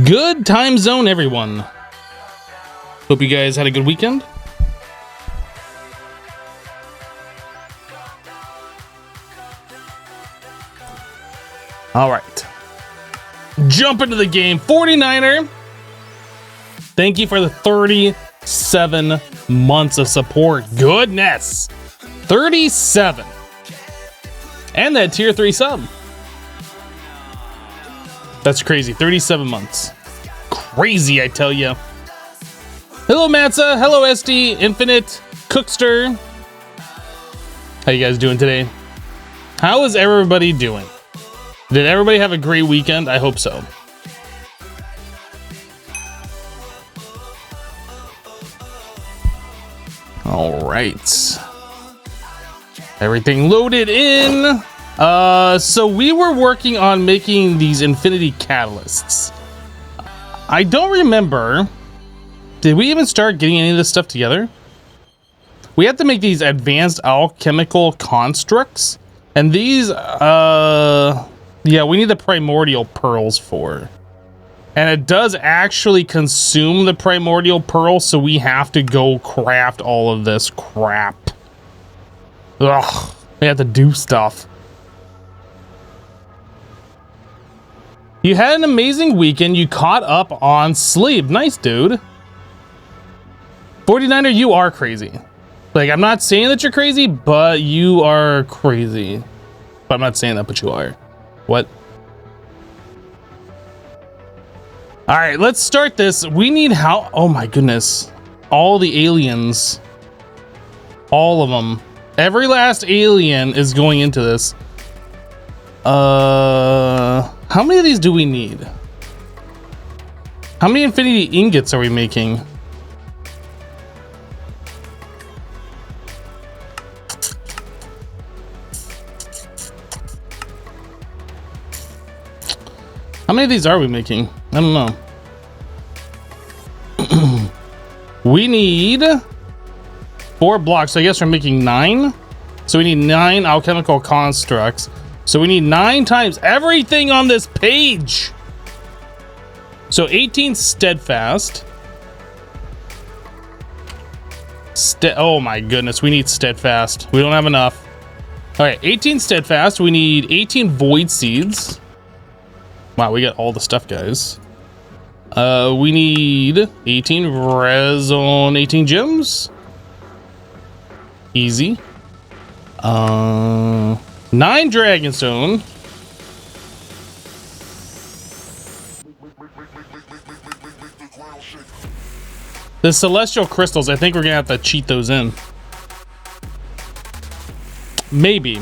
Good time zone, everyone. Hope you guys had a good weekend. All right. Jump into the game. 49er. Thank you for the 37 months of support. Goodness. 37. And that tier 3 sub. That's crazy. 37 months. Crazy, I tell you. Hello, Matza. Hello, SD, Infinite, Cookster. How you guys doing today? How is everybody doing? Did everybody have a great weekend? I hope so. All right. Everything loaded in. So we were working on making these infinity catalysts. I don't remember. Did we even start getting any of this stuff together? We have to make these advanced alchemical constructs. And these, yeah, we need the primordial pearls for. And it does actually consume the primordial pearl, so we have to go craft all of this crap. Ugh, we have to do stuff. You had an amazing weekend. You caught up on sleep. Nice, dude. 49er, you are crazy. Like, I'm not saying that you're crazy, but you are crazy. But I'm not saying that, but you are. What? All right, let's start this. We need how? Oh my goodness. All the aliens. All of them. Every last alien is going into this. How many of these do we need? How many infinity ingots are we making? How many of these are we making? I don't know. We need 4 blocks. So I guess we're making 9. So we need 9 alchemical constructs. So we need 9 times everything on this page. So 18 steadfast. Oh my goodness, we need steadfast. We don't have enough. All right, 18 steadfast. We need 18 void seeds. Wow, we got all the stuff, guys. We need 18 resin, 18 gems. Easy. 9 dragonstone. The celestial crystals, I think we're gonna have to cheat those in. Maybe.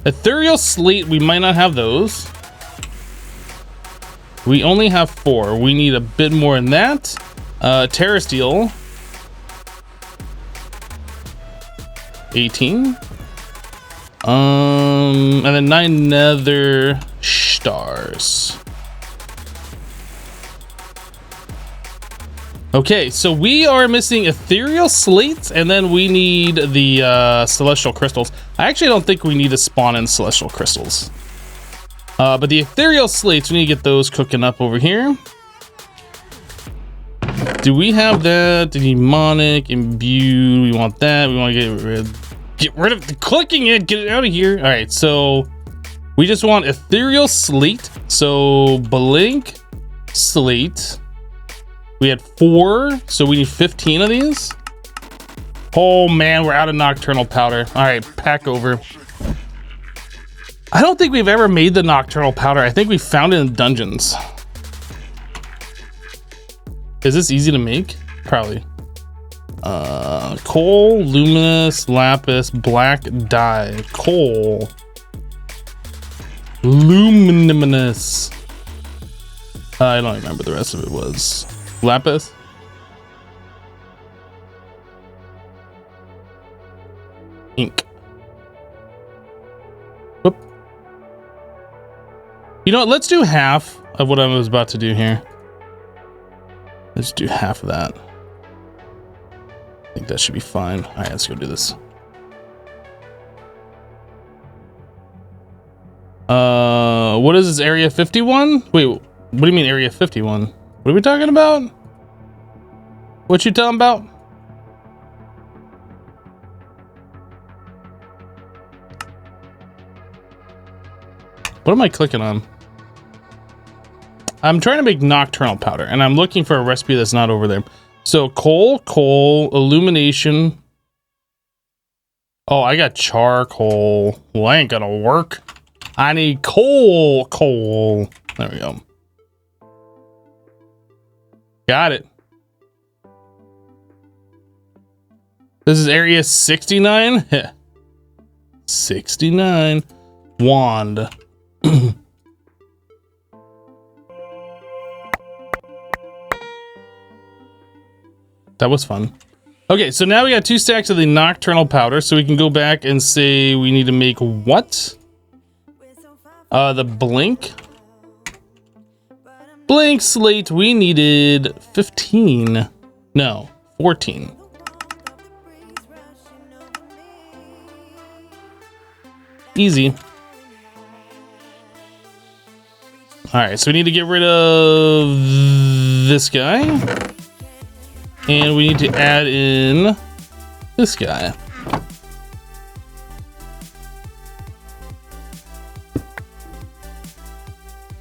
Ethereal slate, we might not have those. We only have 4. We need a bit more than that. Terra steel. 18. And then 9 nether stars. Okay, so we are missing ethereal slates, and then we need the celestial crystals. I actually don't think we need to spawn in celestial crystals. But the ethereal slates, we need to get those cooking up over here. Do we have that? The demonic, imbue, we want that. We want to get rid of the clicking it, get it out of here. All right, so we just want ethereal slate. So blink slate. We had 4, so we need 15 of these. Oh man, we're out of nocturnal powder. All right, pack over. I don't think we've ever made the nocturnal powder. I think we found it in dungeons. Is this easy to make? Probably. Coal, luminous, lapis, black dye. Coal. Luminous. I don't remember the rest of it was. Lapis. Ink. Whoop. You know what? Let's do half of what I was about to do here. Let's do half of that. I think that should be fine. All right, let's go do this. What is this, area 51? Wait, What do you mean Area 51? What are we talking about? What you talking about? What am I clicking on? I'm trying to make nocturnal powder, and I'm looking for a recipe that's not over there. So coal, illumination. Oh, I got charcoal. Well, I ain't gonna work. I need coal. There we go. Got it. This is area 69. 69. Wand. That was fun. Okay, so now we got 2 stacks of the nocturnal powder, so we can go back and say we need to make what? The blink. Blank slate, we needed 15. No, 14. Easy. Alright, so we need to get rid of this guy. And we need to add in this guy.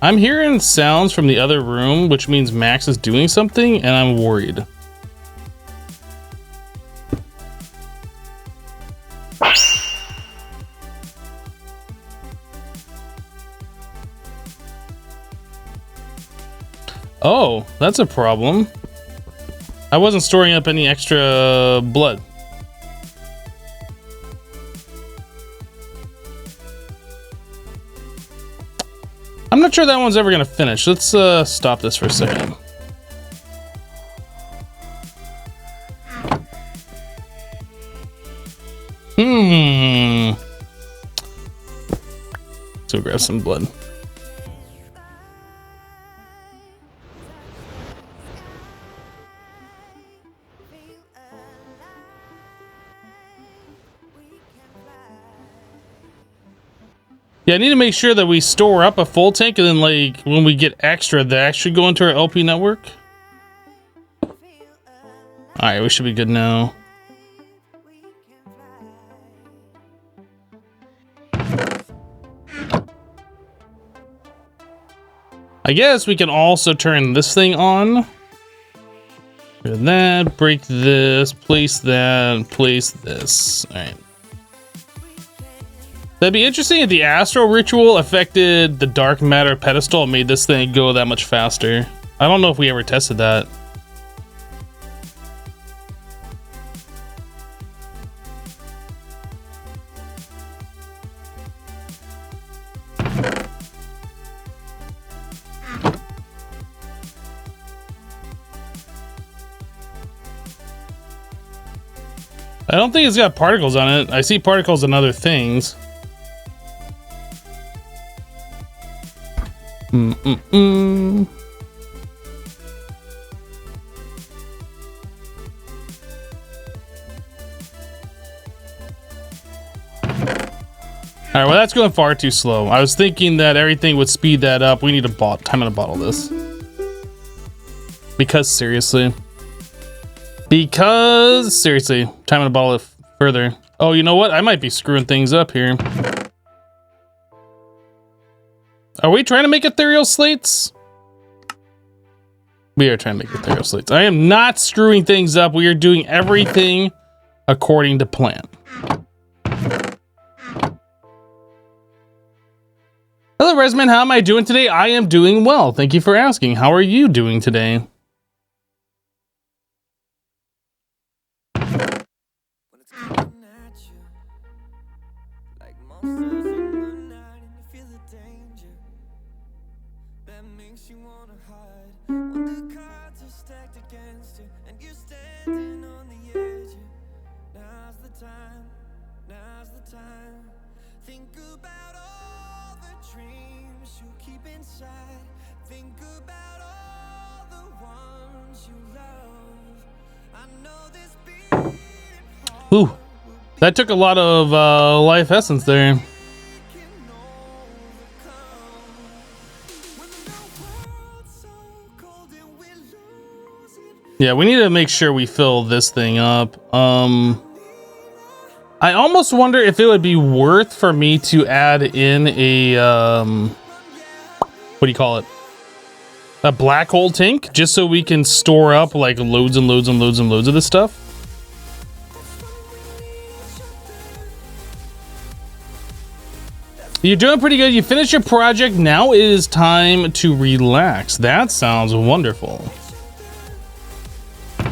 I'm hearing sounds from the other room, which means Max is doing something, and I'm worried. Oh, that's a problem. I wasn't storing up any extra blood. I'm not sure that one's ever gonna finish. Let's stop this for a second. So grab some blood. Yeah, I need to make sure that we store up a full tank, and then like when we get extra, that should go into our LP network. All right, we should be good now. I guess we can also turn this thing on. Do that, break this, place that, place this. All right. That'd be interesting if the astral ritual affected the dark matter pedestal and made this thing go that much faster. I don't know if we ever tested that. I don't think it's got particles on it. I see particles in other things. Alright, well that's going far too slow. I was thinking that everything would speed that up. We need a time to bottle this. Because seriously, time to bottle it further. Oh, you know what? I might be screwing things up here. Are we trying to make ethereal slates? We are trying to make ethereal slates. I am not screwing things up. We are doing everything according to plan. Hello, Resman. How am I doing today? I am doing well. Thank you for asking. How are you doing today? Ooh, that took a lot of life essence there. Yeah, we need to make sure we fill this thing up. I almost wonder if it would be worth for me to add in a what do you call it? A black hole tank, just so we can store up like loads and loads and loads and loads of this stuff. You're doing pretty good. You finished your project. Now it is time to relax. That sounds wonderful.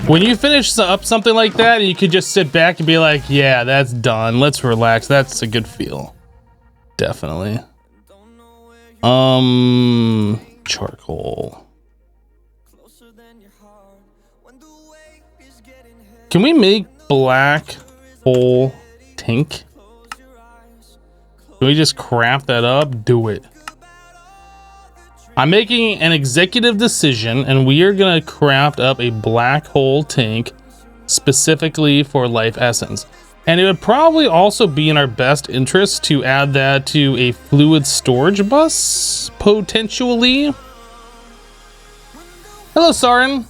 When you finish up something like that, you could just sit back and be like, yeah, that's done. Let's relax. That's a good feel. Definitely. Charcoal. Can we make black hole tank? Can we just craft that up? Do it. I'm making an executive decision, and we are gonna craft up a black hole tank specifically for life essence. And it would probably also be in our best interest to add that to a fluid storage bus, potentially. Hello, Sarin.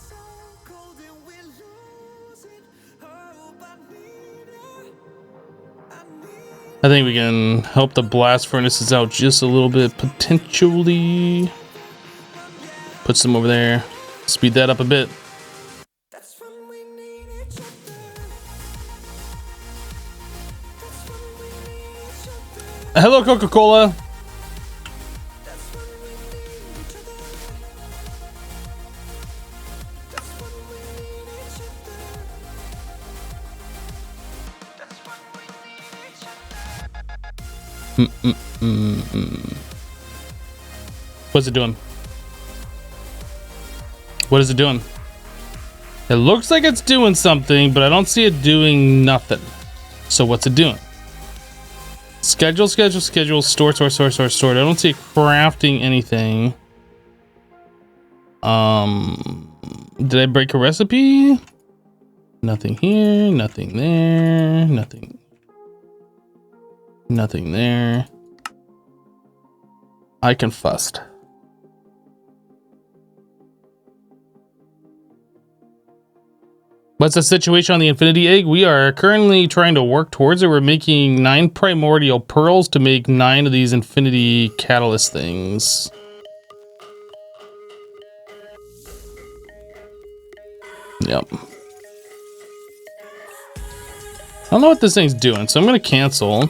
I think we can help the blast furnaces out just a little bit, potentially. Put some over there. Speed that up a bit. Hello, Coca-Cola. What's it doing? What is it doing? It looks like it's doing something, but I don't see it doing nothing. So what's it doing? Schedule, schedule, schedule, store, store, store, store, store. I don't see it crafting anything. Did I break a recipe? Nothing here, nothing there, nothing. Nothing there. I confessed. What's the situation on the Infinity Egg? We are currently trying to work towards it. We're making 9 primordial pearls to make 9 of these Infinity Catalyst things. Yep. I don't know what this thing's doing, so I'm going to cancel.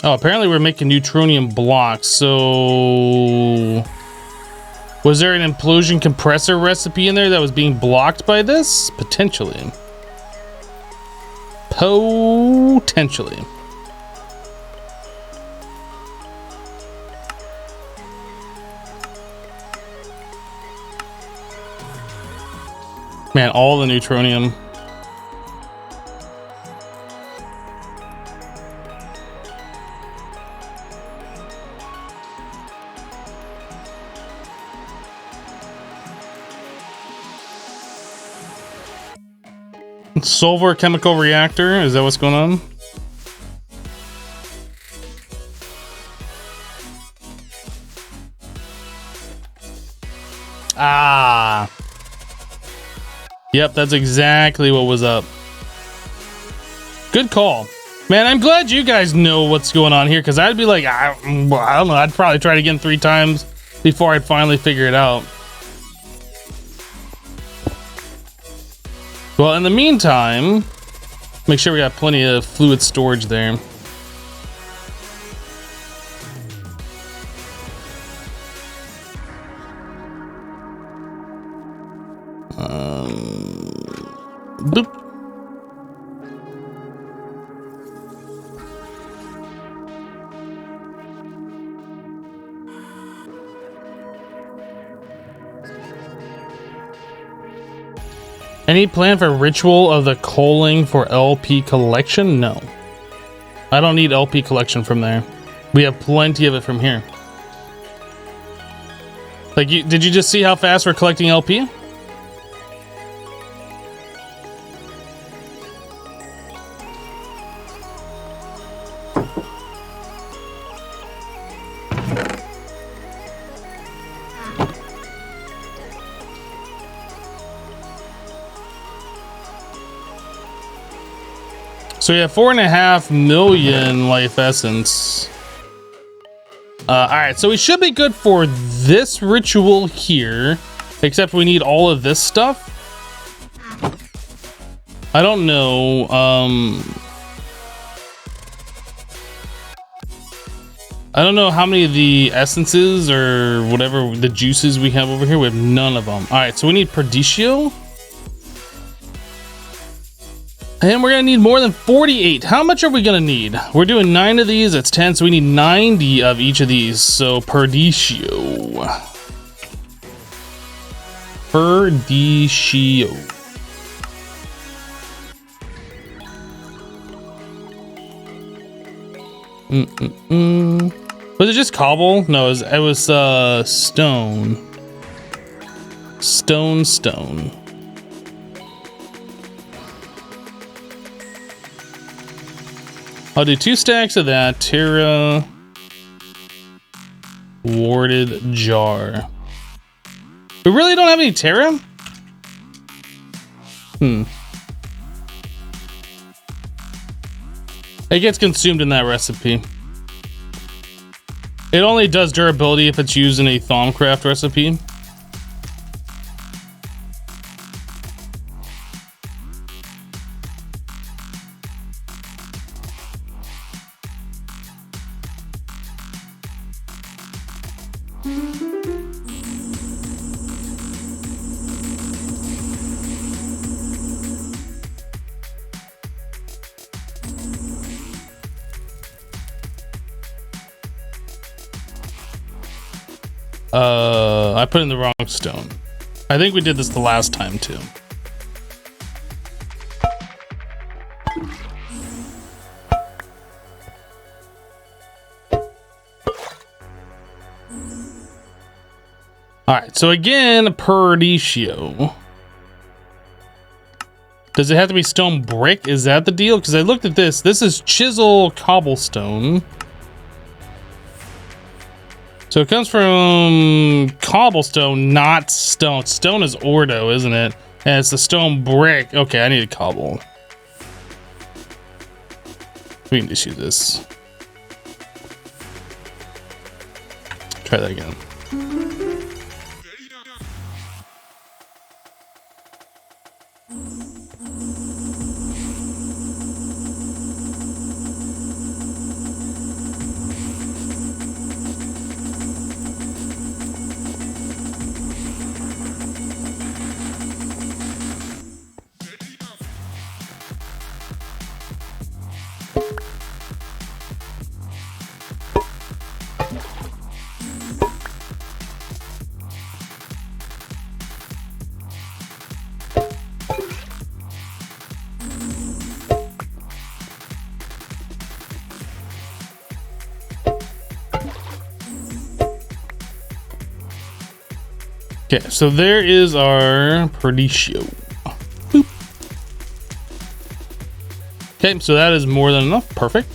Oh, apparently we're making neutronium blocks, so... Was there an implosion compressor recipe in there that was being blocked by this? Potentially. Potentially. Man, all the neutronium. Sulfur chemical reactor, is that what's going on? Ah. Yep, that's exactly what was up. Good call. Man, I'm glad you guys know what's going on here, because I'd be like, I don't know, I'd probably try it again 3 times before I'd finally figure it out. Well, in the meantime, make sure we got plenty of fluid storage there. Boop. Any plan for ritual of the culling for LP collection? No. I don't need LP collection from there. We have plenty of it from here. Like, did you just see how fast we're collecting LP? So we have 4.5 million life essence. All right, so we should be good for this ritual here, except we need all of this stuff. I don't know. I don't know how many of the essences or whatever the juices we have over here. We have none of them. All right, so we need Perdicio. And we're gonna need more than 48. How much are we gonna need? We're doing 9 of these, that's 10, so we need 90 of each of these. So Perdicio. Perdicio. Was it just cobble? No, it was stone. Stone. I'll do 2 stacks of that. Terra warded jar. We really don't have any Terra? It gets consumed in that recipe. It only does durability if it's used in a Thaumcraft recipe. I put in the wrong stone. I think we did this the last time too. All right, so again, Perdicio. Does it have to be stone brick? Is that the deal? Because I looked at this. This is chisel cobblestone. So it comes from cobblestone, not stone. Stone is ordo, isn't it? And it's the stone brick. Okay, I need a cobble. We can just use this. Try that again. Okay, so there is our Perdicio. Boop. Okay, so that is more than enough. Perfect.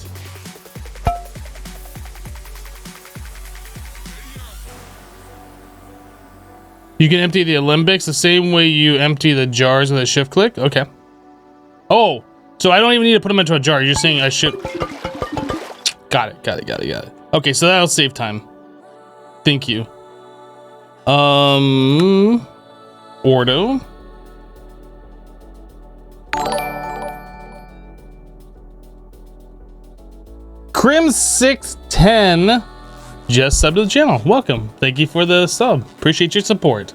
You can empty the alembics the same way you empty the jars with a shift click. Okay. Oh, so I don't even need to put them into a jar. You're just saying I should. Got it. Okay, so that'll save time. Thank you. Ordo. Crim 610 just subbed to the channel. Welcome. Thank you for the sub. Appreciate your support.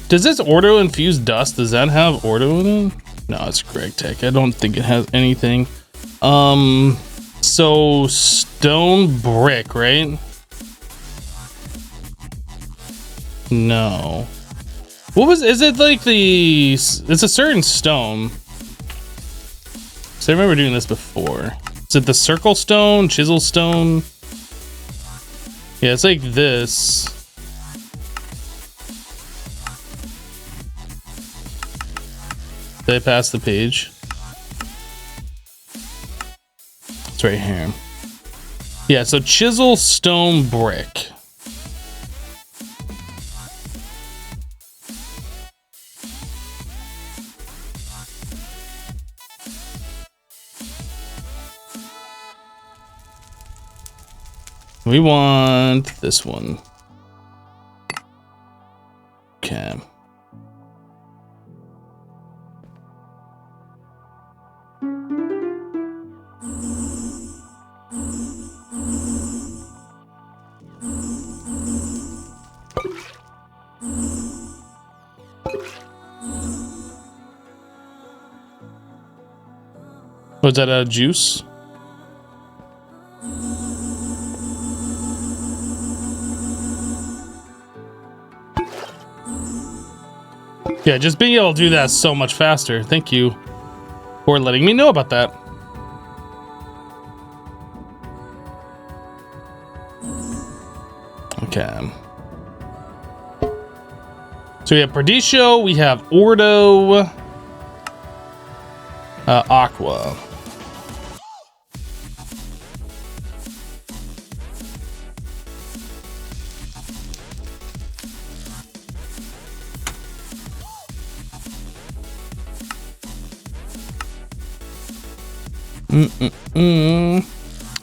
Does this Ordo infuse dust? Does that have Ordo in it? No, it's Greg Tech. I don't think it has anything. So stone brick, right? No. What was, is it like the, it's a certain stone. So I remember doing this before. Is it the circle stone, chisel stone? Yeah, it's like this. Did I pass the page? It's right here. Yeah, so chisel stone brick. We want this one. Okay. Was that a juice? Yeah, just being able to do that so much faster. Thank you for letting me know about that. Okay. So we have Perdicio, we have Ordo, Aqua.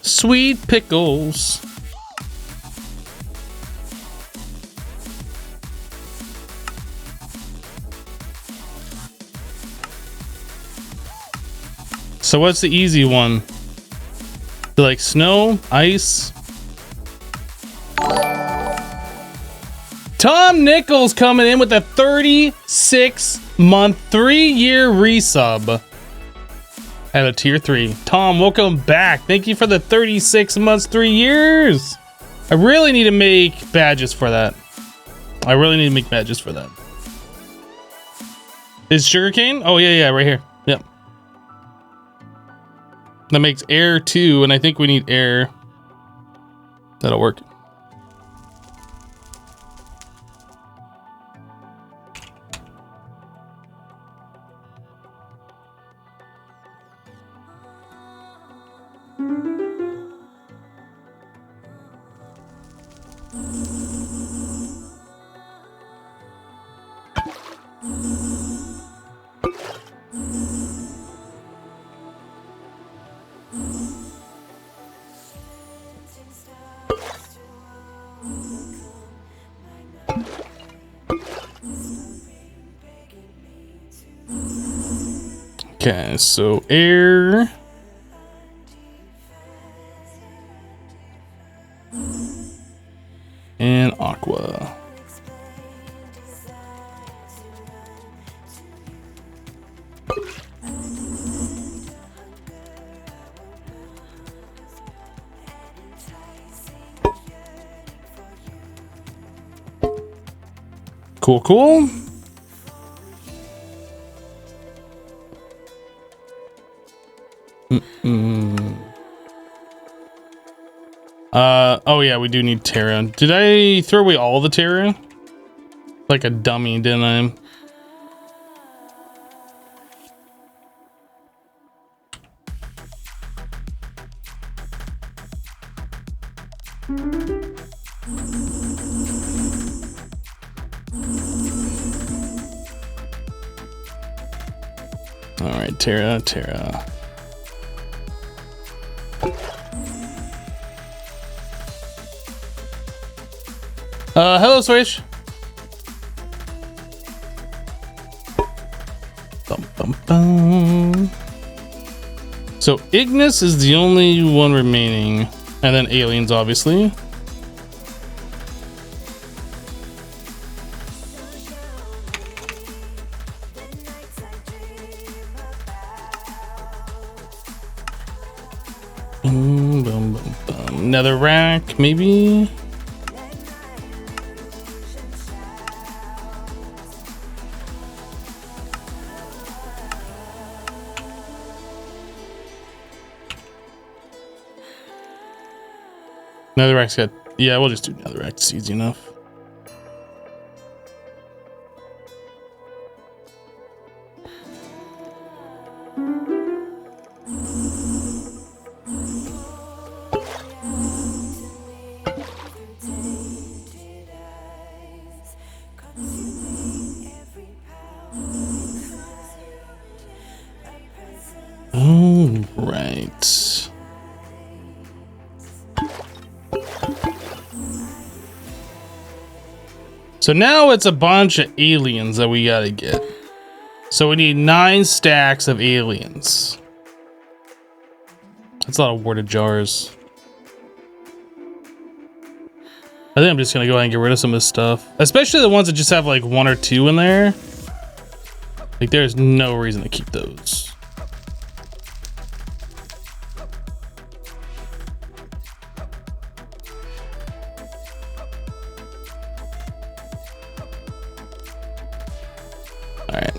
Sweet pickles. So what's the easy one? Like snow, ice? Tom Nichols coming in with a 36-month, 3-year resub at a tier 3. Tom, welcome back. Thank you for the 36 months, 3 years. I really need to make badges for that. Is sugarcane? Oh, yeah, right here. Yep. That makes air 2, and I think we need air. That'll work. Okay, so air. And aqua. Cool. Oh yeah, we do need Terra. Did I throw away all the Terra? Like a dummy, didn't I? All right, Terra. Hello, Swish. So Ignis is the only one remaining, and then aliens, obviously. Nether rack, maybe. Netherrack's got, yeah, we'll just do netherrack. It's easy enough. All right. So now it's a bunch of aliens that we gotta get. So we need 9 stacks of aliens. That's a lot of warded jars. I think I'm just gonna go ahead and get rid of some of this stuff. Especially the ones that just have like 1 or 2 in there. Like there's no reason to keep those. All right.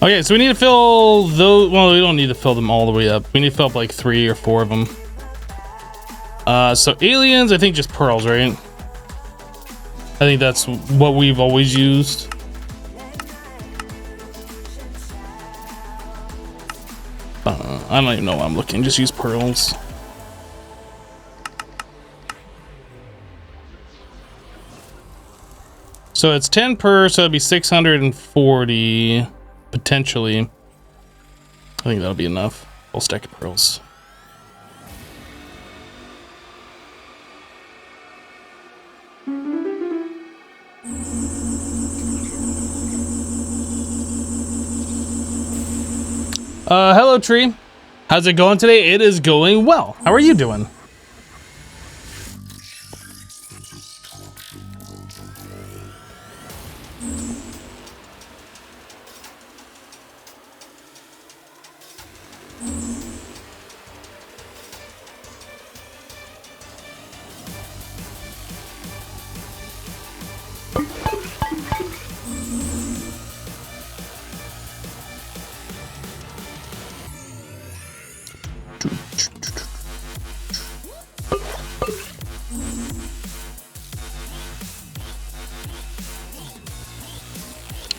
Okay, so we need to fill those. Well, we don't need to fill them all the way up. We need to fill up like 3 or 4 of them. So aliens, I think just pearls, right? I think that's what we've always used. I don't even know why I'm looking. Just use pearls. So it's 10 per, so it'd be 640 potentially. I think that'll be enough. Full stack of pearls. Hello, Tree. How's it going today? It is going well. How are you doing?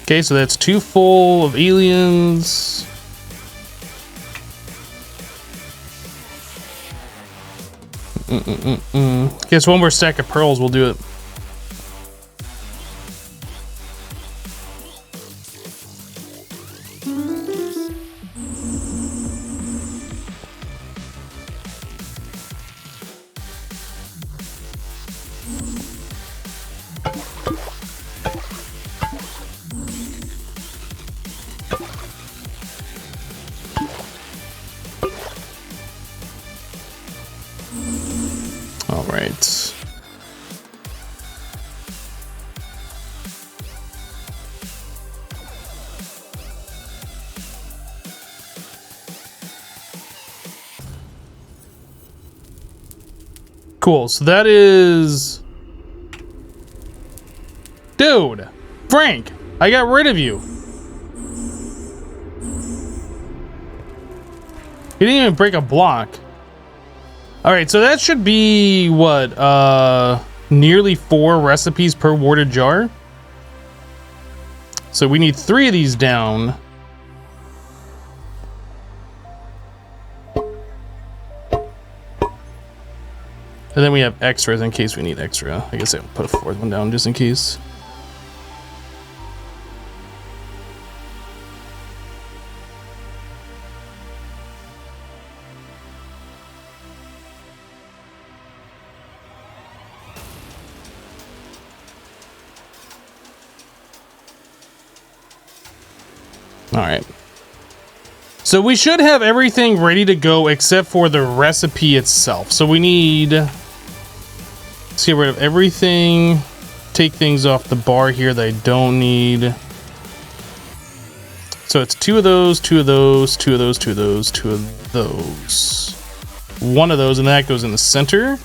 Okay, so that's 2 full of aliens. Guess 1 more stack of pearls will do it. All right. Cool. So that is... Dude! Frank! I got rid of you! He didn't even break a block. Alright, so that should be, what, nearly 4 recipes per warded jar? So we need 3 of these down. And then we have extras in case we need extra. I guess I'll put a 4th one down just in case. All right. So we should have everything ready to go except for the recipe itself. So we need... Let's get rid of everything. Take things off the bar here that I don't need. So it's 2 of those, 2 of those, 2 of those, 2 of those, 2 of those. 1 of those, and that goes in the center.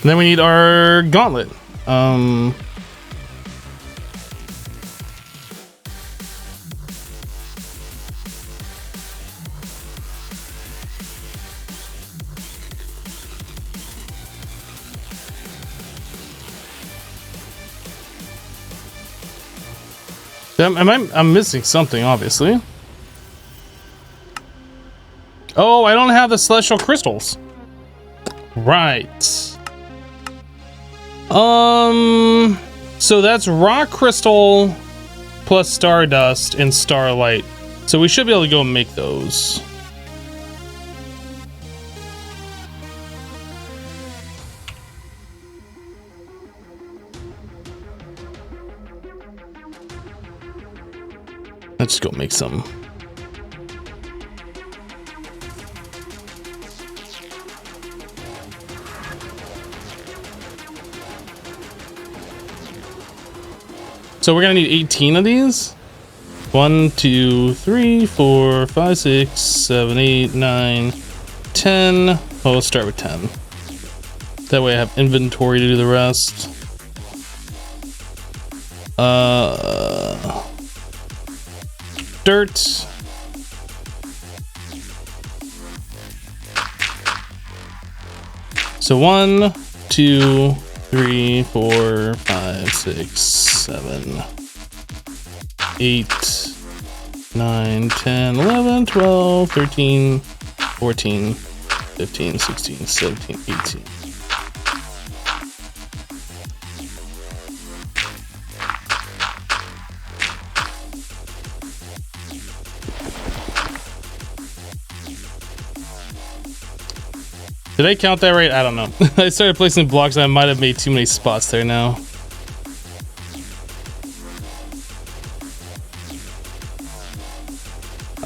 And then we need our gauntlet. I'm missing something, obviously. Oh, I don't have the celestial crystals. Right. So that's rock crystal plus stardust and starlight. So we should be able to go and make those. Let's just go make some. So we're gonna need 18 of these. 1, 2, 3, 4, 5, 6, 7, 8, 9, 10. Well, let's start with 10. That way I have inventory to do the rest. Dirt. So 1, 2, 3, 4, 5, 6, 7, 8, 9, 10, 11, 12, 13, 14, 15, 16, 17, 18. Did I count that right? I don't know. I started placing blocks and I might have made too many spots there now.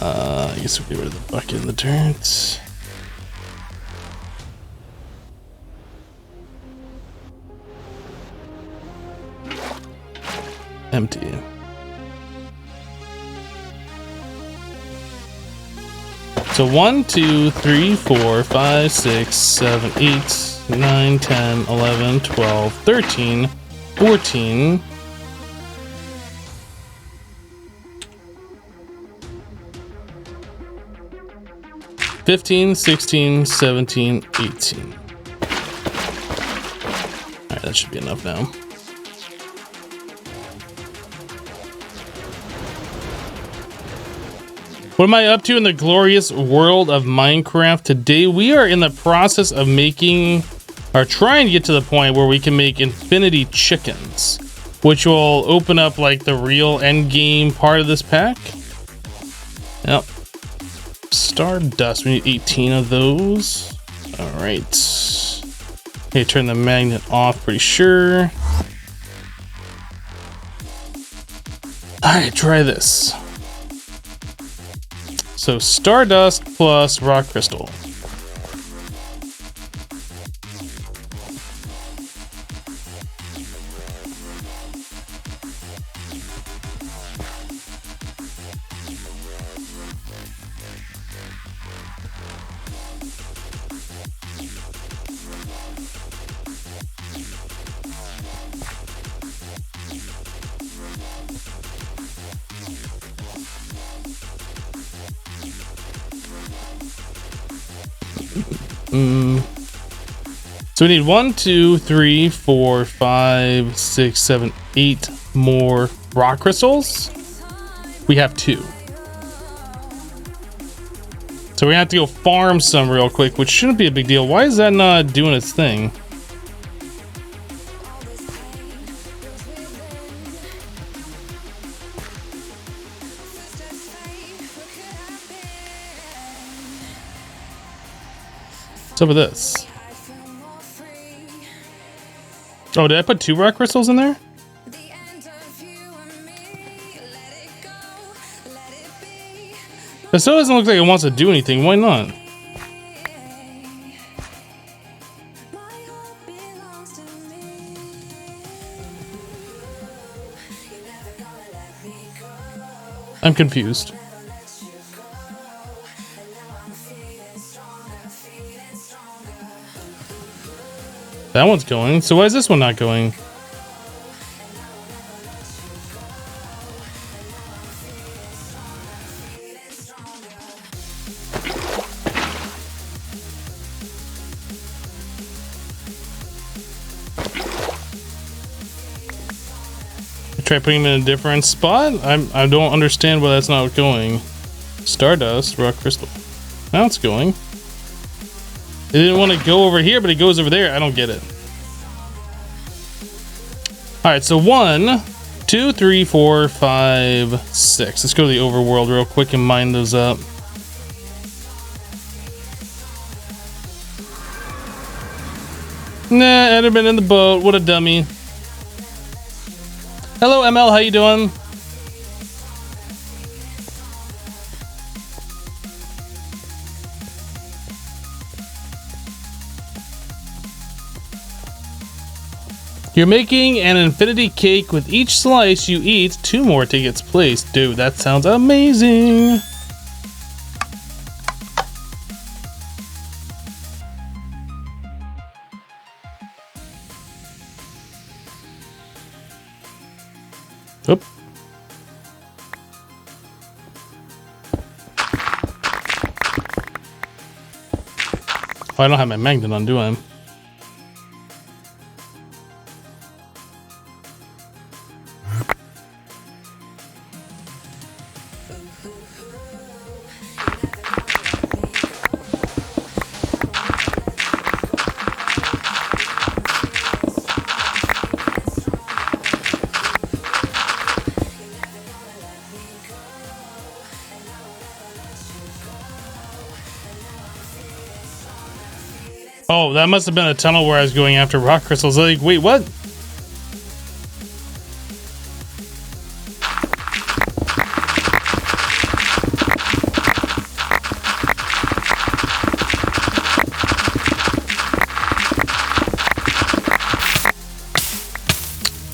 I guess we'll get rid of the bucket and the dirt. Empty. So 1, 2, 3, 4, 5, 6, 7, 8, 9, 10, 11, 12, 13, 14. 15, 16, 17, 18. Alright, that should be enough now. What am I up to in the glorious world of Minecraft? Today we are in the process of making, or trying to get to the point where we can make infinity chickens, which will open up like the real end game part of this pack. Yep. Stardust, we need 18 of those. All right. Okay, turn the magnet off, pretty sure. All right, try this. So stardust plus rock crystal. So we need 1, 2, 3, 4, 5, 6, 7, 8 more rock crystals. We have 2. So we have to go farm some real quick, which shouldn't be a big deal. Why is that not doing its thing? What's up with this? Oh, did I put 2 rock crystals in there? It still doesn't look like it wants to do anything. Why not? I'm confused. That one's going. So why is this one not going? Try putting them in a different spot? I don't understand why that's not going. Stardust, rock crystal. Now it's going. It didn't want to go over here, but it goes over there. I don't get it. Alright, so 1, 2, 3, 4, 5, 6. Let's go to the overworld real quick and mine those up. Nah, Enderman in the boat. What a dummy. Hello, ML. How you doing? You're making an infinity cake. With each slice you eat, 2 more tickets placed. Dude, that sounds amazing. Oop. Oh, I don't have my magnet on, do I? Oh, that must have been a tunnel where I was going after rock crystals. Like, wait, what?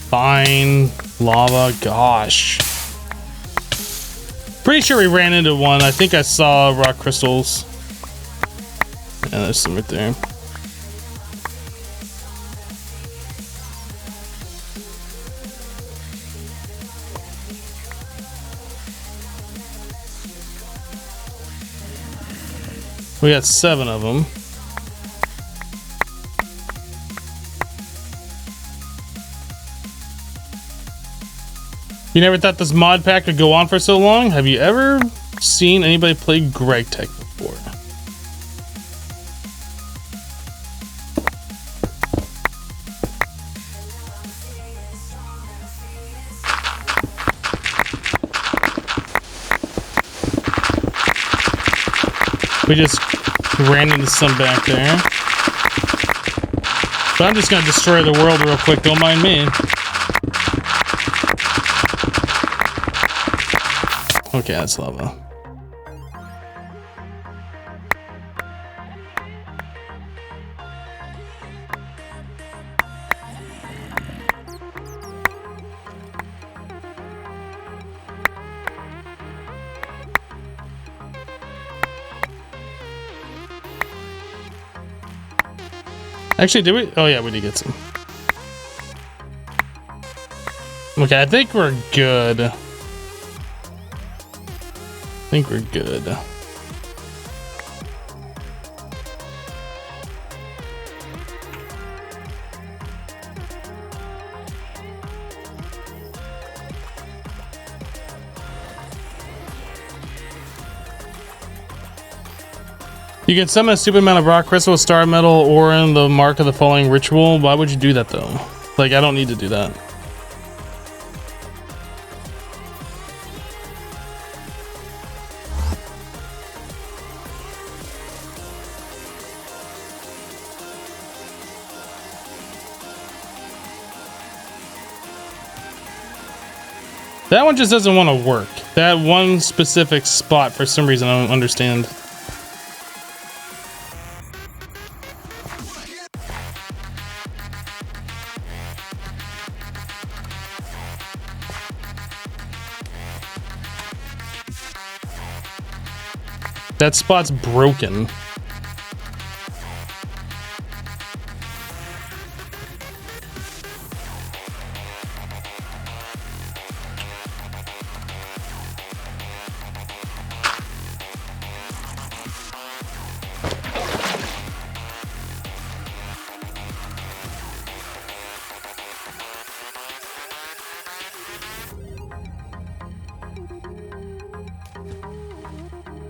Fine. Lava. Gosh. Pretty sure we ran into one. I think I saw rock crystals. Yeah, there's some right there. We got 7 of them. You never thought this mod pack could go on for so long? Have you ever seen anybody play Greg Tech before? We just ran into some back there. But I'm just gonna destroy the world real quick, don't mind me. Okay, that's lava. Actually, did we? Oh yeah, we did get some. Okay, I think we're good. I think we're good. You can summon a stupid amount of rock crystal, star metal, or in the mark of the following ritual. Why would you do that though? Like, I don't need to do that. That one just doesn't want to work. That one specific spot, for some reason, I don't understand. That spot's broken.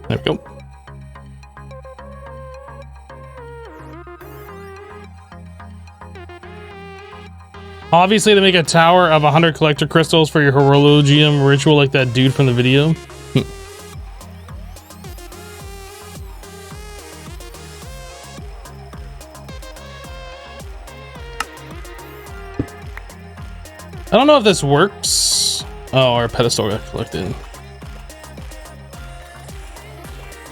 There we go. Obviously, to make a tower of 100 collector crystals for your Horologium ritual like that dude from the video. I don't know if this works. Oh, our pedestal got collected.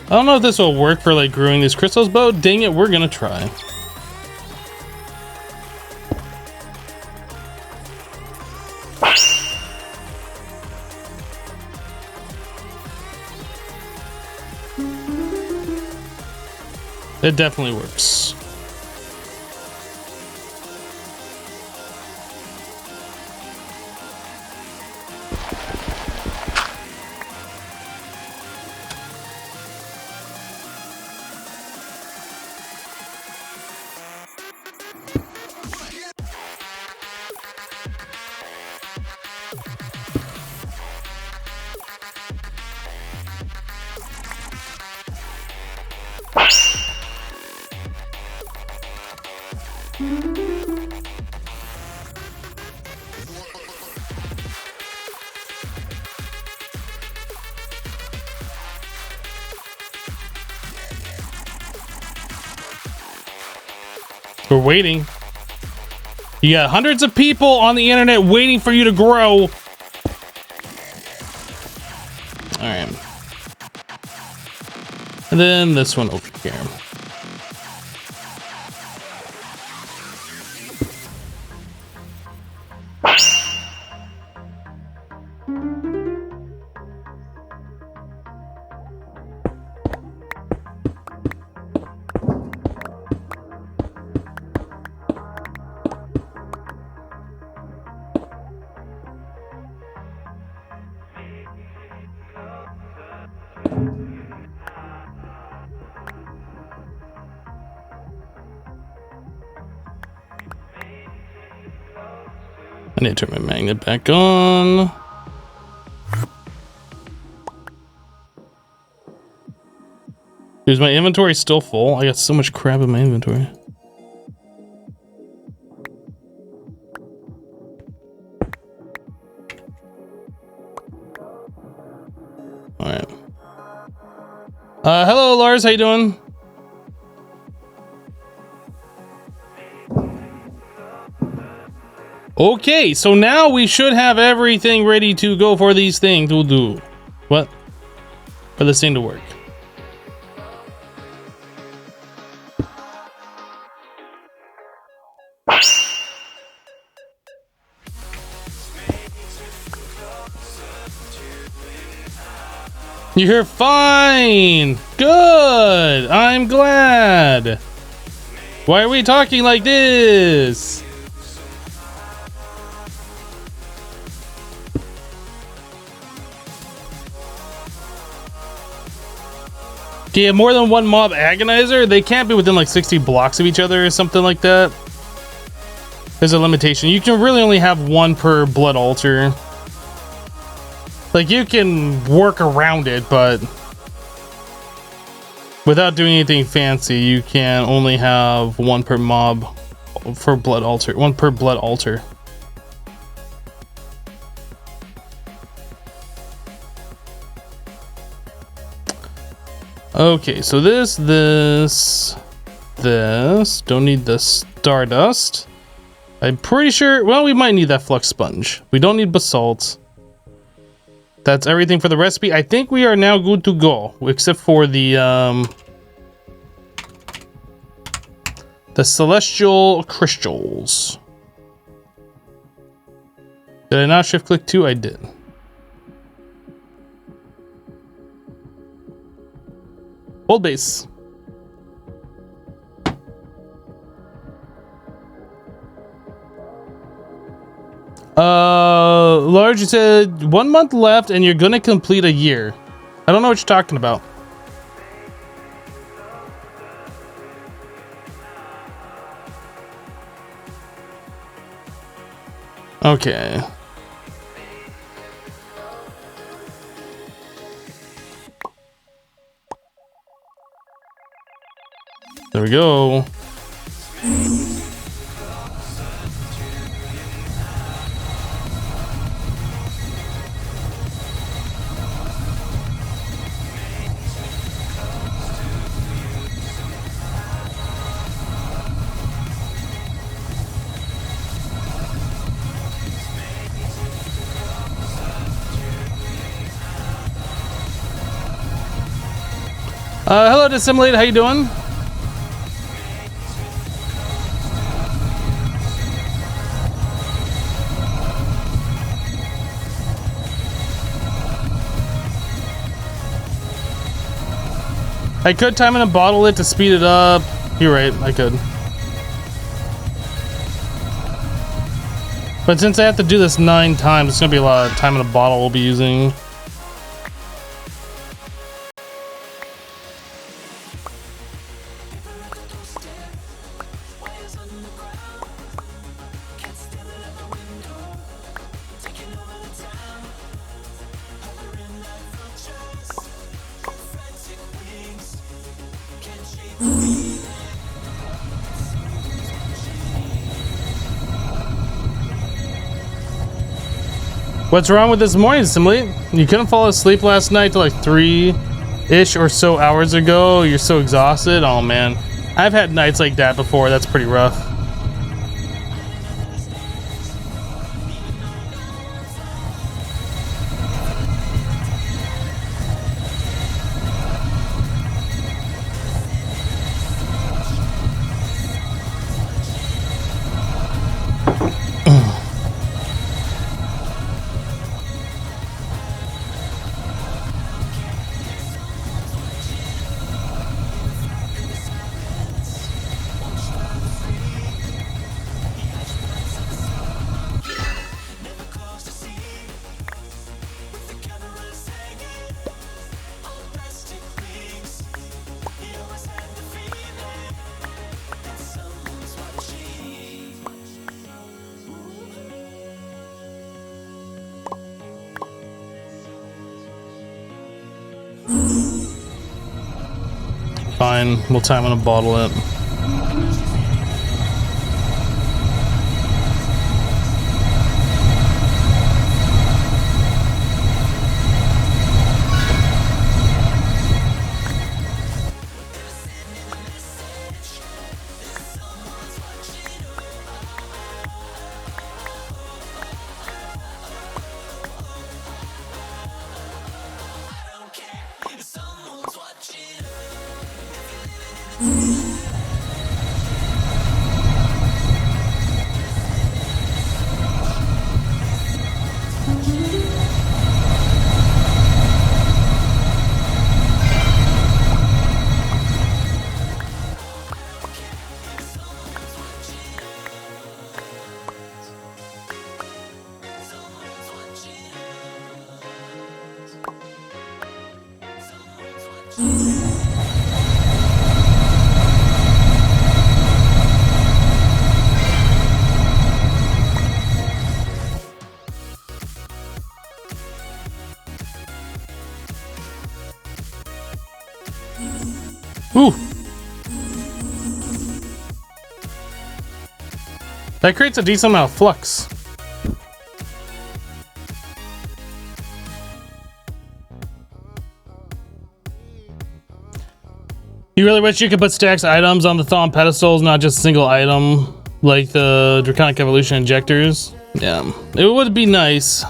I don't know if this will work for like growing these crystals, but dang it, we're gonna try. It definitely works. We're waiting. You got hundreds of people on the internet waiting for you to grow. All right. And then this one over here. I need to turn my magnet back on. Is my inventory still full? I got so much crap in my inventory. All right. Hello, Lars. How you doing? Okay, so now we should have everything ready to go for these things to do. What? For this thing to work. You're fine. Good. I'm glad. Why are we talking like this? Do you have more than one mob agonizer? They can't be within like 60 blocks of each other or something like that. There's a limitation. You can really only have one per blood altar. Like, you can work around it, but without doing anything fancy, you can only have one per mob for blood altar. One per blood altar. Okay, so this. Don't need the stardust. I'm pretty sure, well, we might need that flux sponge. We don't need basalt. That's everything for the recipe. I think we are now good to go, except for the celestial crystals. Did I not shift click 2? I did. Hold base. Large, you said 1 month left and you're gonna complete a year. I don't know what you're talking about. Okay. There we go. Hello, Dissimulate. How you doing? I could time in a bottle it to speed it up. You're right, I could. But since I have to do this 9 times, it's gonna be a lot of time in a bottle we'll be using. What's wrong with this morning, Simulate? You couldn't fall asleep last night till like 3-ish or so hours ago. You're so exhausted. Oh man, I've had nights like that before. That's pretty rough. Fine, we'll time in a bottle it. Ooh. That creates a decent amount of flux. You really wish you could put stacks of items on the Thawne pedestals, not just a single item, like the Draconic Evolution injectors. Yeah, it would be nice.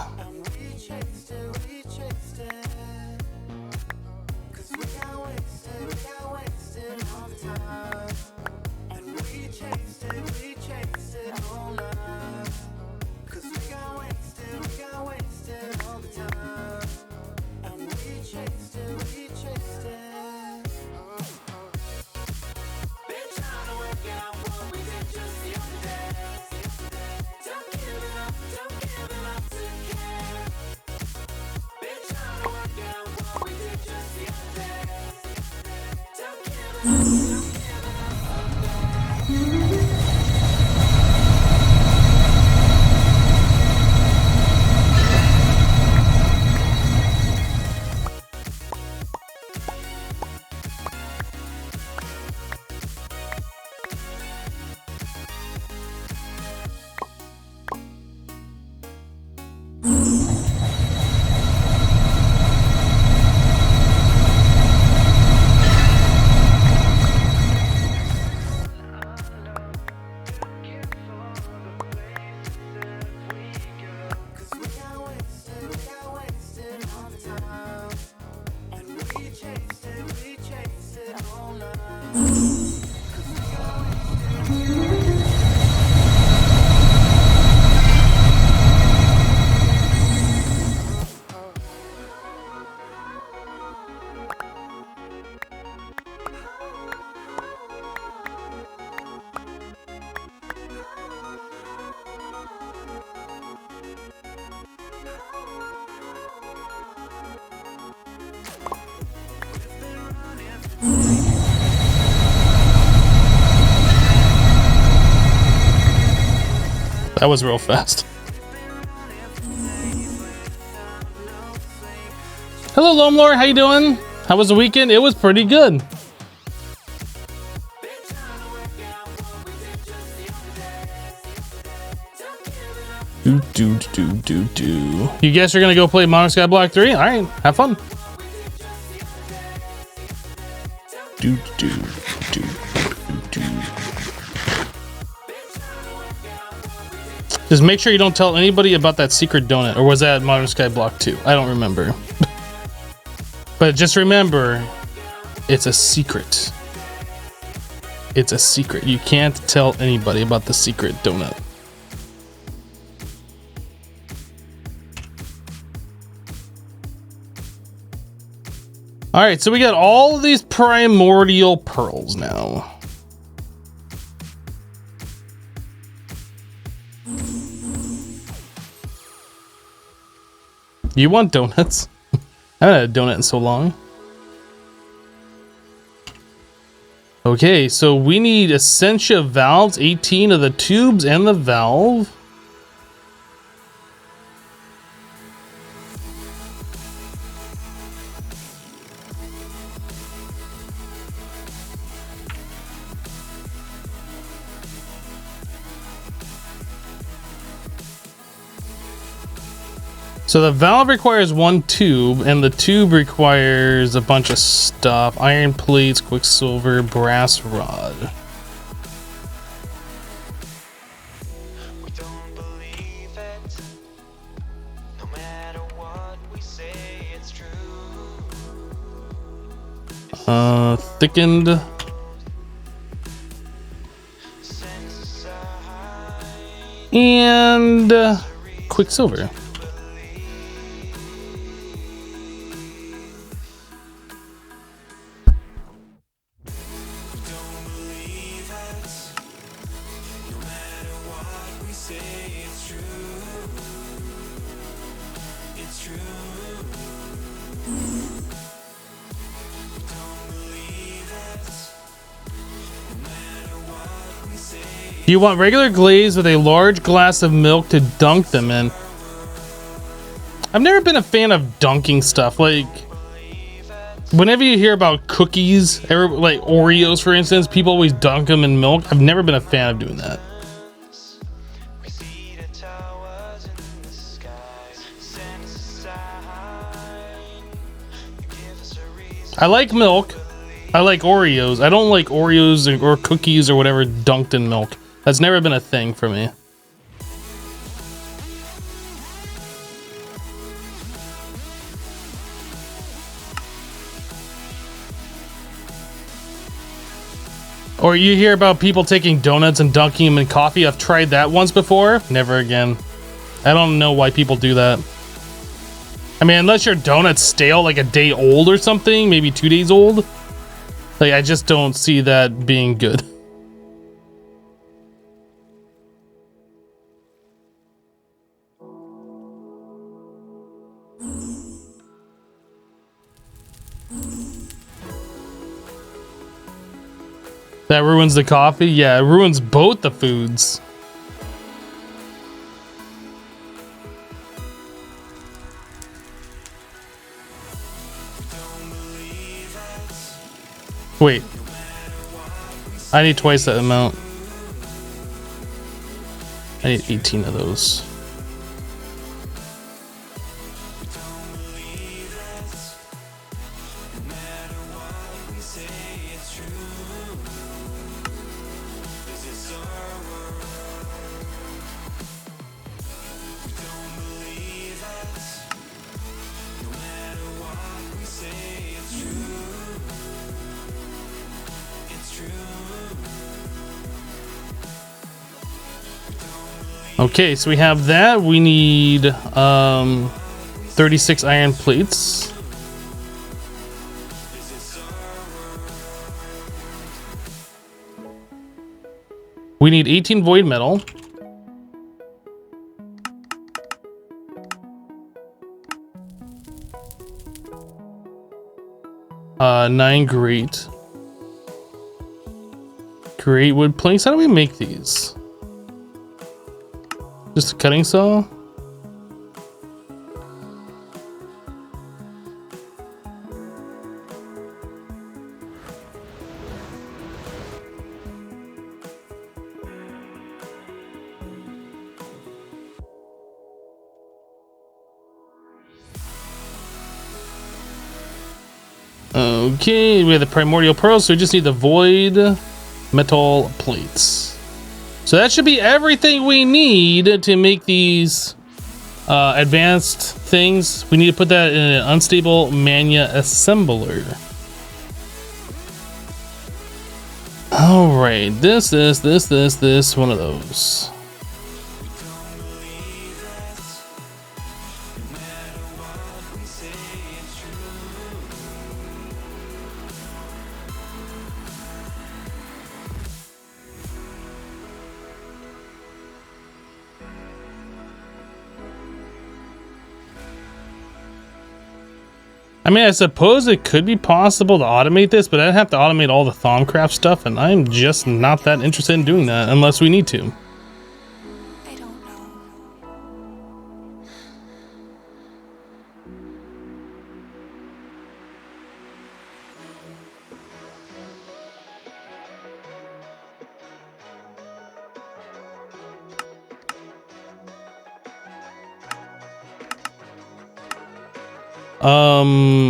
That was real fast. Hello, Lomlord. How you doing? How was the weekend? It was pretty good. You guys are gonna go play Modern Sky Block 3? All right, have fun. Just make sure you don't tell anybody about that secret donut, or was that Modern Sky Block 2? I don't remember. But just remember, it's a secret. It's a secret. You can't tell anybody about the secret donut. All right, so we got all of these primordial pearls now. You want donuts? I haven't had a donut in so long. Okay, so we need Essentia valves, 18 of the tubes and the valve. So the valve requires one tube, and the tube requires a bunch of stuff. Iron plates, quicksilver, brass rod. We don't believe it. No matter what we say, it's true. Thickened. And quicksilver. Do you want regular glaze with a large glass of milk to dunk them in? I've never been a fan of dunking stuff. Like, whenever you hear about cookies, like Oreos, for instance, people always dunk them in milk. I've never been a fan of doing that. I like milk. I like Oreos. I don't like Oreos or cookies or whatever dunked in milk. That's never been a thing for me. Or you hear about people taking donuts and dunking them in coffee. I've tried that once before. Never again. I don't know why people do that. I mean, unless your donut's stale, like a day old or something, maybe 2 days old. Like, I just don't see that being good. That ruins the coffee? Yeah, it ruins both the foods. Wait. I need twice that amount. I need 18 of those. Okay, so we have that. We need 36 iron plates. We need 18 void metal. Nine great wood planks. How do we make these? just a cutting saw? Okay, we have the primordial pearls, so we just need the void metal plates. So that should be everything we need to make these advanced things. We need to put that in an unstable mania assembler. All right, this, one of those. I mean, I suppose it could be possible to automate this, but I'd have to automate all the Thaumcraft stuff, and I'm just not that interested in doing that unless we need to. I don't know.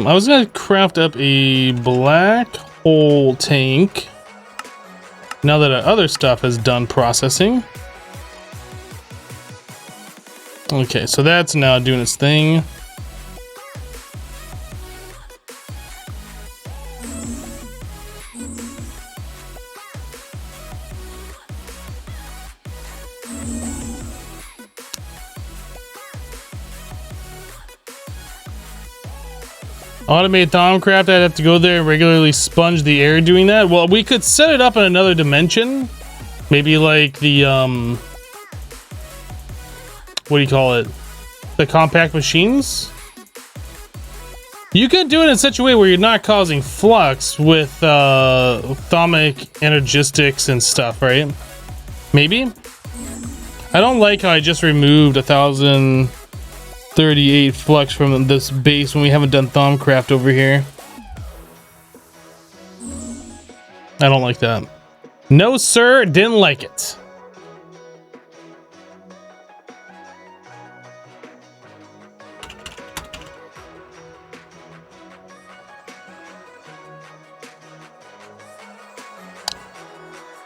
I was gonna craft up a black hole tank now that our other stuff is done processing. Okay, so that's now doing its thing. Automate Thaumcraft, I'd have to go there and regularly sponge the air doing that. Well, we could set it up in another dimension. Maybe like the, what do you call it? The compact machines. You could do it in such a way where you're not causing flux with thaumic energistics and stuff, right? Maybe? I don't like how I just removed 1,038 flux from this base when we haven't done Thaumcraft over here. I don't like that. No, sir, didn't like it.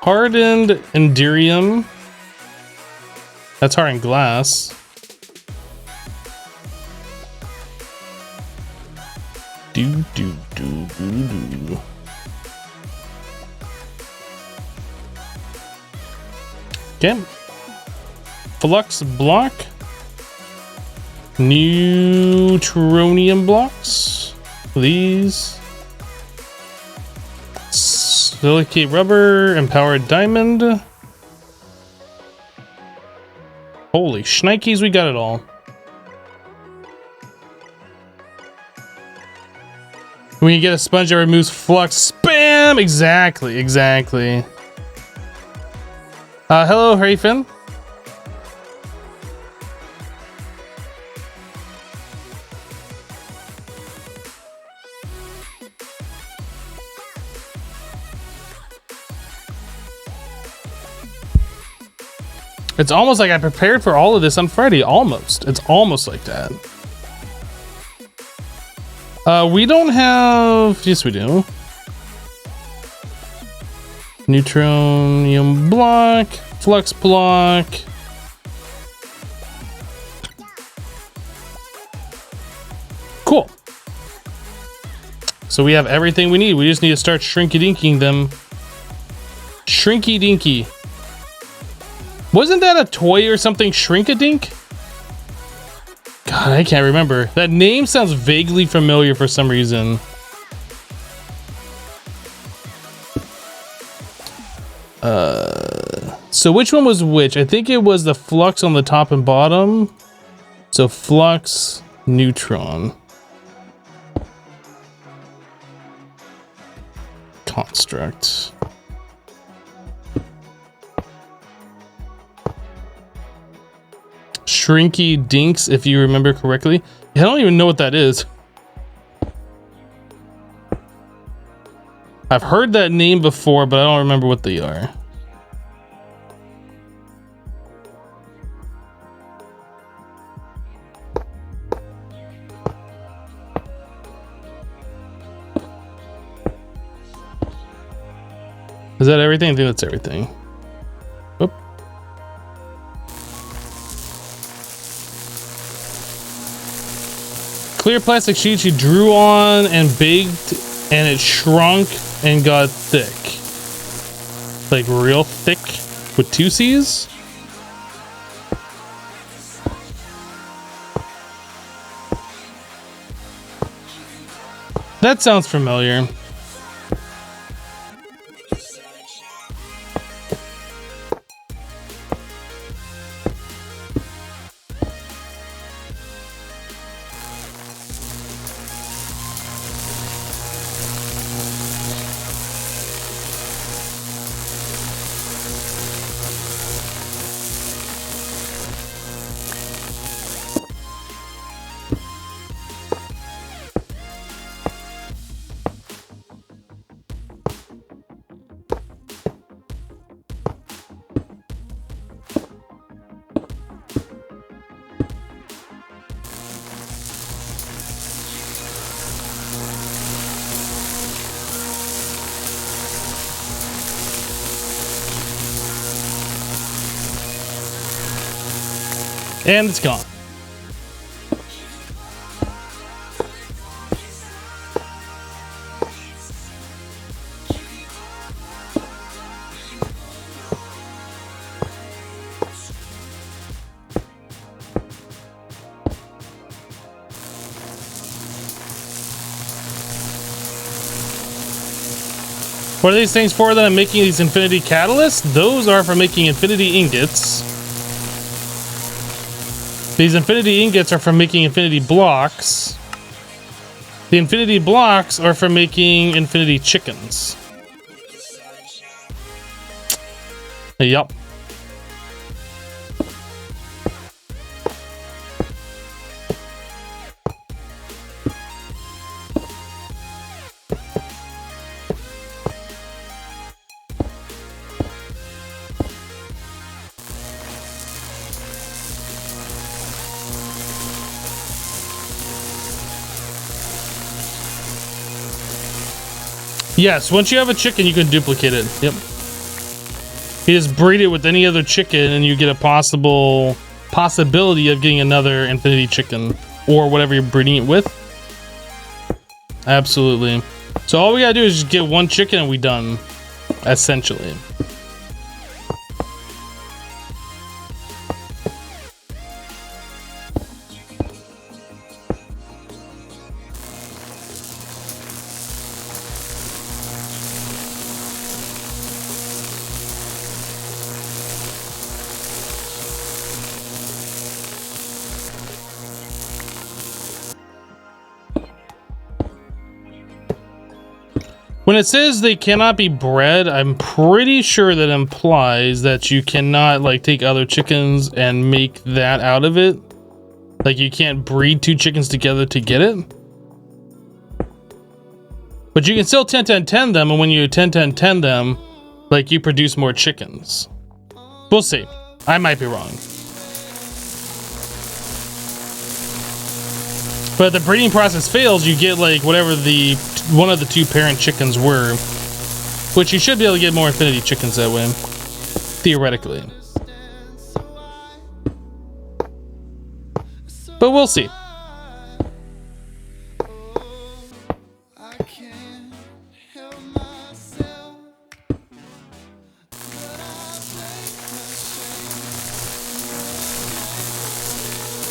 Hardened Enderium. That's hardened glass. Do. Okay. Flux block. Neutronium blocks. These. Silicate rubber. Empowered diamond. Holy shnikes, we got it all. When you get a sponge that removes flux, spam! Exactly. Hello, how are you, Finn? It's almost like I prepared for all of this on Friday. Almost. It's almost like that. We don't have... Yes, we do. Neutronium block. Flux block. Cool. So we have everything we need. We just need to start shrinky-dinking them. Shrinky-dinky. Wasn't that a toy or something? Shrink-a-dink? God, I can't remember. That name sounds vaguely familiar for some reason. So which one was which? I think it was the flux on the top and bottom. So flux, neutron. Construct. Shrinky Dinks, if you remember correctly. I don't even know what that is. I've heard that name before, but I don't remember what they are. Is that everything? I think that's everything. Oop. Clear plastic sheets you drew on and baked, and it shrunk and got thick. Like real thick with 2 C's? That sounds familiar. And it's gone. What are these things for that I'm making these infinity catalysts? Those are for making infinity ingots. These infinity ingots are for making infinity blocks. The infinity blocks are for making infinity chickens. Yup. Yes, once you have a chicken, you can duplicate it. Yep. You just breed it with any other chicken, and you get a possibility of getting another infinity chicken, or whatever you're breeding it with. Absolutely. So all we gotta do is just get one chicken, and we done. Essentially. When it says they cannot be bred, I'm pretty sure that implies that you cannot like take other chickens and make that out of it. Like you can't breed 2 chickens together to get it. But you can still 10-10-10 them, and when you 10-10-10 them, like you produce more chickens. We'll see. I might be wrong. But if the breeding process fails, you get like whatever the one of the 2 parent chickens were, which you should be able to get more infinity chickens that way, theoretically. But we'll see.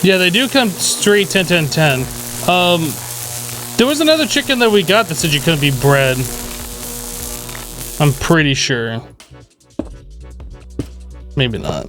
Yeah, they do come straight 10-10-10. There was another chicken that we got that said you couldn't be bred. I'm pretty sure. Maybe not.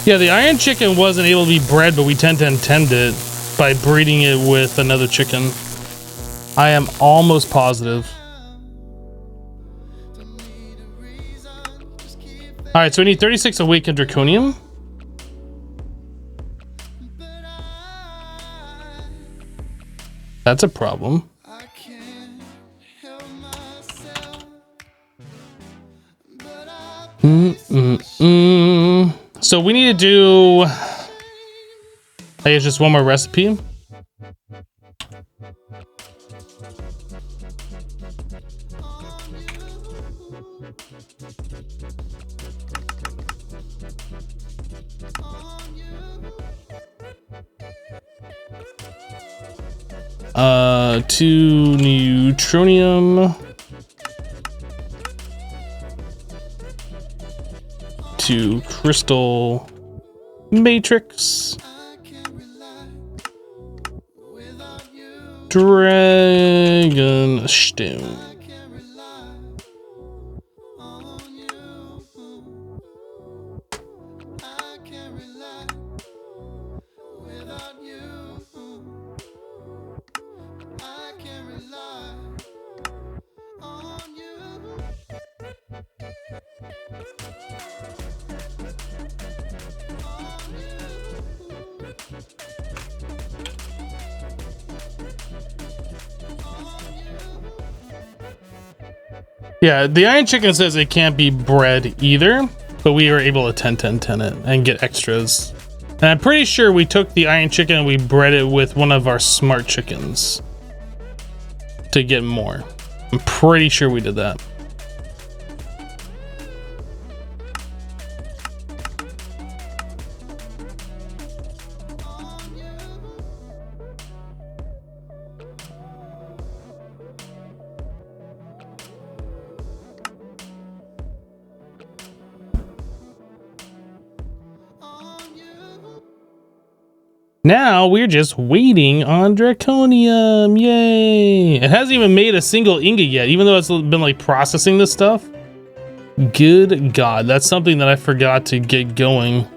Yeah, the iron chicken wasn't able to be bred, but we 10-10-10'd it by breeding it with another chicken. I am almost positive. Alright, so we need 36 awakened draconium. That's a problem. So we need to do, I guess, just one more recipe. To neutronium, to crystal matrix, dragon stone. Yeah, the iron chicken says it can't be bred either, but we were able to 10-10-10 it and get extras. And I'm pretty sure we took the iron chicken and we bred it with one of our smart chickens to get more. I'm pretty sure we did that. Now we're just waiting on draconium. Yay! It hasn't even made a single ingot yet, even though it's been like processing this stuff. Good God, that's something that I forgot to get going.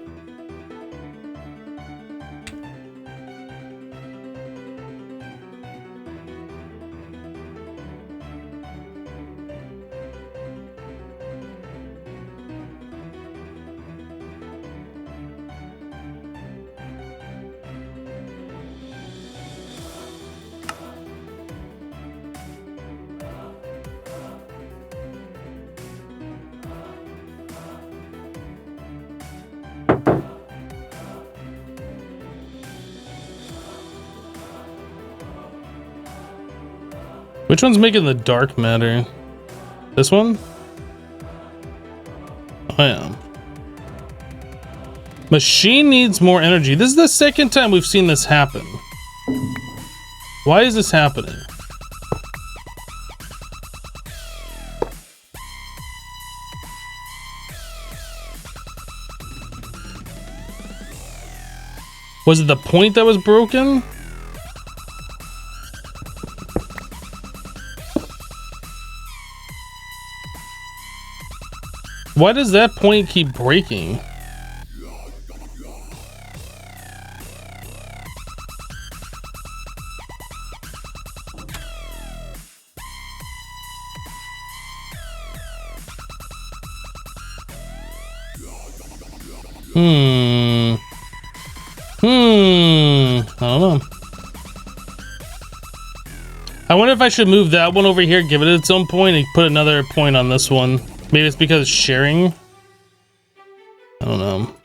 Which one's making the dark matter? This one? I am. Machine needs more energy. This is the second time we've seen this happen. Why is this happening? Was it the point that was broken? Why does that point keep breaking? I don't know. I wonder if I should move that one over here, give it its own point, and put another point on this one. Maybe it's because it's sharing. I don't know.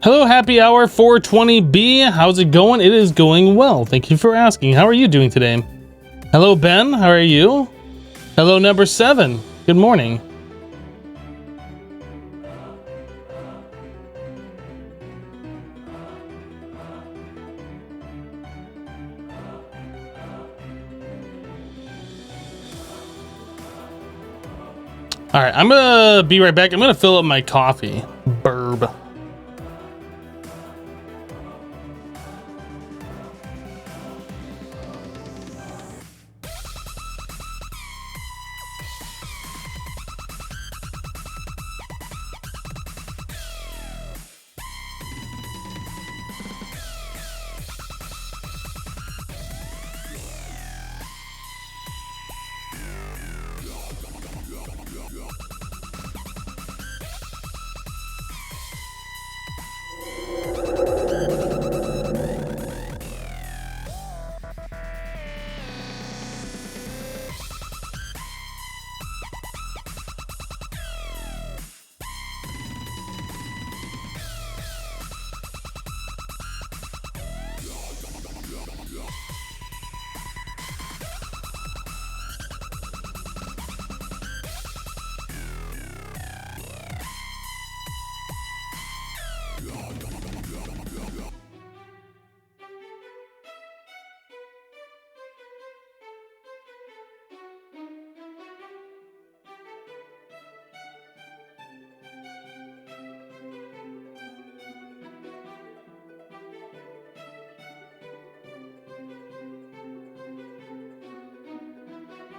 Hello, happy hour 420B. How's it going? It is going well. Thank you for asking. How are you doing today? Hello, Ben. How are you? Hello, number 7. Good morning. All right, I'm gonna be right back. I'm gonna fill up my coffee. Burb.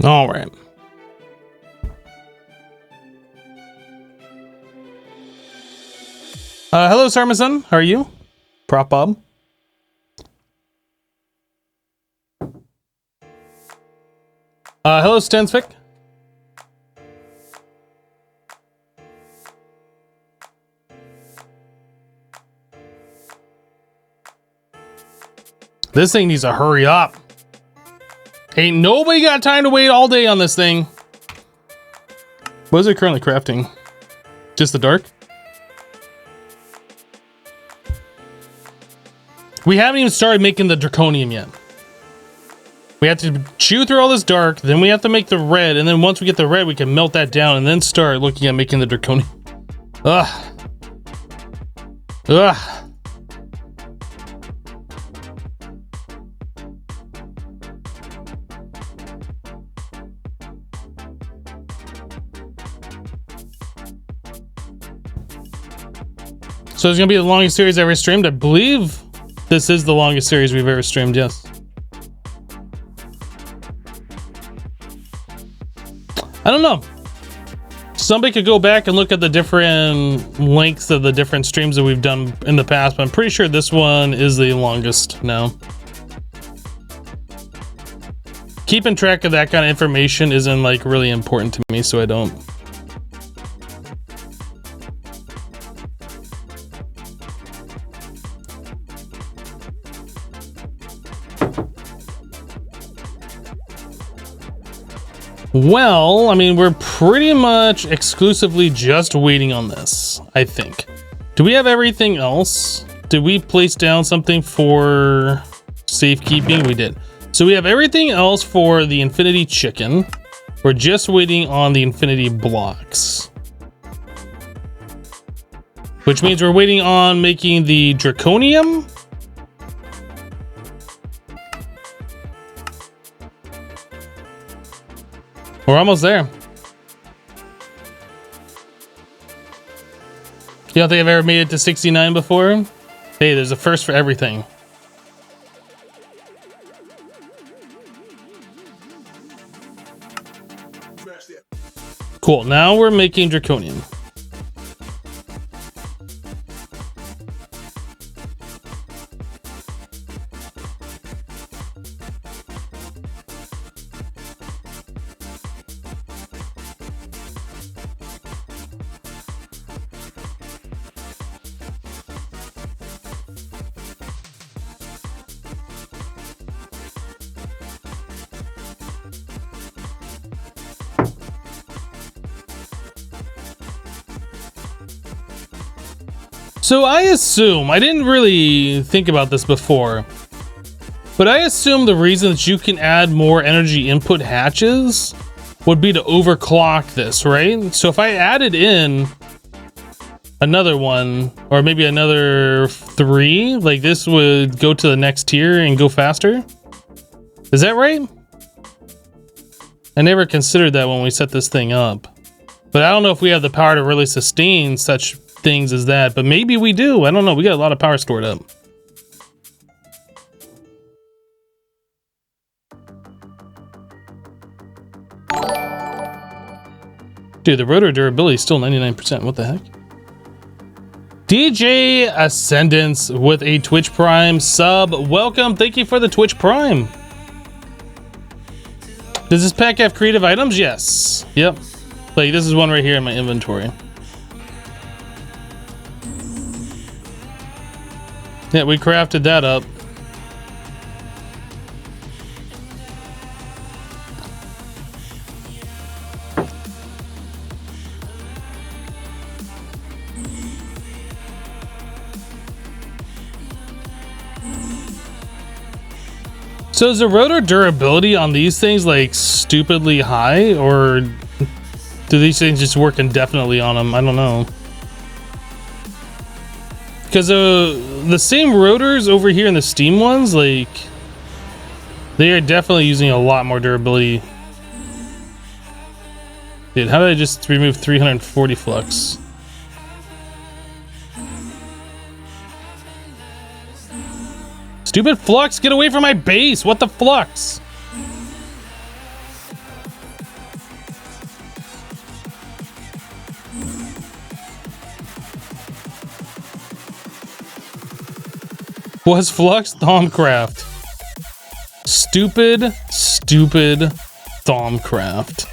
All right. Hello, Sarmason. How are you? Prop Bob. Hello, Stansvik. This thing needs to hurry up. Ain't nobody got time to wait all day on this thing. What is it currently crafting? Just the dark? We haven't even started making the draconium yet. We have to chew through all this dark, then we have to make the red, and then once we get the red, we can melt that down and then start looking at making the draconium. Ugh. Ugh. So it's gonna be the longest series ever streamed. I believe this is the longest series we've ever streamed, yes. I don't know. Somebody could go back and look at the different lengths of the different streams that we've done in the past, but I'm pretty sure this one is the longest now. Keeping track of that kind of information isn't like really important to me, so I don't. Well, I mean, we're pretty much exclusively just waiting on this, I think. Do we have everything else? Did we place down something for safekeeping? We did. So we have everything else for the infinity chicken. We're just waiting on the infinity blocks. Which means we're waiting on making the draconium. We're almost there. You don't think I've ever made it to 69 before? Hey, there's a first for everything. Cool, now we're making draconium. So I assume, I didn't really think about this before, but I assume the reason that you can add more energy input hatches would be to overclock this, right? So if I added in another one, or maybe another 3, like this would go to the next tier and go faster. Is that right? I never considered that when we set this thing up, but I don't know if we have the power to really sustain such things as that, but maybe we do. I don't know. We got a lot of power stored up. Dude, the rotor durability is still 99%. What the heck? DJ Ascendance with a Twitch Prime sub. Welcome. Thank you for the Twitch Prime. Does this pack have creative items? Yes. Yep. Like this is one right here in my inventory. Yeah, we crafted that up. So is the rotor durability on these things like stupidly high, or do these things just work indefinitely on them? I don't know. Because the same rotors over here in the Steam ones, like, they are definitely using a lot more durability. Dude, how did I just remove 340 flux? Stupid flux, get away from my base! What the flux? Was Flux Thaumcraft. Stupid Thaumcraft.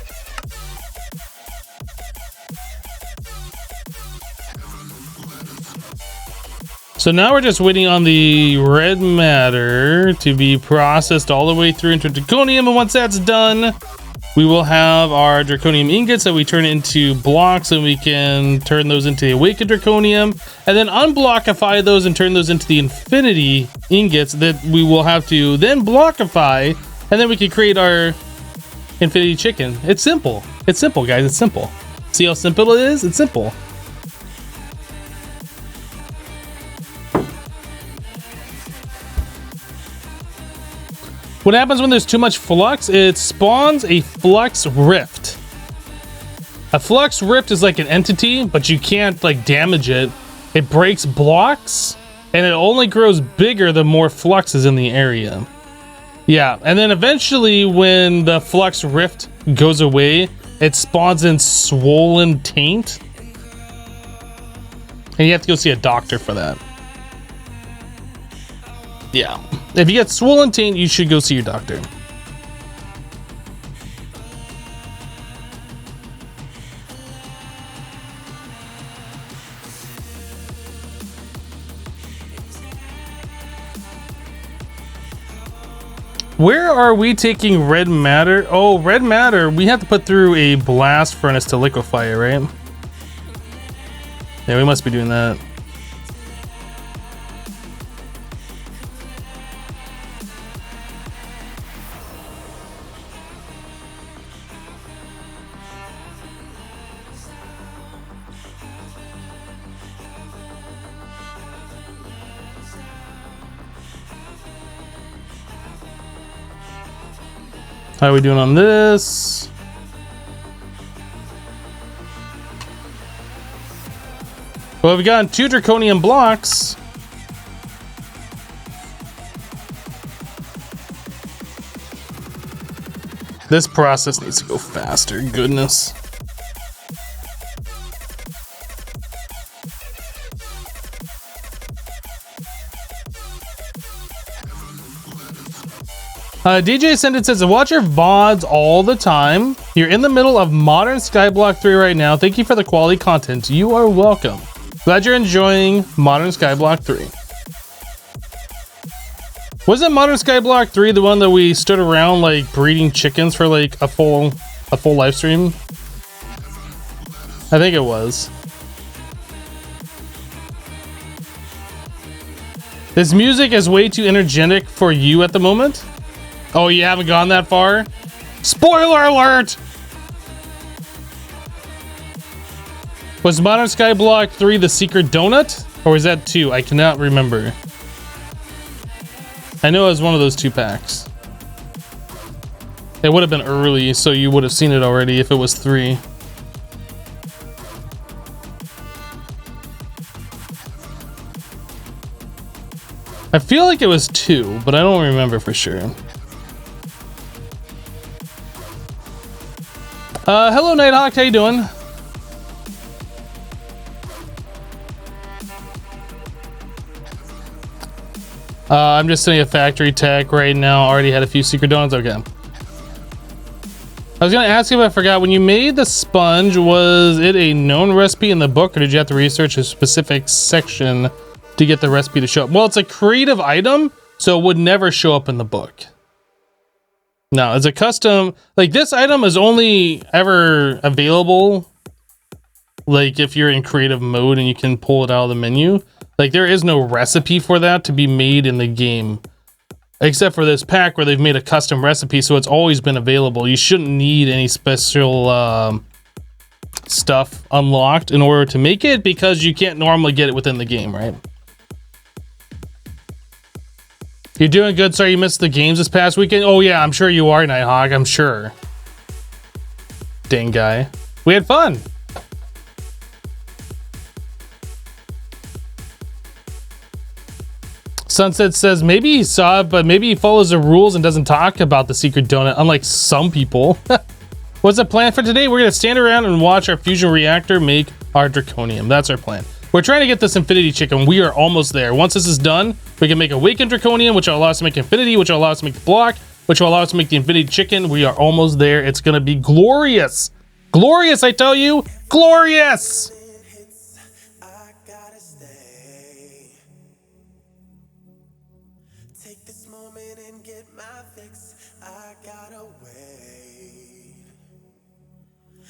So now we're just waiting on the red matter to be processed all the way through into draconium, and once that's done, we will have our draconium ingots that we turn into blocks, and we can turn those into the awakened draconium, and then unblockify those and turn those into the infinity ingots that we will have to then blockify, and then we can create our infinity chicken. It's simple. It's simple, guys. It's simple. See how simple it is? It's simple. What happens when there's too much flux? It spawns a flux rift. A flux rift is like an entity, but you can't like damage it. It breaks blocks, and it only grows bigger the more flux is in the area. Yeah, and then eventually when the flux rift goes away, it spawns in swollen taint. And you have to go see a doctor for that. Yeah. If you get swollen taint, you should go see your doctor. Where are we taking red matter? Oh, red matter, we have to put through a blast furnace to liquefy it, right? Yeah, we must be doing that. How are we doing on this? Well, we've gotten 2 draconium blocks. This process needs to go faster, goodness. DJ Ascendant says, watch your VODs all the time. You're in the middle of Modern Skyblock 3 right now. Thank you for the quality content. You are welcome. Glad you're enjoying Modern Skyblock 3. Wasn't Modern Skyblock 3 the one that we stood around like breeding chickens for like a full live stream? I think it was. This music is way too energetic for you at the moment. Oh, you haven't gone that far? Spoiler alert! Was Modern Skyblock 3 the secret donut? Or was that 2? I cannot remember. I know it was one of those 2 packs. It would have been early, so you would have seen it already if it was 3. I feel like it was 2, but I don't remember for sure. Hello Nighthawk, how you doing? I'm just sitting at factory tech right now. Already had a few secret donuts. Okay. I was gonna ask you if I forgot, when you made the sponge, was it a known recipe in the book, or did you have to research a specific section to get the recipe to show up? Well, it's a creative item, so it would never show up in the book. No, it's a custom, like this item is only ever available like if you're in creative mode and you can pull it out of the menu. Like there is no recipe for that to be made in the game, except for this pack where they've made a custom recipe, so it's always been available. You shouldn't need any special stuff unlocked in order to make it, because you can't normally get it within the game, right? You're doing good. Sorry you missed the games this past weekend. Oh yeah, I'm sure you are, Nighthawk. I'm sure. Dang guy. We had fun. Sunset says maybe he saw it, but maybe he follows the rules and doesn't talk about the secret donut, unlike some people. What's the plan for today? We're gonna stand around and watch our fusion reactor make our draconium. That's our plan. We're trying to get this Infinity Chicken. We are almost there. Once this is done, we can make Awakened Draconium, which will allow us to make Infinity, which will allow us to make the block, which will allow us to make the Infinity Chicken. We are almost there. It's going to be glorious. Glorious, I tell you. Glorious.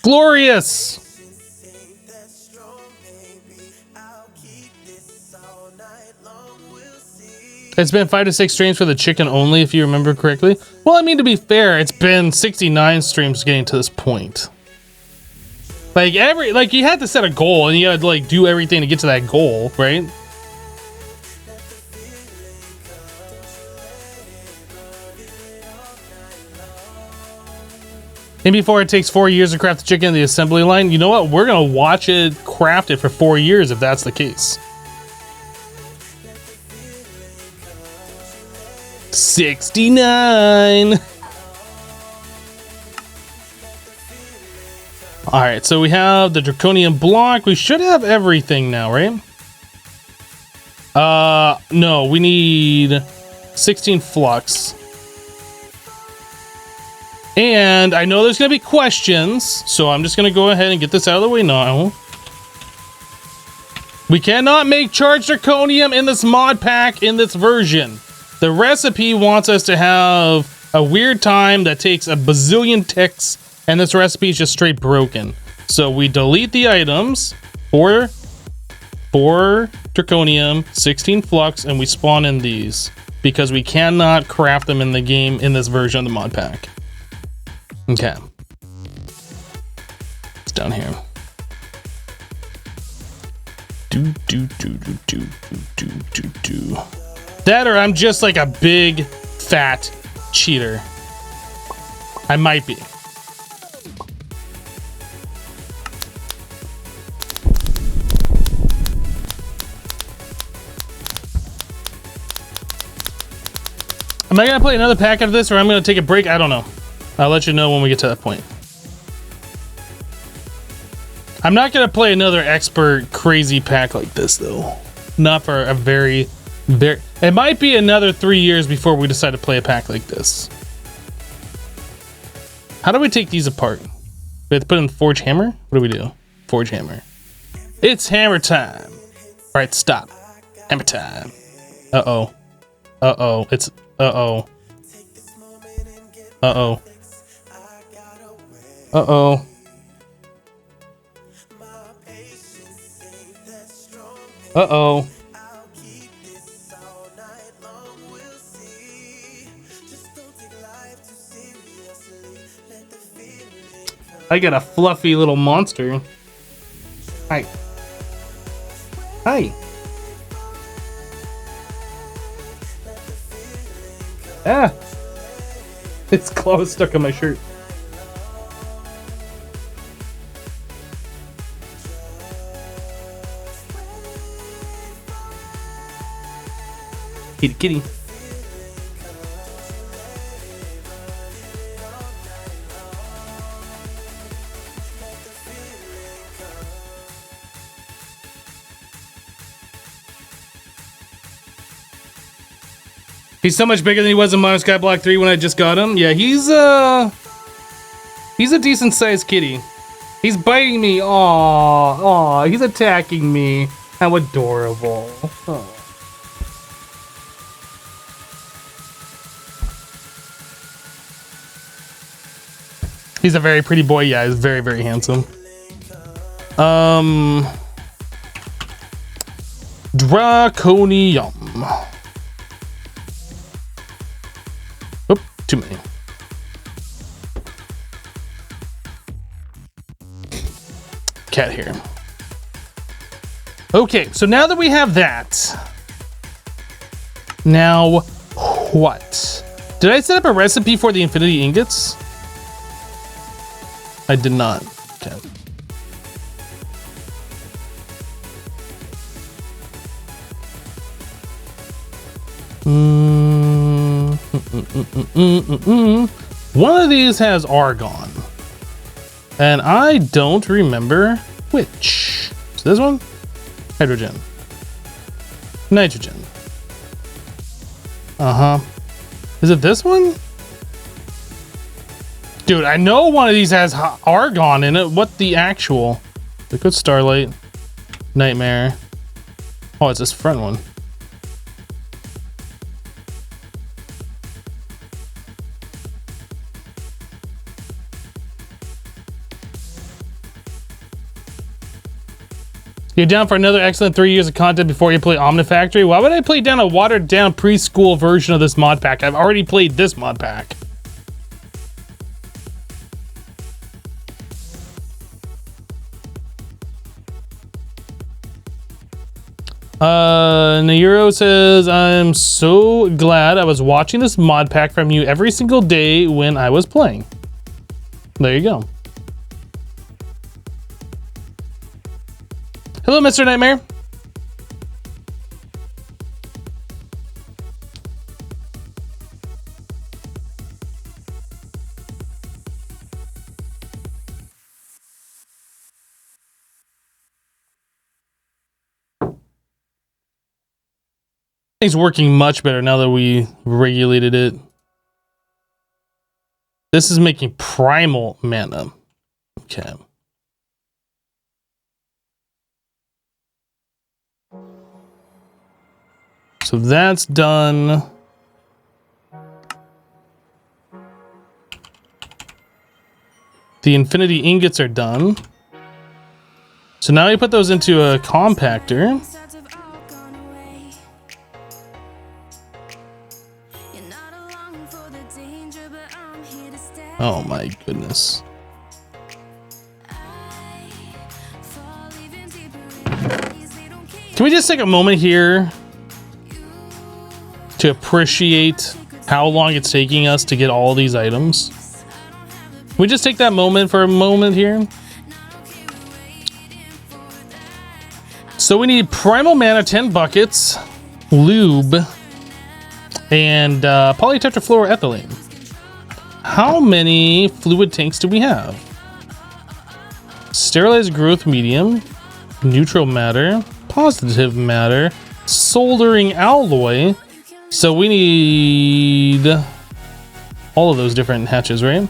Glorious. It's been 5 to 6 streams for the chicken only, if you remember correctly. Well, I mean, to be fair, it's been 69 streams getting to this point. Like you had to set a goal and you had to like do everything to get to that goal, right? And before it takes 4 years to craft the chicken in the assembly line, you know what? We're gonna watch it craft it for 4 years if that's the case. 69. All right, so we have the draconian block. We should have everything now, right? No, we need 16 flux. And I know there's gonna be questions, so I'm just gonna go ahead and get this out of the way now. We cannot make charged draconium in this mod pack in this version. The recipe wants us to have a weird time that takes a bazillion ticks, and this recipe is just straight broken. So we delete the items, 4 draconium, 16 flux, and we spawn in these because we cannot craft them in the game in this version of the mod pack. Okay. It's down here. Do. That or I'm just like a big fat cheater. I might be. Am I gonna play another pack of this or I'm gonna take a break? I don't know. I'll let you know when we get to that point. I'm not gonna play another expert crazy pack like this though. Not for a very. It might be another 3 years before we decide to play a pack like this. How do we take these apart? We have to put in Forge Hammer? What do we do? Forge Hammer. It's hammer time. All right, stop. Hammer time. Uh-oh. Uh-oh. It's... Uh-oh. Uh-oh. Uh-oh. Uh-oh. I got a fluffy little monster. Hi. Hi. Ah! Its claw is stuck on my shirt. Kitty, kitty. He's so much bigger than he was in Modern Skyblock 3 when I just got him. Yeah, he's a decent sized kitty. He's biting me. Aw, he's attacking me. How adorable. Aww. He's a very pretty boy. Yeah, he's very, very handsome. Draconium. Oop, too many. Cat hair. Okay, so now that we have that, now what? Did I set up a recipe for the infinity ingots? I did not. Okay. One of these has argon, and I don't remember which. Is this one? hydrogen, nitrogen. Is it this one? Dude, I know one of these has argon in it. What the actual? Liquid starlight, nightmare. Oh, it's this front one. You're down for another excellent 3 years of content before you play Omnifactory? Why would I play down a watered down preschool version of this mod pack? I've already played this mod pack. Nairo says, I'm so glad I was watching this mod pack from you every single day when I was playing. There you go. Hello, Mr. Nightmare. It's working much better now that we regulated it. This is making primal mana. Okay. So that's done. The infinity ingots are done. So now we put those into a compactor. Oh my goodness. Can we just take a moment here to appreciate how long it's taking us to get all these items? Can we just take that moment for a moment here? So we need primal mana, 10 buckets, lube, and polytetrafluoroethylene. How many fluid tanks do we have? Sterilized growth medium, neutral matter, positive matter, soldering alloy. So we need all of those different hatches, right?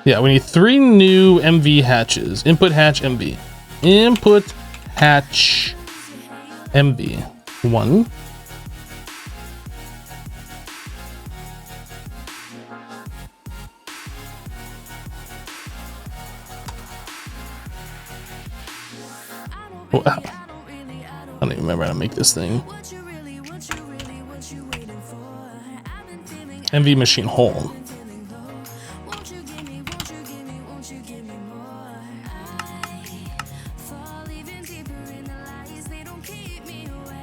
Yeah, we need 3 new MV hatches. Input hatch MV. Input hatch MV. 1. Wow. I don't even remember how to make this thing. MV machine hole.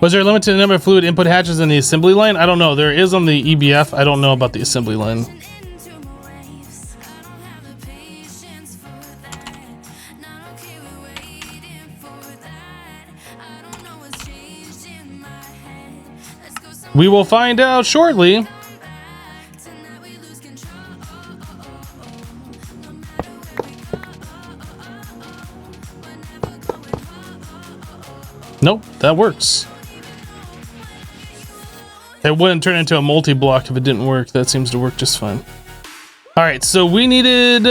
Was there a limit to the number of fluid input hatches in the assembly line? I don't know. There is on the EBF. I don't know about the assembly line. We will find out shortly. Nope, that works. It wouldn't turn into a multi-block if it didn't work. That seems to work just fine. All right, so we needed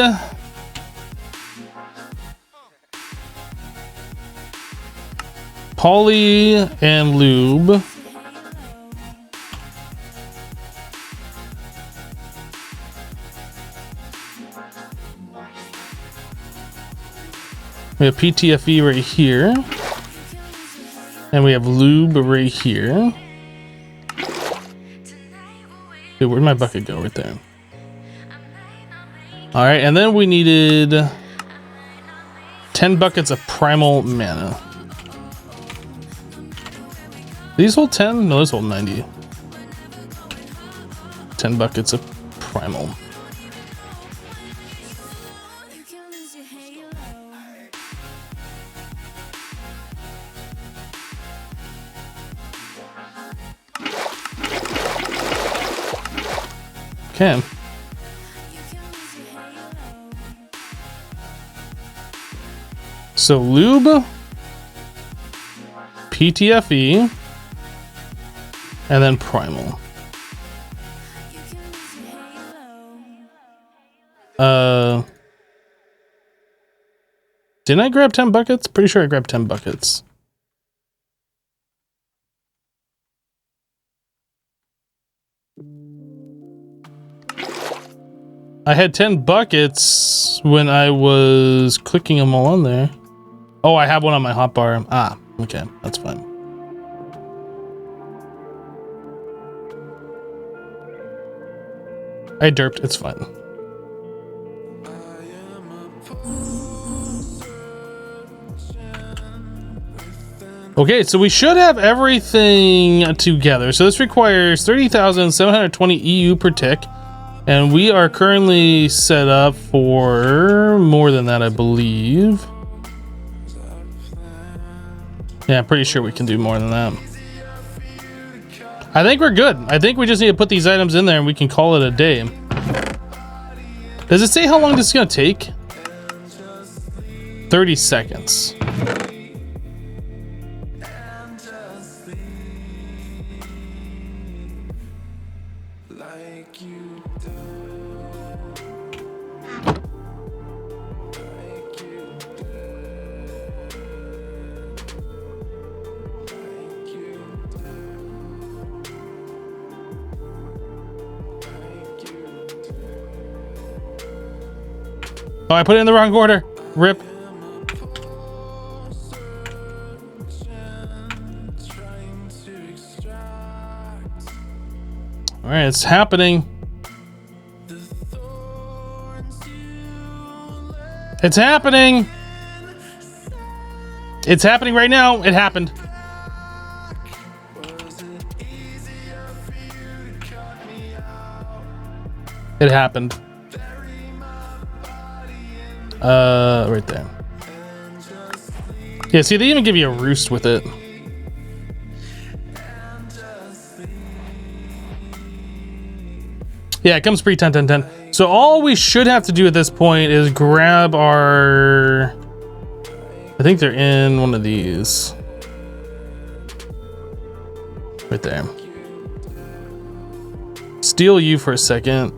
poly and lube. We have PTFE right here. And we have lube right here. Dude, where'd my bucket go? Right there. All right, and then we needed 10 buckets of primal mana. These hold 10? No, these hold 90. 10 buckets of primal. Okay. So lube PTFE, and then primal. Didn't I grab 10 buckets? Pretty sure I grabbed 10 buckets. I had 10 buckets when I was clicking them all on there. Oh, I have one on my hotbar. Ah, okay, that's fine. I derped, it's fine. Okay, so we should have everything together. So this requires 30,720 EU per tick. And we are currently set up for more than that, I believe. Yeah, I'm pretty sure we can do more than that. I think we're good. I think we just need to put these items in there and we can call it a day. Does it say how long this is going to take? 30 seconds. Oh, I put it in the wrong order. Rip. All right, it's happening. It's happening. It's happening right now. It happened. It happened. Right there. Yeah, see, they even give you a roost with it. Yeah, it comes pre 10, 10, 10. So all we should have to do at this point is grab our... I think they're in one of these. Right there. Steal you for a second.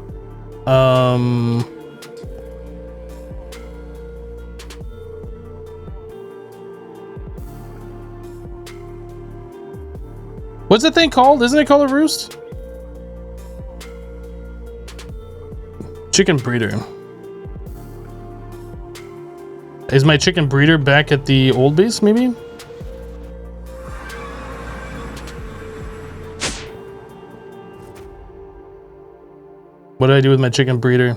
What's the thing called? Isn't it called a roost? Chicken breeder. Is my chicken breeder back at the old base, maybe? What do I do with my chicken breeder?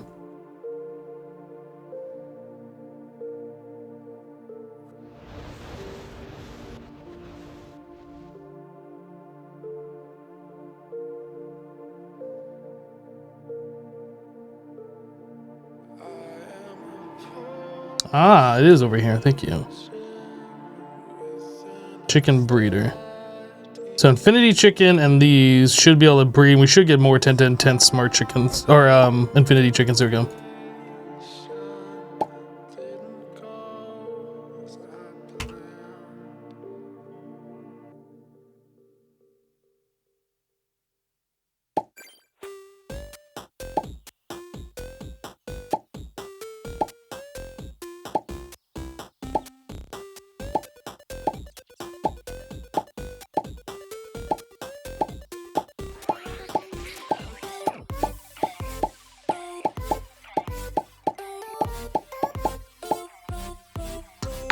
Ah, it is over here. Thank you. Chicken breeder. So infinity chicken and these should be able to breed. We should get more 10, 10, 10 smart chickens or infinity chickens. There we go.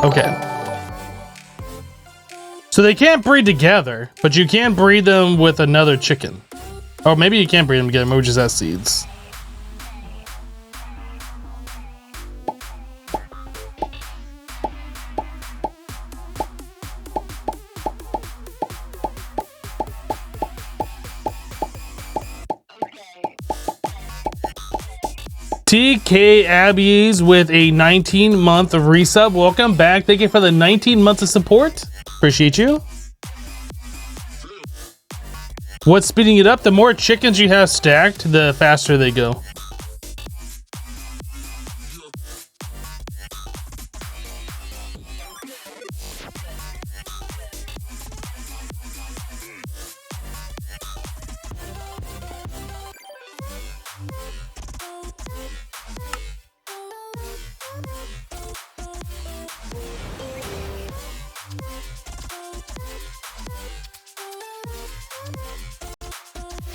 Okay. So they can't breed together, but you can breed them with another chicken. Oh, maybe you can't breed them together. Maybe just has seeds. TK Abby's with a 19-month resub. Welcome back. Thank you for the 19 months of support. Appreciate you. What's speeding it up? The more chickens you have stacked, the faster they go.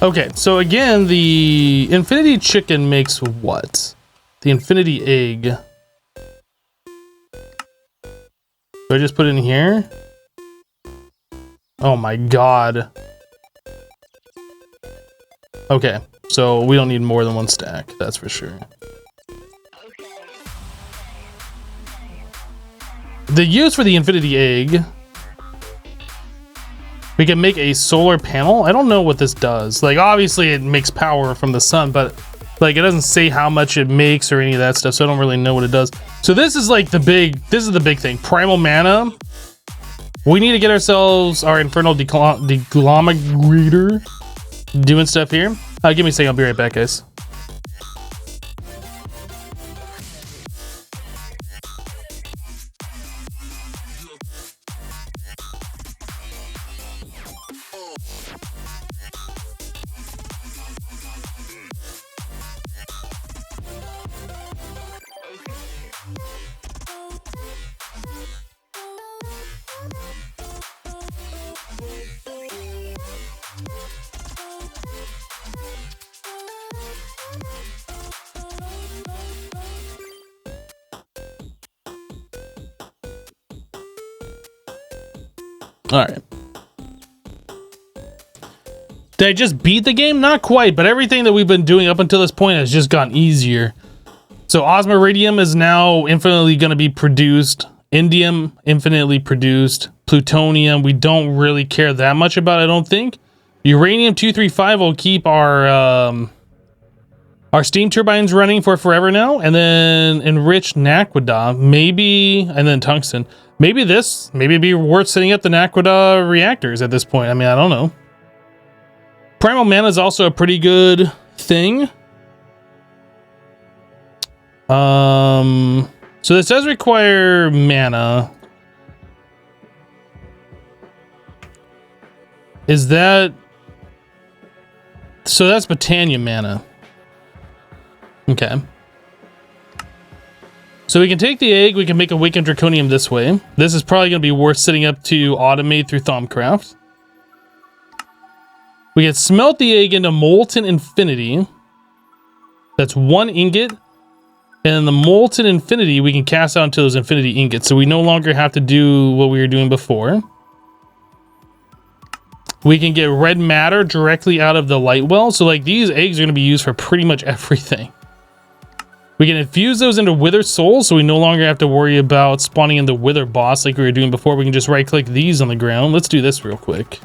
Okay, so again, the infinity chicken makes what? The infinity egg. Do I just put it in here? Oh my god. Okay, so we don't need more than one stack, that's for sure. The use for the infinity egg, we can make a solar panel. I don't know what this does. Like, obviously it makes power from the sun, but like it doesn't say how much it makes or any of that stuff, so I don't really know what it does. So this is like the big thing. Primal mana. We need to get ourselves our infernal deglomerator doing stuff here. Give me a second, I'll be right back, guys. All right. Did I just beat the game? Not quite, but everything that we've been doing up until this point has just gotten easier. So osmiridium is now infinitely going to be produced. Indium, infinitely produced. Plutonium, we don't really care that much about, I don't think. Uranium-235 will keep our steam turbines running for forever now. And then enriched naquadah, maybe, and then tungsten. Maybe it'd be worth setting up the naquadah reactors at this point. I mean, I don't know. Primal mana is also a pretty good thing. So this does require mana. Is that... So that's Botania mana. Okay. So we can take the egg, we can make Awakened Draconium this way. This is probably going to be worth setting up to automate through Thaumcraft. We can smelt the egg into Molten Infinity. That's 1 ingot. And the Molten Infinity we can cast out into those Infinity Ingots. So we no longer have to do what we were doing before. We can get red matter directly out of the light well. So like these eggs are going to be used for pretty much everything. We can infuse those into Wither Souls, so we no longer have to worry about spawning in the Wither boss like we were doing before. We can just right-click these on the ground. Let's do this real quick.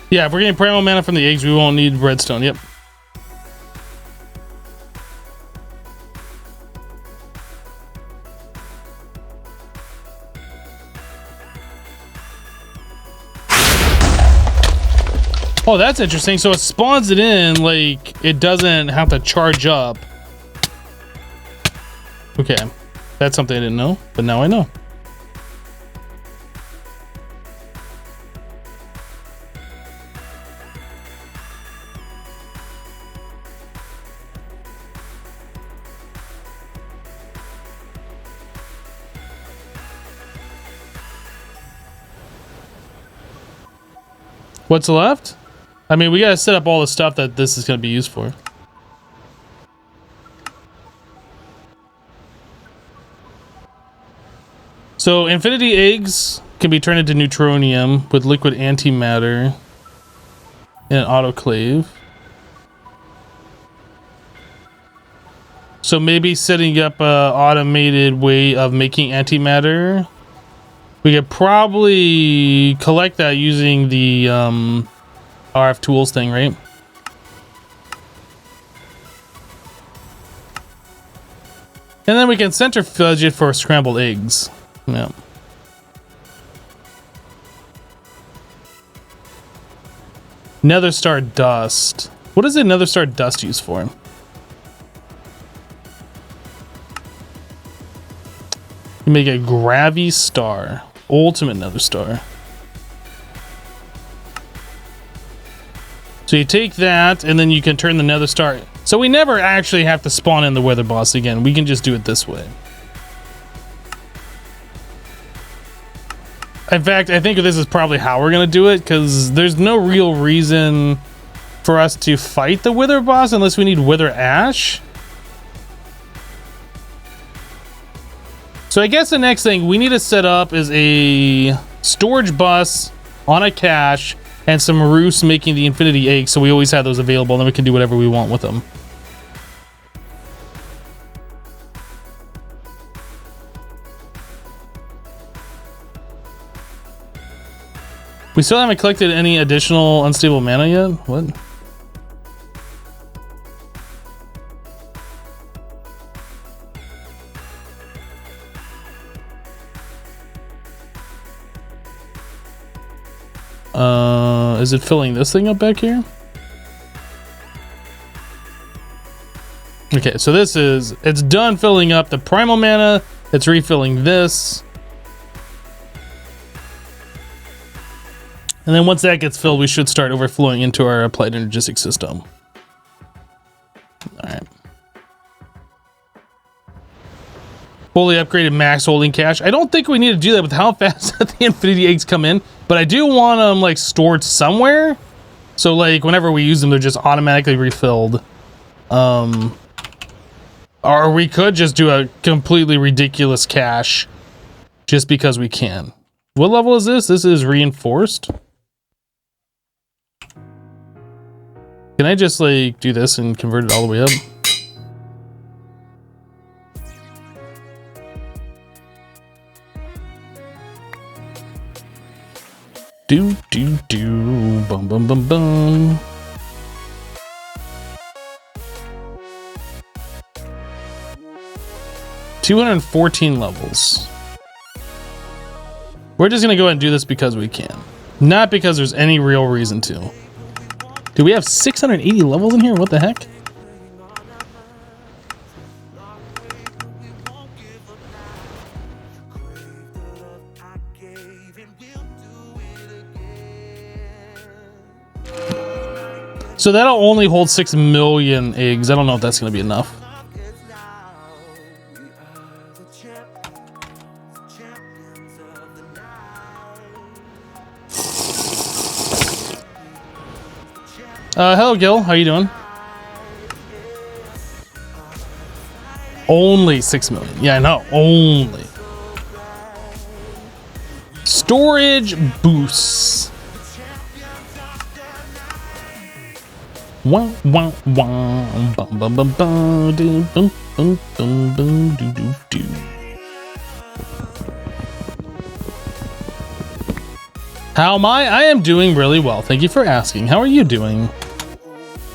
Yeah, if we're getting primal mana from the eggs, we won't need redstone. Yep. Oh, that's interesting. So it spawns it in, like, it doesn't have to charge up. Okay. That's something I didn't know, but now I know. What's left? I mean, we gotta set up all the stuff that this is gonna be used for. So infinity eggs can be turned into neutronium with liquid antimatter in an autoclave. So maybe setting up a automated way of making antimatter. We could probably collect that using the RF tools thing, right? And then we can centrifuge it for scrambled eggs. Yeah. Nether star dust. What is the nether star dust used for? You make a gravy star. Ultimate nether star. So you take that, and then you can turn the nether star. So we never actually have to spawn in the weather boss again. We can just do it this way. In fact, I think this is probably how we're going to do it, because there's no real reason for us to fight the wither boss unless we need wither ash. So I guess the next thing we need to set up is a storage bus on a cache and some roofs making the infinity eggs, so we always have those available, and then we can do whatever we want with them. We still haven't collected any additional unstable mana yet? What? Is it filling this thing up back here? Okay, so it's done filling up the primal mana. It's refilling this. And then once that gets filled, we should start overflowing into our applied energetic system. All right. Fully upgraded max holding cache. I don't think we need to do that with how fast the infinity eggs come in, but I do want them like stored somewhere. So like whenever we use them, they're just automatically refilled. Or we could just do a completely ridiculous cache just because we can. What level is this? This is reinforced. Can I just like do this and convert it all the way up? Do do do bum bum bum bum. $214 levels. We're just gonna go ahead and do this because we can, not because there's any real reason to. Do we have 680 levels in here? What the heck? So that'll only hold 6 million eggs. I don't know if that's going to be enough. Hello, Gil. How you doing? Only 6 million. Yeah, I know. Only. Storage boosts. Wah, wah, wah. Bum, bum, bum, bum, do, bum, bum, bum, bum, do, do, do. How am I? I am doing really well. Thank you for asking. How are you doing?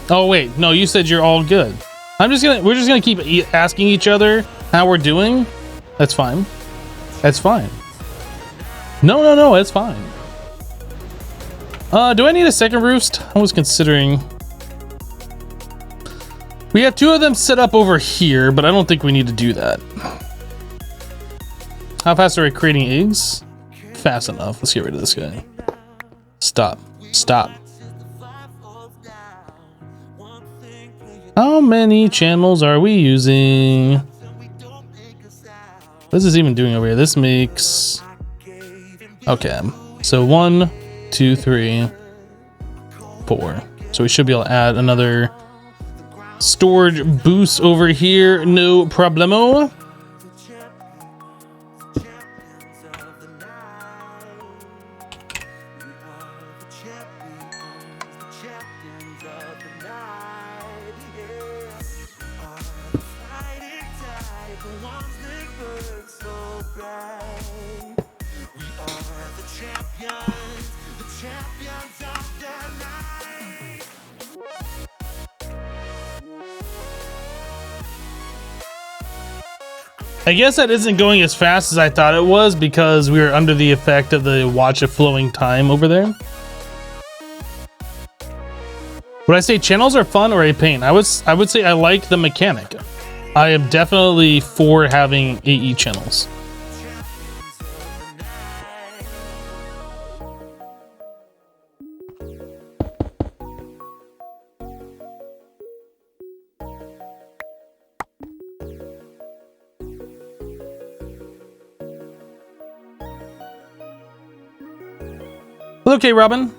Oh wait, no, you said you're all good. We're just gonna keep asking each other how we're doing. That's fine. That's fine. No, it's fine. Do I need a second roost? I was considering. We have 2 of them set up over here, but I don't think we need to do that. How fast are we creating eggs? Fast enough. Let's get rid of this guy. Stop. Stop. How many channels are we using? What is this even doing over here? This makes... Okay. So 1, 2, 3, 4. So we should be able to add another storage boost over here. No problemo. I guess that isn't going as fast as I thought it was because we were under the effect of the watch of flowing time over there. Would I say channels are fun or a pain? I would say I like the mechanic. I am definitely for having AE channels. Okay, Robin.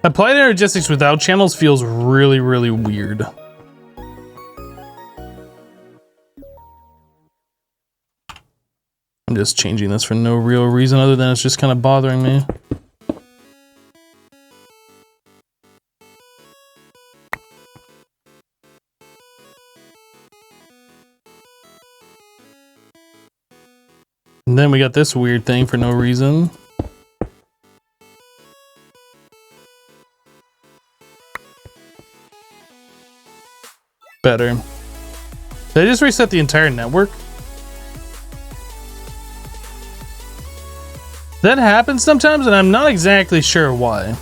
Applied energistics without channels feels really, really weird. I'm just changing this for no real reason other than it's just kind of bothering me. And then we got this weird thing for no reason. Better. Did I just reset the entire network? That happens sometimes, and I'm not exactly sure why.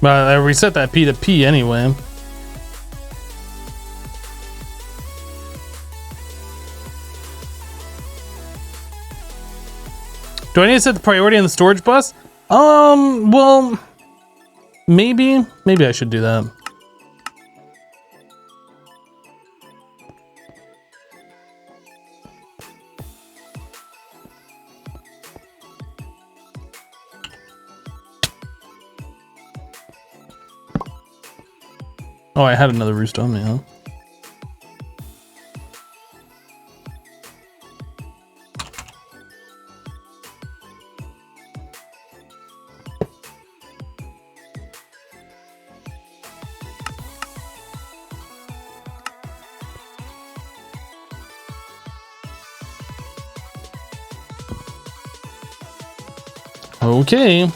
But I reset that P to P anyway. Do I need to set the priority on the storage bus? Well, maybe I should do that. Oh, I had another roost on me, huh? Okay.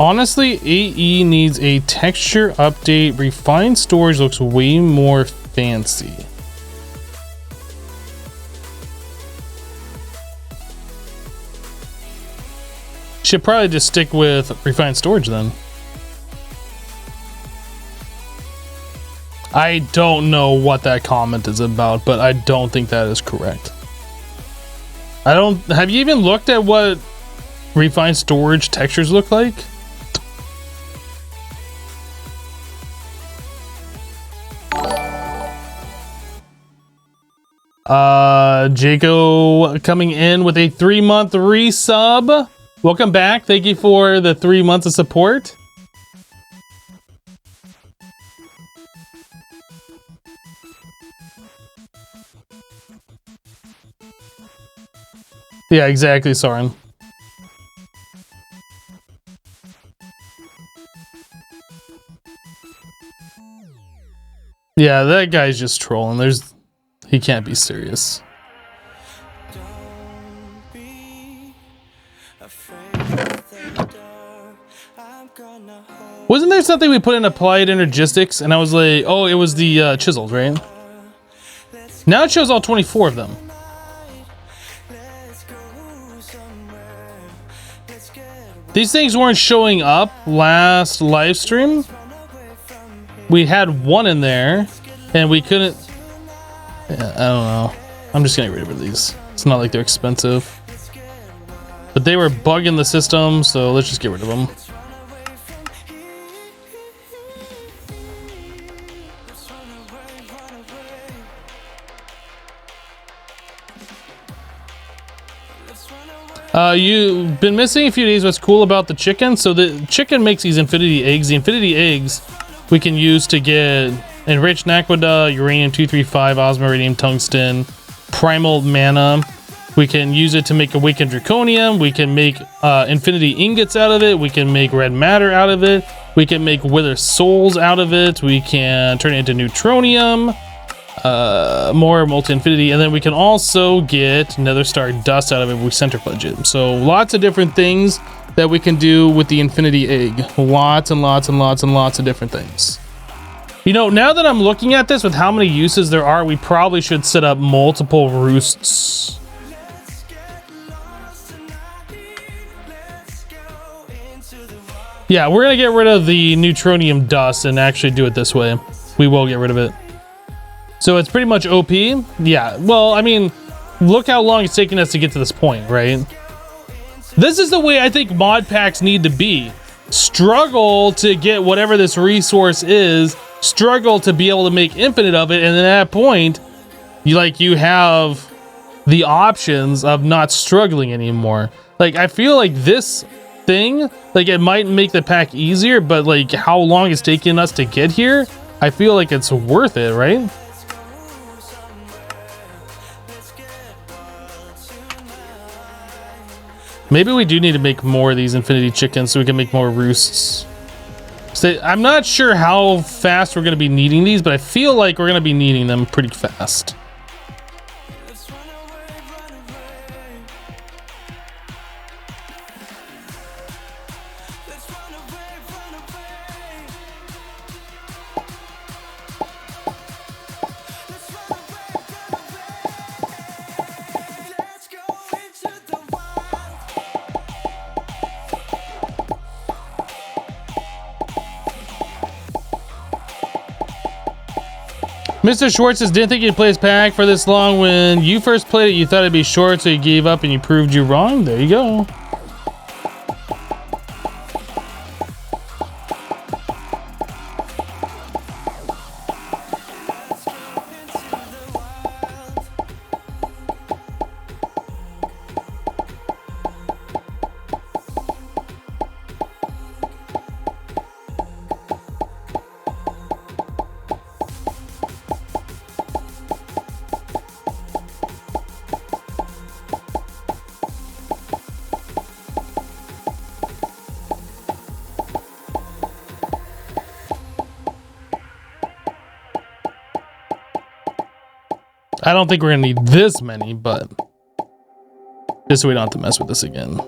Honestly, AE needs a texture update. Refined storage looks way more fancy. Should probably just stick with refined storage then. I don't know what that comment is about, but I don't think that is correct. Have you even looked at what refined storage textures look like? Jaco coming in with a 3-month resub. Welcome back. Thank you for the 3 months of support. Yeah, exactly, Soren. Yeah, that guy's just trolling. He can't be serious. Wasn't there something we put in applied energistics and I was like, oh, it was the chisels, right? Now it shows all 24 of them. These things weren't showing up last live stream. We had one in there and we couldn't. Yeah, I don't know. I'm just gonna get rid of these. It's not like they're expensive. But they were bugging the system, so let's just get rid of them. You've been missing a few days. What's cool about the chicken? So the chicken makes these infinity eggs. The infinity eggs we can use to get enriched naquadah, uranium-235, osmoradium, tungsten, primal mana. We can use it to make awakened draconium. We can make infinity ingots out of it. We can make red matter out of it. We can make wither souls out of it. We can turn it into neutronium. more multi-infinity, and then we can also get nether star dust out of it if we centrifuge it. So lots of different things that we can do with the infinity egg. Lots and lots and lots and lots of different things. You know, now that I'm looking at this with how many uses there are, we probably should set up multiple roosts. Yeah, we're gonna get rid of the neutronium dust and actually do it this way. We will get rid of it. So it's pretty much OP. Yeah, well, I mean, look how long it's taking us to get to this point, right? This is the way I think mod packs need to be. Struggle to get whatever this resource is, struggle to be able to make infinite of it, and then at that point, you have the options of not struggling anymore. Like, I feel like this thing, like, it might make the pack easier, but like how long it's taking us to get here, I feel like it's worth it, right? Maybe we do need to make more of these infinity chickens so we can make more roosts. So I'm not sure how fast we're going to be needing these, but I feel like we're going to be needing them pretty fast. Mr. Schwartz says, didn't think you'd play this pack for this long. When you first played it, you thought it'd be short, so you gave up and you proved you wrong. There you go. I don't think we're gonna need this many, but just so we don't have to mess with this again.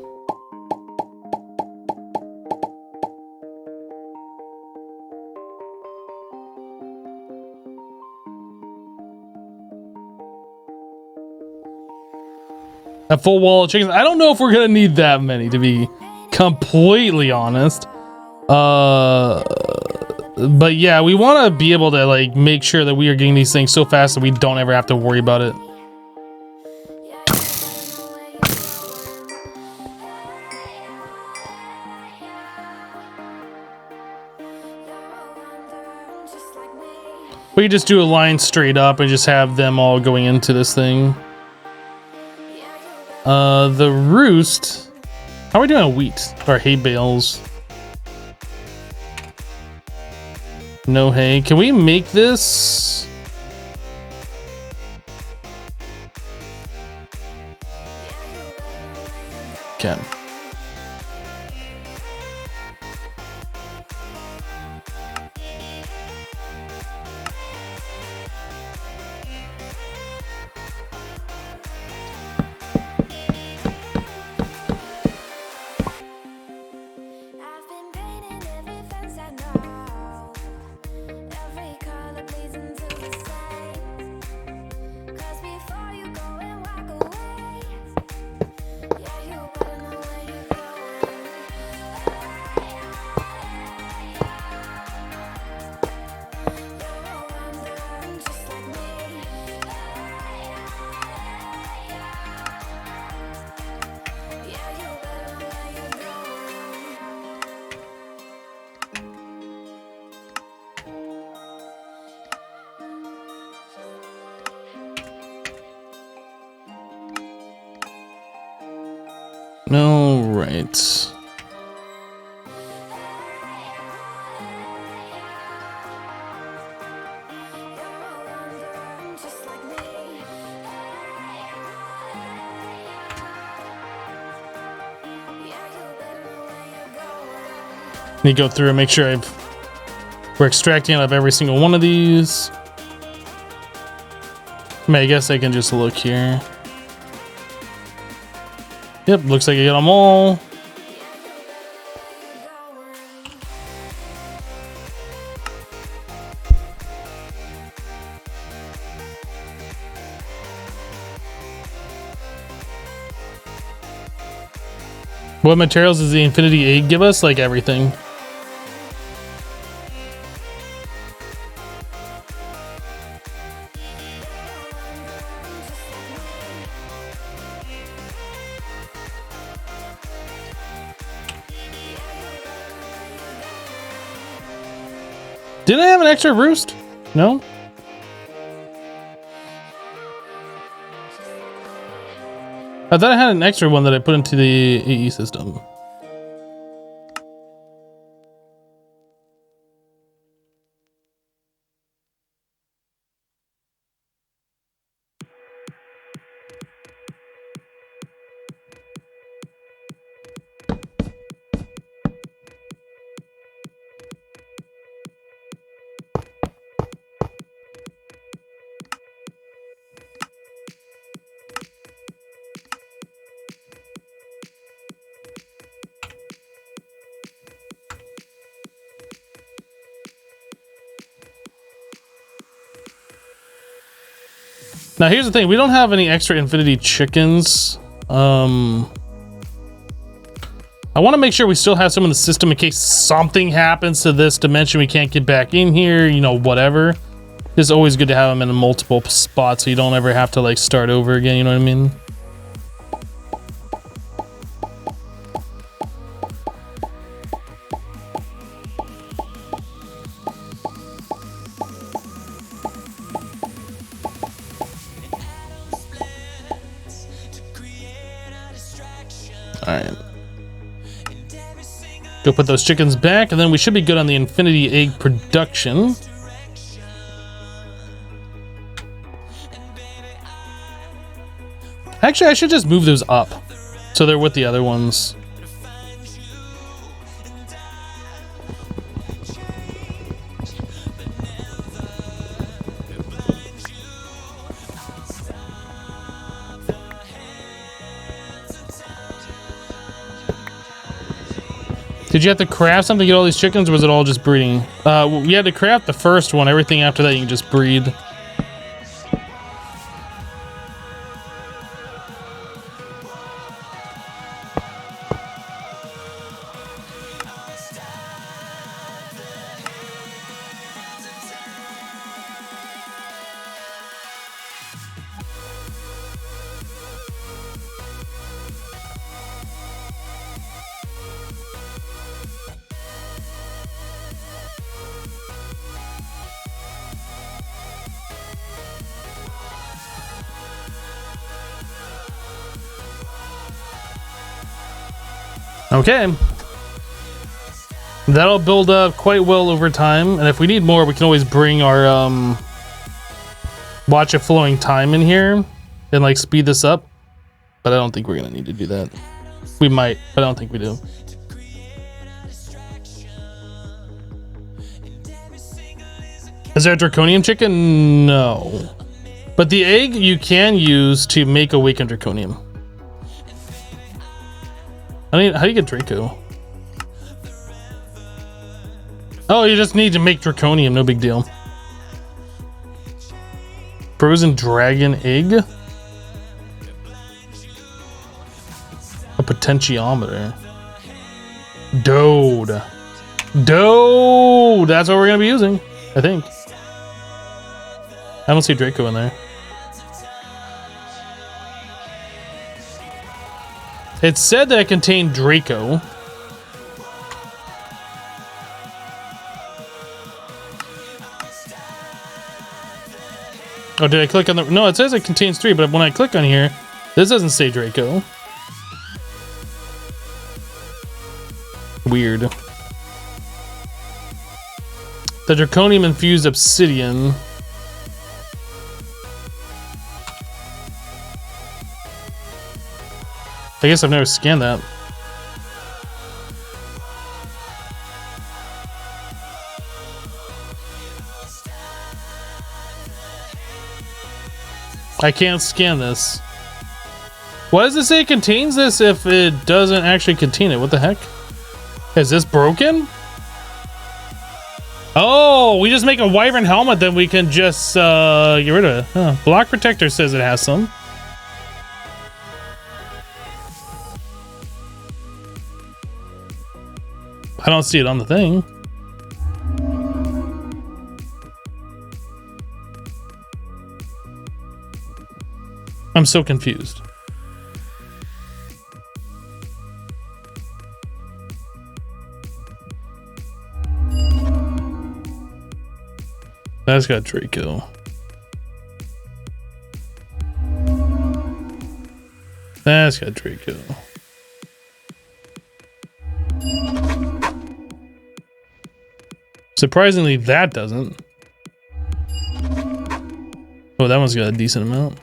A full wall of chickens. I don't know if we're gonna need that many, to be completely honest. But yeah, we want to be able to like make sure that we are getting these things so fast that we don't ever have to worry about it. We just do a line straight up and just have them all going into this thing. The roost. How are we doing on wheat or hay bales? No hay. Can we make this? Okay. All right. Need to go through and make sure we're extracting out of every single one of these. I mean, I guess I can just look here. Yep, looks like I got them all. What materials does the Infinity Egg give us? Like everything. Didn't I have an extra roost? No? I thought I had an extra one that I put into the AE system. Now here's the thing, we don't have any extra Infinity chickens. I want to make sure we still have some in the system in case something happens to this dimension, we can't get back in here, you know, whatever. It's always good to have them in multiple spots so you don't ever have to like start over again, you know what I mean? Alright. Go put those chickens back, and then we should be good on the Infinity Egg production. Actually, I should just move those up so they're with the other ones. Did you have to craft something to get all these chickens, or was it all just breeding? We had to craft the first one. Everything after that you can just breed. Okay. That'll build up quite well over time, and if we need more, we can always bring our watch of flowing time in here and like speed this up. But I don't think we're gonna need to do that. We might, but I don't think we do. Is there a draconium chicken? No. But the egg you can use to make awakened draconium. How do you get Draco? Oh, you just need to make draconium, no big deal. Frozen dragon egg? A potentiometer. Dode. Dode! That's what we're gonna be using, I think. I don't see Draco in there. It said that it contained Draco. Oh, did I click on the... No, it says it contains 3, but when I click on here, this doesn't say Draco. Weird. The draconium infused obsidian. I guess I've never scanned that. I can't scan this. Why does it say it contains this if it doesn't actually contain it? What the heck? Is this broken? Oh, we just make a wyvern helmet, then we can just get rid of it. Huh. Block protector says it has some. I don't see it on the thing. I'm so confused. That's got Draco. That's got Draco. Surprisingly, that doesn't. Oh, that one's got a decent amount.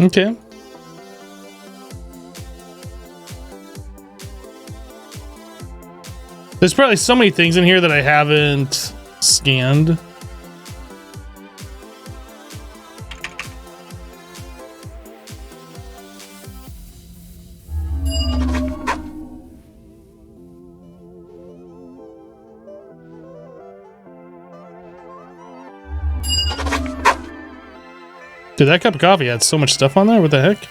Okay. There's probably so many things in here that I haven't scanned. Dude, that cup of coffee had so much stuff on there. What the heck?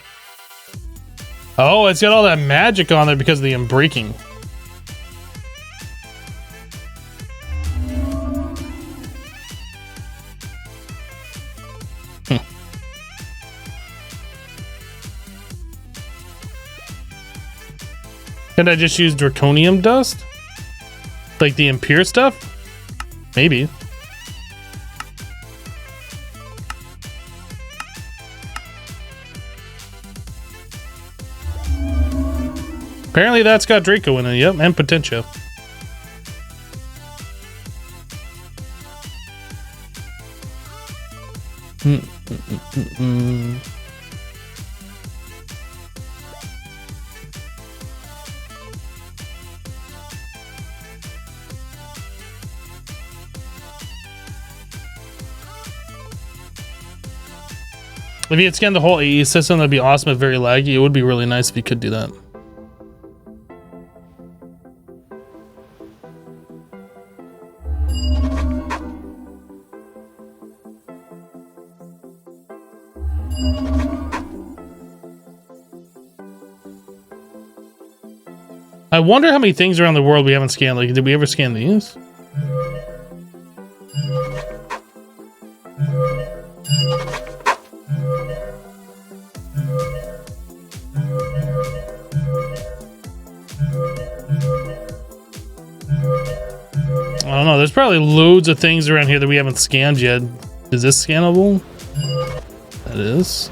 Oh, it's got all that magic on there because of the unbreaking. Could I just use draconium dust? Like the impure stuff? Maybe. Apparently that's got Draco in it, yep, and Potentia. If you had scanned the whole AE system, that'd be awesome, but very laggy. It would be really nice if you could do that. I wonder how many things around the world we haven't scanned. Like, did we ever scan these? I don't know. There's probably loads of things around here that we haven't scanned yet. Is this scannable? That is.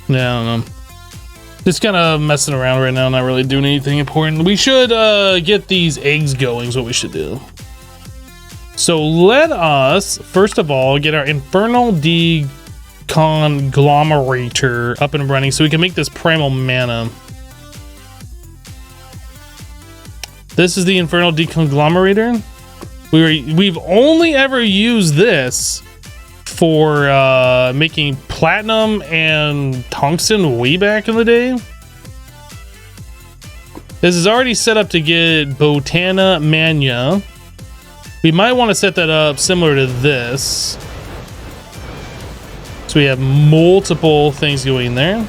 Yeah, I don't know. Just kind of messing around right now, not really doing anything important. We should get these eggs going is what we should do. So let us, first of all, get our infernal deconglomerator up and running so we can make this primal mana. This is the infernal deconglomerator. We've only ever used this for making platinum and tungsten way back in the day. This is already set up to get Botana Mania. We might want to set that up similar to this. So we have multiple things going there.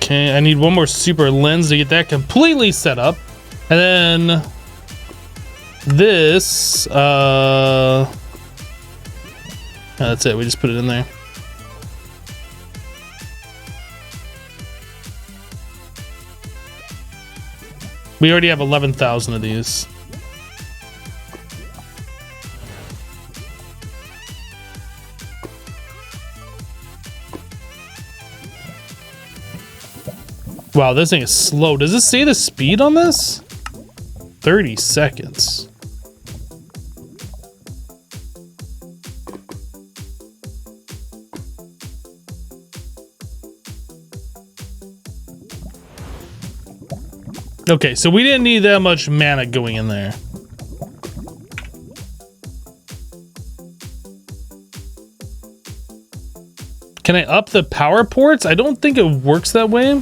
Okay, I need one more super lens to get that completely set up. And then this, that's it, we just put it in there. We already have 11,000 of these. Wow, this thing is slow. Does it say the speed on this? 30 seconds. Okay, so we didn't need that much mana going in there. Can I up the power ports? I don't think it works that way.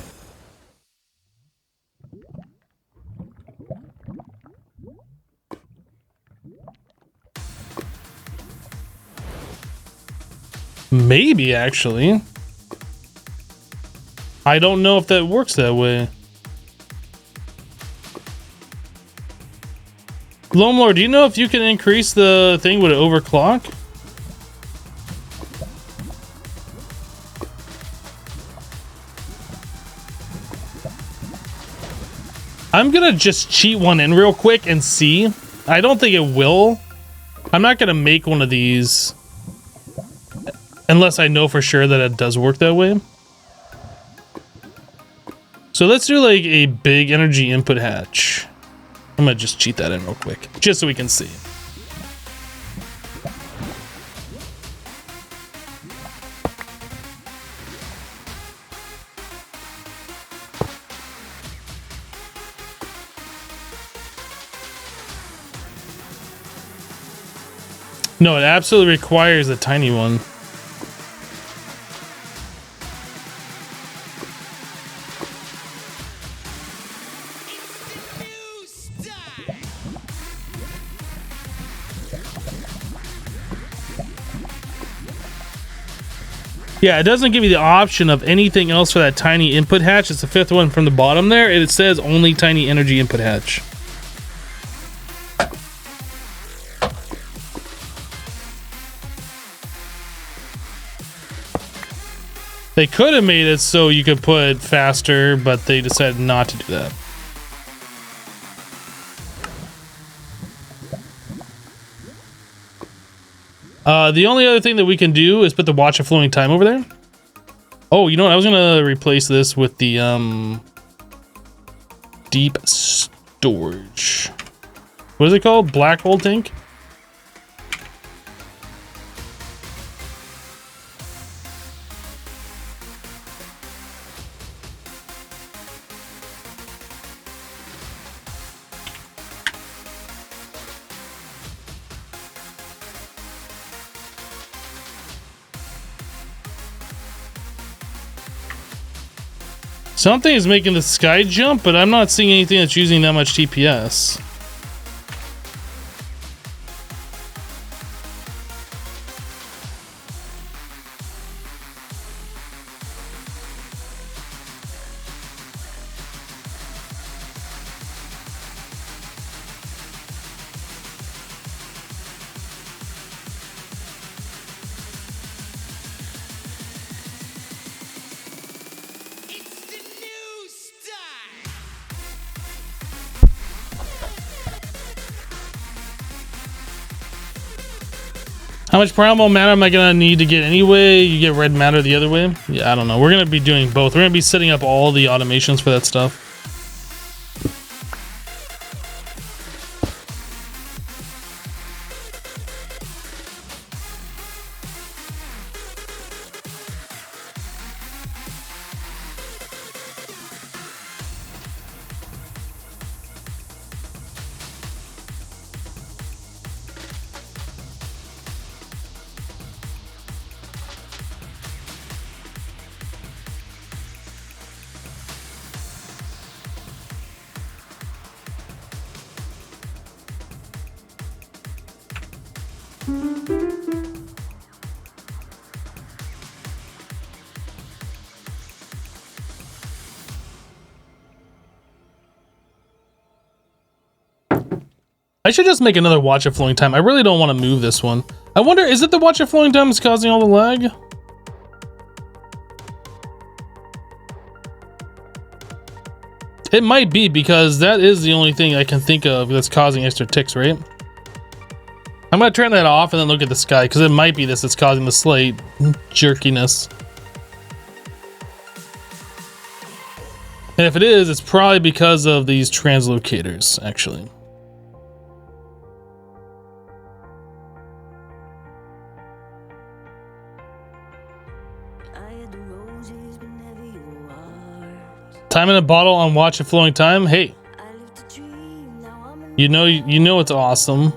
Maybe, actually. I don't know if that works that way. Lomlord, do you know if you can increase the thing with an overclock? I'm gonna just cheat one in real quick and see. I don't think it will. I'm not gonna make one of these unless I know for sure that it does work that way. So let's do like a big energy input hatch. I'm gonna just cheat that in real quick, just so we can see. No, it absolutely requires a tiny one. Yeah, it doesn't give you the option of anything else for that tiny input hatch. It's the fifth one from the bottom there, and it says only tiny energy input hatch. They could have made it so you could put faster, but they decided not to do that. The only other thing that we can do is put the watch of flowing time over there. Oh, you know what? I was gonna replace this with the deep storage. What is it called? Black hole tank? Something is making the sky jump, but I'm not seeing anything that's using that much TPS. How much primal matter am I gonna need to get anyway? You get red matter the other way? Yeah, I don't know. We're gonna be doing both. We're gonna be setting up all the automations for that stuff. I should just make another watch of flowing time. I really don't want to move this one. I wonder, is it the watch of flowing time that's causing all the lag? It might be, because that is the only thing I can think of that's causing extra ticks, right? I'm gonna turn that off and then look at the sky, because it might be this that's causing the slight jerkiness. And if it is, it's probably because of these translocators, actually. Time in a bottle on watch of flowing time. Hey, you know it's awesome.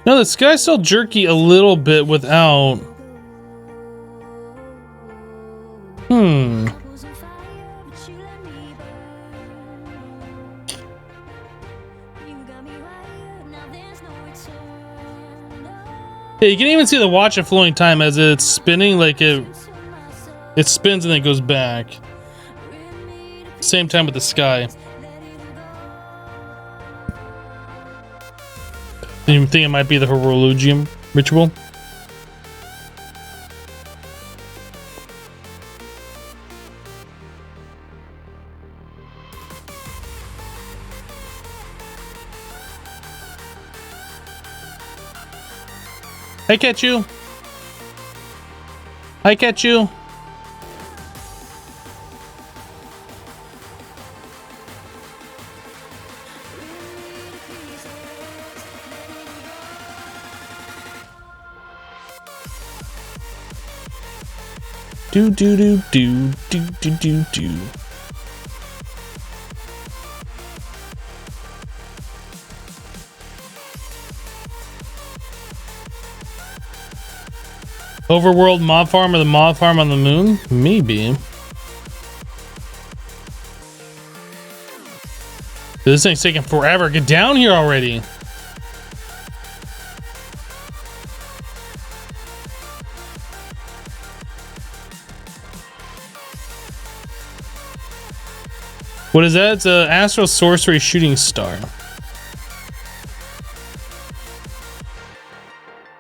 No, the sky's still jerky a little bit without. Yeah, you can even see the watch of flowing time as it's spinning, like it spins and then it goes back. Same time with the sky. You think it might be the Horologium ritual? I catch you. I catch you. Do do do do do do do do. Overworld mob farm or the mob farm on the moon? Maybe. This thing's taking forever. Get down here already. What is that? It's an astral sorcery shooting star.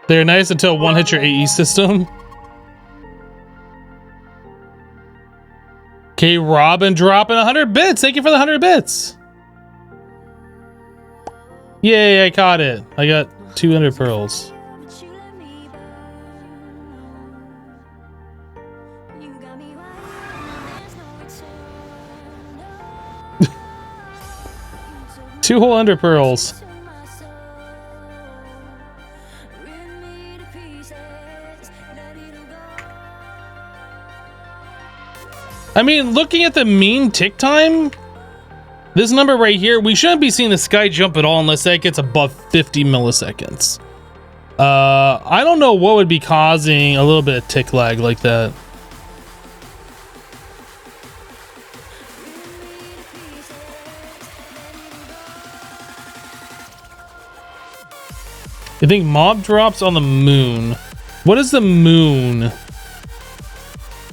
They're nice until one hits your AE system. Okay, Robin dropping 100 bits. Thank you for the 100 bits. Yay, I caught it. I got 200 pearls. Two whole 100 pearls. I mean, looking at the mean tick time, this number right here, we shouldn't be seeing the sky jump at all unless that gets above 50 milliseconds. I don't know what would be causing a little bit of tick lag like that. You think mob drops on the moon? What is the moon?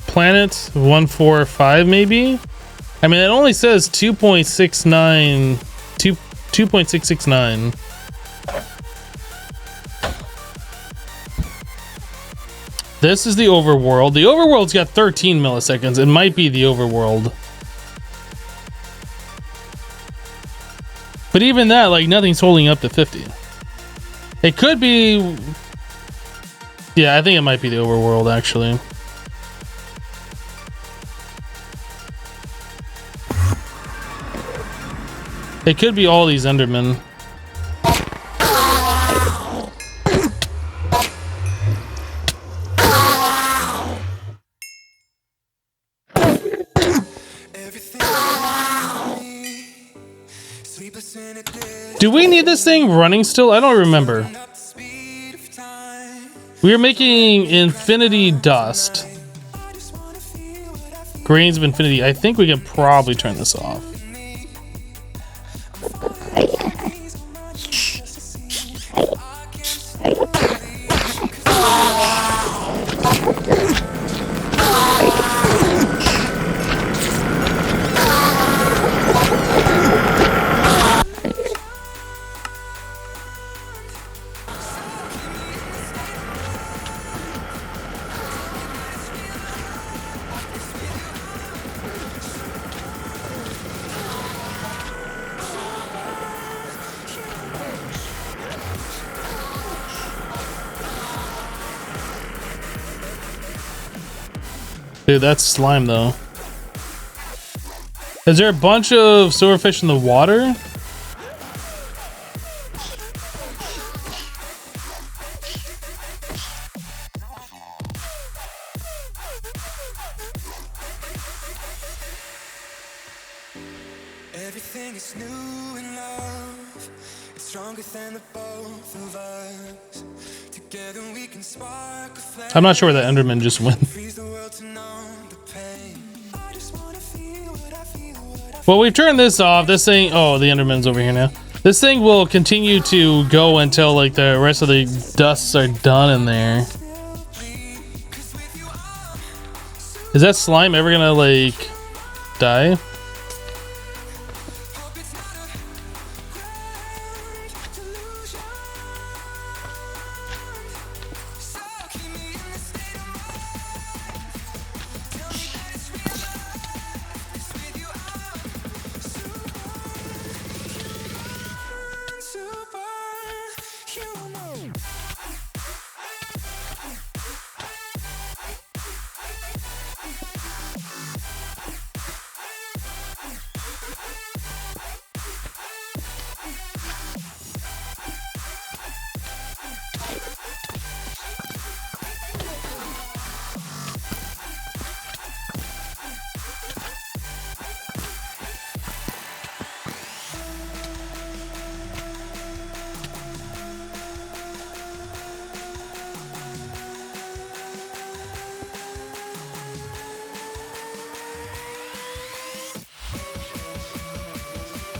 Planet 145 maybe? I mean, it only says 2.69 2.669. This is the overworld. The overworld's got 13 milliseconds. It might be the overworld. But even that, like, nothing's holding up to 50. It could be... Yeah, I think it might be the overworld, actually. It could be all these Endermen. Do we need this thing running still? I don't remember. We are making infinity dust. Grains of infinity. I think we can probably turn this off. Dude, that's slime though. Is there a bunch of silverfish in the water? Everything is new in love. It's stronger than the both of us. Together we can spark a flame. I'm not sure where that Enderman just went. Well, we've turned this off. This thing... Oh, the Enderman's over here now. This thing will continue to go until, like, the rest of the dusts are done in there. Is that slime ever gonna, like, die?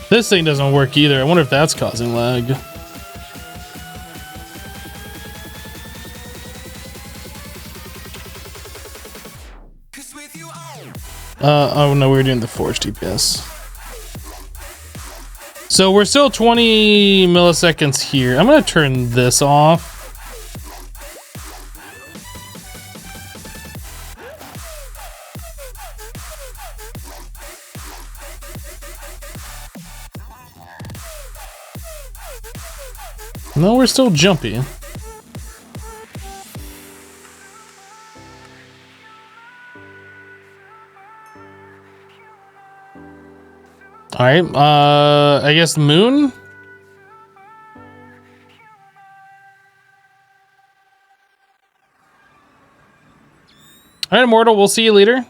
This thing doesn't work either. I wonder if that's causing lag. Oh no, we were doing the forge DPS. So we're still 20 milliseconds here. I'm gonna turn this off. No, we're still jumpy. All right, I guess moon. All right, Immortal, we'll see you later.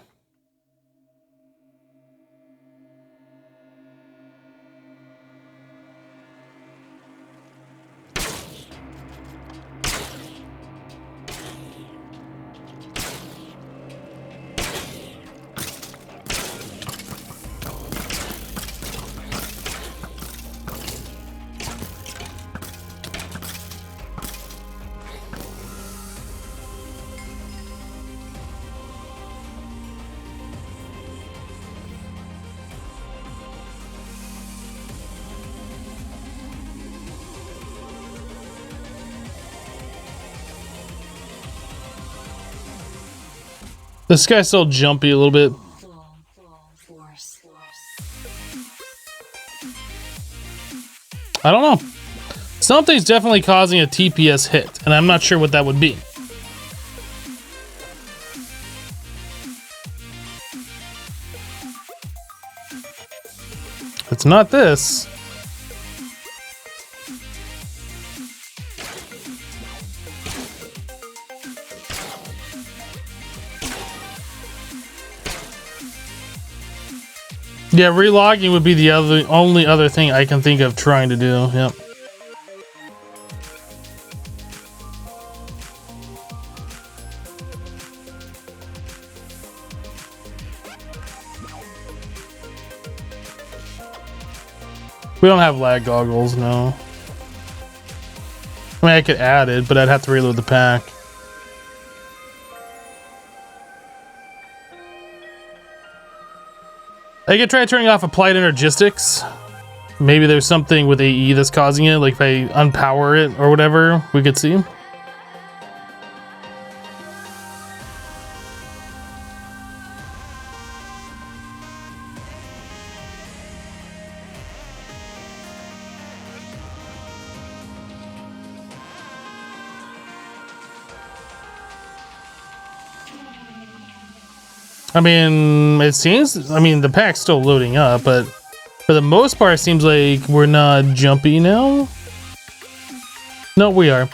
This guy's still jumpy a little bit. I don't know. Something's definitely causing a TPS hit, and I'm not sure what that would be. It's not this. Yeah, relogging would be the only other thing I can think of trying to do. Yep. We don't have lag goggles, no. I mean, I could add it, but I'd have to reload the pack. I could try turning off applied energistics. Maybe there's something with AE that's causing it, like if I unpower it or whatever, we could see. I mean, it seems, I mean, the pack's still loading up, but for the most part, it seems like we're not jumpy now. No, we are.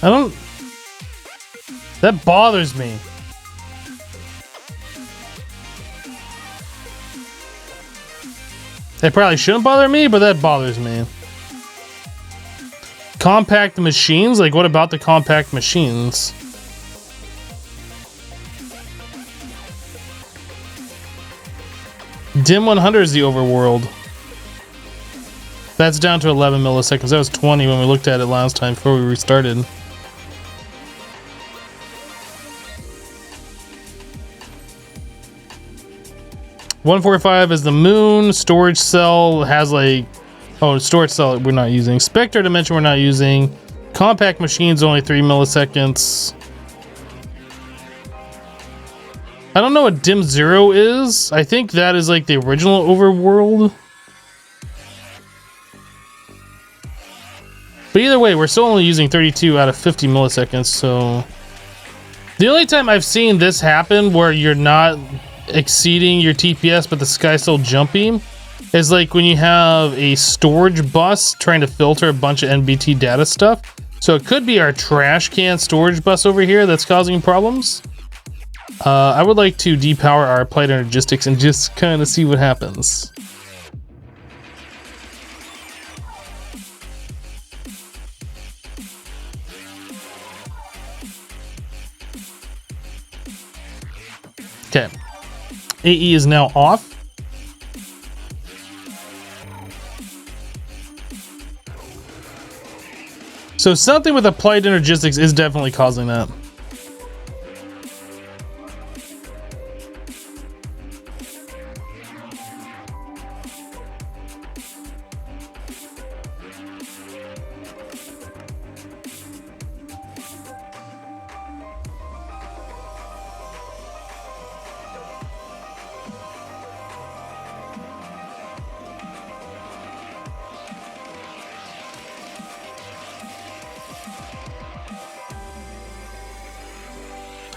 I don't... That bothers me. It probably shouldn't bother me, but that bothers me. Compact machines? Like, what about the compact machines? Dim 100 is the overworld. That's down to 11 milliseconds. That was 20 when we looked at it last time before we restarted. $145 is the moon. Storage cell has like... Oh, storage cell we're not using. Spectre dimension we're not using. Compact machines only 3 milliseconds. I don't know what Dim 0 is. I think that is like the original overworld. But either way, we're still only using 32 out of 50 milliseconds, so... The only time I've seen this happen where you're not exceeding your TPS but the sky's still jumpy is like when you have a storage bus trying to filter a bunch of NBT data stuff. So it could be our trash can storage bus over here that's causing problems. I would like to depower our applied energistics and just kind of see what happens. Okay. AE is now off. So something with applied energistics is definitely causing that.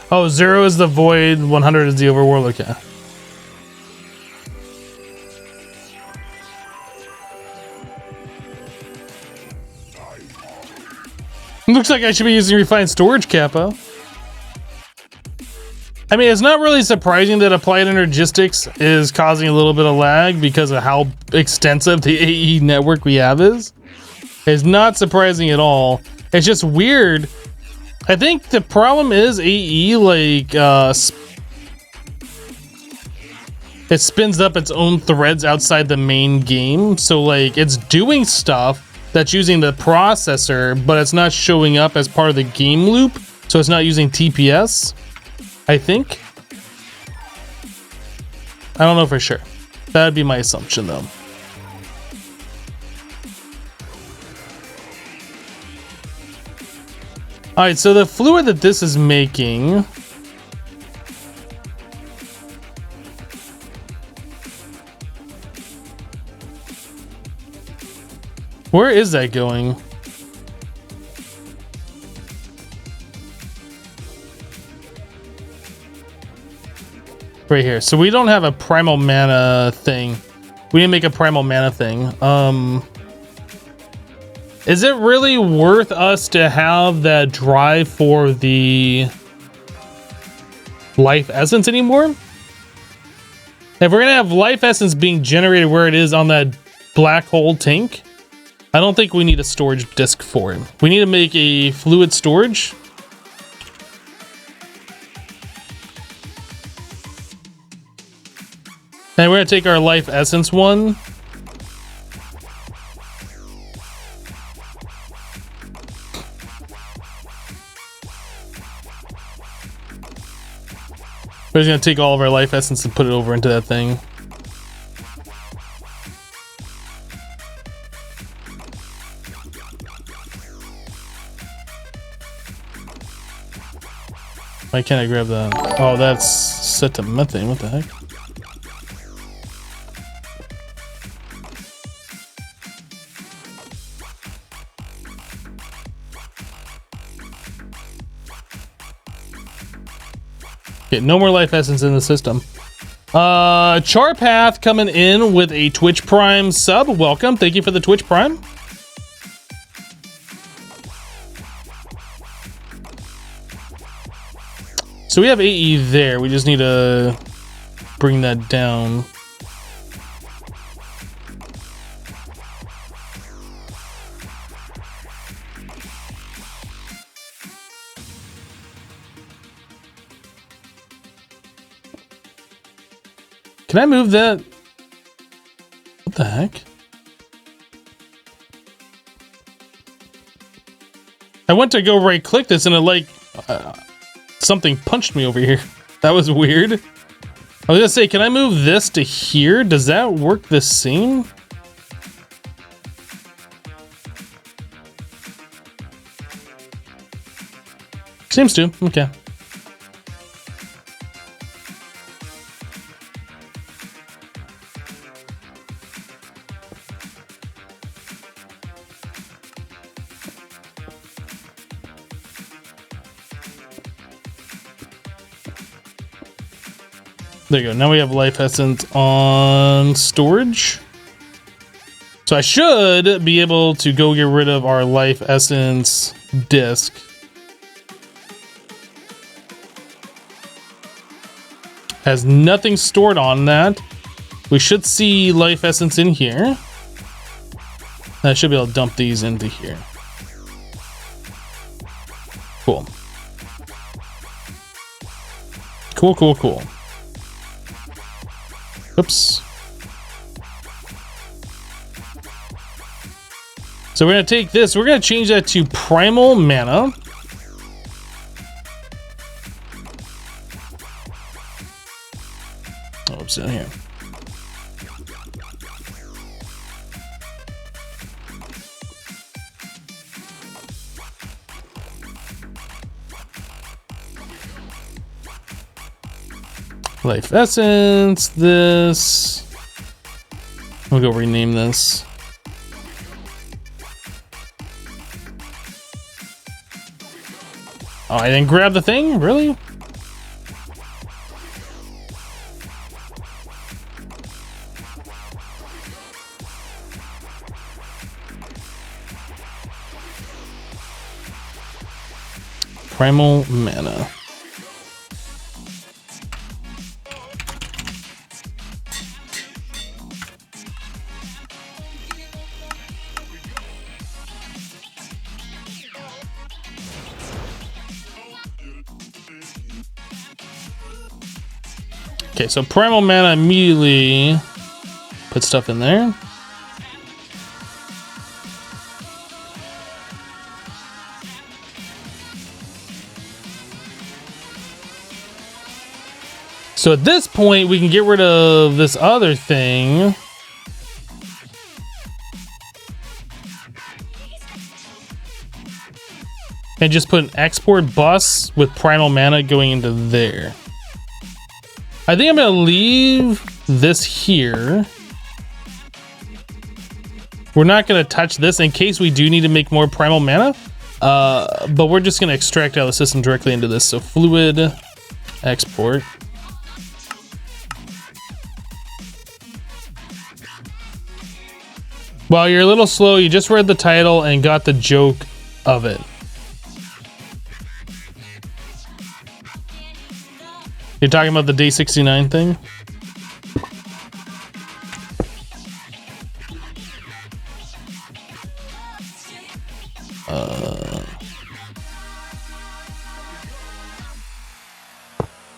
Oh, 0 is the void, 100 is the overworld. Okay. Looks like I should be using refined storage kappa. I mean, it's not really surprising that applied energistics is causing a little bit of lag because of how extensive the AE network we have is. It's not surprising at all. It's just weird. I think the problem is AE, like, it spins up its own threads outside the main game. So, like, it's doing stuff that's using the processor, but it's not showing up as part of the game loop. So it's not using TPS, I think. I don't know for sure. That'd be my assumption, though. All right, so the fluid that this is making. Where is that going? Right here. So we don't have a primal mana thing. We didn't make a primal mana thing. Is it really worth us to have that drive for the life essence anymore? If we're gonna have life essence being generated where it is on that black hole tank, I don't think we need a storage disk for it. We need to make a fluid storage. And we're gonna take our life essence one. We're just gonna take all of our life essence and put it over into that thing. Why can't I grab that? Oh, that's set to methane. What the heck? Okay, no more life essence in the system. Charpath coming in with a Twitch Prime sub. Welcome. Thank you for the Twitch Prime. So we have AE there. We just need to bring that down. Can I move that? What the heck? I went to go right click this and it like something punched me over here. That was weird. I was gonna say, can I move this to here? Does that work the same? Seems to. Okay. There you go. Now we have life essence on storage. So I should be able to go get rid of our life essence disk. Has nothing stored on that. We should see life essence in here. I should be able to dump these into here. Cool. Cool, cool, cool. Oops. So we're going to take this. We're going to change that to primal mana. Oh, it's down here. Life essence, this. We'll go rename this. Oh, I didn't grab the thing? Really? Primal mana. Okay, so primal mana immediately put stuff in there. So at this point, we can get rid of this other thing. and just put an export bus with primal mana going into there. I think I'm gonna leave this here. We're not gonna touch this in case we do need to make more primal mana, but we're just gonna extract out of the system directly into this. So fluid export. Well, you're a little slow. You just read the title and got the joke of it. You're talking about the day 69 thing?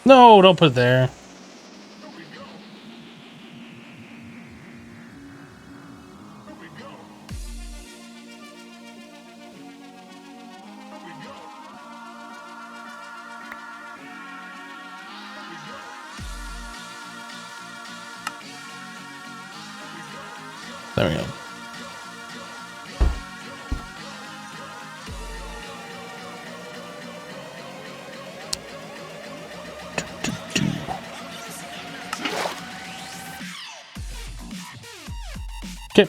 No, don't put it there. There we go. Okay.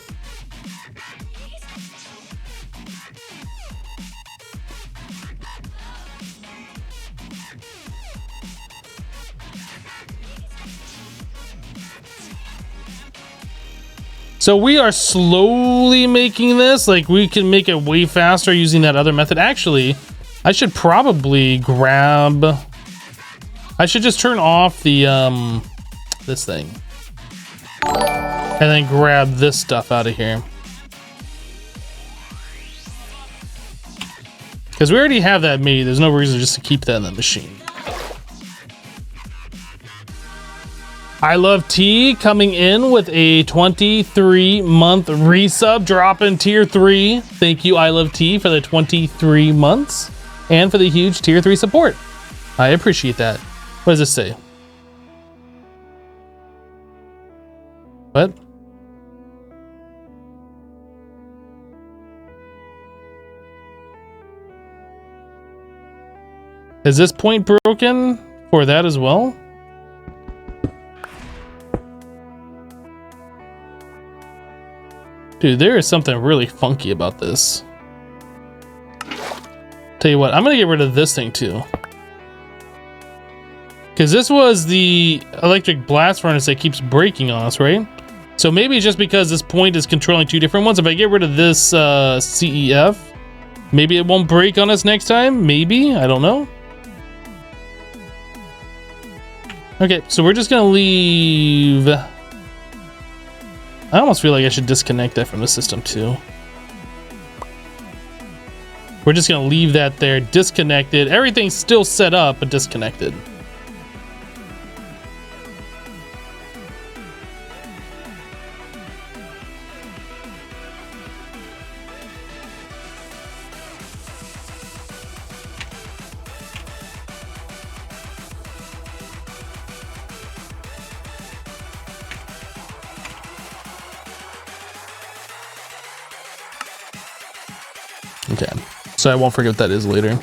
So we are slowly making this. Like, we can make it way faster using that other method. Actually, I should probably grab... I should just turn off the, this thing. And then grab this stuff out of here. Because we already have that made. There's no reason just to keep that in the machine. I Love T coming in with a 23-month resub, dropping tier 3. Thank you, I Love T, for the 23 months and for the huge tier 3 support. I appreciate that. What does this say? What? Is this point broken for that as well? Dude, there is something really funky about this. Tell you what, I'm gonna get rid of this thing too. Because this was the electric blast furnace that keeps breaking on us, right? So maybe just because this point is controlling two different ones, if I get rid of this CEF, maybe it won't break on us next time? Maybe? I don't know. Okay, so we're just gonna leave... I almost feel like I should disconnect that from the system too. We're just gonna leave that there, disconnected. Everything's still set up, but disconnected. Okay, so I won't forget what that is later.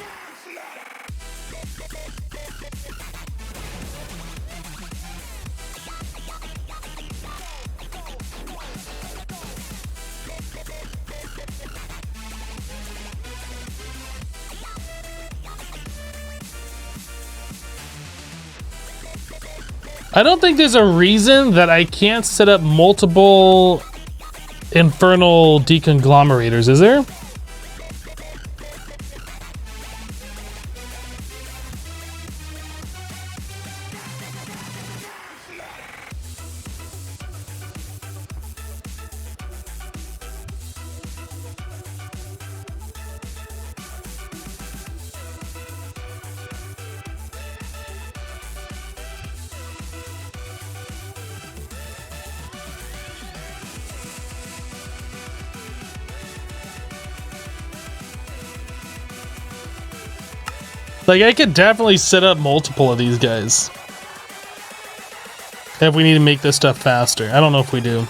I don't think there's a reason that I can't set up multiple infernal deconglomerators, is there? Like, I could definitely set up multiple of these guys if we need to make this stuff faster. I don't know if we do.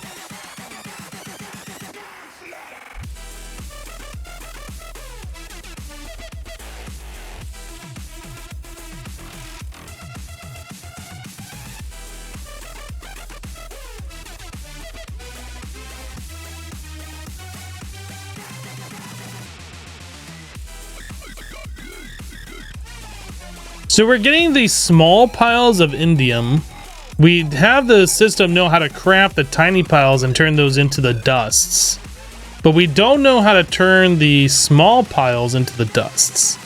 So we're getting these small piles of indium. We have the system know how to craft the tiny piles and turn those into the dusts. But we don't know how to turn the small piles into the dusts.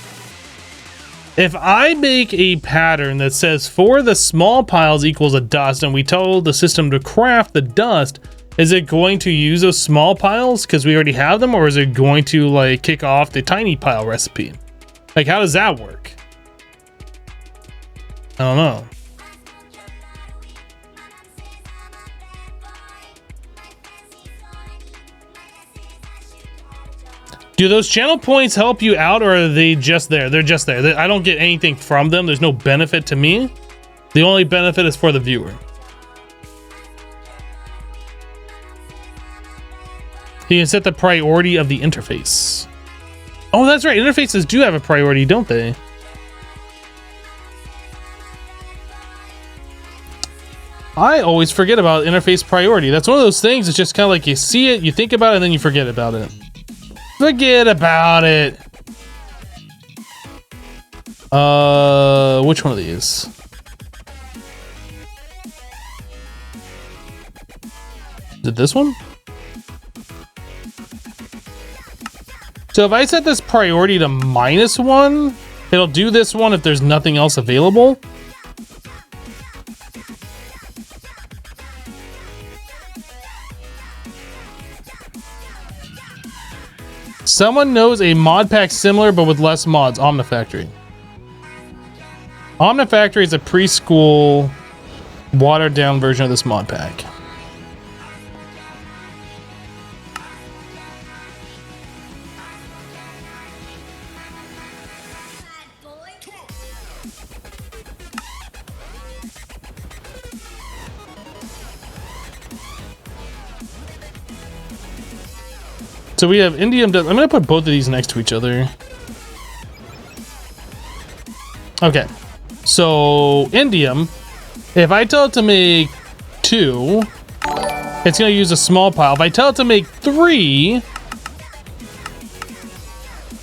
If I make a pattern that says for the small piles equals a dust and we tell the system to craft the dust, is it going to use those small piles because we already have them, or is it going to like kick off the tiny pile recipe? Like, how does that work? I don't know. Do those channel points help you out, or are they just there? They're just there. I don't get anything from them. There's no benefit to me. The only benefit is for the viewer. You can set the priority of the interface. Oh, that's right. Interfaces do have a priority, don't they? I always forget about interface priority. That's one of those things. It's just kind of like you see it, you think about it, and then you forget about it. Forget about it. Which one of these? Is it this one? So if I set this priority to -1, it'll do this one if there's nothing else available. Someone knows a mod pack similar but with less mods. Omnifactory. Omnifactory is a preschool watered down version of this mod pack. So we have indium. I'm gonna put both of these next to each other. Okay, so indium, if I tell it to make 2, it's gonna use a small pile. If I tell it to make 3,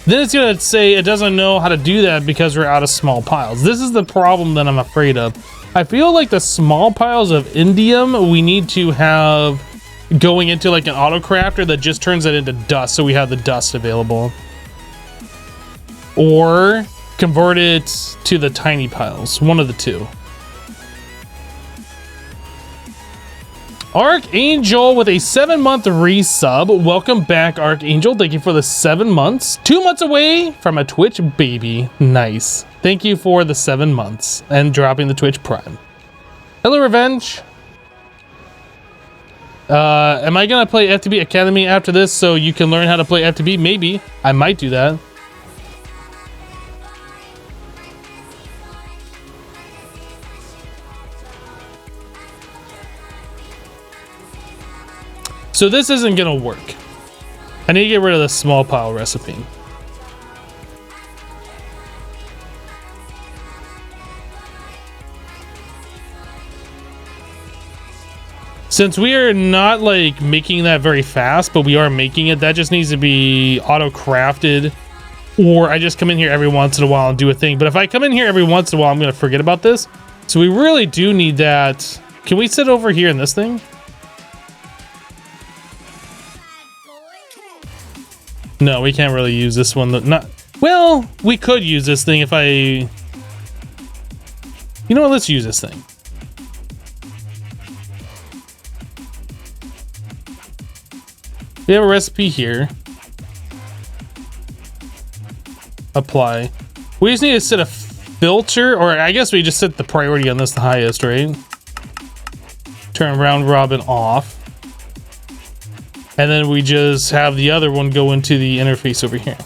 then it's gonna say it doesn't know how to do that because we're out of small piles. This is the problem that I'm afraid of. I feel like the small piles of indium we need to have going into like an auto crafter that just turns it into dust, so we have the dust available, or convert it to the tiny piles. One of the two. Archangel with a 7-month resub. Welcome back, Archangel. Thank you for the 7 months. 2 months away from a Twitch baby. Nice. Thank you for the 7 months and dropping the Twitch Prime. Hello, Revenge. Am I gonna play FTB Academy after this so you can learn how to play FTB? Maybe. I might do that. So this isn't gonna work. I need to get rid of the small pile recipe. Since we are not like making that very fast, but we are making it, that just needs to be auto crafted, or I just come in here every once in a while and do a thing. But if I come in here every once in a while, I'm gonna forget about this. So we really do need that. Can we sit over here in this thing? No, we can't really use this one. Not well, we could use this thing if I... You know what, let's use this thing. We have a recipe here. Apply. We just need to set a filter, or I guess we just set the priority on this the highest, right? Turn round robin off. And then we just have the other one go into the interface over here.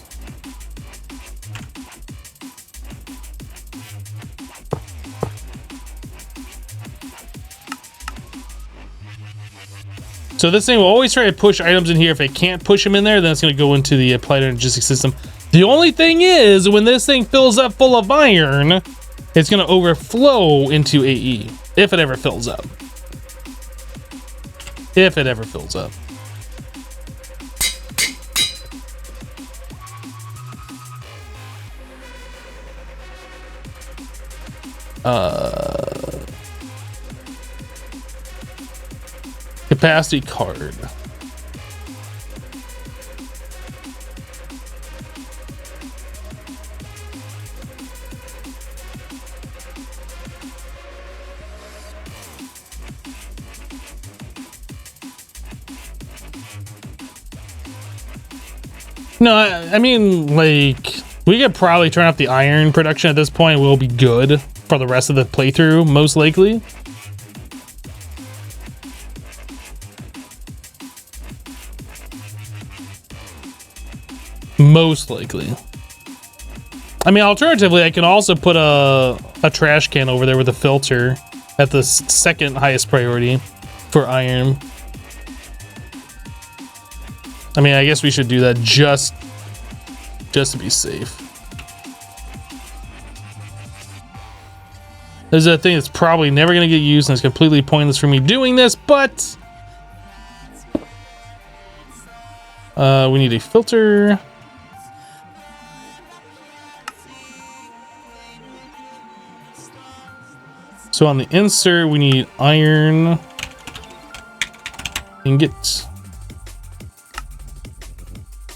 So this thing will always try to push items in here. If it can't push them in there, then it's going to go into the applied energetic system. The only thing is, when this thing fills up full of iron, it's going to overflow into AE. If it ever fills up. If it ever fills up. Capacity card. No, I mean, like, we could probably turn up the iron production at this point. We'll be good for the rest of the playthrough, most likely. Most likely. I mean, alternatively, I can also put a trash can over there with a filter at the second highest priority for iron. I mean, I guess we should do that just to be safe. This is a thing that's probably never going to get used, and it's completely pointless for me doing this, but we need a filter. So on the insert, we need iron ingot.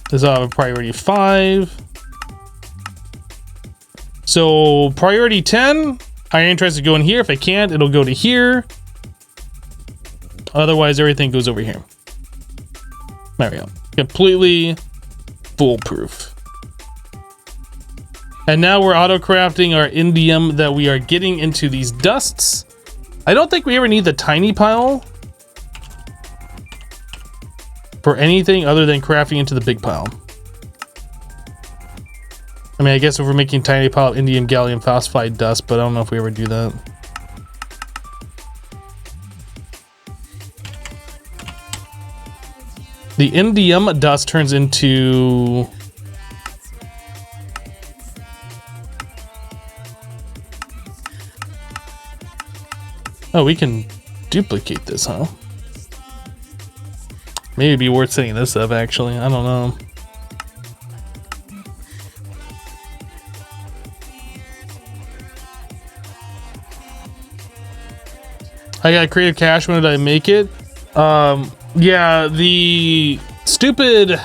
This will have a priority 5. So priority 10, iron tries to go in here. If I can't, it'll go to here. Otherwise, everything goes over here. There we go. Completely foolproof. And now we're auto crafting our indium that we are getting into these dusts. I don't think we ever need the tiny pile for anything other than crafting into the big pile. I mean, I guess if we're making tiny pile indium gallium phosphide dust, but I don't know if we ever do that. The indium dust turns into oh, we can duplicate this, huh? Maybe it'd be worth setting this up, actually. I don't know. I got creative cache. When did I make it? Yeah, the stupid...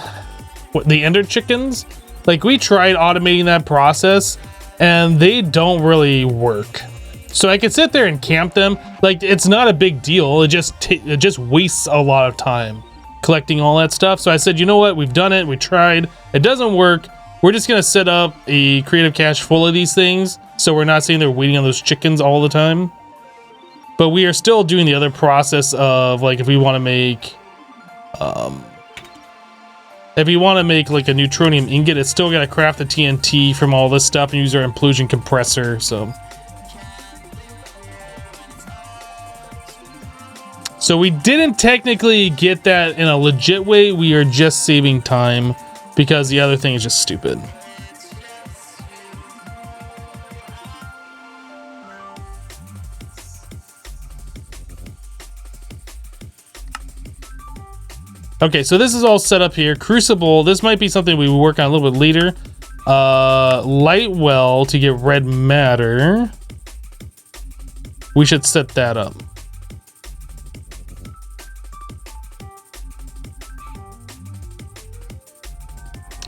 the ender chickens? Like, we tried automating that process, and they don't really work. So I could sit there and camp them. Like, it's not a big deal. It just wastes a lot of time collecting all that stuff. So I said, you know what? We've done it. We tried. It doesn't work. We're just going to set up a creative cache full of these things, so we're not sitting there waiting on those chickens all the time. But we are still doing the other process of, like, if we want to make... if we want to make, like, a neutronium ingot, it's still got to craft the TNT from all this stuff and use our implosion compressor, so... So we didn't technically get that in a legit way. We are just saving time because the other thing is just stupid. Okay, so this is all set up here. Crucible, this might be something we work on a little bit later. Light well to get red matter. We should set that up.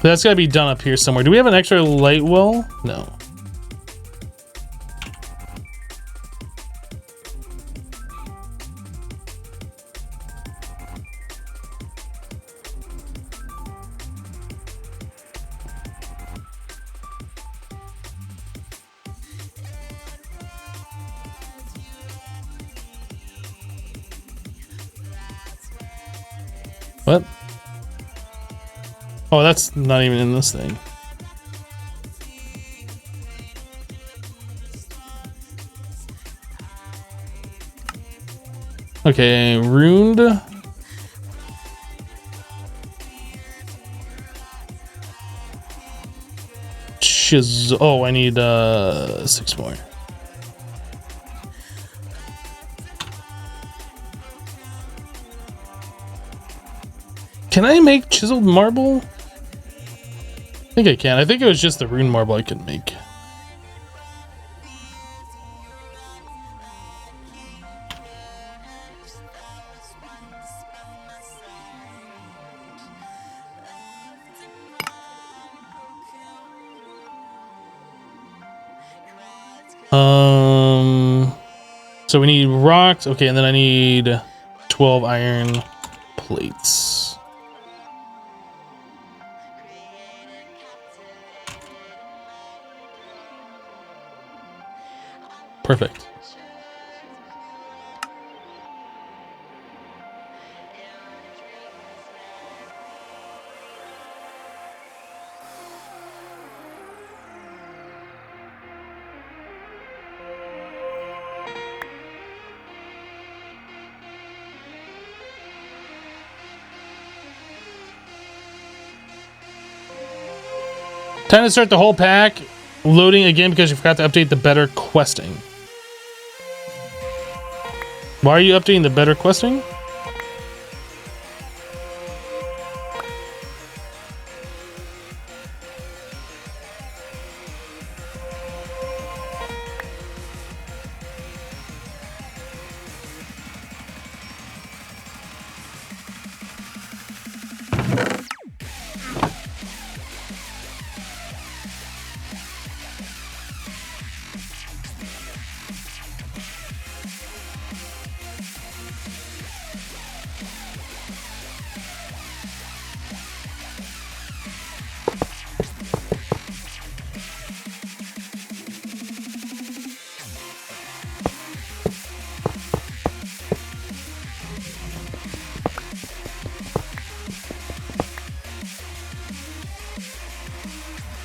That's gotta be done up here somewhere. Do we have an extra light well? No. What? Oh, that's not even in this thing. Okay, ruined. Oh, I need 6 more. Can I make chiseled marble? I think I can. I think it was just the rune marble I couldn't make. So we need rocks. Okay, and then I need 12 iron plates. Perfect. Time to start the whole pack. Loading again because you forgot to update the better questing. Why are you updating the better questing?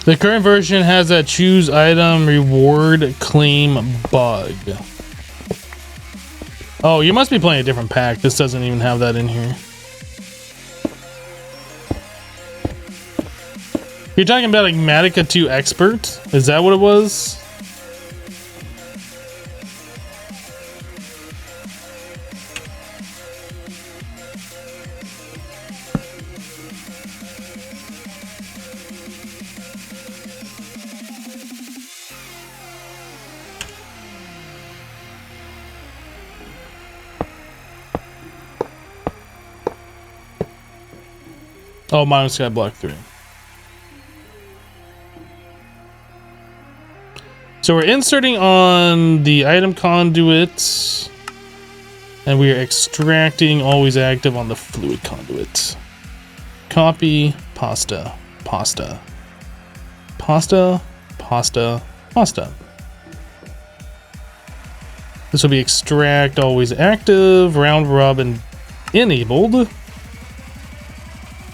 The current version has a choose item reward claim bug. Oh, you must be playing a different pack. This doesn't even have that in here. You're talking about like Matica 2 Expert? Is that what it was? Oh, minus Sky Block 3. So we're inserting on the item conduit, and we are extracting always active on the fluid conduit. Copy, pasta, pasta, pasta, pasta, pasta. This will be extract always active, round robin enabled.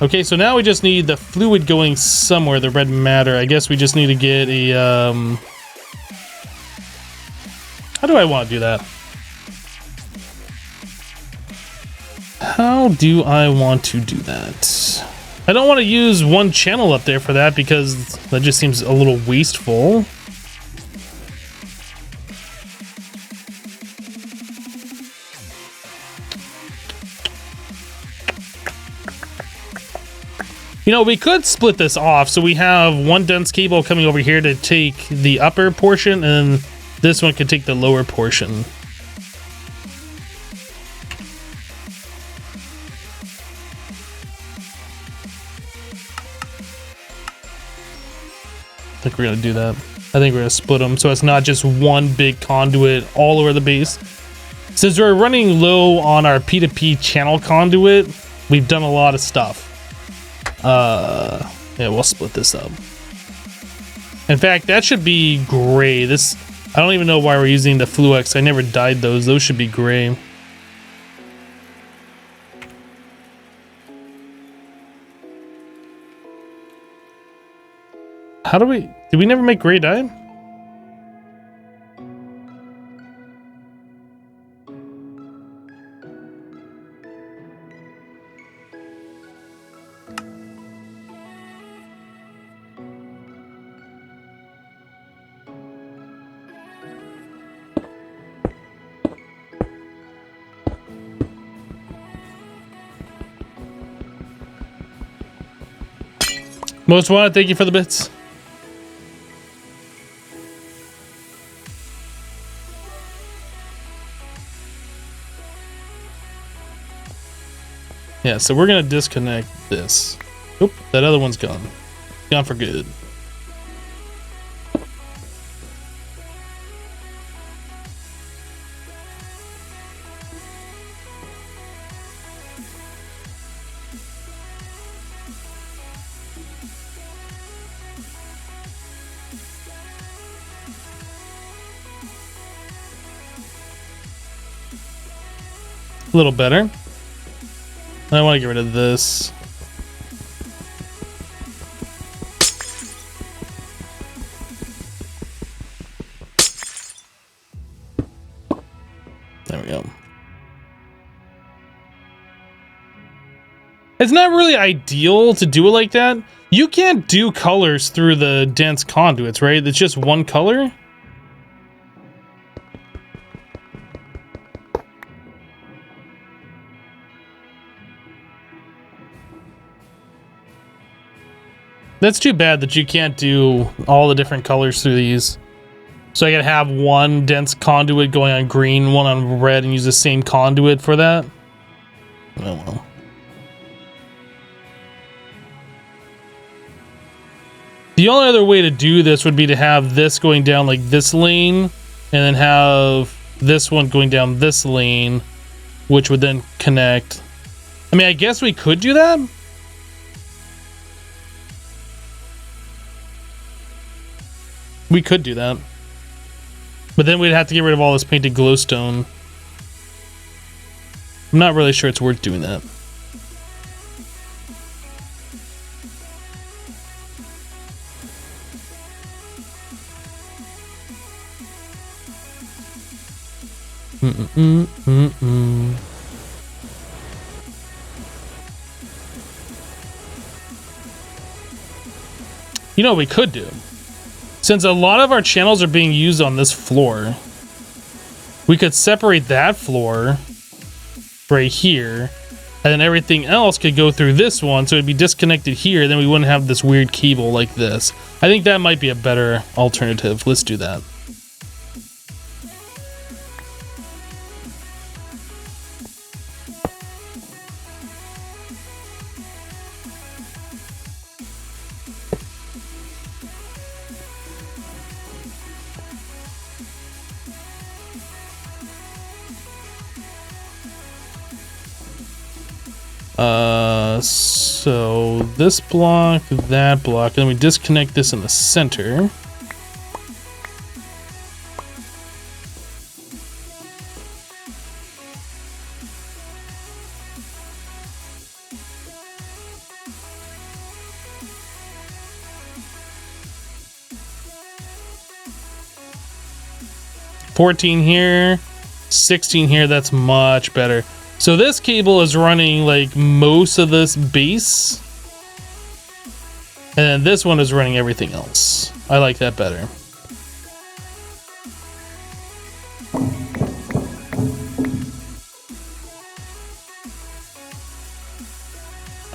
Okay, so now we just need the fluid going somewhere, the red matter. I guess we just need to get a, how do I want to do that? How do I want to do that? I don't want to use one channel up there for that because that just seems a little wasteful. You know, we could split this off so we have one dense cable coming over here to take the upper portion, and this one could take the lower portion. I think we're gonna do that. I think we're gonna split them so it's not just one big conduit all over the base. Since we're running low on our P2P channel conduit, we've done a lot of stuff. Yeah, we'll split this up. In fact, that should be gray. This, I don't even know why we're using the Fluex. I never dyed those. Those should be gray. How do we, did we never make gray dye? Most wanted, thank you for the bits. Yeah, so we're gonna disconnect this. Oop, that other one's gone. Gone for good. A little better. I want to get rid of this. There we go. It's not really ideal to do it like that. You can't do colors through the dense conduits, right? It's just one color. That's too bad that you can't do all the different colors through these. So I gotta have one dense conduit going on green, one on red, and use the same conduit for that. Oh well. The only other way to do this would be to have this going down like this lane, and then have this one going down this lane, which would then connect. I mean, I guess we could do that. We could do that. But then we'd have to get rid of all this painted glowstone. I'm not really sure it's worth doing that. You know what we could do? Since a lot of our channels are being used on this floor, we could separate that floor right here, and then everything else could go through this one, so it'd be disconnected here, then we wouldn't have this weird cable like this. I think that might be a better alternative. Let's do that. So this block, that block, and then we disconnect this in the center. $14 here, 16 here, that's much better. So this cable is running like most of this base, and then this one is running everything else. I like that better.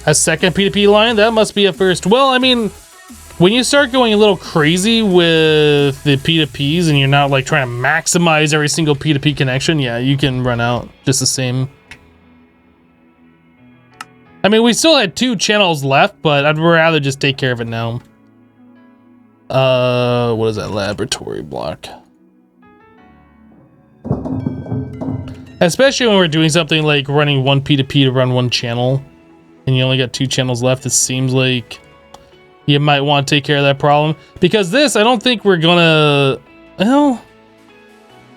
A second P2P line? That must be a first. Well, I mean, when you start going a little crazy with the P2Ps and you're not like trying to maximize every single P2P connection, yeah, you can run out just the same. I mean, we still had 2 channels left, but I'd rather just take care of it now. What is that laboratory block? Especially when we're doing something like running one P2P to run one channel, and you only got 2 channels left, it seems like you might want to take care of that problem. Because this, I don't think we're gonna... Well,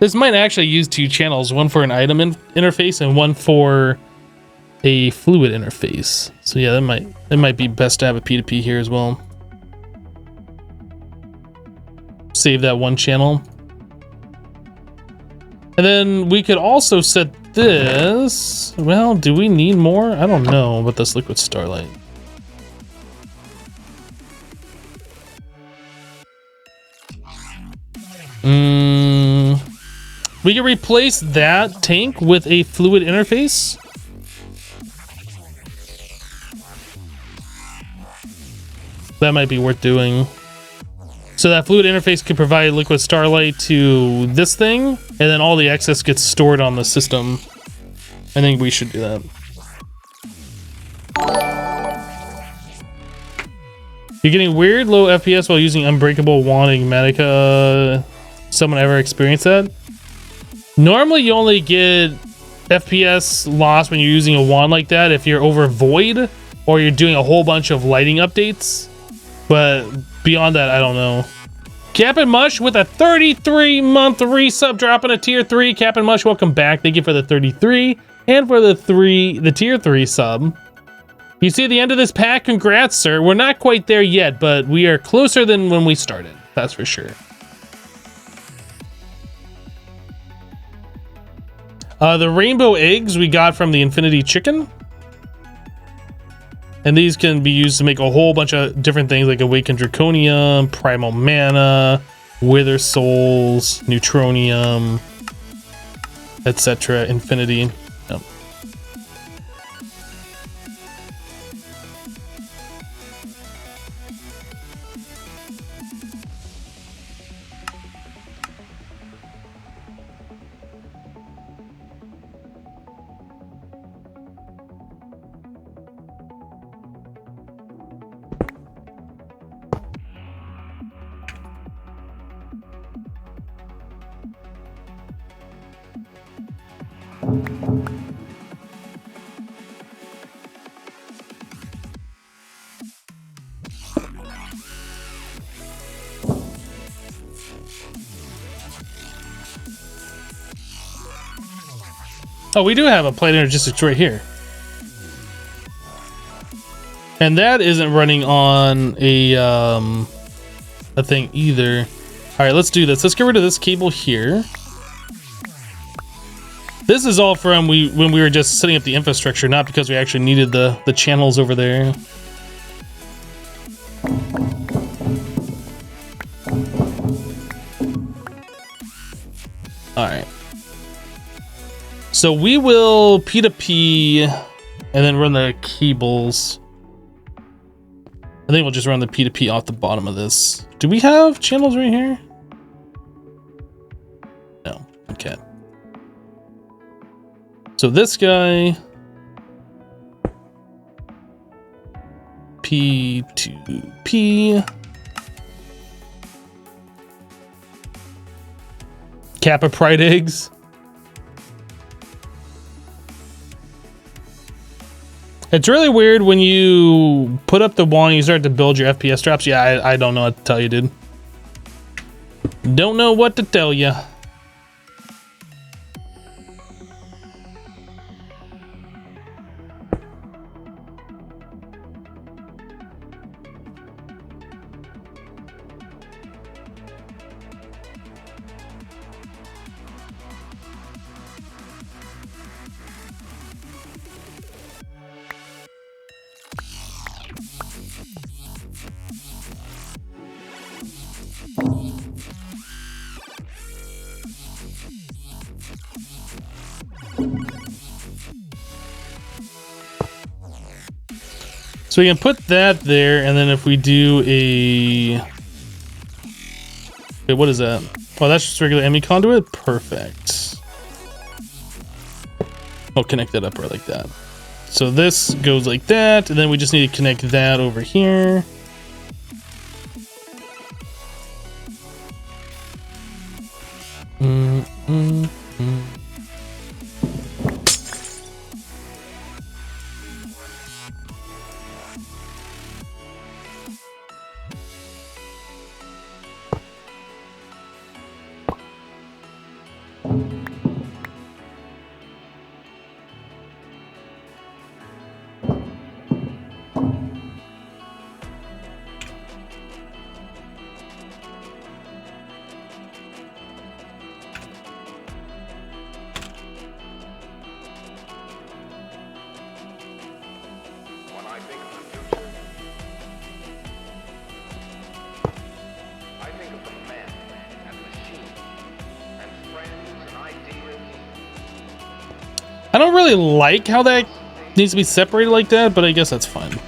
this might actually use 2 channels, one for an item interface and one for a fluid interface. So yeah, that might be best to have a P2P here as well. Save that one channel. And then we could also set this. Well, do we need more? I don't know about this liquid starlight. We can replace that tank with a fluid interface. That might be worth doing. So that fluid interface could provide liquid starlight to this thing, and then all the excess gets stored on the system. I think we should do that. You're getting weird low FPS while using Unbreakable Wand Enigmatica. Someone ever experienced that? Normally you only get FPS loss when you're using a wand like that if you're over void or you're doing a whole bunch of lighting updates. But beyond that, I don't know. Cap'n Mush with a 33-month resub, dropping a tier 3. Cap'n Mush, welcome back. Thank you for the 33. And for the tier 3 sub. You see the end of this pack, congrats, sir. We're not quite there yet, but we are closer than when we started. That's for sure. The rainbow eggs we got from the Infinity Chicken. And these can be used to make a whole bunch of different things like Awakened Draconium, Primal Mana, Wither Souls, Neutronium, etc. Infinity. Yep. Oh, we do have a plate energistics right here. And that isn't running on a thing either. All right, let's do this. Let's get rid of this cable here. This is all from when we were just setting up the infrastructure, not because we actually needed the channels over there. All right. So we will P2P and then run the cables. I think we'll just run the P2P off the bottom of this. Do we have channels right here? No. Okay. So this guy, P2P, Kappa Pride eggs. It's really weird when you put up the wall and you start to build your FPS drops. Yeah, I don't know what to tell you, dude. Don't know what to tell you. So we can put that there, and then if we do a... Wait, what is that? Oh, that's just regular ME conduit? Perfect. I'll connect that up right like that. So this goes like that, and then we just need to connect that over here. I don't really like how that needs to be separated like that, but I guess that's fine.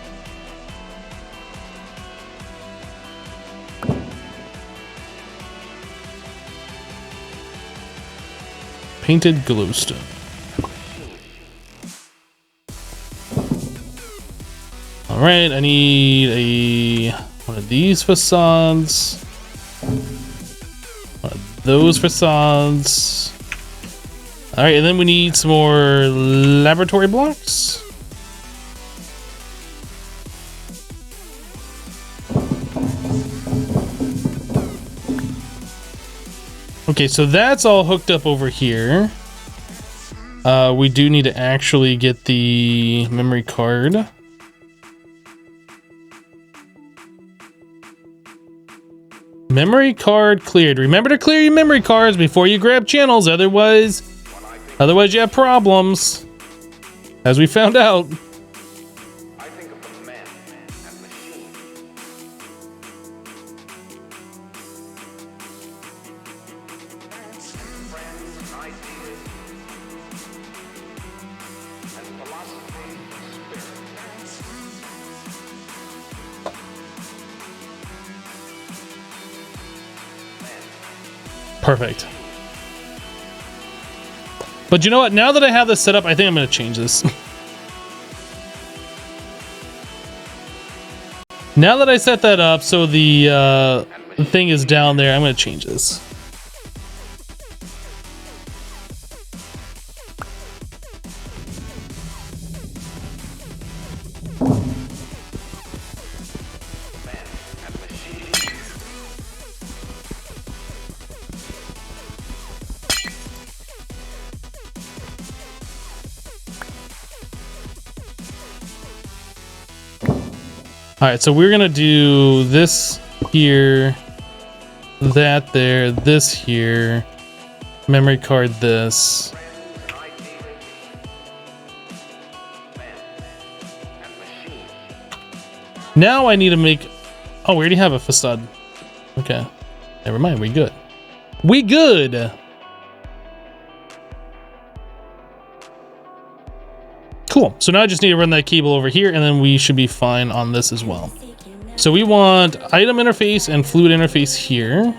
Painted glowstone. All right, I need one of these facades, one of those facades. All right, and then we need some more laboratory blocks. Okay, so that's all hooked up over here. We do need to actually get the memory card. Memory card cleared. Remember to clear your memory cards before you grab channels, otherwise you have problems. As we found out. I think of the man and machine. Friends, ideas, and philosophy, spirit. Perfect. But you know what? Now that I have this set up, I think I'm going to change this. Now that I set that up, so the thing is down there, I'm going to change this. All right, so we're gonna do this here, that there, this here, memory card this. Now I need to make, oh, we already have a facade. Okay, never mind, we good. We good. Cool. So now I just need to run that cable over here, and then we should be fine on this as well. So we want item interface and fluid interface here.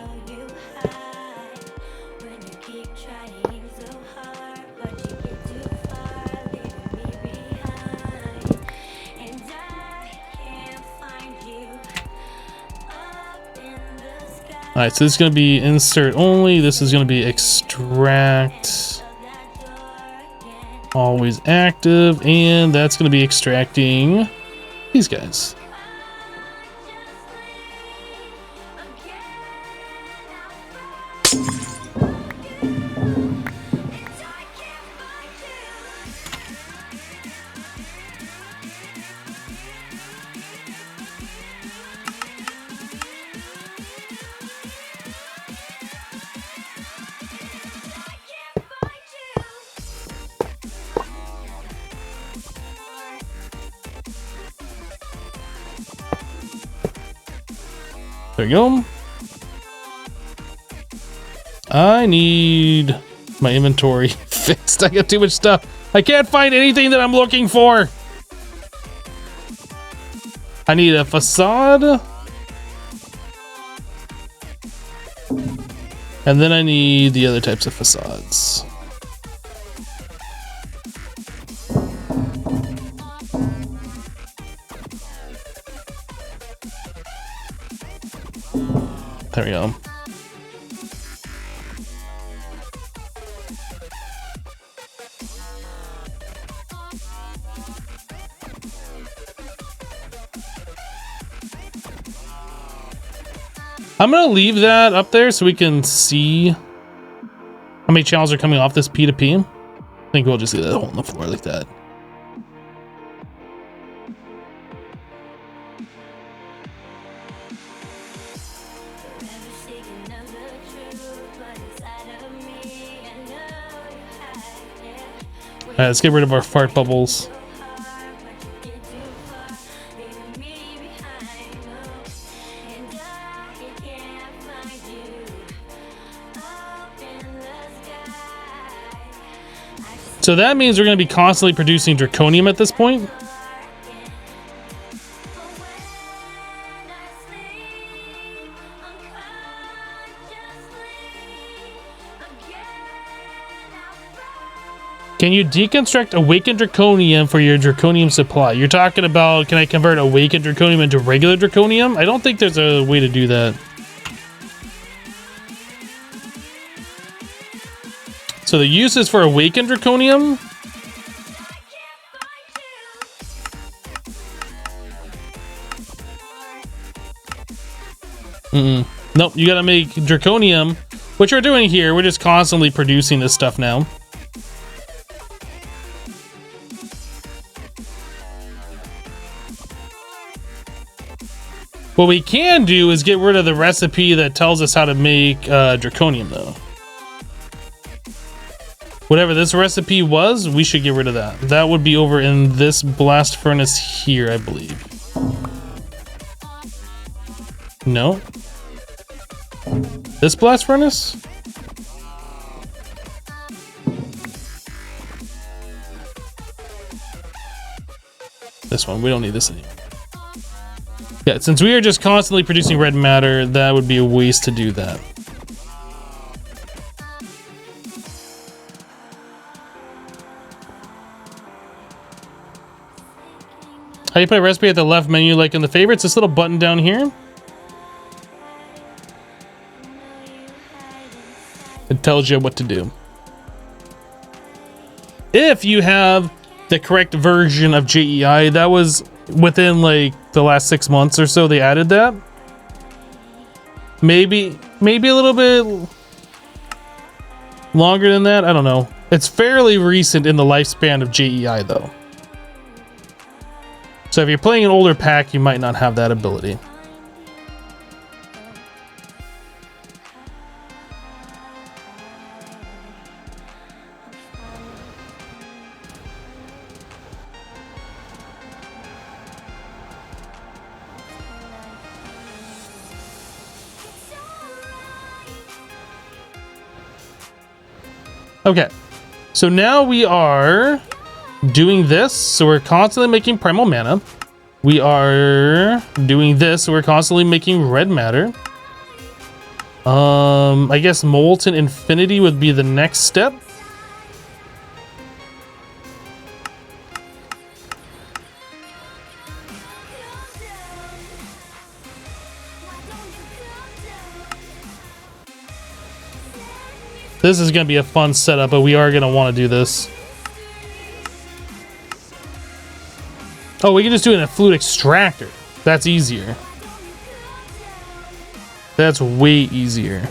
All right, so this is going to be insert only. This is going to be extract. Always active, and that's going to be extracting these guys. There you go. I need my inventory fixed. I got too much stuff. I can't find anything that I'm looking for. I need a facade. And then I need the other types of facades. There we go. I'm gonna leave that up there so we can see how many channels are coming off this P2P. I think we'll just leave that hole in the floor like that. All right, let's get rid of our fart bubbles. So that means we're going to be constantly producing draconium at this point. Can you deconstruct awakened draconium for your draconium supply? You're talking about, can I convert awakened draconium into regular draconium? I don't think there's a way to do that. So the uses for awakened draconium. Nope, you gotta make draconium, which we're doing here. We're just constantly producing this stuff now. What we can do is get rid of the recipe that tells us how to make draconium, though. Whatever this recipe was, we should get rid of that. That would be over in this blast furnace here, I believe. No? This blast furnace? This one. We don't need this anymore. Yeah, since we are just constantly producing red matter, that would be a waste to do that. How do you put a recipe at the left menu like in the favorites? This little button down here. It tells you what to do. If you have the correct version of JEI, that was within like the last 6 months or so they added that. Maybe a little bit longer than that. I don't know. It's fairly recent in the lifespan of JEI though. So if you're playing an older pack, you might not have that ability. Okay, so now we are doing this, so we're constantly making primal mana. We are doing this, so we're constantly making red matter. I guess molten infinity would be the next step. This is going to be a fun setup, but we are going to want to do this. Oh, we can just do it in a fluid extractor. That's easier. That's way easier.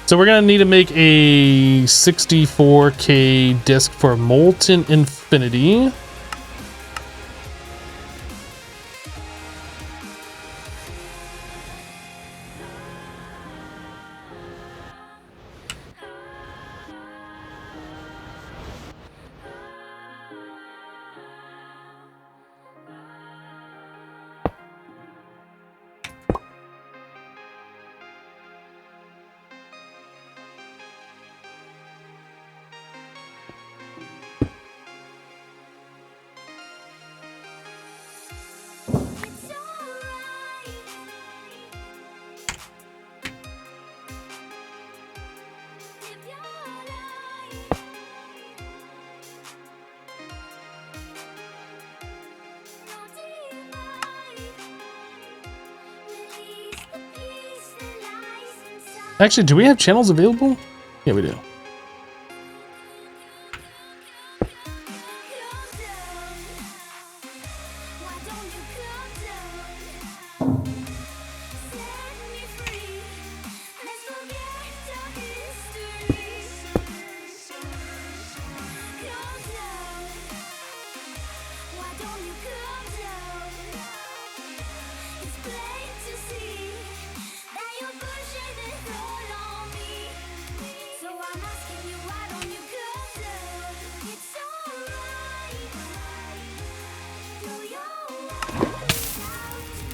So we're gonna need to make a 64K disc for Molten Infinity. Actually, do we have channels available? Yeah, we do.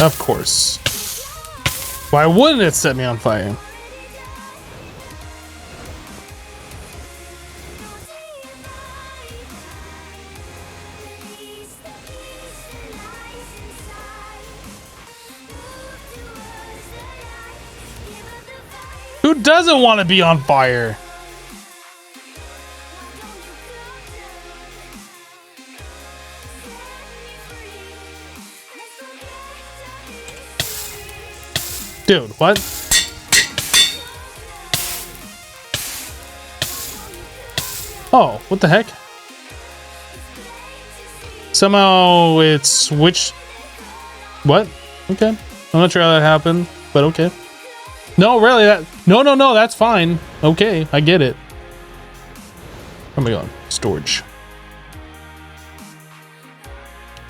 Of course. Why wouldn't it set me on fire? Who doesn't want to be on fire? Dude, what? Oh, what the heck? Somehow it switched. What? Okay. I'm not sure how that happened, but okay. No, really, no, that's fine. Okay, I get it. Where am I going? Storage.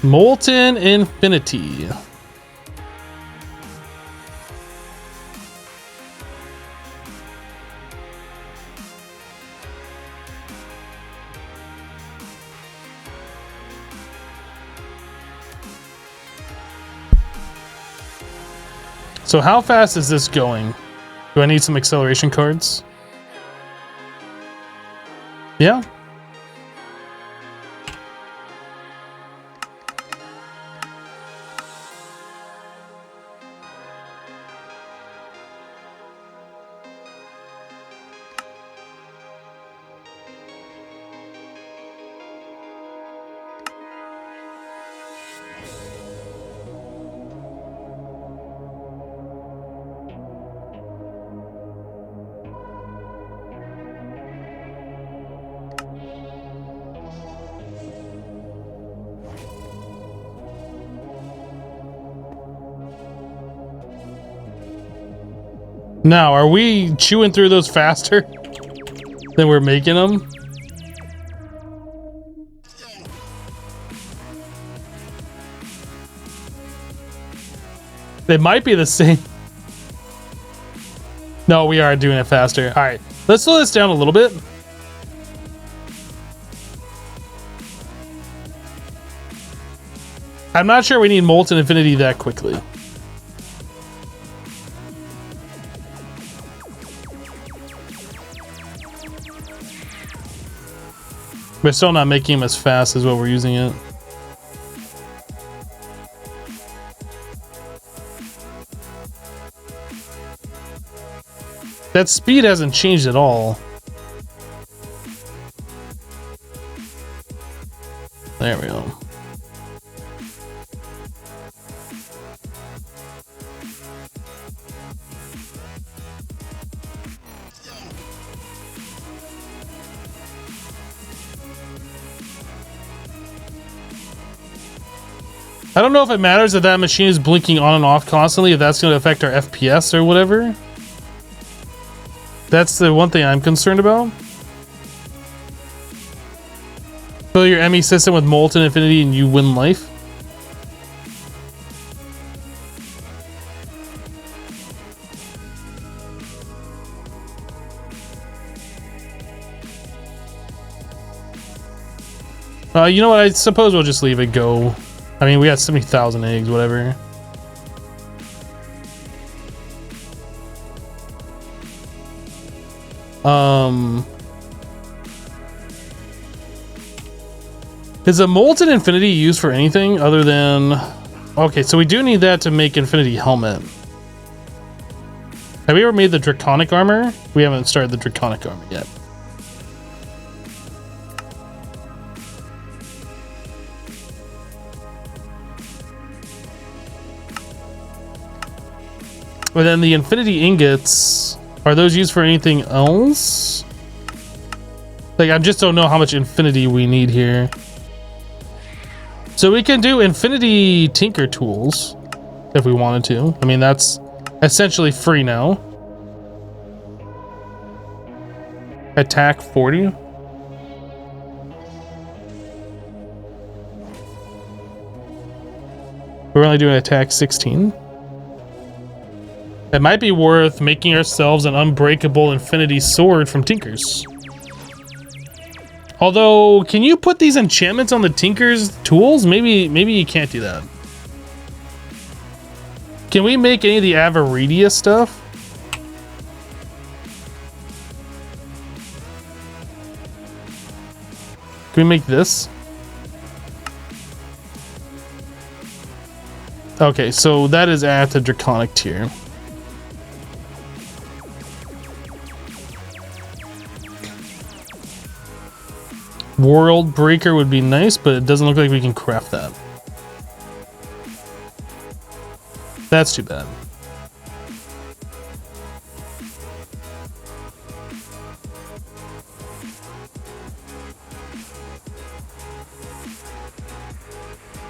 Molten Infinity. So how fast is this going? Do I need some acceleration cards? Yeah. Now, are we chewing through those faster than we're making them? They might be the same. No, we are doing it faster. All right, let's slow this down a little bit. I'm not sure we need Molten Infinity that quickly. We're still not making him as fast as what we're using it. That speed hasn't changed at all. There we go. I don't know if it matters if that machine is blinking on and off constantly, if that's going to affect our FPS or whatever. That's the one thing I'm concerned about. Fill your ME system with Molten Infinity and you win life. You know what? I suppose we'll just leave it go. I mean, we got 70,000 eggs, whatever. Is a Molten Infinity used for anything other than... Okay, so we do need that to make Infinity Helmet. Have we ever made the Draconic Armor? We haven't started the Draconic Armor yet. And then the Infinity Ingots, are those used for anything else? Like, I just don't know how much Infinity we need here. So we can do Infinity Tinker Tools if we wanted to. I mean, that's essentially free now. Attack 40. We're only doing attack 16. It might be worth making ourselves an unbreakable Infinity Sword from Tinkers. Although, can you put these enchantments on the Tinker's tools? Maybe you can't do that. Can we make any of the Avaridia stuff? Can we make this? Okay, so that is at the Draconic tier. World Breaker would be nice, but it doesn't look like we can craft that. That's too bad.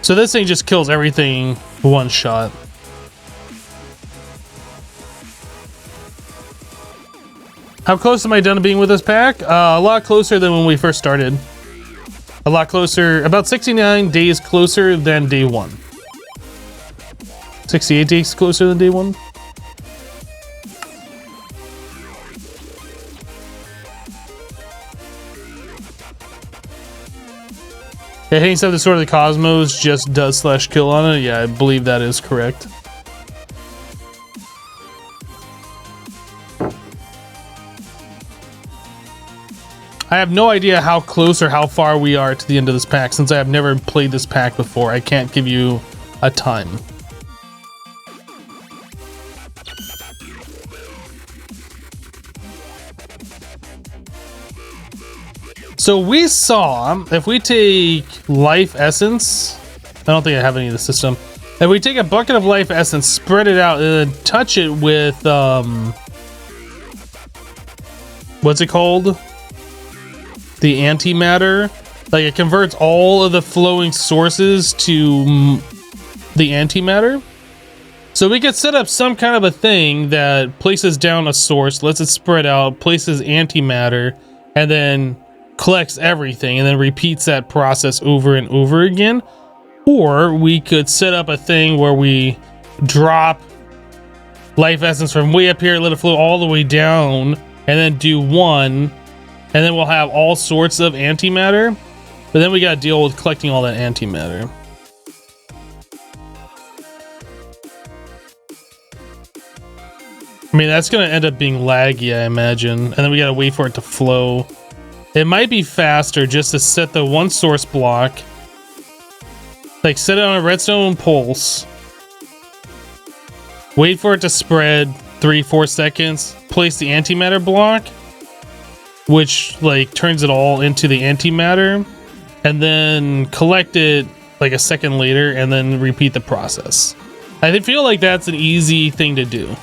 So this thing just kills everything one shot. How close am I done to being with this pack? A lot closer than when we first started. A lot closer, about 69 days closer than day one. 68 days closer than day one. Yeah, hitting stuff the Sword of the Cosmos just does /kill on it. Yeah, I believe that is correct. I have no idea how close or how far we are to the end of this pack. Since I have never played this pack before, I can't give you a time. So we saw, if we take life essence, I don't think I have any of the system. If we take a bucket of life essence, spread it out, and then touch it with, what's it called? The antimatter. Like, it converts all of the flowing sources to the antimatter. So we could set up some kind of a thing that places down a source, lets it spread out, places antimatter, and then collects everything, and then repeats that process over and over again. Or we could set up a thing where we drop life essence from way up here, let it flow all the way down, and then do one, and then we'll have all sorts of antimatter. But then we gotta deal with collecting all that antimatter. I mean, that's gonna end up being laggy, I imagine. And then we gotta wait for it to flow. It might be faster just to set the one source block, like set it on a redstone pulse, wait for it to spread 3-4 seconds, place the antimatter block, which like turns it all into the antimatter, and then collect it like a second later, and then repeat the process. I feel like that's an easy thing to do.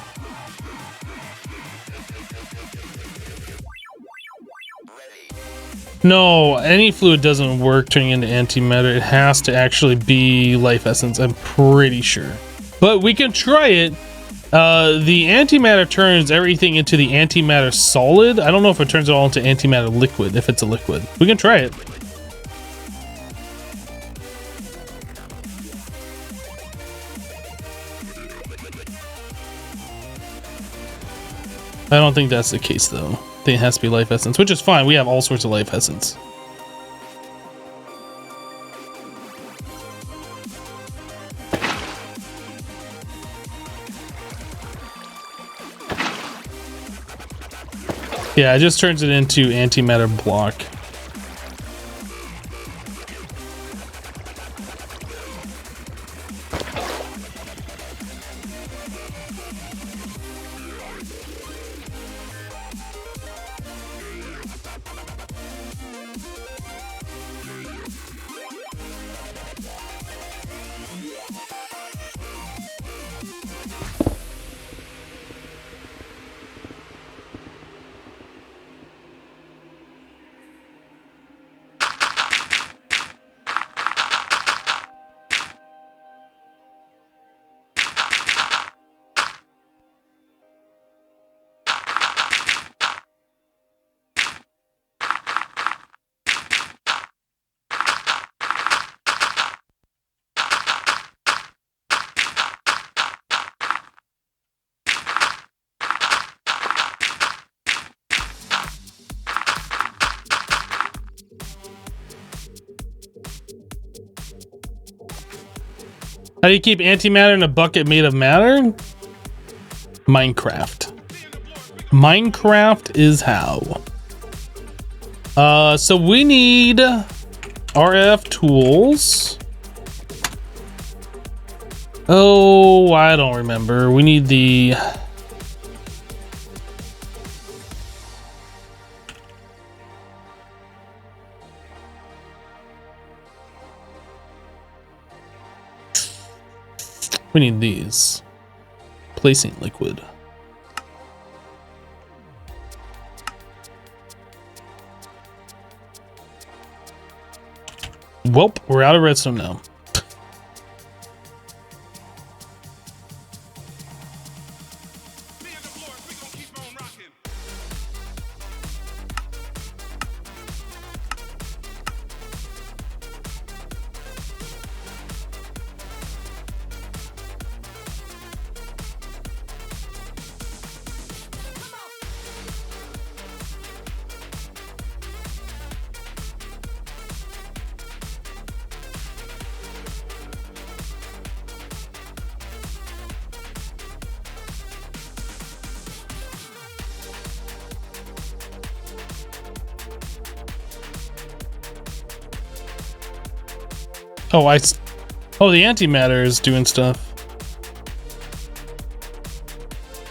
No, any fluid doesn't work turning into antimatter. It has to actually be life essence, I'm pretty sure. But we can try it. The antimatter turns everything into the antimatter solid. I don't know if it turns it all into antimatter liquid, if it's a liquid. We can try it. I don't think that's the case though. I think it has to be life essence, which is fine. We have all sorts of life essence. Yeah, it just turns it into antimatter block. How do you keep antimatter in a bucket made of matter? Minecraft. Minecraft is how. So we need RF tools. Oh, I don't remember. We need the... We need these. Placing liquid. Welp, we're out of redstone now. Oh, oh, the antimatter is doing stuff.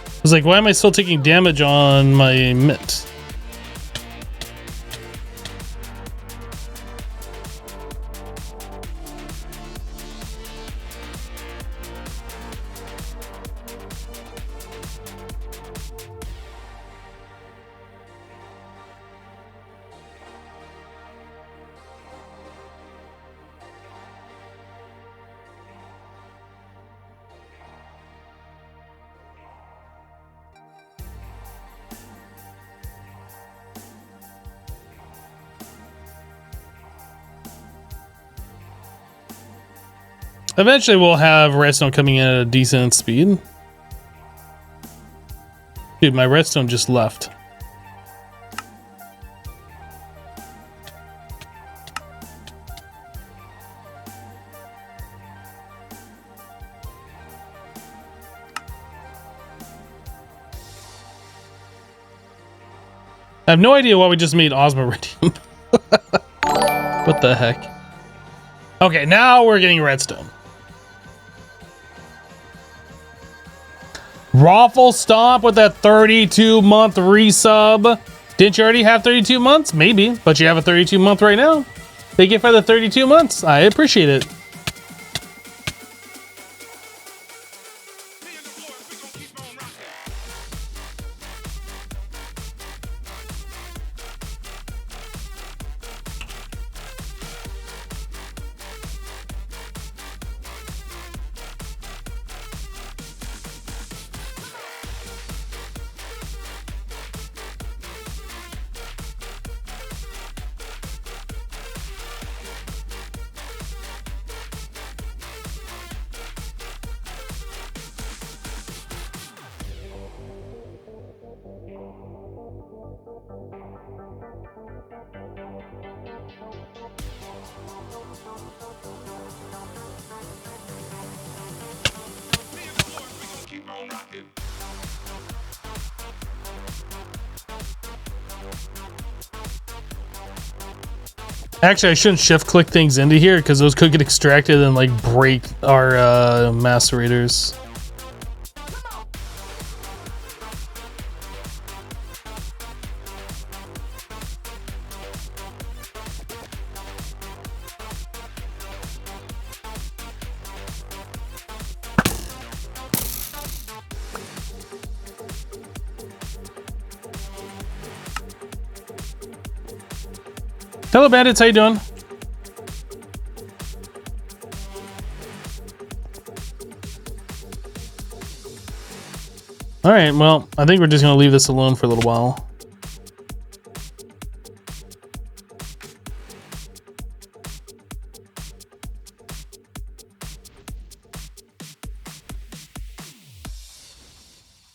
I was like, why am I still taking damage on my mitt? Eventually we'll have redstone coming in at a decent speed. Dude, my redstone just left. I have no idea why we just made osmiridium. What the heck? Okay, now we're getting redstone. Raffle Stomp with that 32-month resub. Didn't you already have 32 months? Maybe, but you have a 32-month right now. Thank you for the 32 months. I appreciate it. Actually, I shouldn't shift click things into here because those could get extracted and like break our macerators. Hello, bandits. How you doing? All right. Well, I think we're just gonna leave this alone for a little while.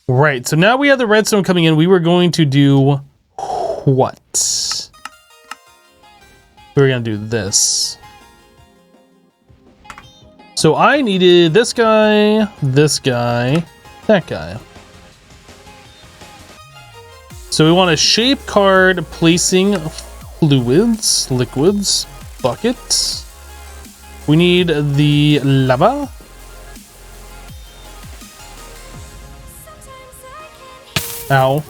Right. So now we have the redstone coming in. We were going to do what? We're gonna do this. So I needed this guy, that guy. So we want a shape card placing fluids, liquids, bucket. We need the lava. Ow.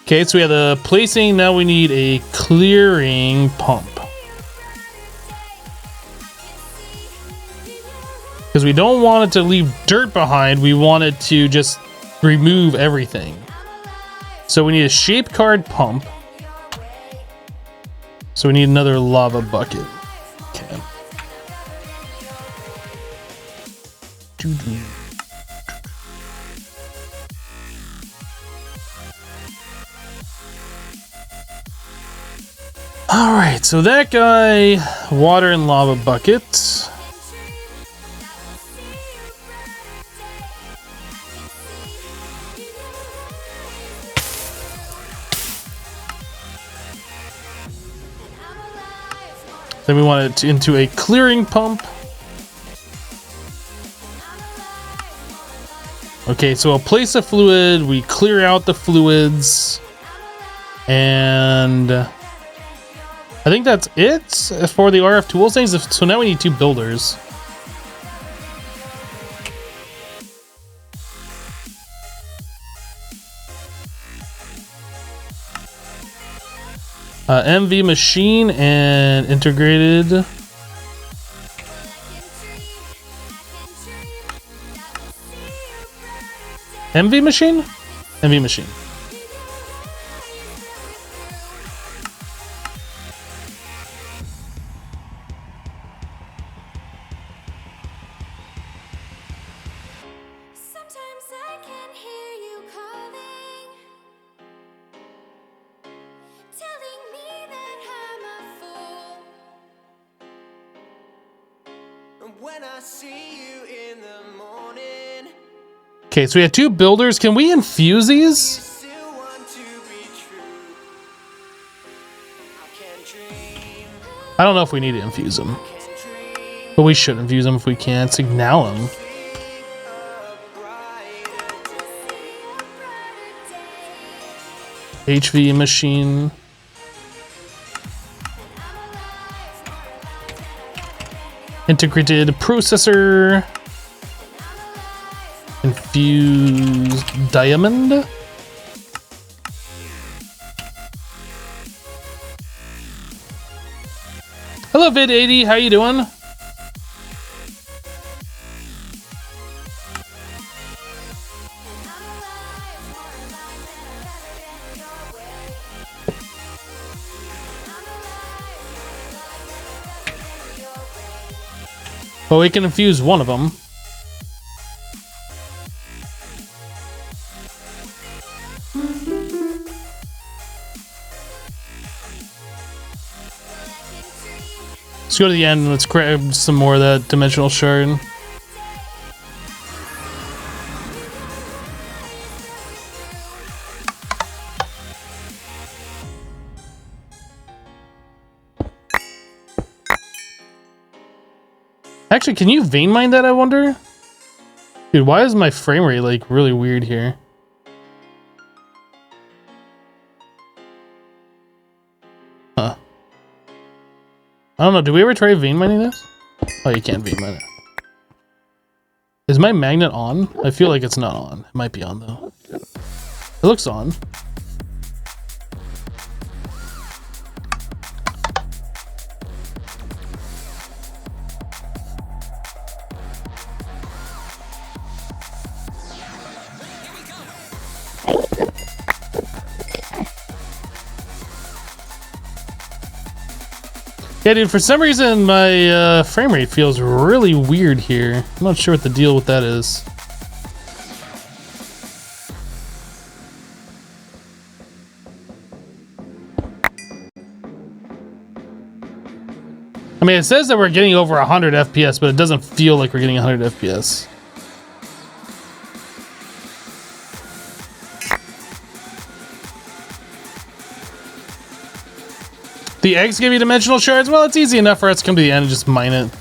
Okay, so we have the placing, now we need a clearing pump. Because we don't want it to leave dirt behind, we want it to just remove everything. So we need a shape card pump. So we need another lava bucket. Okay. All right, so that guy, water and lava bucket. Then we want it into a clearing pump. Okay, so I'll place a fluid, we clear out the fluids. And I think that's it for the RF tools things. So now we need 2 builders. MV machine and integrated. MV machine? MV machine. Sometimes I can hear you calling, telling me that I'm a fool. And when I see you in the morning, Okay, so we have 2 builders. Can we infuse these? still want to be true. I can dream, I don't know if we need to infuse them, can dream but we should infuse them if we can. Signal them. a brighter day. HV machine. Integrated processor. Infused diamond. Hello Vid80, how you doing? Well, we can infuse one of them. Let's go to the end and let's grab some more of that dimensional shard. Actually, can you vein mine that, I wonder? Dude, why is my frame rate like really weird here? Huh. I don't know, do we ever try vein mining this? Oh, you can't vein mine it. Is my magnet on? I feel like it's not on. It might be on though. It looks on. Yeah, dude, for some reason my frame rate feels really weird here. I'm not sure what the deal with that is. I mean, it says that we're getting over 100 FPS, but it doesn't feel like we're getting 100 FPS. The eggs give you dimensional shards? Well, it's easy enough for us to come to the end and just mine it.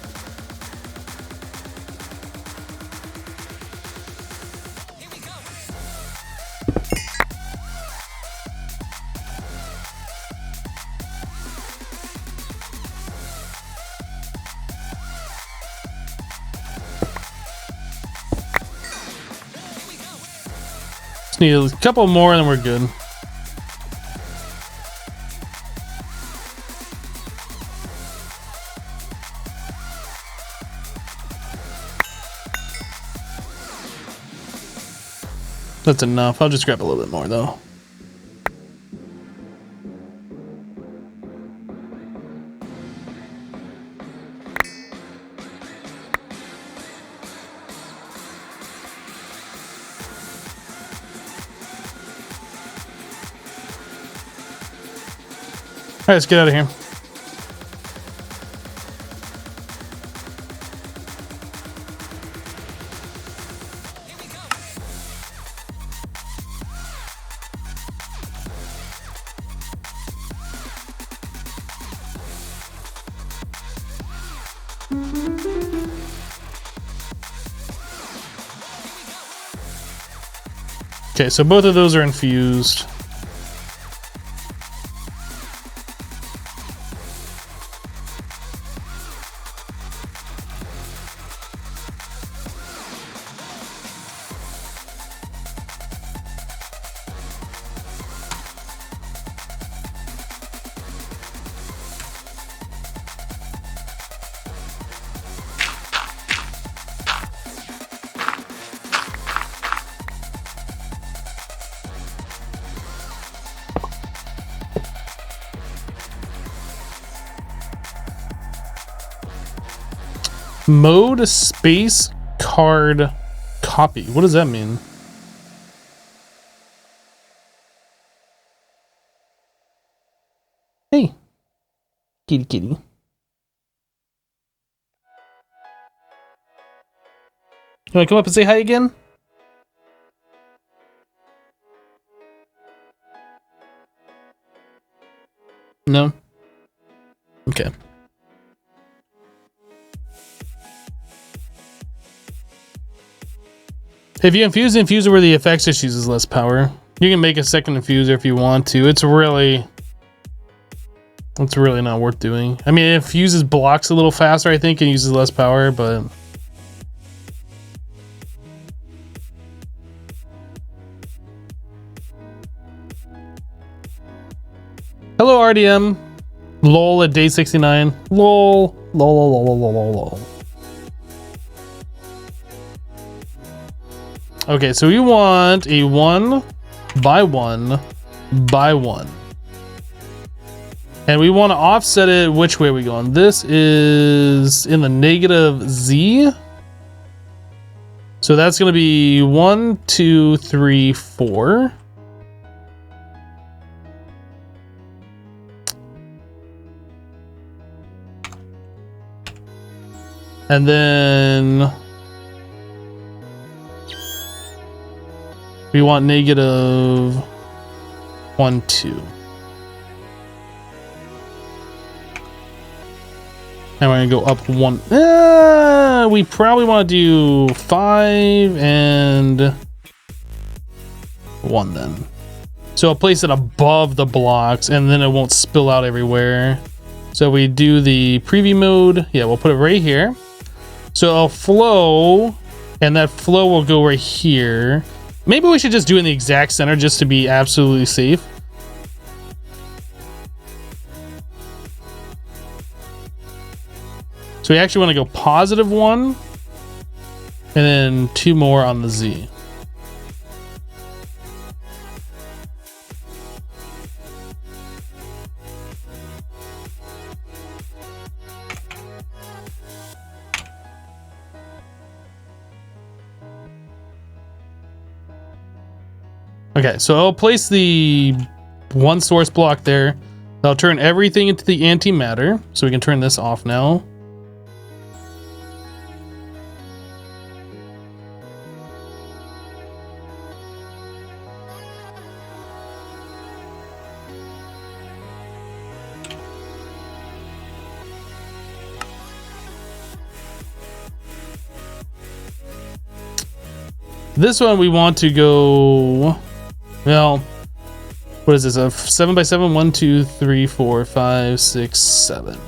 Just need a couple more and then we're good. That's enough. I'll just grab a little bit more though. All right, let's get out of here. Okay, so both of those are infused. Mode space card copy. What does that mean? Hey, kitty kitty. You want to come up and say hi again? No? Okay. If you infuse the infuser where the effects just uses less power, you can make a second infuser if you want to. It's really not worth doing. I mean, it infuses blocks a little faster, I think, and uses less power, but hello, RDM. Lol at day 69. Lol. Lol. Okay, so we want a 1 by 1 by 1. And we want to offset it. Which way are we going? This is in the negative Z. So that's going to be 1, 2, 3, 4. And then we want negative 1, 2. And we're gonna go up 1. We probably want to do 5 and 1 then. So I'll place it above the blocks and then it won't spill out everywhere. So we do the preview mode. Yeah, we'll put it right here. So it'll flow, and that flow will go right here. Maybe we should just do it in the exact center just to be absolutely safe. So we actually want to go positive 1 and then 2 more on the Z. Okay, so I'll place the 1 source block there. I'll turn everything into the antimatter, so we can turn this off now. This one we want to go, well, what is this? A 7 by 7? 1, 2, 3, 4, 5, 6, 7.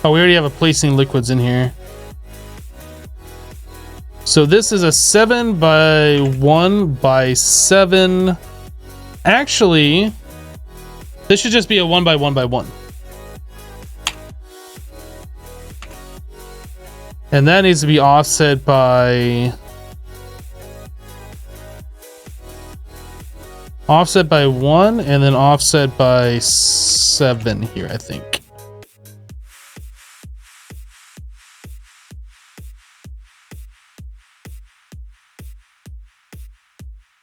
Oh, we already have a placing liquids in here. So this is a 7 by 1 by 7. Actually, this should just be a 1 by 1 by 1. And that needs to be offset by 1 and then offset by 7 here, I think.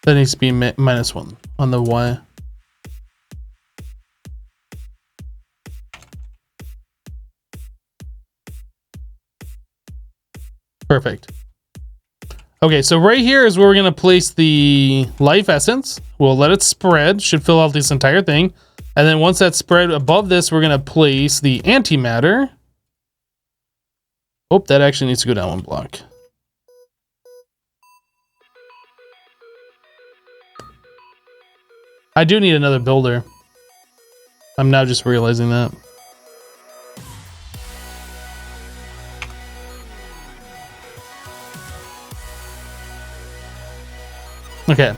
That needs to be -1 on the Y. Perfect. Okay, so right here is where we're going to place the life essence. We'll let it spread. Should fill out this entire thing. And then once that's spread above this, we're going to place the antimatter. Oh, that actually needs to go down 1 block. I do need another builder. I'm now just realizing that. Okay,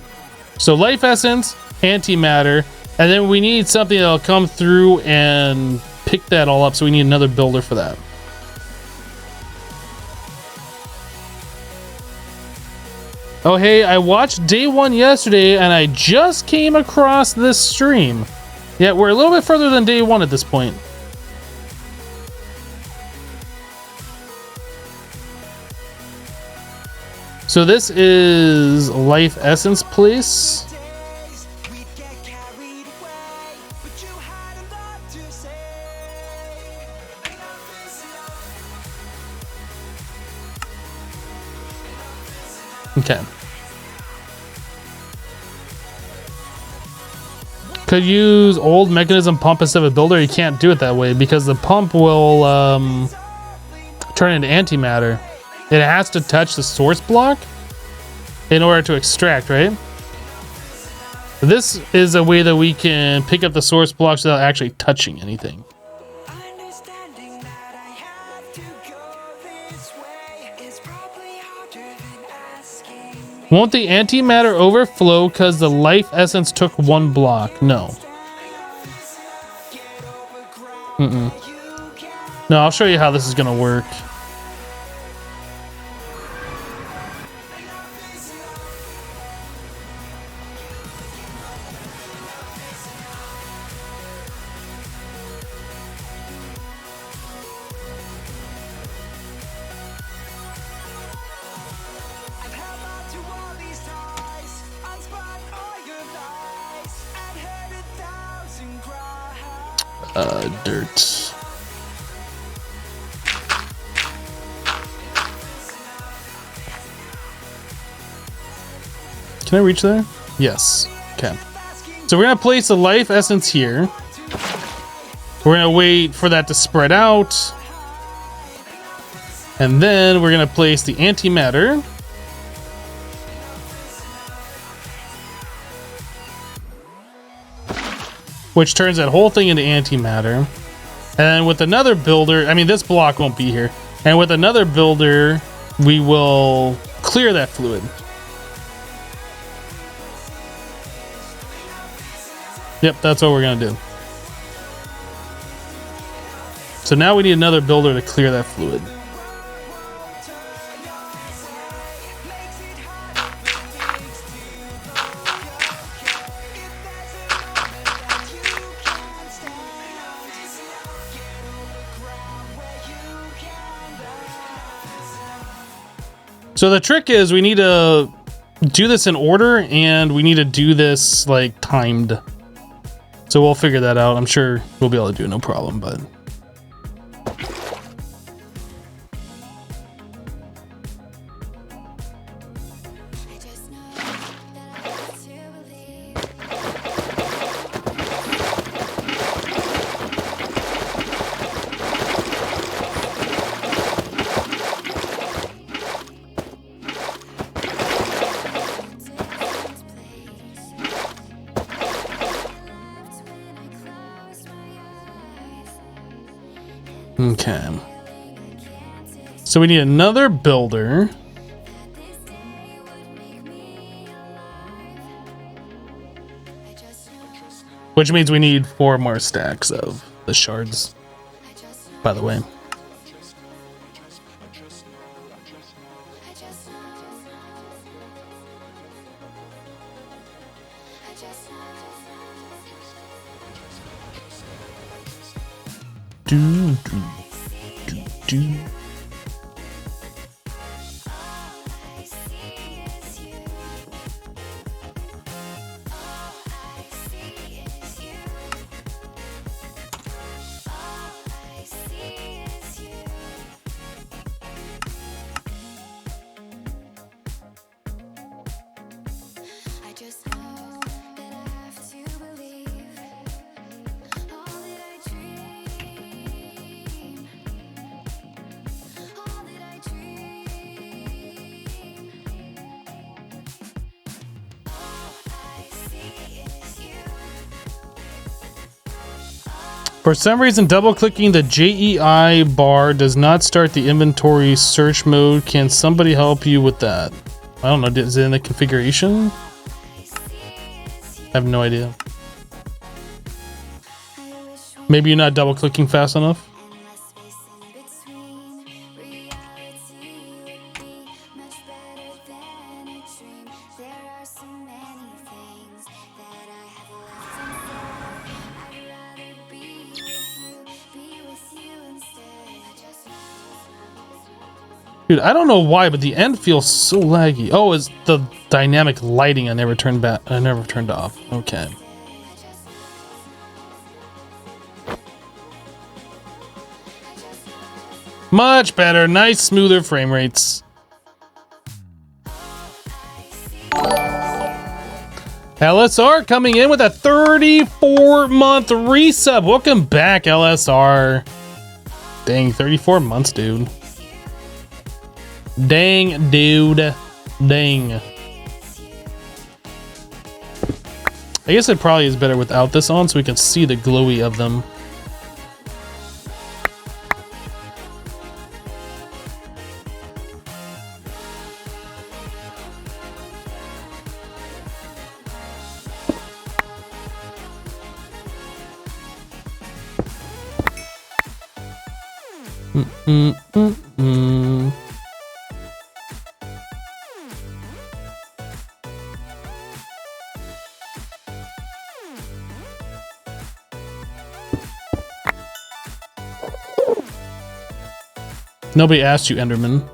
so life essence, antimatter, and then we need something that'll come through and pick that all up, so we need another builder for that. Oh hey, I watched day 1 yesterday and I just came across this stream. Yeah, we're a little bit further than day 1 at this point. So this is Life Essence Place. Okay. Could use old mechanism pump instead of a builder. You can't do it that way because the pump will turn into antimatter. It has to touch the source block in order to extract, right? This is a way that we can pick up the source blocks without actually touching anything. Understanding that I have to go this way is probably harder than asking. Won't the antimatter overflow because the life essence took one block? No. No, I'll show you how this is gonna work. I've held on to all these ties, unspun all your lies, and heard 1,000 cries. Dirt. Can I reach there? Yes. Okay. So we're gonna place the life essence here. We're gonna wait for that to spread out. And then we're gonna place the antimatter. Which turns that whole thing into antimatter. And with another builder, I mean, this block won't be here. And with another builder, we will clear that fluid. Yep, that's what we're gonna do. So now we need another builder to clear that fluid. So the trick is we need to do this in order, and we need to do this like timed. So we'll figure that out. I'm sure we'll be able to do it, no problem, but I just know that I have to believe. okay. So we need another builder. This day would make me alive. I just know, Which means we need 4 more stacks of the shards, I just know, by the way. I just know. I just know. Do, do, do, do. I see is you. All I see is you. All I see is you. I just know that I have to believe all that I dream. All that I dream. All I see is you. For some reason, double clicking the JEI bar does not start the inventory search mode. Can somebody help you with that? I don't know. Is it in the configuration? I have no idea. I wish we Maybe you're not double clicking fast enough. endless space in between. Reality would be much better than a dream. There are so many things that I have left unsaid. I'd rather be with you instead. I just know. Dude, I don't know why, but the end feels so laggy. Oh, it's the dynamic lighting I never turned back. I never turned off. Okay. Much better. Nice, smoother frame rates. LSR coming in with a 34-month resub. Welcome back, LSR. Dang, 34 months, dude. Dang, dude. Dang. I guess it probably is better without this on so we can see the glowy of them. Nobody asked you, Enderman.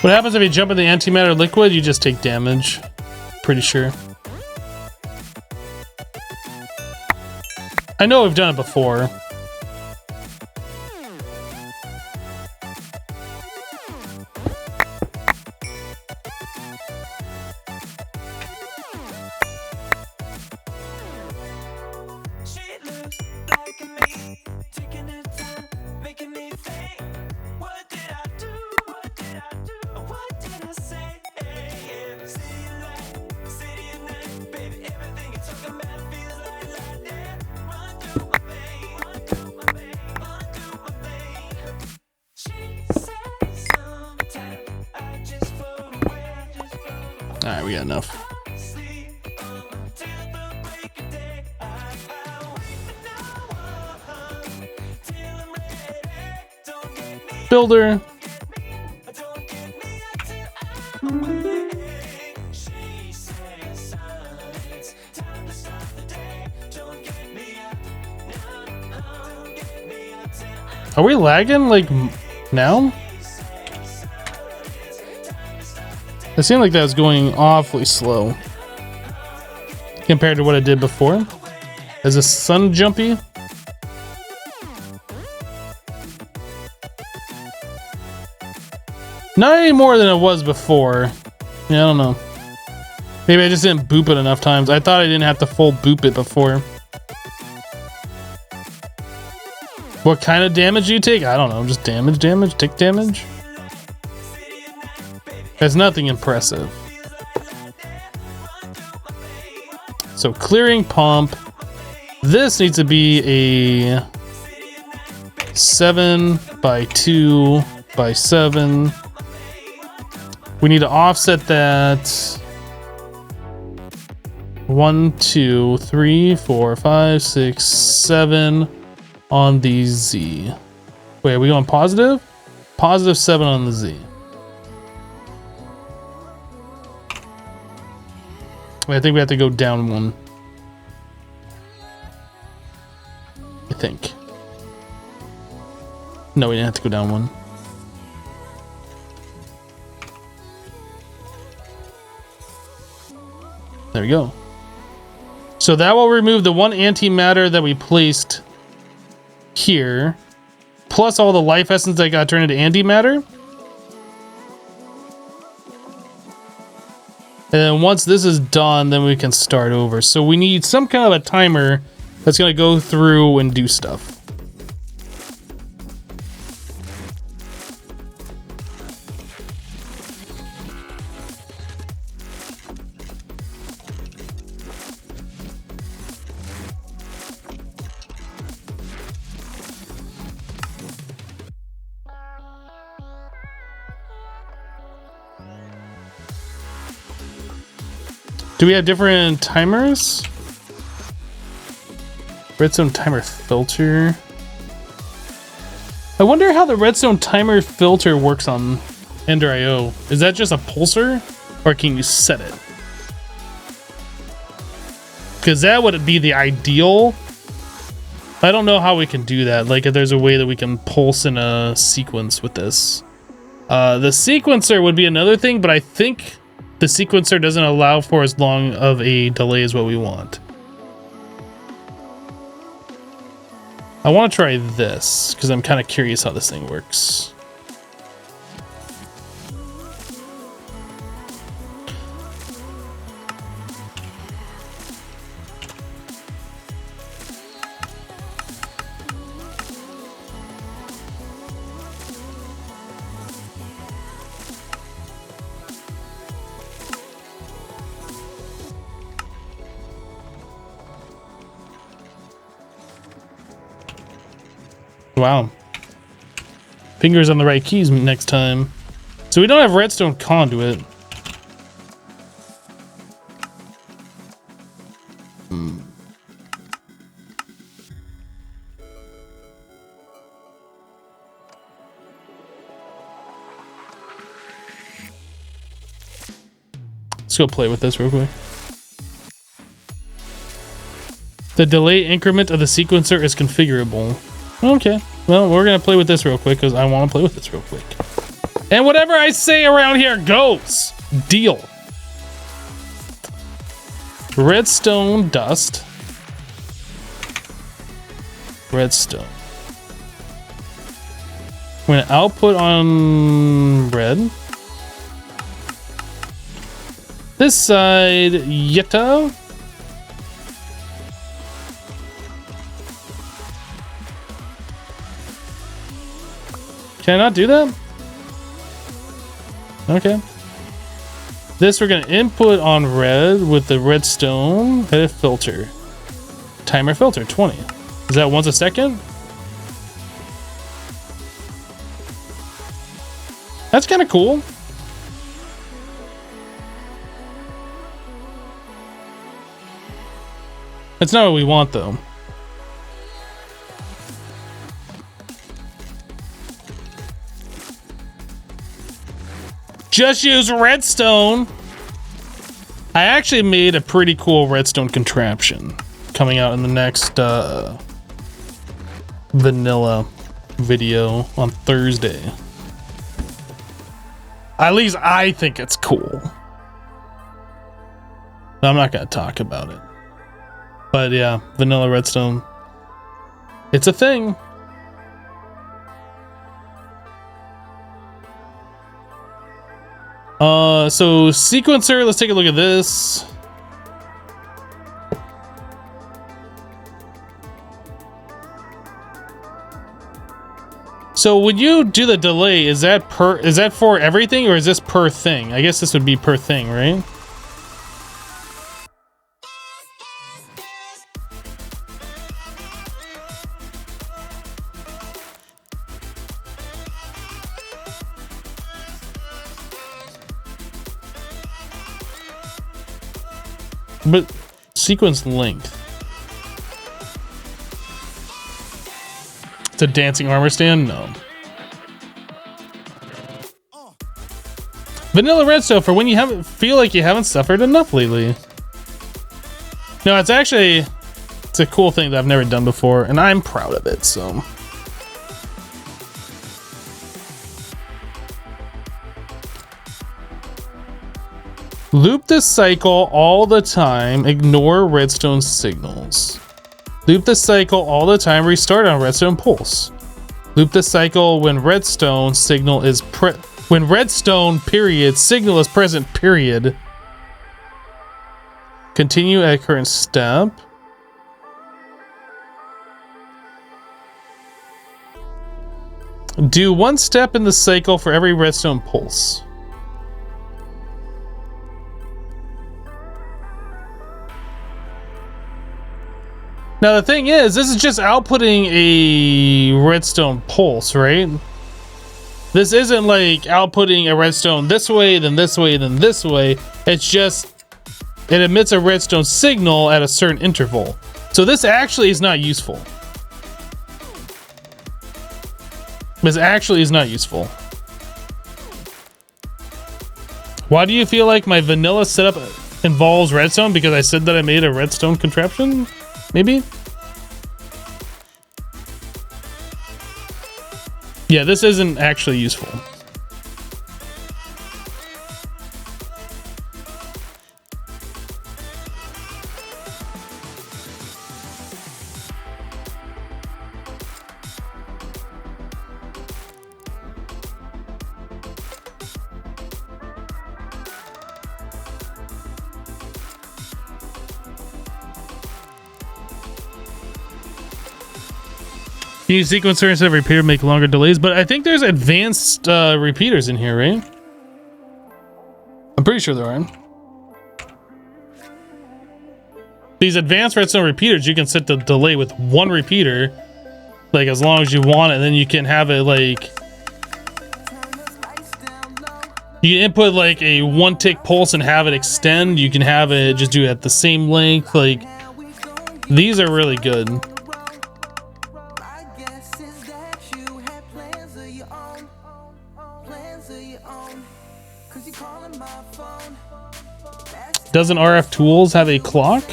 What happens if you jump in the antimatter liquid? You just take damage. Pretty sure. I know we've done it before. Alright, we got enough. Builder. Are we lagging like now? It seemed like that was going awfully slow compared to what it did before. Is the sun jumpy? Not any more than it was before. Yeah, I don't know. Maybe I just didn't boop it enough times. I thought I didn't have to full boop it before. What kind of damage do you take? I don't know. Just damage, take damage. That's nothing impressive. So clearing pump. This needs to be a 7 by 2 by 7. We need to offset that 1, 2, 3, 4, 5, 6, 7 on the Z. Wait, are we going positive? Positive 7 on the Z. Wait, I think we have to go down 1. I think. No, we didn't have to go down 1. There we go. So that will remove the 1 antimatter that we placed here, plus all the life essence that got turned into antimatter. And then once this is done, then we can start over. So we need some kind of a timer that's going to go through and do stuff. Do we have different timers? Redstone timer filter. I wonder how the redstone timer filter works on Ender IO. Is that just a pulsar, or can you set it? Because that would be the ideal. I don't know how we can do that. Like if there's a way that we can pulse in a sequence with this. The sequencer would be another thing, but I think the sequencer doesn't allow for as long of a delay as what we want. I want to try this because I'm kind of curious how this thing works. Wow. Fingers on the right keys next time. So we don't have redstone conduit. Let's go play with this real quick. The delay increment of the sequencer is configurable. Okay, well, we're gonna play with this real quick because I want to play with this real quick. And whatever I say around here goes. Deal. Redstone dust. Redstone. When output on red. This side, Yetta. Can I not do that? Okay. This we're gonna input on red with the redstone. Edit filter. Timer filter 20. Is that once a second? That's kind of cool. That's not what we want though. Just use redstone. I actually made a pretty cool redstone contraption coming out in the next vanilla video on Thursday. At least I think it's cool. I'm not gonna talk about it. But yeah, vanilla redstone. It's a thing. So sequencer, let's take a look at this. So when you do the delay, is that for everything or is this per thing? I guess this would be per thing, right? But sequence length. It's a dancing armor stand? No. Vanilla redstone for when you haven't feel like you haven't suffered enough lately. No, it's a cool thing that I've never done before, and I'm proud of it, so. Loop this cycle all the time, ignore redstone signals. Loop the cycle all the time, restart on redstone pulse. Loop the cycle when redstone signal is when redstone period signal is present period. Continue at current step. Do one step in the cycle for every redstone pulse. Now the thing is, this is just outputting a redstone pulse, right? This isn't like outputting a redstone this way, then this way, then this way. It's just it emits a redstone signal at a certain interval. So this actually is not useful. This actually is not useful. Why do you feel like my vanilla setup involves redstone? Because I said that I made a redstone contraption? Maybe? Yeah, this isn't actually useful. You use sequencer instead of repeater to make longer delays, but I think there's advanced repeaters in here, right? I'm pretty sure there are. These advanced redstone repeaters, you can set the delay with one repeater, like as long as you want it, and then you can have it like... You can input like a one tick pulse and have it extend. You can have it just do it at the same length. Like, these are really good. Doesn't RF Tools have a clock?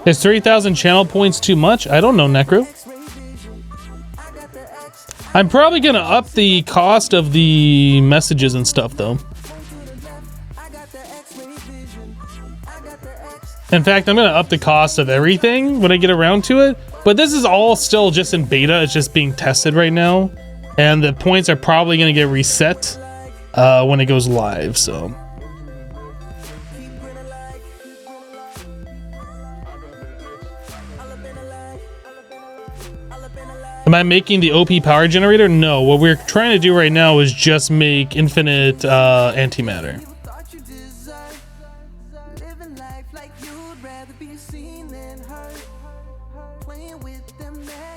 Is 3,000 channel points too much? I don't know, Necro. I'm probably gonna up the cost of the messages and stuff, though. In fact, I'm gonna up the cost of everything when I get around to it. But this is all still just in beta. It's just being tested right now. And the points are probably gonna get reset when it goes live, so... Am I making the OP power generator? No, what we're trying to do right now is just make infinite antimatter.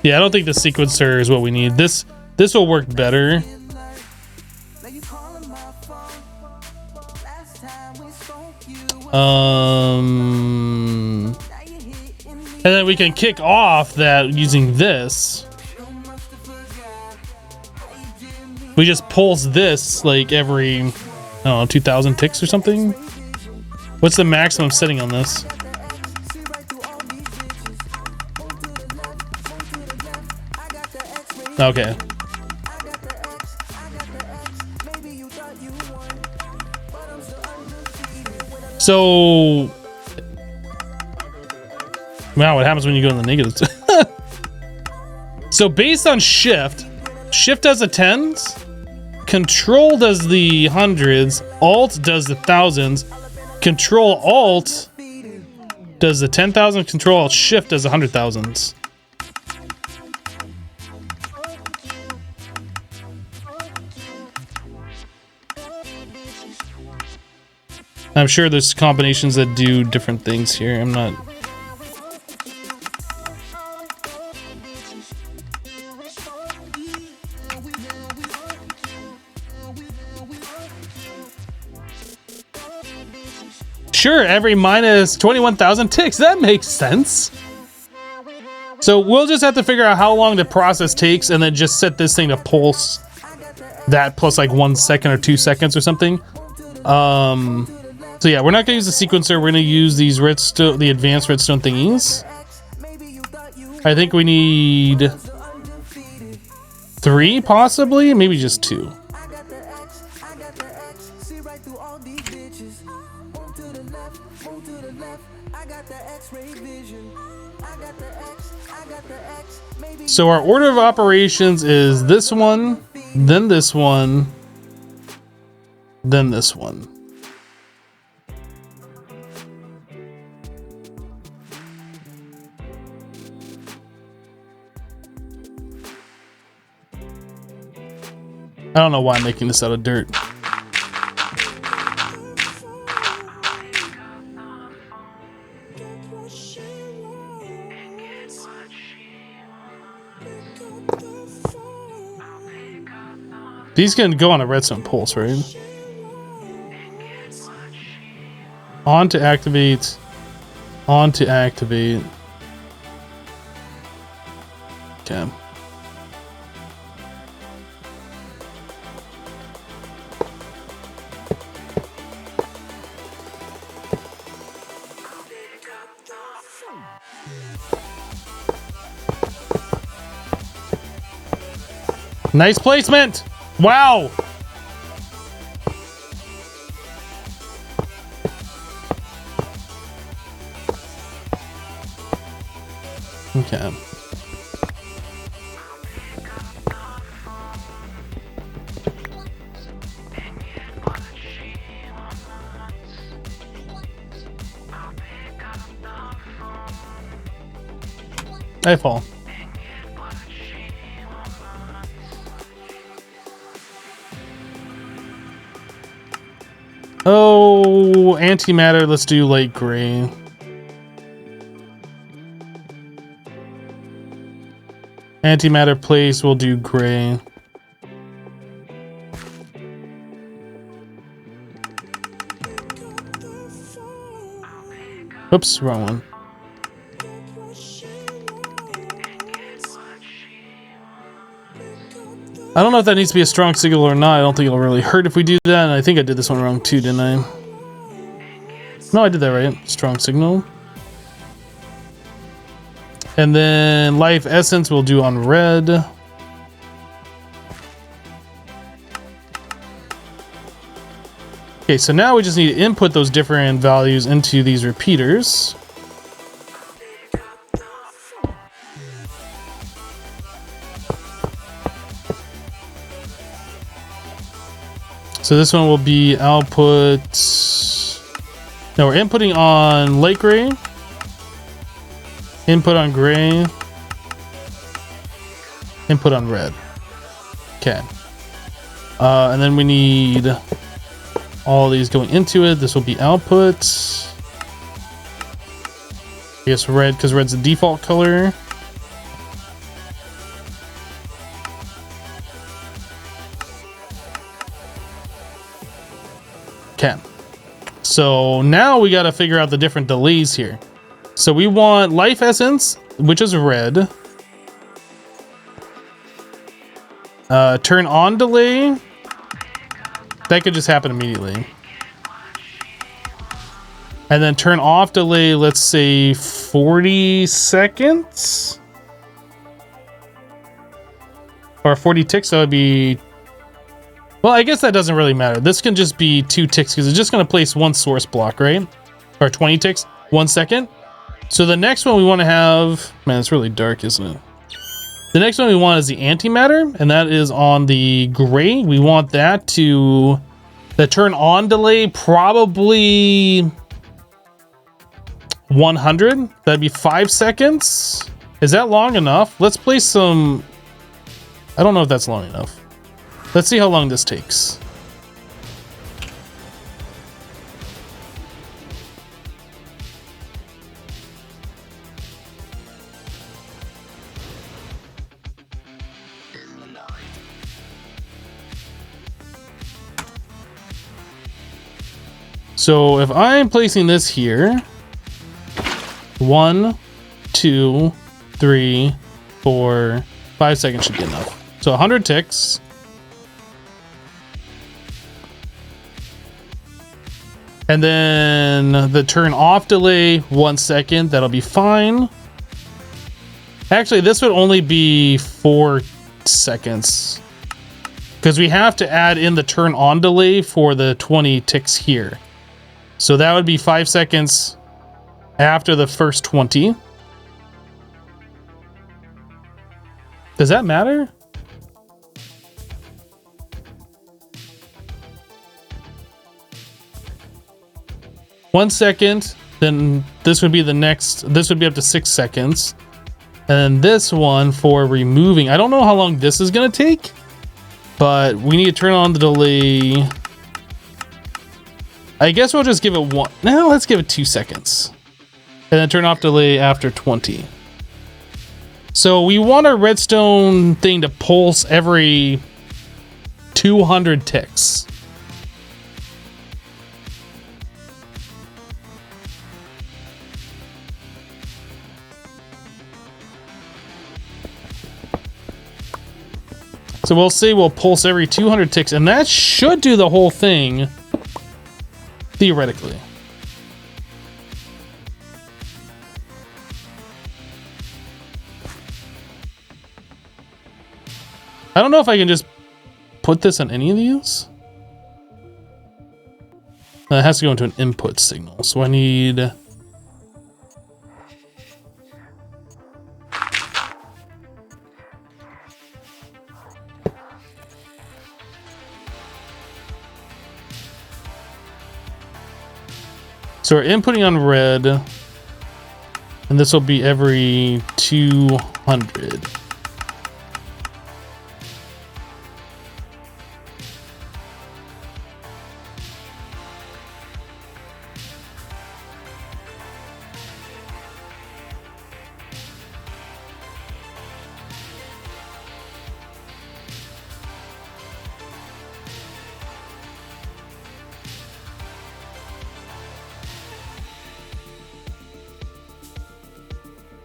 Yeah, I don't think the sequencer is what we need. This will work better. And then we can kick off that using this. We just pulse this like every, I don't know, 2,000 ticks or something. What's the maximum setting on this? Okay. So, wow, what happens when you go in the negatives? So based on shift does the tens, control does the hundreds, alt does the thousands, control alt does the 10,000, control alt shift does the 100,000s. I'm sure there's combinations that do different things here. I'm not... Sure, every minus 21,000 ticks. That makes sense. So we'll just have to figure out how long the process takes and then just set this thing to pulse that plus like 1 second or 2 seconds or something. So yeah, we're not gonna use the sequencer. We're gonna use these redstone, the advanced redstone thingies. I think we need 3, possibly, maybe just 2. So our order of operations is this one, then this one, then this one. I don't know why I'm making this out of dirt. These can go on a redstone pulse, right? On to activate. On to activate. Okay. Nice placement! Wow! Okay. I fall. Oh, antimatter, let's do light gray. Antimatter place, we'll do gray. Oops, wrong one. I don't know if that needs to be a strong signal or not. I don't think it'll really hurt if we do that. And I think I did this one wrong too, didn't I? No, I did that right. Strong signal. And then life essence we'll do on red. Okay, so now we just need to input those different values into these repeaters. So this one will be output. No, we're inputting on light gray. Input on gray. Input on red. Okay. And then we need all these going into it. This will be output. I guess red, because red's the default color. Okay. So now we got to figure out the different delays here. So we want life essence, which is red. Turn on delay. That could just happen immediately. And then turn off delay, let's say 40 seconds. Or 40 ticks, that would be... Well, I guess that doesn't really matter. This can just be 2 ticks because it's just going to place one source block, right? Or 20 ticks, 1 second. So the next one we want to have... Man, it's really dark, isn't it? The next one we want is the antimatter, and that is on the gray. We want that to... The turn on delay, probably 100. That'd be 5 seconds. Is that long enough? Let's place some... I don't know if that's long enough. Let's see how long this takes. So if I'm placing this here, 1, 2, 3, 4, 5 seconds should be enough. So 100 ticks. And then the turn off delay, 1 second, that'll be fine. Actually, this would only be 4 seconds. Because we have to add in the turn on delay for the 20 ticks here. So that would be 5 seconds after the first 20. Does that matter? One second, then this would be the next, this would be up to 6 seconds. And then this one for removing, I don't know how long this is gonna take, but we need to turn on the delay. I guess we'll just give it one, no, let's give it 2 seconds. And then turn off delay after 20. So we want our redstone thing to pulse every 200 ticks. So we'll say we'll pulse every 200 ticks, and that should do the whole thing, theoretically. I don't know if I can just put this on any of these. It has to go into an input signal, so I need... So we're inputting on red, and this will be every 200.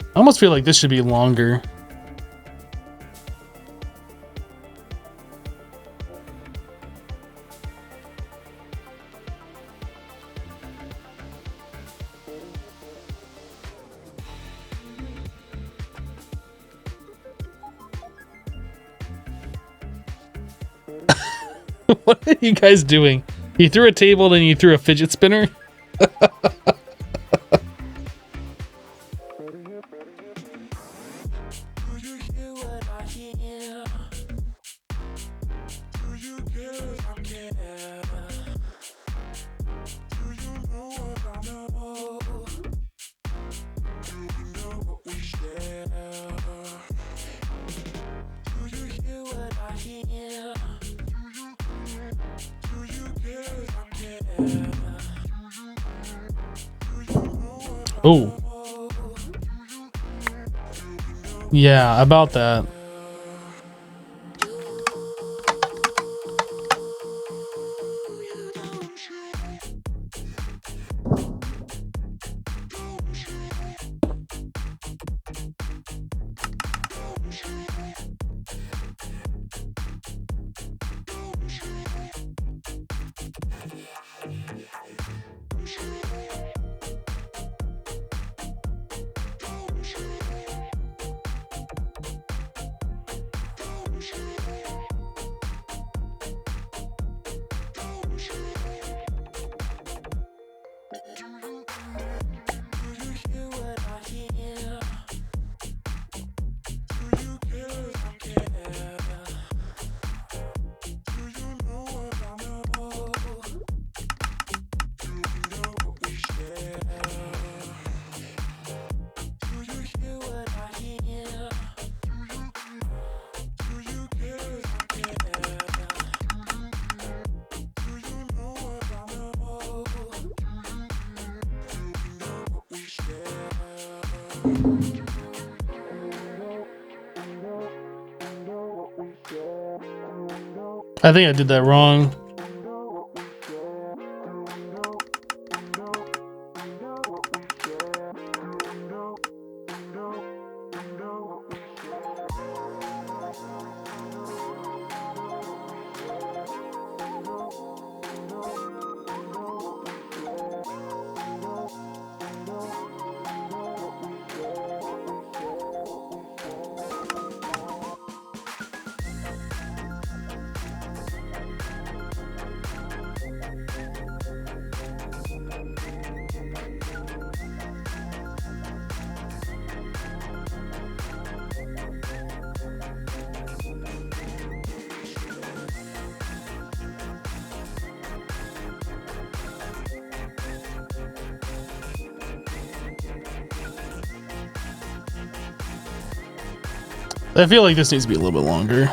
I almost feel like this should be longer. What are you guys doing? You threw a table and you threw a fidget spinner? Oh. Yeah, about that. I think I did that wrong. I feel like this needs to be a little bit longer.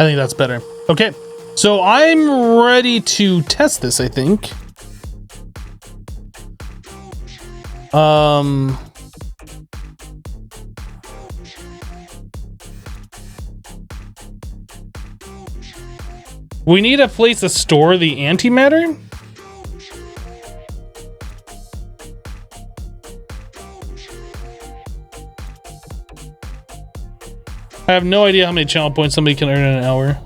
I think that's better. Okay, so I'm ready to test this, I think. We need a place to store the antimatter. I have no idea how many channel points somebody can earn in an hour.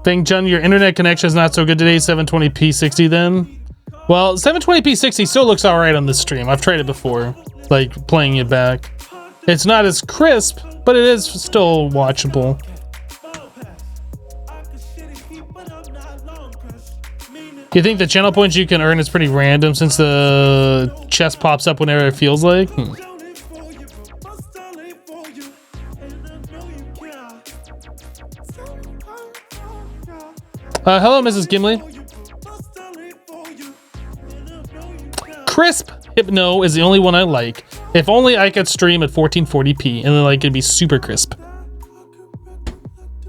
Bang Jun, your internet connection is not so good today. 720p 60 then. Well, 720p 60 still looks alright on this stream. I've tried it before, like playing it back. It's not as crisp, but it is still watchable. You think the channel points you can earn is pretty random since the chest pops up whenever it feels like? Hello, Mrs. Gimli. Crisp Hypno is the only one I like. If only I could stream at 1440p and then like it'd be super crisp.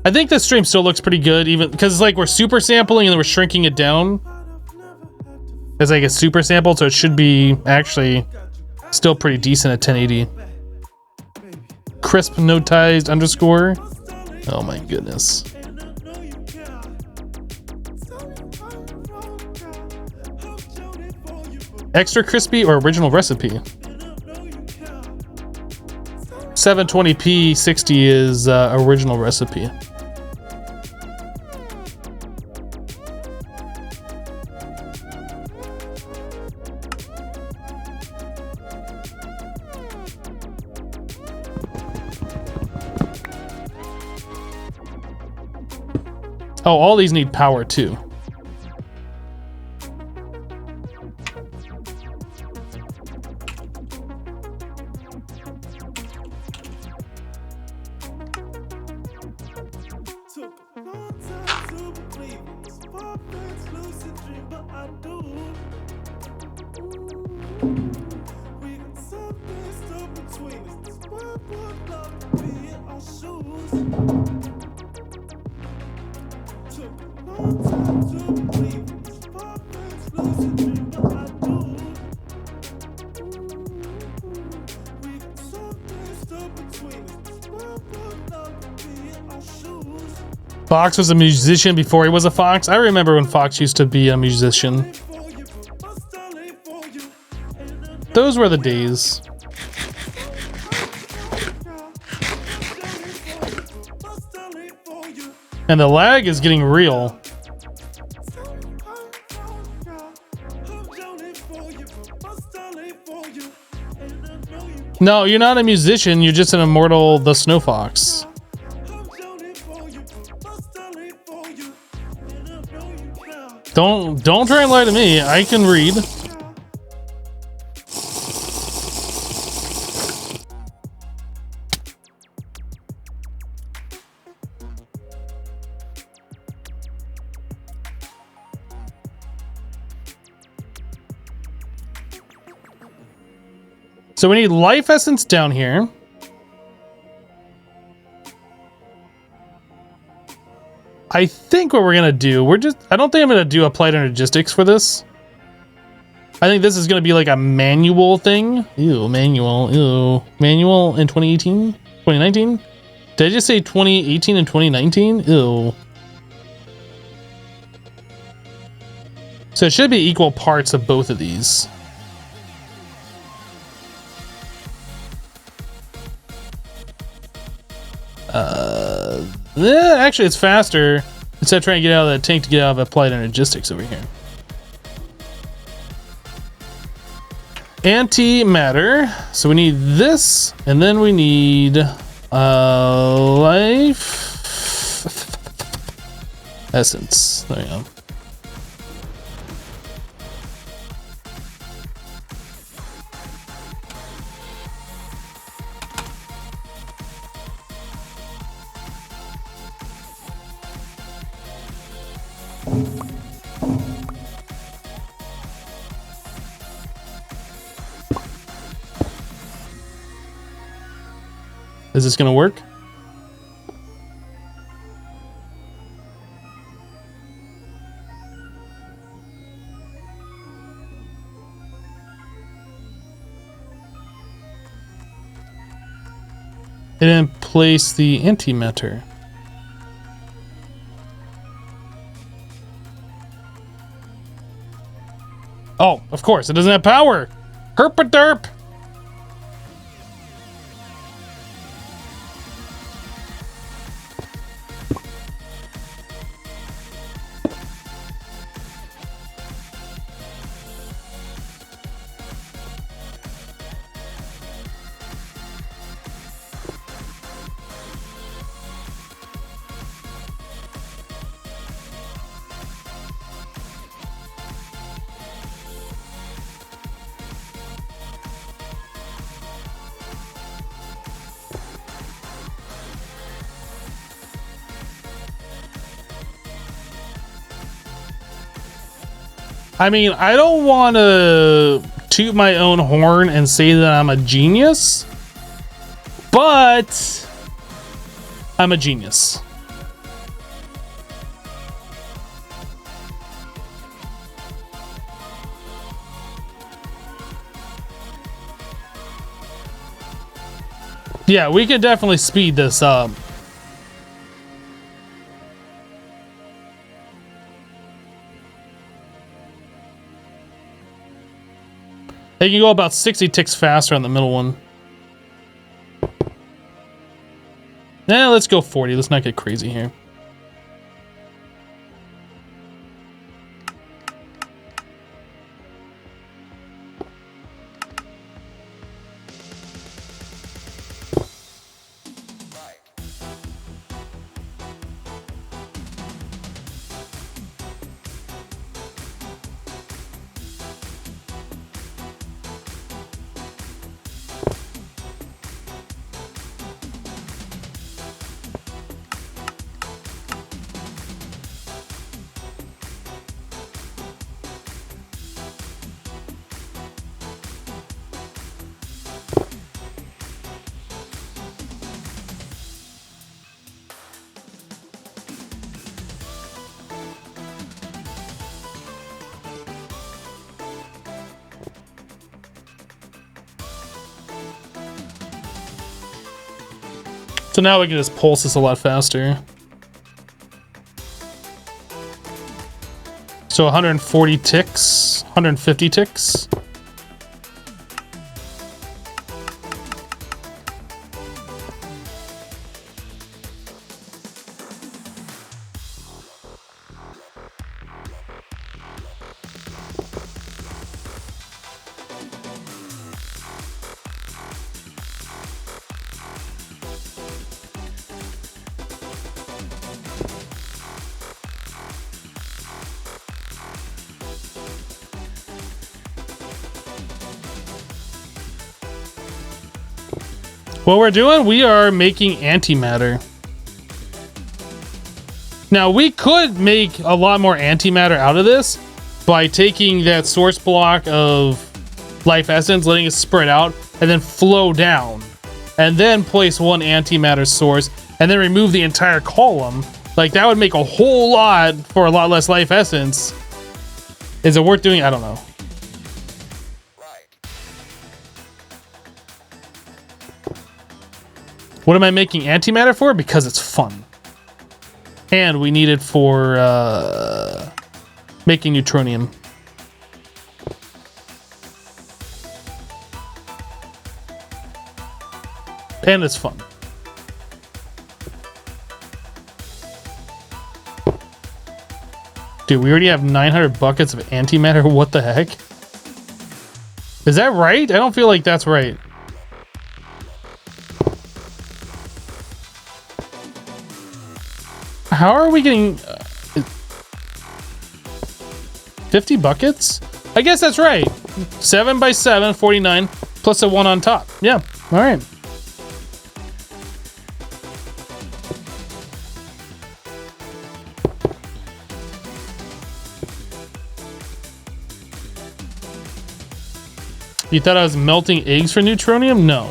I think this stream still looks pretty good, even because like we're super sampling and then we're shrinking it down. It's like a super sample, so it should be actually still pretty decent at 1080. Crisp notized underscore. Oh my goodness. Extra crispy or original recipe? 720p 60 is original recipe. Oh, all these need power too. Fox was a musician before he was a fox. I remember when Fox used to be a musician. Those were the days. And the lag is getting real. No, you're not a musician. You're just an immortal, the Snow Fox. Don't try and lie to me. I can read. So we need life essence down here. I think what we're gonna do, I don't think I'm gonna do applied energistics for this. I think this is gonna be like a manual thing. Ew, manual, ew. Manual in 2018? 2019? Did I just say 2018 and 2019? Ew. So it should be equal parts of both of these. Actually, it's faster instead of trying to get out of that tank to get out of applied energistics over here. Antimatter. So we need this, and then we need Life essence. There you go. Is this gonna work? It didn't place the antimatter. Oh, of course, it doesn't have power. Herpaderp. I mean, I don't want to toot my own horn and say that I'm a genius, but I'm a genius. Yeah, we could definitely speed this up. They can go about 60 ticks faster on the middle one. Nah, let's go 40. Let's not get crazy here. So now we can just pulse this a lot faster. So 140 ticks, 150 ticks. What we're doing, we are making antimatter. Now, we could make a lot more antimatter out of this by taking that source block of life essence, letting it spread out, and then flow down. And then place one antimatter source, and then remove the entire column. Like, that would make a whole lot for a lot less life essence. Is it worth doing? I don't know. What am I making antimatter for? Because it's fun. And we need it for making neutronium. And it's fun. Dude, we already have 900 buckets of antimatter. What the heck? Is that right? I don't feel like that's right. How are we getting 50 buckets? I guess that's right. 7 by 7, 49, plus a 1 on top. Yeah, all right. You thought I was melting eggs for neutronium? No.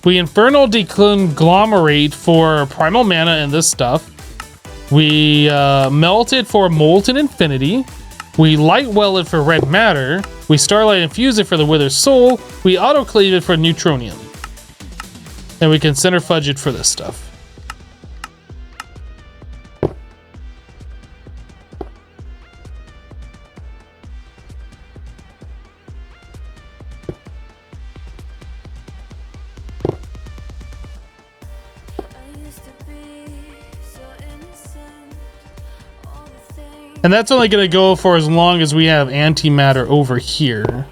We infernal deconglomerate for primal mana and this stuff. We melt it for molten infinity. We light well it for red matter. We starlight infuse it for the wither soul. We autoclave it for neutronium. And we can center fudge it for this stuff. And that's only going to go for as long as we have antimatter over here.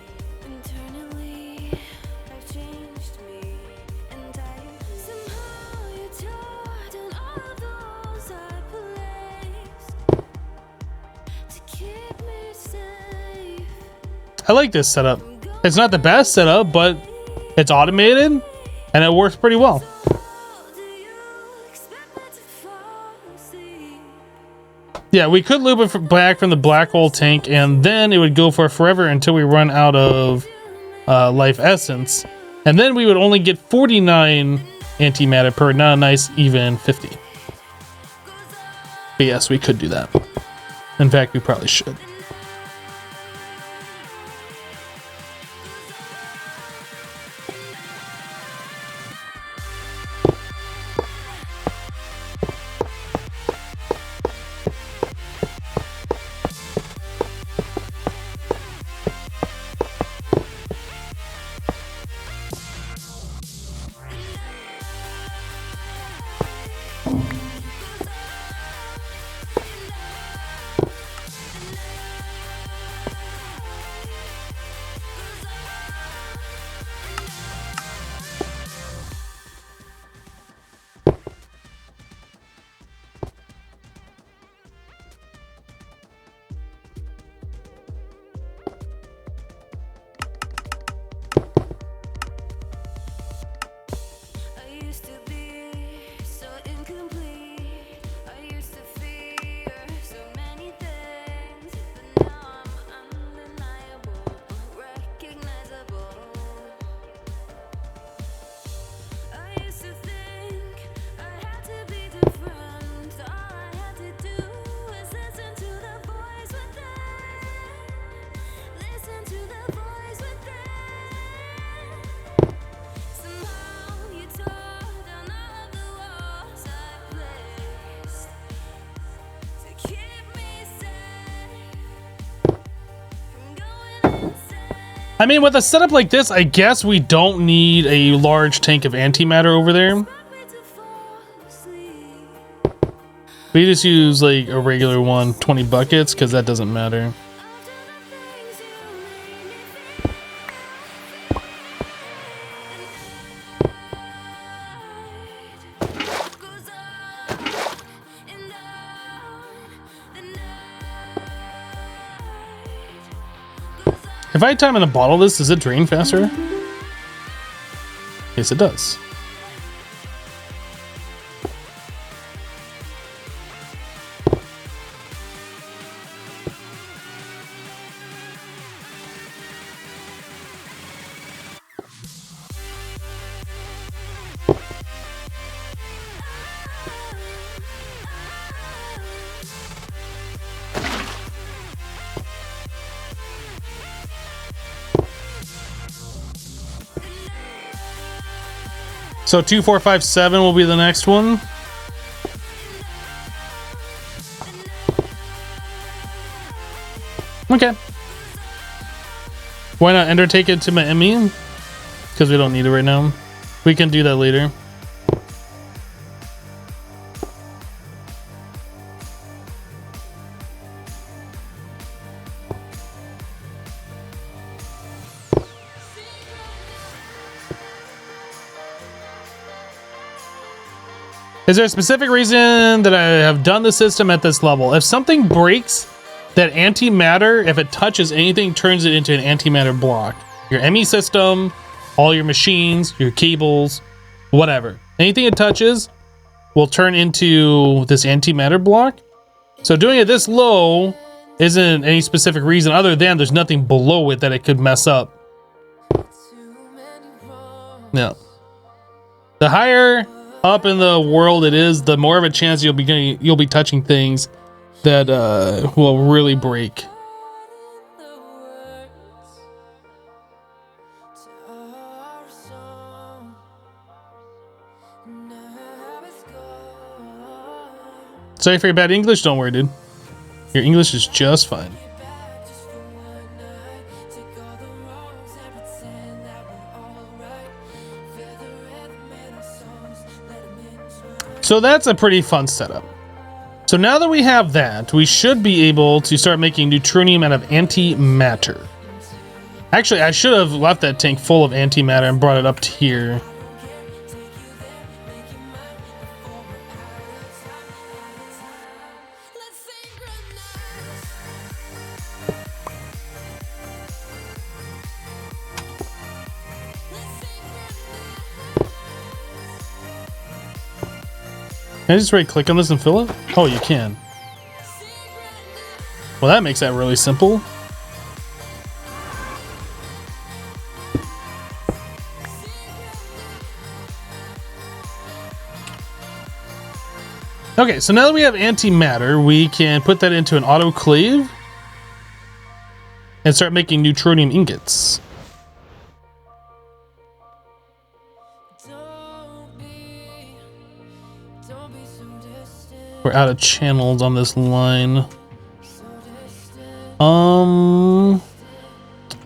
I like this setup. It's not the best setup, but it's automated and it works pretty well. Yeah, we could loop it back from the black hole tank, and then it would go for forever until we run out of life essence. And then we would only get 49 antimatter per, not a nice even 50. But yes, we could do that. In fact, we probably should. I mean, with a setup like this, I guess we don't need a large tank of antimatter over there. We just use like a regular one, 20 buckets, because that doesn't matter. If I had time in a bottle this, does it drain faster? Yes, it does. So 2, 4, 5, 7 will be the next one. Okay. Why not undertake it to my ME? Because we don't need it right now. We can do that later. Is there a specific reason that I have done the system at this level? If something breaks, that antimatter, if it touches anything, turns it into an antimatter block. Your ME system, all your machines, your cables, whatever. Anything it touches will turn into this antimatter block. So doing it this low isn't any specific reason other than there's nothing below it that it could mess up. No. The higher up in the world it is, the more of a chance you'll be touching things that will really break. Sorry for your bad English. Don't worry, dude. Your English is just fine. So that's a pretty fun setup. So now that we have that, we should be able to start making neutronium out of antimatter. Actually, I should have left that tank full of antimatter and brought it up to here. Can I just right click on this and fill it? Oh, you can. Well, that makes that really simple. Okay, so now that we have antimatter, we can put that into an autoclave and start making neutronium ingots. We're out of channels on this line. I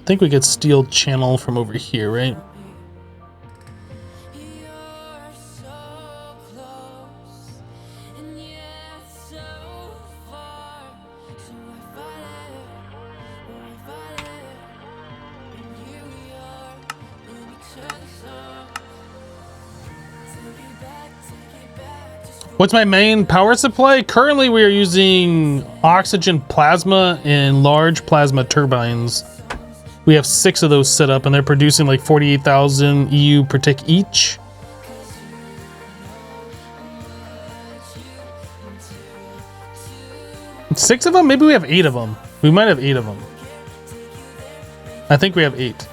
think we could steal channel from over here, right? What's my main power supply? Currently, we are using oxygen plasma and large plasma turbines. We have 6 of those set up, and they're producing like 48,000 EU per tick each. Six of them? Maybe we have 8 of them. We might have 8 of them. I think we have 8.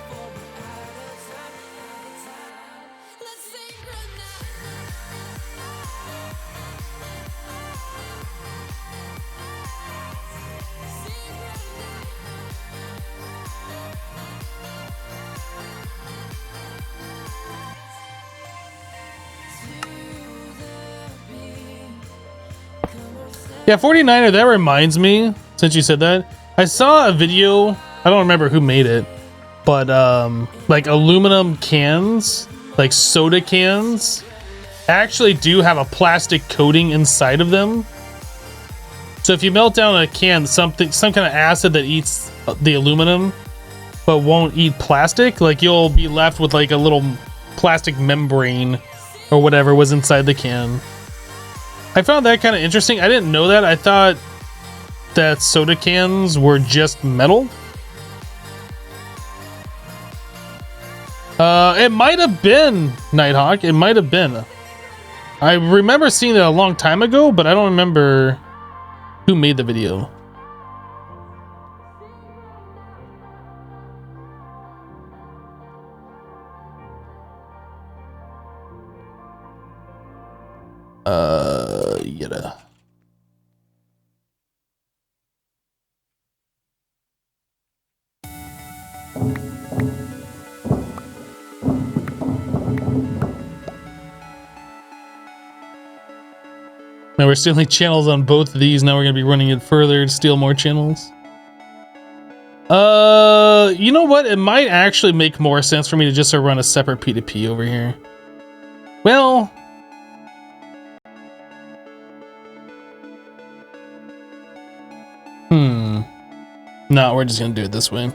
Yeah, 49er, that reminds me, since you said that, I saw a video, I don't remember who made it, but like aluminum cans, like soda cans, actually do have a plastic coating inside of them. So if you melt down a can, some kind of acid that eats the aluminum, but won't eat plastic, like you'll be left with like a little plastic membrane or whatever was inside the can. I found that kind of interesting. I didn't know that. I thought that soda cans were just metal. It might have been Nighthawk. It might have been. I remember seeing it a long time ago, but I don't remember who made the video. Yeah. Now we're stealing channels on both of these. Now we're gonna be running it further to steal more channels. You know what? It might actually make more sense for me to just run a separate P2P over here. Well, no, we're just gonna do it this way.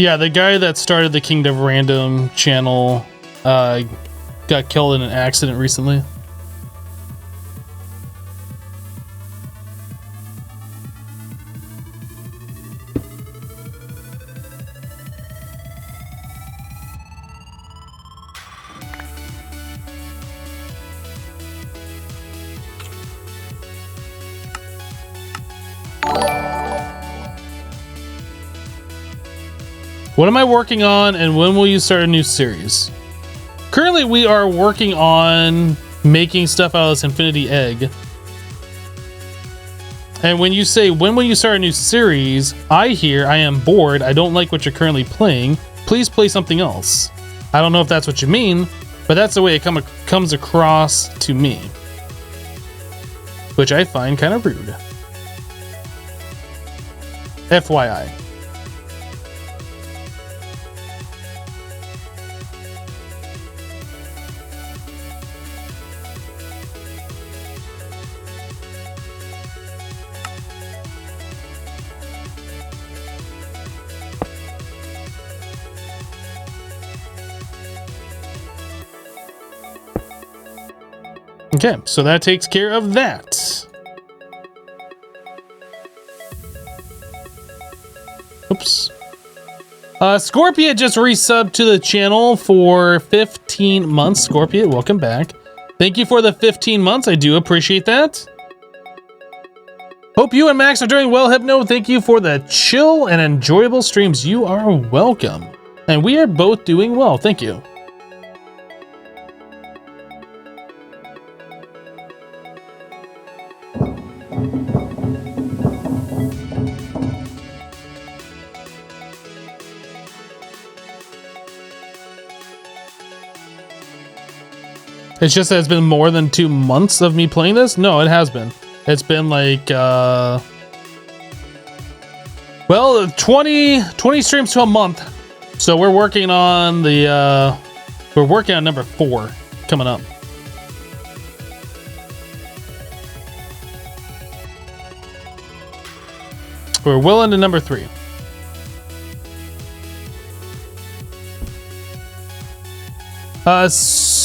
Yeah, the guy that started the Kingdom Random channel got killed in an accident recently. What am I working on, and when will you start a new series? Currently, we are working on making stuff out of this Infinity Egg. And when you say, when will you start a new series? I hear, I am bored, I don't like what you're currently playing. Please play something else. I don't know if that's what you mean, but that's the way it comes across to me. Which I find kind of rude. FYI. Okay, so that takes care of that. Oops. Scorpion just resubbed to the channel for 15 months. Scorpion, welcome back. Thank you for the 15 months. I do appreciate that. Hope you and Max are doing well, Hypno. Thank you for the chill and enjoyable streams. You are welcome. And we are both doing well. Thank you. It's just that it's been more than 2 months of me playing this? No, it has been. It's been like, well, 20 streams to a month. So we're working on the, we're working on number 4 coming up. We're well into number 3.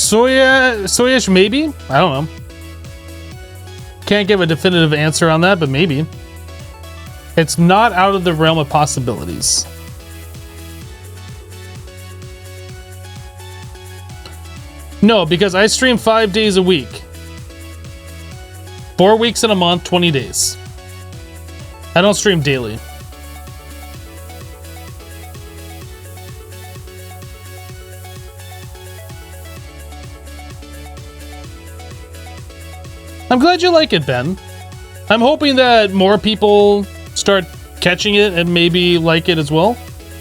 Soyish, maybe? I don't know. Can't give a definitive answer on that, but maybe. It's not out of the realm of possibilities. No, because I stream 5 days a week. 4 weeks in a month, 20 days. I don't stream daily. I'm glad you like it, Ben. I'm hoping that more people start catching it and maybe like it as well.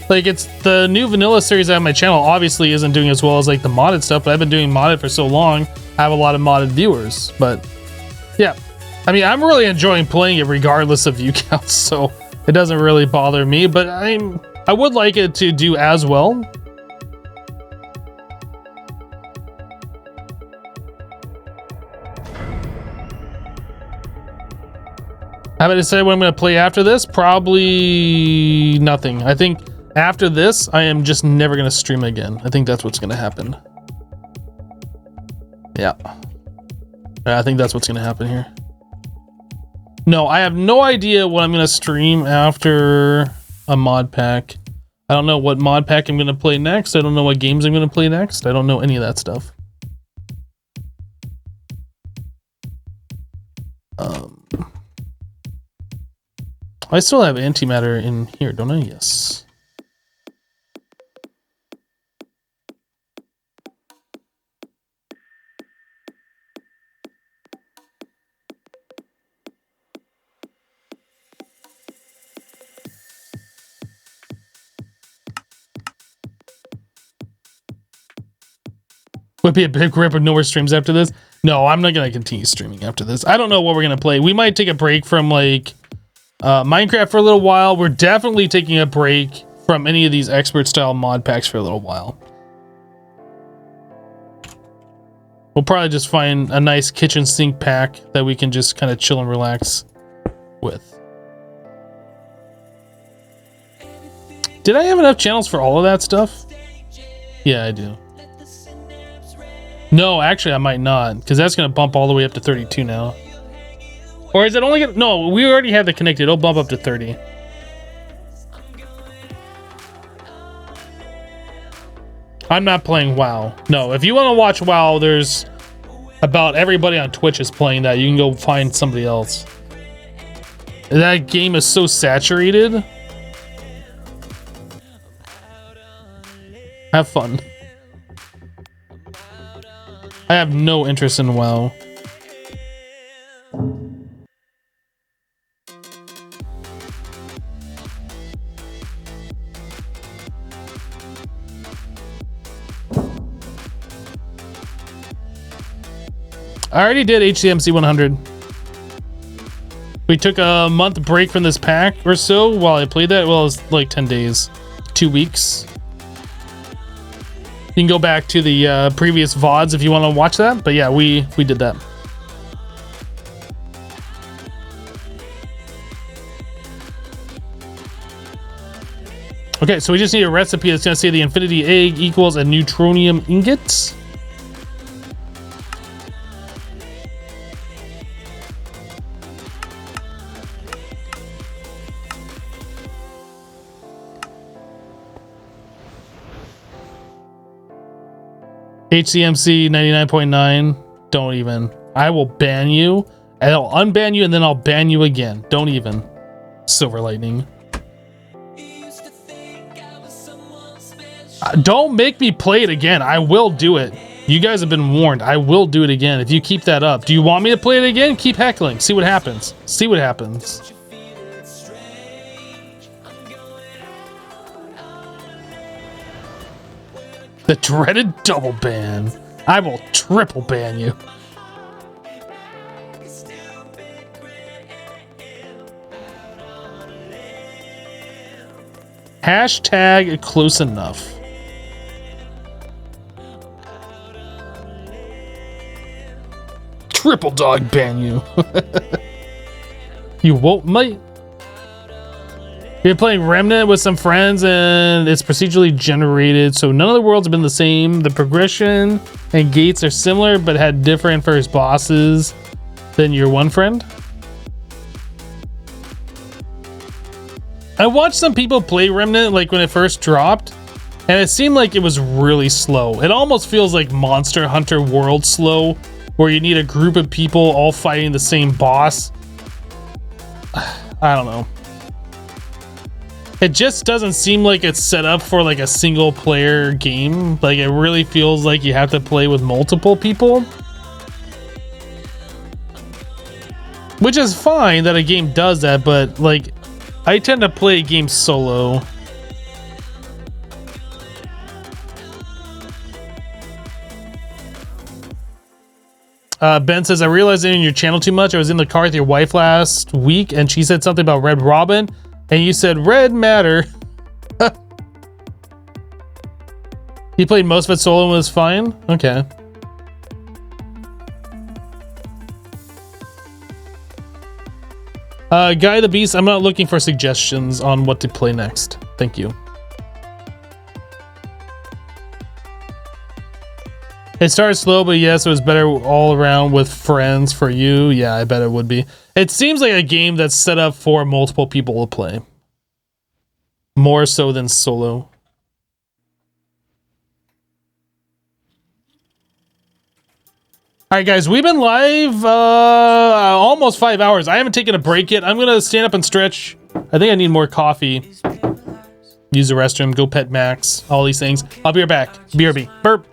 Like, it's the new vanilla series on my channel obviously isn't doing as well as like the modded stuff, but I've been doing modded for so long, I have a lot of modded viewers. But yeah, I mean, I'm really enjoying playing it regardless of view counts, so it doesn't really bother me, but I would like it to do as well. How about I say what I'm going to play after this? Probably nothing. I think after this, I am just never going to stream again. I think that's what's going to happen. Yeah. I think that's what's going to happen here. No, I have no idea what I'm going to stream after a mod pack. I don't know what mod pack I'm going to play next. I don't know what games I'm going to play next. I don't know any of that stuff. I still have antimatter in here, don't I? Yes. Would be a big rip of no more streams after this. No, I'm not going to continue streaming after this. I don't know what we're going to play. We might take a break from like Minecraft for a little while. We're definitely taking a break from any of these expert style mod packs for a little while. We'll probably just find a nice kitchen sink pack that we can just kind of chill and relax with. Did I have enough channels for all of that stuff? Yeah, I do. No, actually, I might not, because that's going to bump all the way up to 32 now. Or is it only going to... No, we already have it connected. It'll bump up to 30. I'm not playing WoW. No, if you want to watch WoW, there's... About everybody on Twitch is playing that. You can go find somebody else. That game is so saturated. Have fun. I have no interest in WoW. I already did HCMC 100. We took a month break from this pack or so while I played that. Well, it was like 10 days, 2 weeks. You can go back to the previous VODs if you want to watch that. But yeah, we did that. Okay, so we just need a recipe that's going to say the infinity egg equals a neutronium ingot. HCMC 99.9. Don't even. I will ban you, and I'll unban you, and then I'll ban you again. Don't even. Silver Lightning. Don't make me play it again. I will do it. You guys have been warned. I will do it again if you keep that up. Do you want me to play it again? Keep heckling. See what happens. See what happens. The dreaded double ban. I will triple ban you. Hashtag close enough. Triple dog ban you. You won't, mate. You're playing Remnant with some friends and it's procedurally generated, so none of the worlds have been the same. The progression and gates are similar, but had different first bosses than your one friend. I watched some people play Remnant like when it first dropped, and it seemed like it was really slow. It almost feels like Monster Hunter World slow, where you need a group of people all fighting the same boss. I don't know. It just doesn't seem like it's set up for like a single player game. Like it really feels like you have to play with multiple people. Which is fine that a game does that, but like I tend to play games solo. Ben says, I realized in your channel too much. I was in the car with your wife last week and she said something about Red Robin. And you said red matter. He played most of it solo and was fine? Okay. Guy the Beast, I'm not looking for suggestions on what to play next. Thank you. It started slow, but yes, it was better all around with friends for you. Yeah, I bet it would be. It seems like a game that's set up for multiple people to play. More so than solo. Alright guys, we've been live almost 5 hours. I haven't taken a break yet. I'm gonna stand up and stretch. I think I need more coffee. Use the restroom, go pet Max, all these things. I'll be right back. BRB. Burp.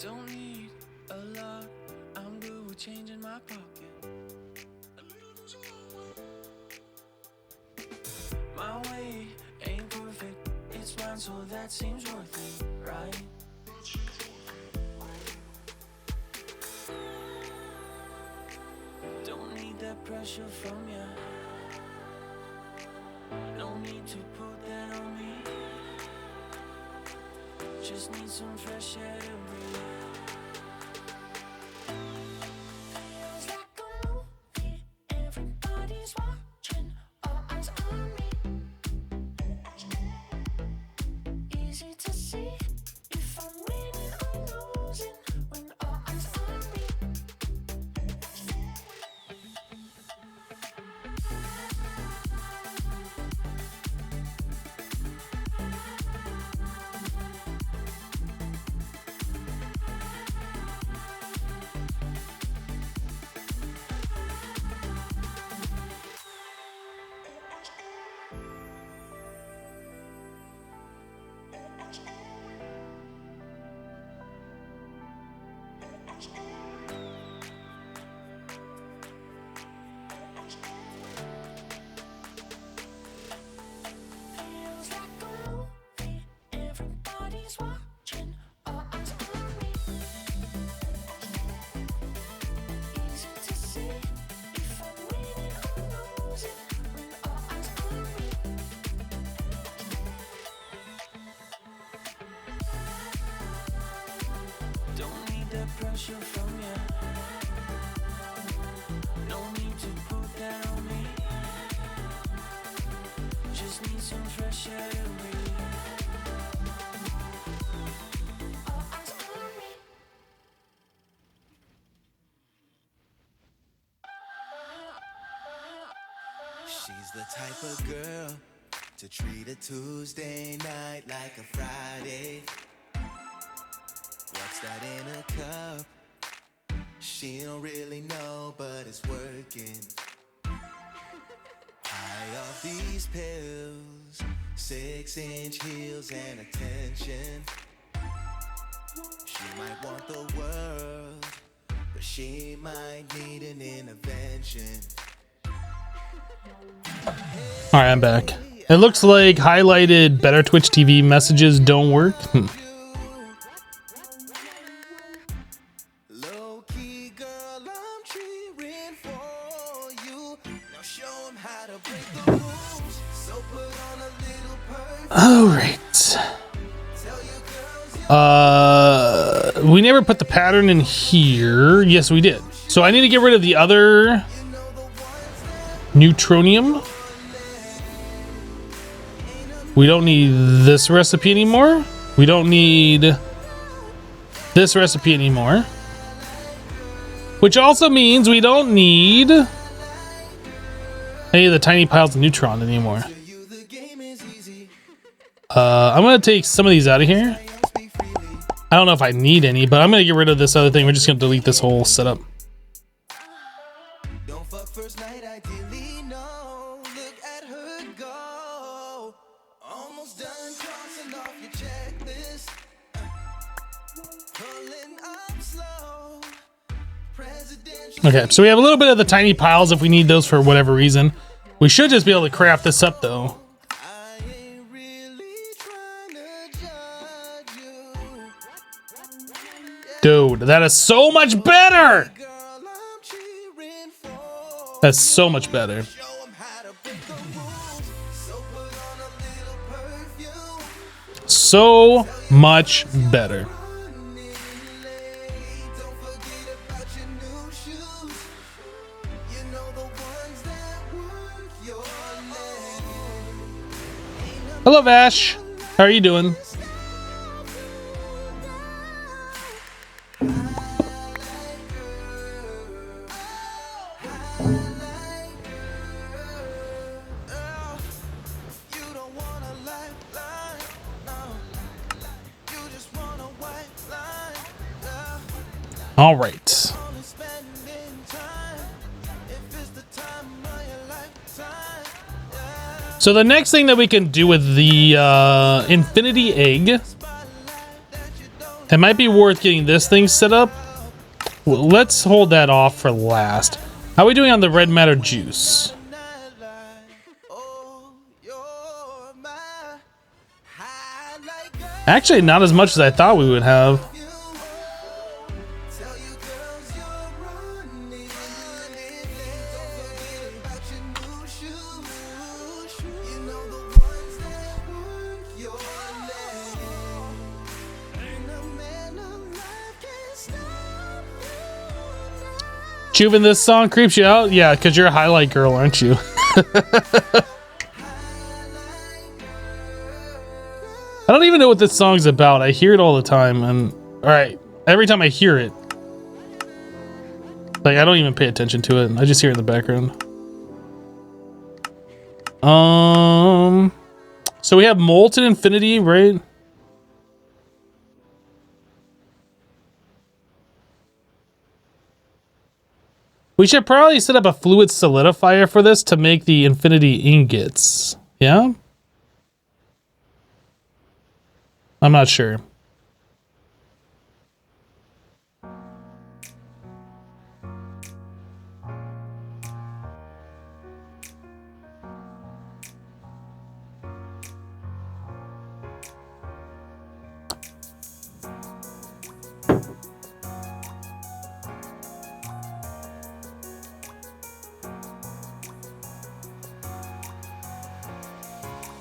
Don't need a lot, I'm good with change in my pocket. My way ain't perfect, it's mine, so that seems worth it, right? Don't need that pressure from ya. No need to put that on me. Just need some fresh air to breathe. Feels like a movie, everybody's watching, all eyes on me. Easy to see if I'm winning or losing when all eyes on me. Feels like a movie, everybody's watching, all eyes on me. Easy to see if I'm winning or losing when all eyes on me. Don't need that pressure from ya. No need to put that on me. Just need some fresh air to breathe. All eyes on me. She's the type of girl to treat a Tuesday night like a Friday. What's that in a cup? She don't really know, but it's working. High off these pills, 6-inch heels and attention. She might want the world, but she might need an intervention. All right, I'm back. It looks like highlighted better Twitch TV messages don't work. Low-key girl, I'm cheering for you. Now show 'em how to break the rules. So put on a little perfume. All right. We never put the pattern in here. Yes, we did. So I need to get rid of the other neutronium. We don't need this recipe anymore. We don't need this recipe anymore. Which also means we don't need any of the tiny piles of neutron anymore. I'm gonna take some of these out of here. I don't know if I need any, but I'm gonna get rid of this other thing. We're just gonna delete this whole setup. Don't fuck first night, ideally, no. Look at her go. Almost done crossing off your checklist. Pulling up slow. Presidential. Okay, so we have a little bit of the tiny piles if we need those for whatever reason. We should just be able to craft this up though. I ain't really trying to judge you. Dude, that is so much better! Girl, I'm cheering for. That's so much better. Show 'em how to break the rules. So put on a little perfume. So much better. Running late. Don't forget about your new shoes. You know the ones that work your leg. Hello, Vash. How are you doing? You don't want a lifeline, no. You just want a white line, All right. only spending time if it's the time of your lifetime, yeah. So the next thing that we can do with the infinity egg Spotlight that you don't It might be worth getting this thing set up. Let's hold that off for last. How are we doing on the red matter juice? Actually, not as much as I thought we would have. Juven, this song creeps you out? Yeah, because you're a highlight girl, aren't you? I don't even know what this song's about. I hear it all the time, and alright, every time I hear it, like, I don't even pay attention to it. I just hear it in the background. So we have Molten Infinity, right? We should probably set up a fluid solidifier for this to make the infinity ingots. Yeah? I'm not sure.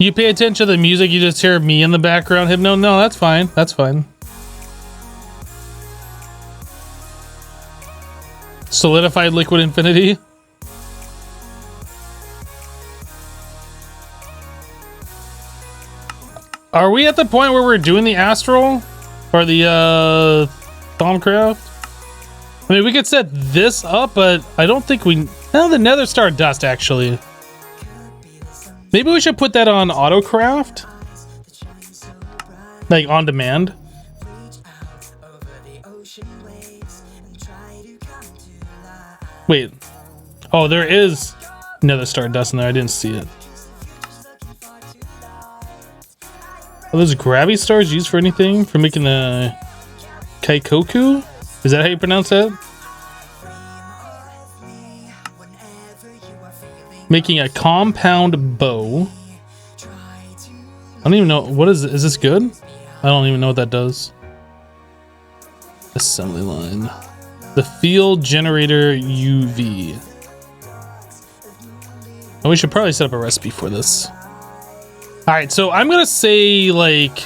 You pay attention to the music, you just hear me in the background, Hypno? No, that's fine. That's fine. Solidified liquid infinity. Are we at the point where we're doing the astral? Or the Thaumcraft? I mean, we could set this up, but I don't think we... No, the Nether Star Dust, actually. Maybe we should put that on autocraft? Like, on demand? Wait. Oh, there is Nether Star Dust in there. I didn't see it. Are those gravity stars used for anything? For making the Kaikoku? Is that how you pronounce that? Making a compound bow. I don't even know. What is it? Is this good? I don't even know what that does. Assembly line. The field generator UV. Oh, we should probably set up a recipe for this. Alright, so I'm gonna say like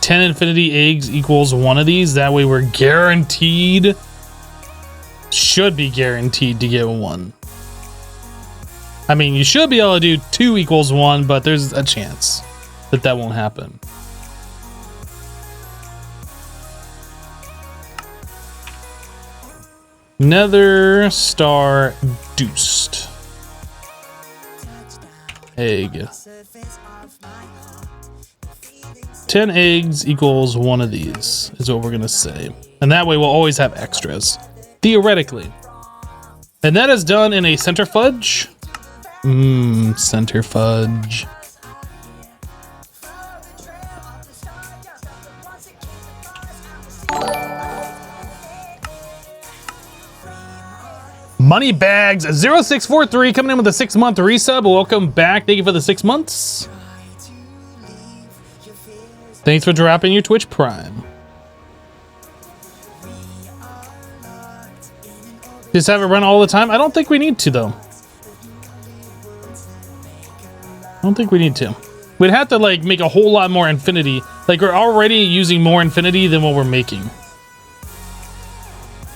10 infinity eggs equals one of these. That way we're guaranteed. Should be guaranteed to get one. I mean, you should be able to do 2 equals 1, but there's a chance that that won't happen. Nether Star Deuced. Egg. 10 eggs equals one of these is what we're gonna say. And that way we'll always have extras. Theoretically. And that is done in a center fudge. Center fudge. Money Bags 0643 coming in with a 6-month resub. Welcome back. Thank you for the 6 months. Thanks for dropping your Twitch Prime. Just have it run all the time? I don't think we need to, though. I don't think we need to. We'd have to, like, make a whole lot more infinity. Like, we're already using more infinity than what we're making.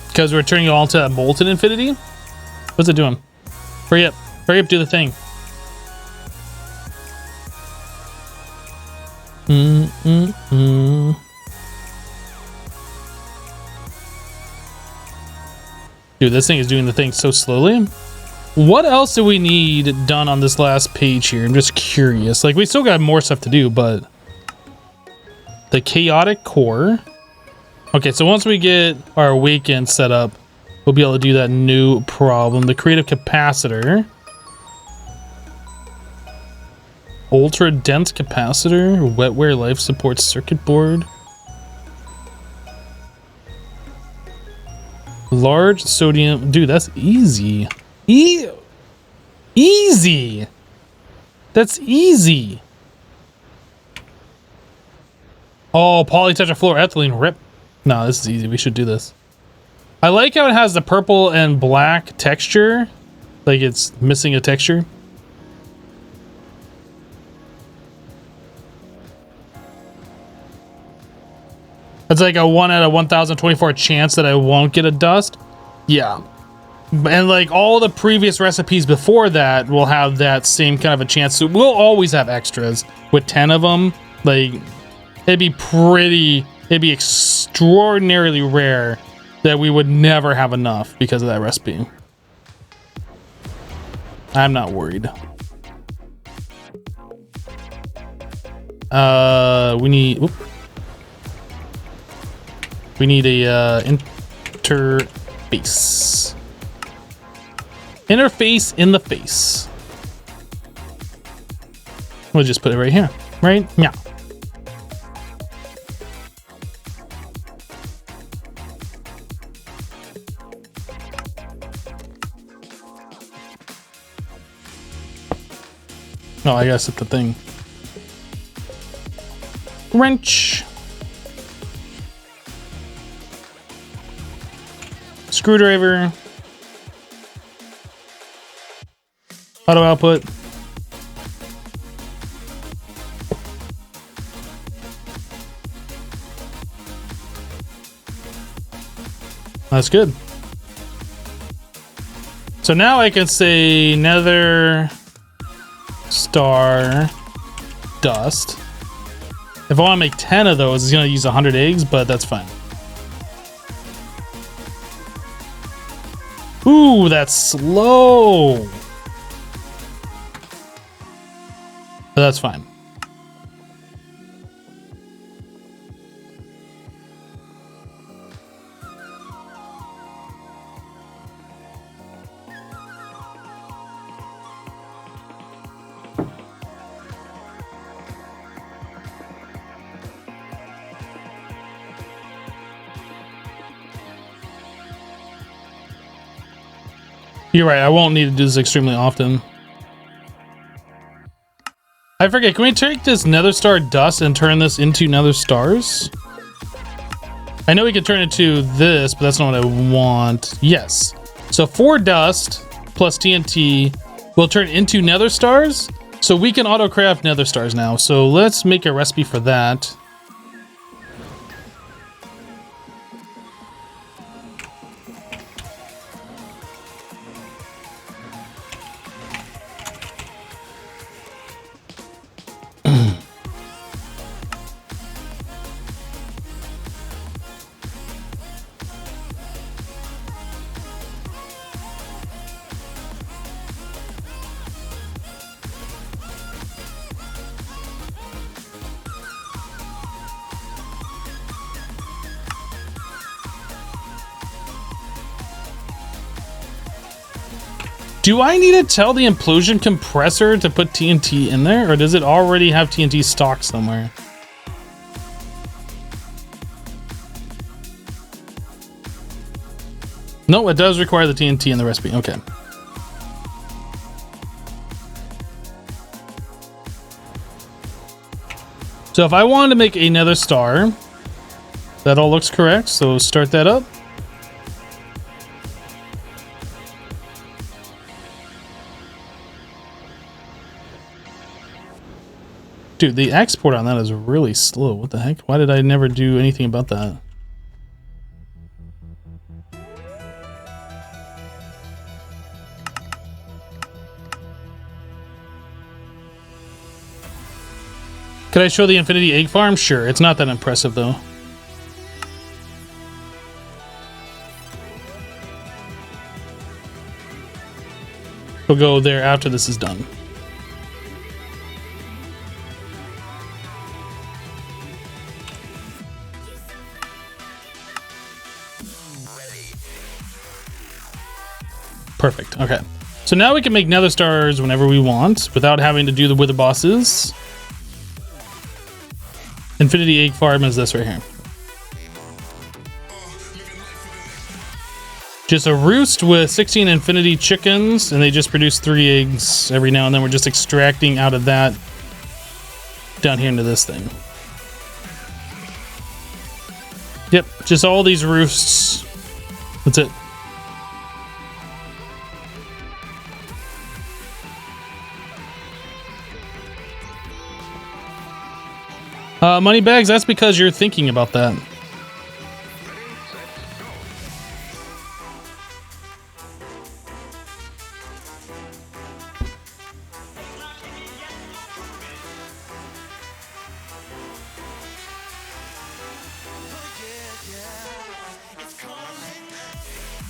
Because we're turning it all to molten infinity? What's it doing? Hurry up. Hurry up, do the thing. Dude, this thing is doing the thing so slowly. What else do we need done on this last page here? I'm just curious. Like, we still got more stuff to do, but... The chaotic core. Okay, so once we get our awaken set up, we'll be able to do that new problem. The creative capacitor. ultra dense capacitor, wetware life support circuit board, large sodium. Dude, that's easy. Easy. That's easy. Oh, polytetrafluoroethylene. Rip. No, this is easy. We should do this. I like how it has the purple and black texture. Like it's missing a texture. It's like a 1 out of 1,024 chance that I won't get a dust. Yeah. And like all the previous recipes before that will have that same kind of a chance. So we'll always have extras with 10 of them. Like it'd be extraordinarily rare that we would never have enough because of that recipe. I'm not worried. We need a interface. Interface in the face. We'll just put it right here, right? Yeah. Oh, I gotta set the thing. Wrench. Screwdriver. Auto output. That's good. So now I can say nether star dust. If I want to make 10 of those, it's going to use 100 eggs, but that's fine. Ooh, that's slow. But that's fine. You're right, I won't need to do this extremely often. I forget, can we take this nether star dust and turn this into nether stars? I know we can turn it to this, but that's not what I want. Yes. So 4 dust plus TNT will turn into nether stars. So we can auto craft nether stars now. So let's make a recipe for that. Do I need to tell the implosion compressor to put TNT in there, or does it already have TNT stocked somewhere? No, it does require the TNT in the recipe. Okay. So if I wanted to make another star, that all looks correct. So start that up. Dude, the export on that is really slow. What the heck? Why did I never do anything about that? Could I show the Infinity Egg Farm? Sure. It's not that impressive, though. We'll go there after this is done. Perfect. Okay. So now we can make nether stars whenever we want without having to do the wither bosses. Infinity egg farm is this right here. Just a roost with 16 infinity chickens, and they just produce 3 eggs every now and then. We're just extracting out of that down here into this thing. Yep, just all these roosts. That's it. Money bags, that's because you're thinking about that.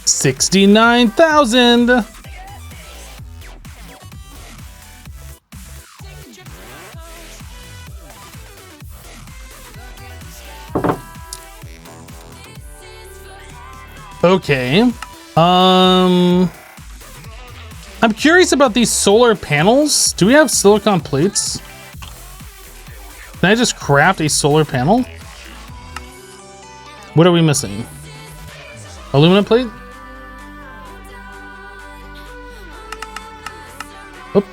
$69,000. Okay. I'm curious about these solar panels. Do we have silicon plates? Can I just craft a solar panel? What are we missing? Aluminum plate? Oop.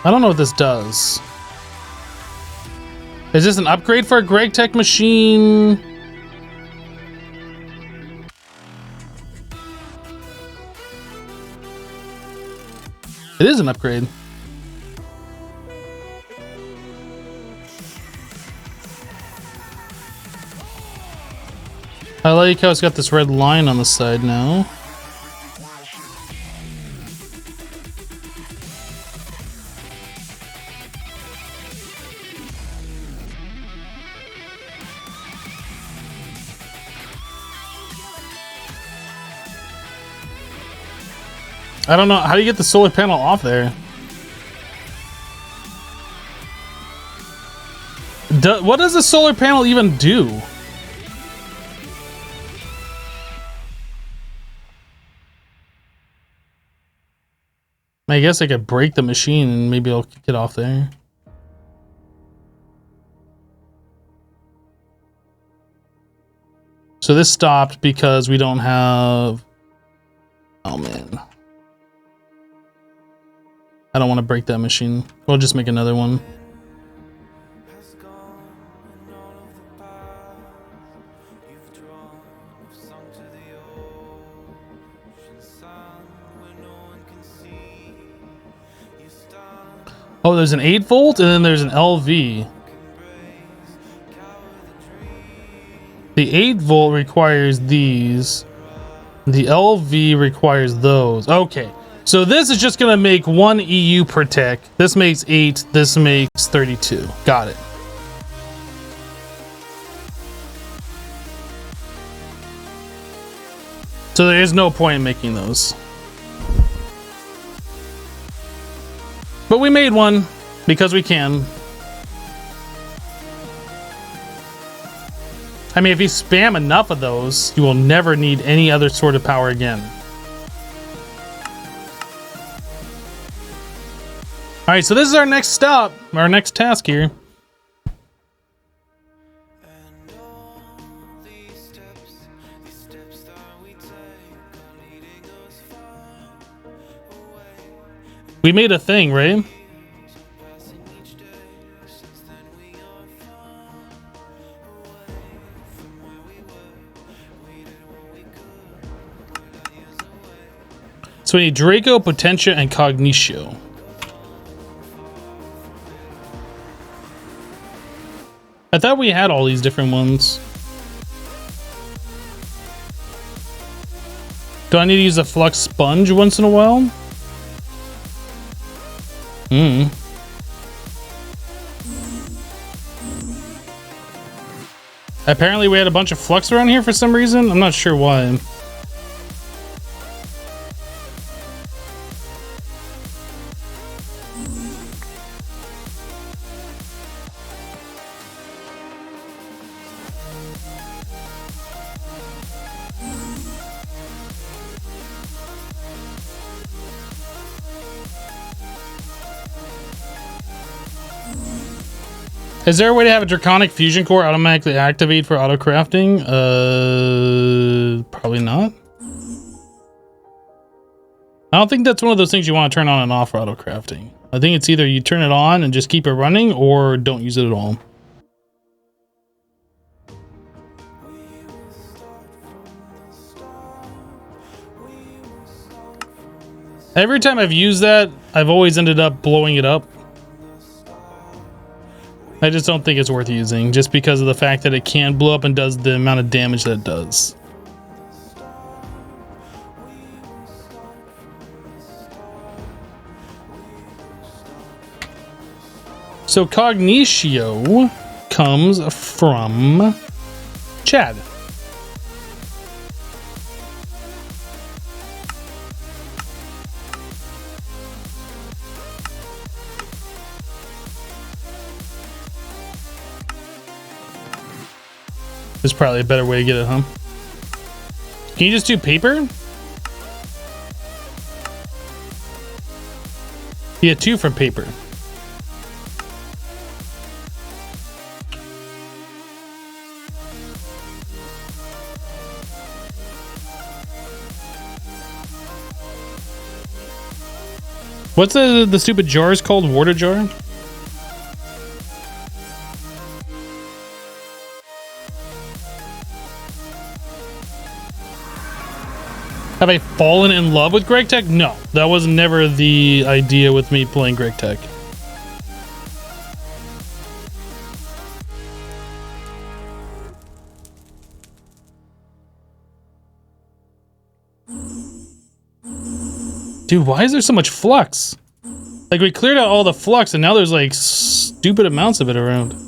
I don't know what this does. Is this an upgrade for a Greg Tech machine? It is an upgrade. I like how it's got this red line on the side now. I don't know. How do you get the solar panel off there? What does the solar panel even do? I guess I could break the machine and maybe I'll get off there. So this stopped because we don't have... Oh man. I don't want to break that machine. We'll just make another one. Oh, there's an 8-volt and then there's an LV. The 8-volt requires these. The LV requires those. Okay. So this is just gonna make 1 EU per tick. This makes 8, this makes 32. Got it. So there is no point in making those. But we made one because we can. I mean, if you spam enough of those, you will never need any other sort of power again. All right, so this is our next stop, our next task here. We made a thing, right? So we need Draco, Potentia, and Cognitio. I thought we had all these different ones. Do I need to use a flux sponge once in a while? Apparently we had a bunch of flux around here for some reason. I'm not sure why. Is there a way to have a draconic fusion core automatically activate for auto crafting? Probably not. I don't think that's one of those things you want to turn on and off for auto crafting. I think it's either you turn it on and just keep it running, or don't use it at all. Every time I've used that, I've always ended up blowing it up. I just don't think it's worth using, just because of the fact that it can blow up and does the amount of damage that it does. So Cognitio comes from Chad. There's probably a better way to get it, huh? Can you just do paper? You get 2 from paper. What's the stupid jars called? Water jar? Have I fallen in love with Greg Tech? No, that was never the idea with me playing Greg Tech. Dude, why is there so much flux? Like, we cleared out all the flux and now there's like stupid amounts of it around.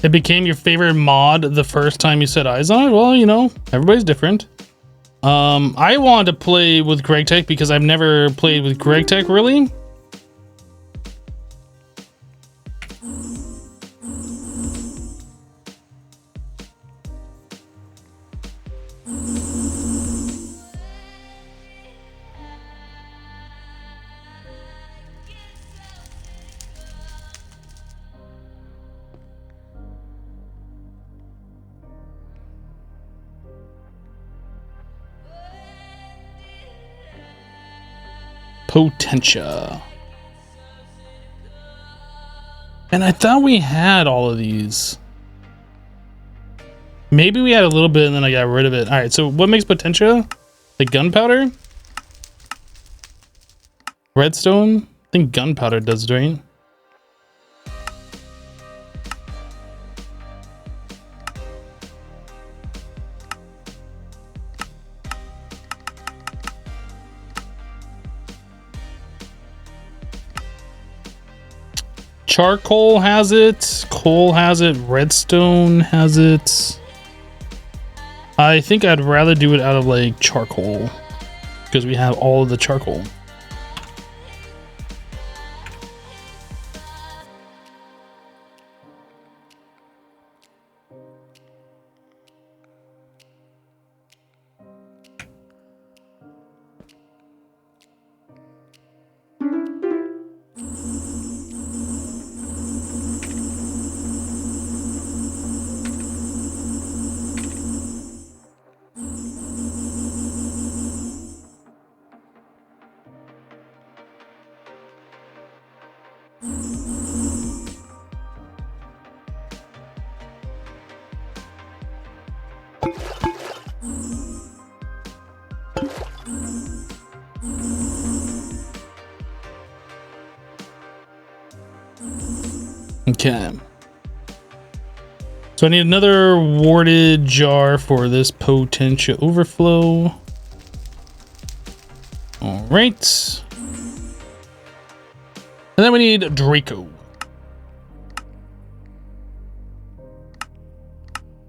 It became your favorite mod the first time you set eyes on it? Well, you know, everybody's different. I wanted to play with Greg Tech because I've never played with Greg Tech, really. Potentia. And I thought we had all of these. Maybe we had a little bit and then I got rid of it. All right, so what makes Potentia? The gunpowder? Redstone? I think gunpowder does it, right? Charcoal has it, coal has it, redstone has it. I think I'd rather do it out of like charcoal because we have all of the charcoal. Okay. So I need another warded jar for this Potentia overflow. All right. And then we need Draco.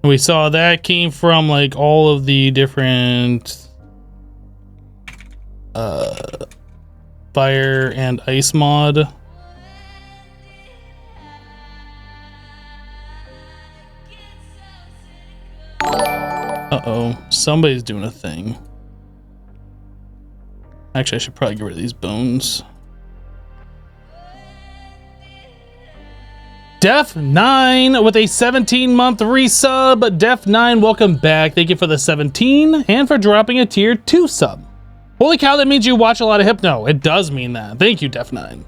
And we saw that came from like all of the different fire and ice mod. Uh-oh, somebody's doing a thing. Actually, I should probably get rid of these bones. Def9 with a 17-month resub. Def9, welcome back. Thank you for the 17 and for dropping a tier 2 sub. Holy cow, that means you watch a lot of Hypno. It does mean that. Thank you, Def9.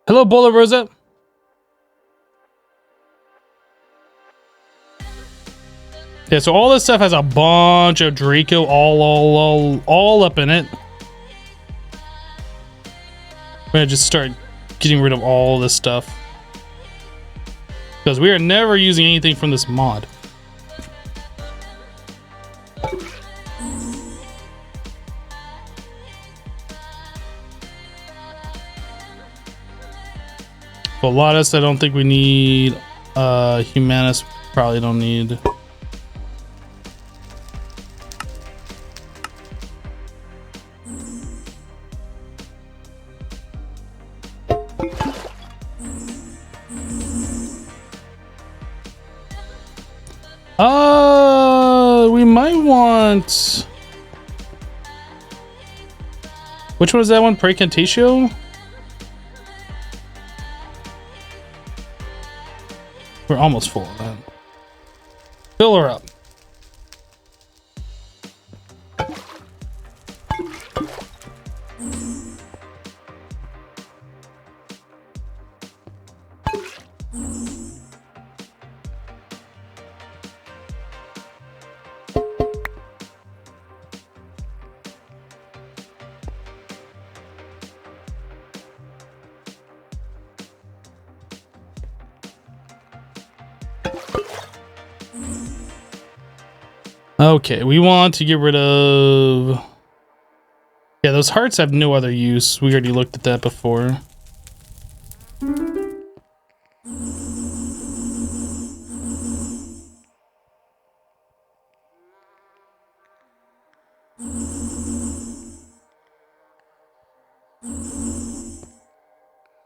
Hello, Bola Rosa. Yeah, so all this stuff has a bunch of Draco all up in it. I'm gonna just start getting rid of all this stuff, because we are never using anything from this mod. Volatus, I don't think we need. Humanus, probably don't need. We might want. Which one was that one? Precantatio? We're almost full of that. Fill her up. Okay, we want to get rid of... Yeah, those hearts have no other use. We already looked at that before.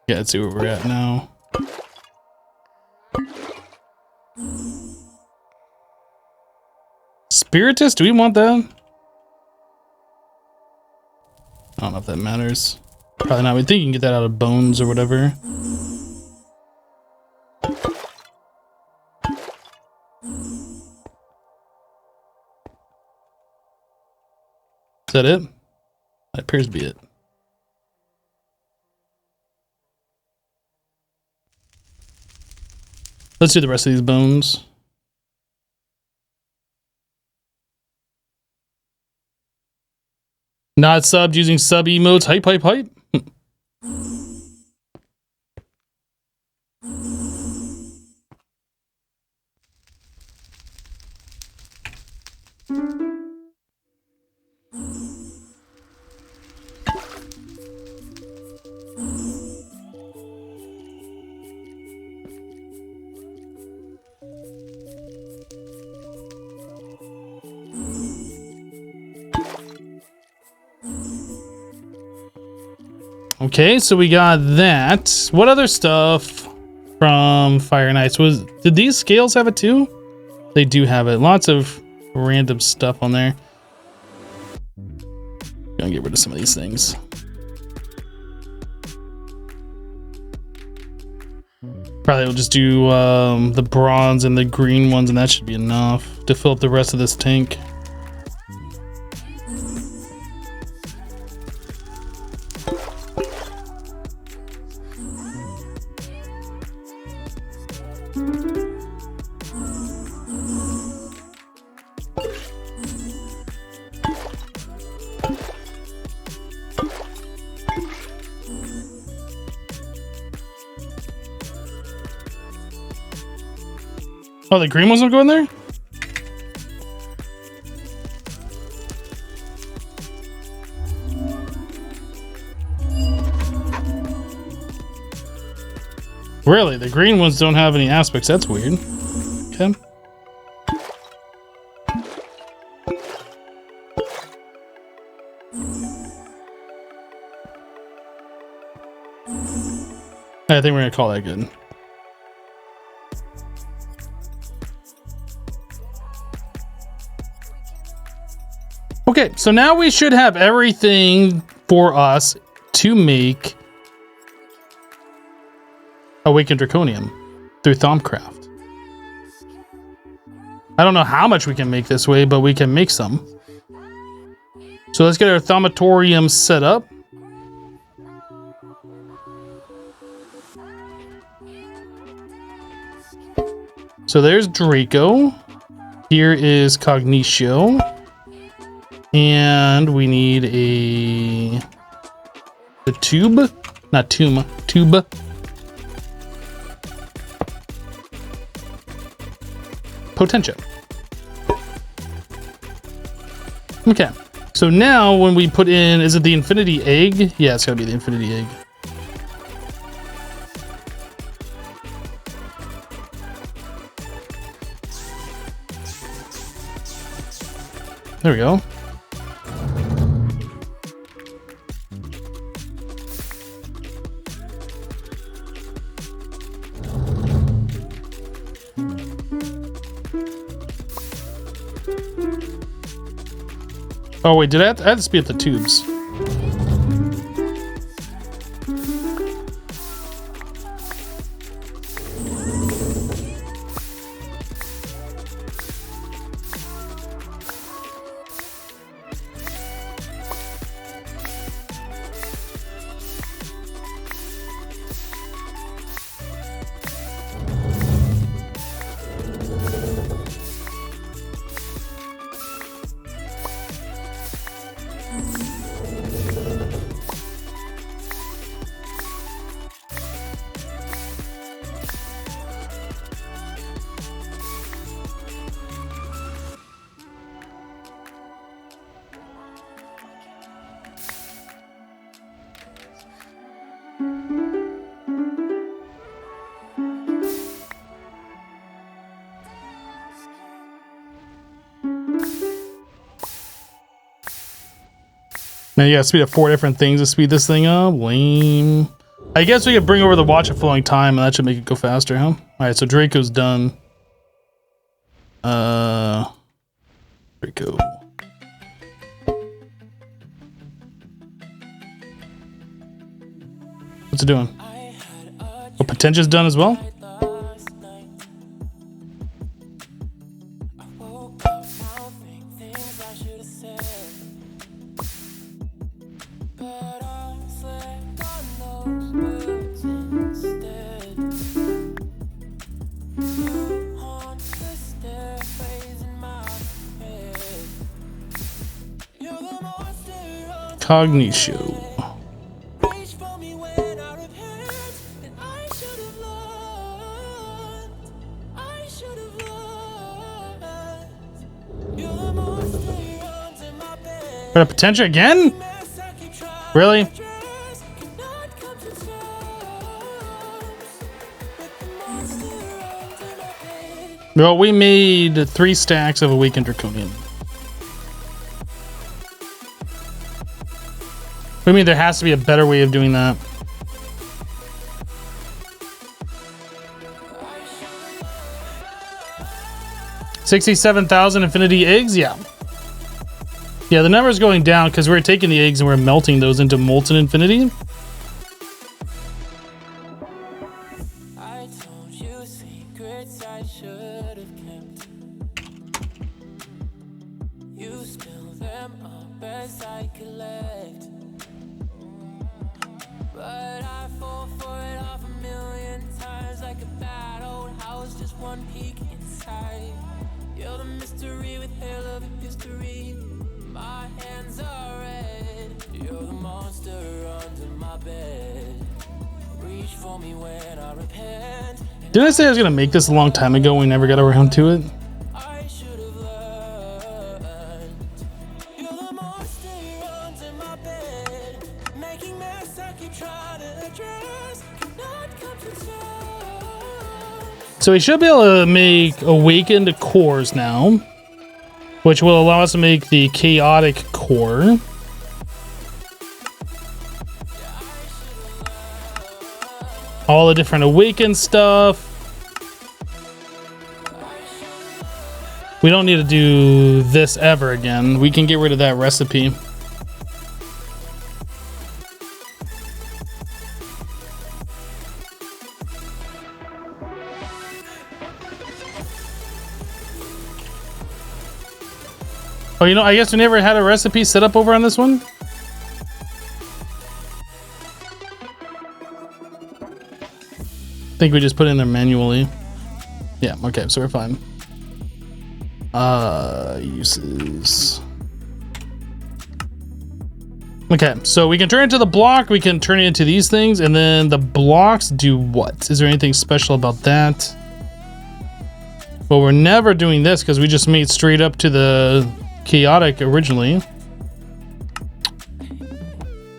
Yeah, let's see where we're at now. Spiritus, do we want that? I don't know if that matters. Probably not. We think you can get that out of bones or whatever. Is that it? That appears to be it. Let's do the rest of these bones. Not subbed using sub emotes. Hype, hype, hype. Okay, so we got that. What other stuff from Fire and Ice? Did these scales have it too? They do have it. Lots of random stuff on there. Gonna get rid of some of these things. Probably we'll just do the bronze and the green ones, and that should be enough to fill up the rest of this tank. Oh, the green ones don't go in there? Really? The green ones don't have any aspects. That's weird. Okay. I think we're gonna call that good. Okay, so now we should have everything for us to make Awakened Draconium through Thaumcraft. I don't know how much we can make this way, but we can make some. So let's get our Thaumatorium set up. So there's Draco. Here is Cognitio. And we need the tube. Not tomb, tube. Potentia. Okay. So now when we put in, is it the Infinity Egg? Yeah, it's gotta be the Infinity Egg. There we go. Oh wait, did I have to speed up the tubes? Now you gotta speed up 4 different things to speed this thing up. Lame. I guess we could bring over the Watch of Flowing Time and that should make it go faster, huh? Alright, so Draco's done. Draco. What's it doing? Oh, Potentia's done as well? Cognitio. But a Potentia again? Really? Well, we made 3 stacks of Awakened Draconium. I mean, there has to be a better way of doing that. $67,000 Infinity Eggs? Yeah. Yeah, the number's going down because we're taking the eggs and we're melting those into Molten Infinity. Didn't I say I was gonna make this a long time ago and we never got around to it? So we should be able to make Awakened cores now, which will allow us to make the Chaotic core. all the different awakened stuff. We don't need to do this ever again. We can get rid of that recipe. Oh, you know, I guess we never had a recipe set up over on this one. I think we just put it in there manually. Yeah, okay, so we're fine. Uses. Okay, so we can turn it into the block, we can turn it into these things, and then the blocks do what? Is there anything special about that? Well, we're never doing this because we just made straight up to the chaotic originally.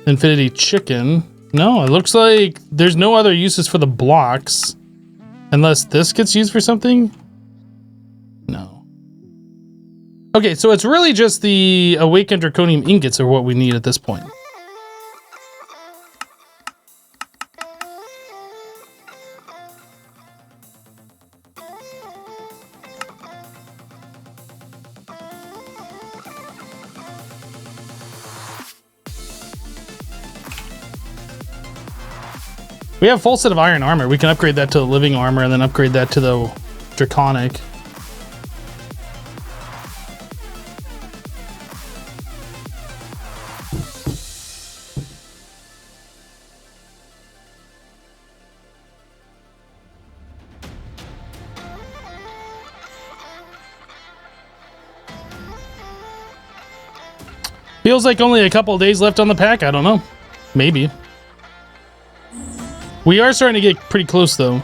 Infinity chicken. No, it looks like there's no other uses for the blocks. Unless this gets used for something? No. Okay, so it's really just the awakened draconium ingots are what we need at this point. We have a full set of iron armor. We can upgrade that to the living armor and then upgrade that to the draconic. Feels like only a couple of days left on the pack. I don't know. Maybe. We are starting to get pretty close, though.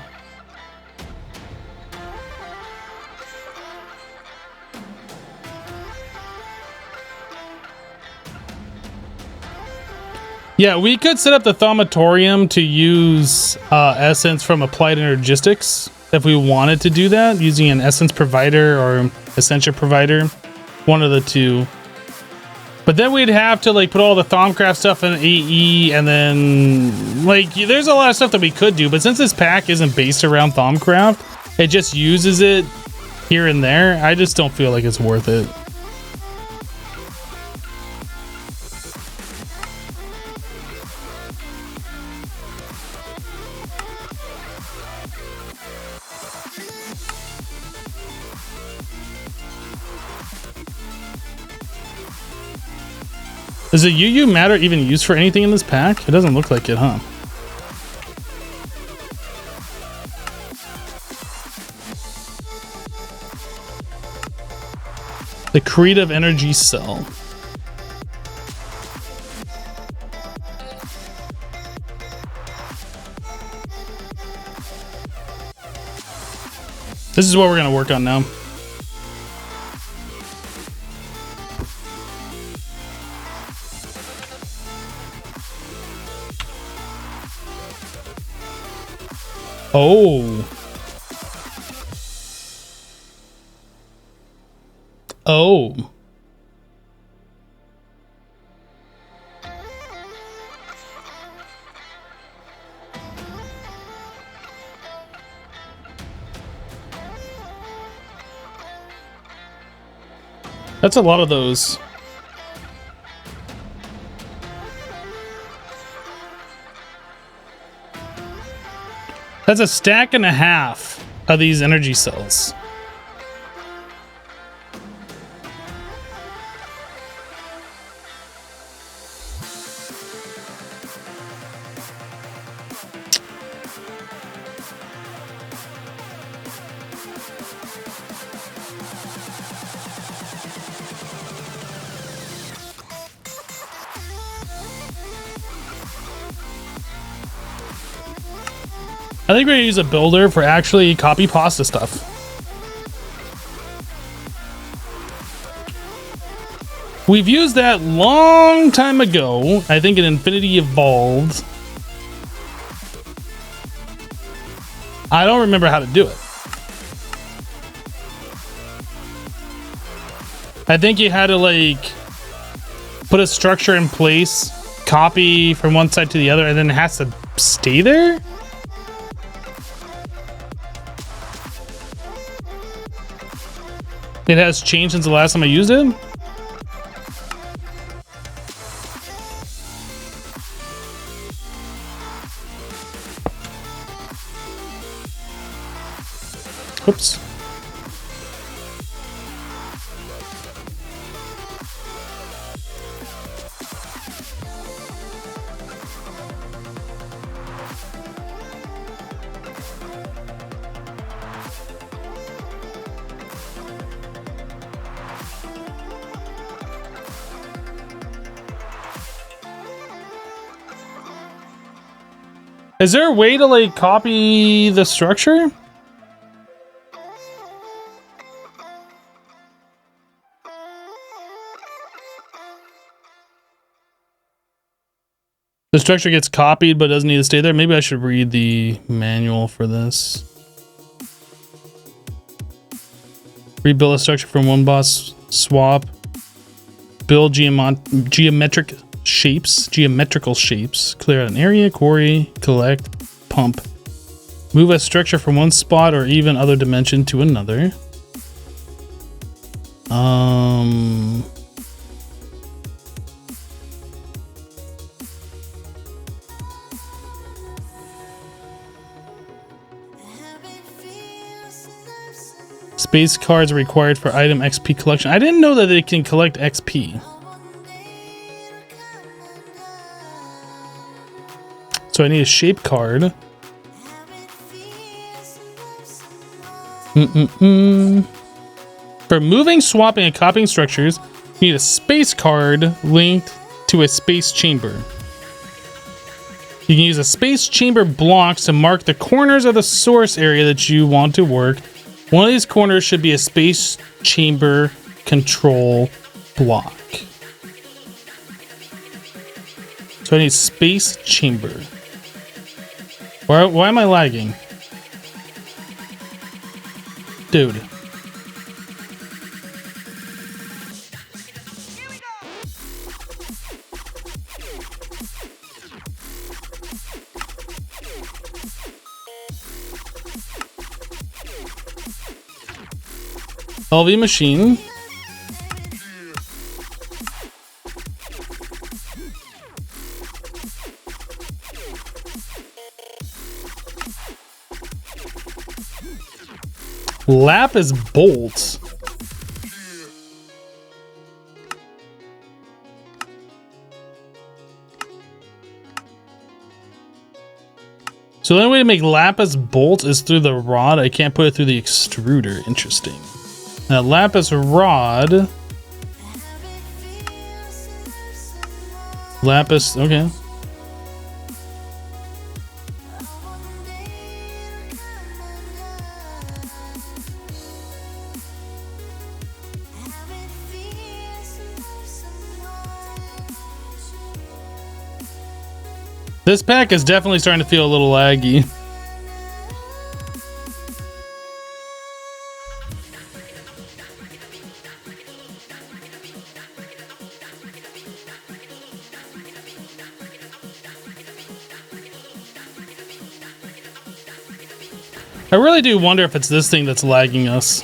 Yeah, we could set up the thaumatorium to use essence from applied energistics if we wanted to do that, using an essence provider or essentia provider, one of the two. But then we'd have to like put all the Thaumcraft stuff in AE, and then like there's a lot of stuff that we could do. But since this pack isn't based around Thaumcraft, it just uses it here and there. I just don't feel like it's worth it. Is the UU matter even used for anything in this pack? It doesn't look like it, huh? The creative energy cell. This is what we're gonna work on now. Oh. Oh. That's a lot of those. That's a stack and a half of these energy cells. I think we're gonna use a builder for actually copy pasta stuff. We've used that long time ago. I think in Infinity Evolved. I don't remember how to do it. I think you had to like put a structure in place, copy from one side to the other, and then it has to stay there. It has changed since the last time I used it? Oops. Is there a way to like copy the structure? The structure gets copied but doesn't need to stay there. Maybe I should read the manual for this. Rebuild a structure from one boss swap. Build geometrical shapes. Clear out an area, quarry, collect, pump. Move a structure from one spot or even other dimension to another. Space cards are required for item XP collection. I didn't know that they can collect XP. So I need a shape card. For moving, swapping, and copying structures, you need a space card linked to a space chamber. You can use a space chamber blocks to mark the corners of the source area that you want to work. One of these corners should be a space chamber control block. So I need space chamber. Why am I lagging? Dude. LV machine. Lapis bolt. So the only way to make lapis bolt is through the rod. I can't put it through the extruder. Interesting. Now lapis rod. Lapis, okay. This pack is definitely starting to feel a little laggy. I really do wonder if it's this thing that's lagging us.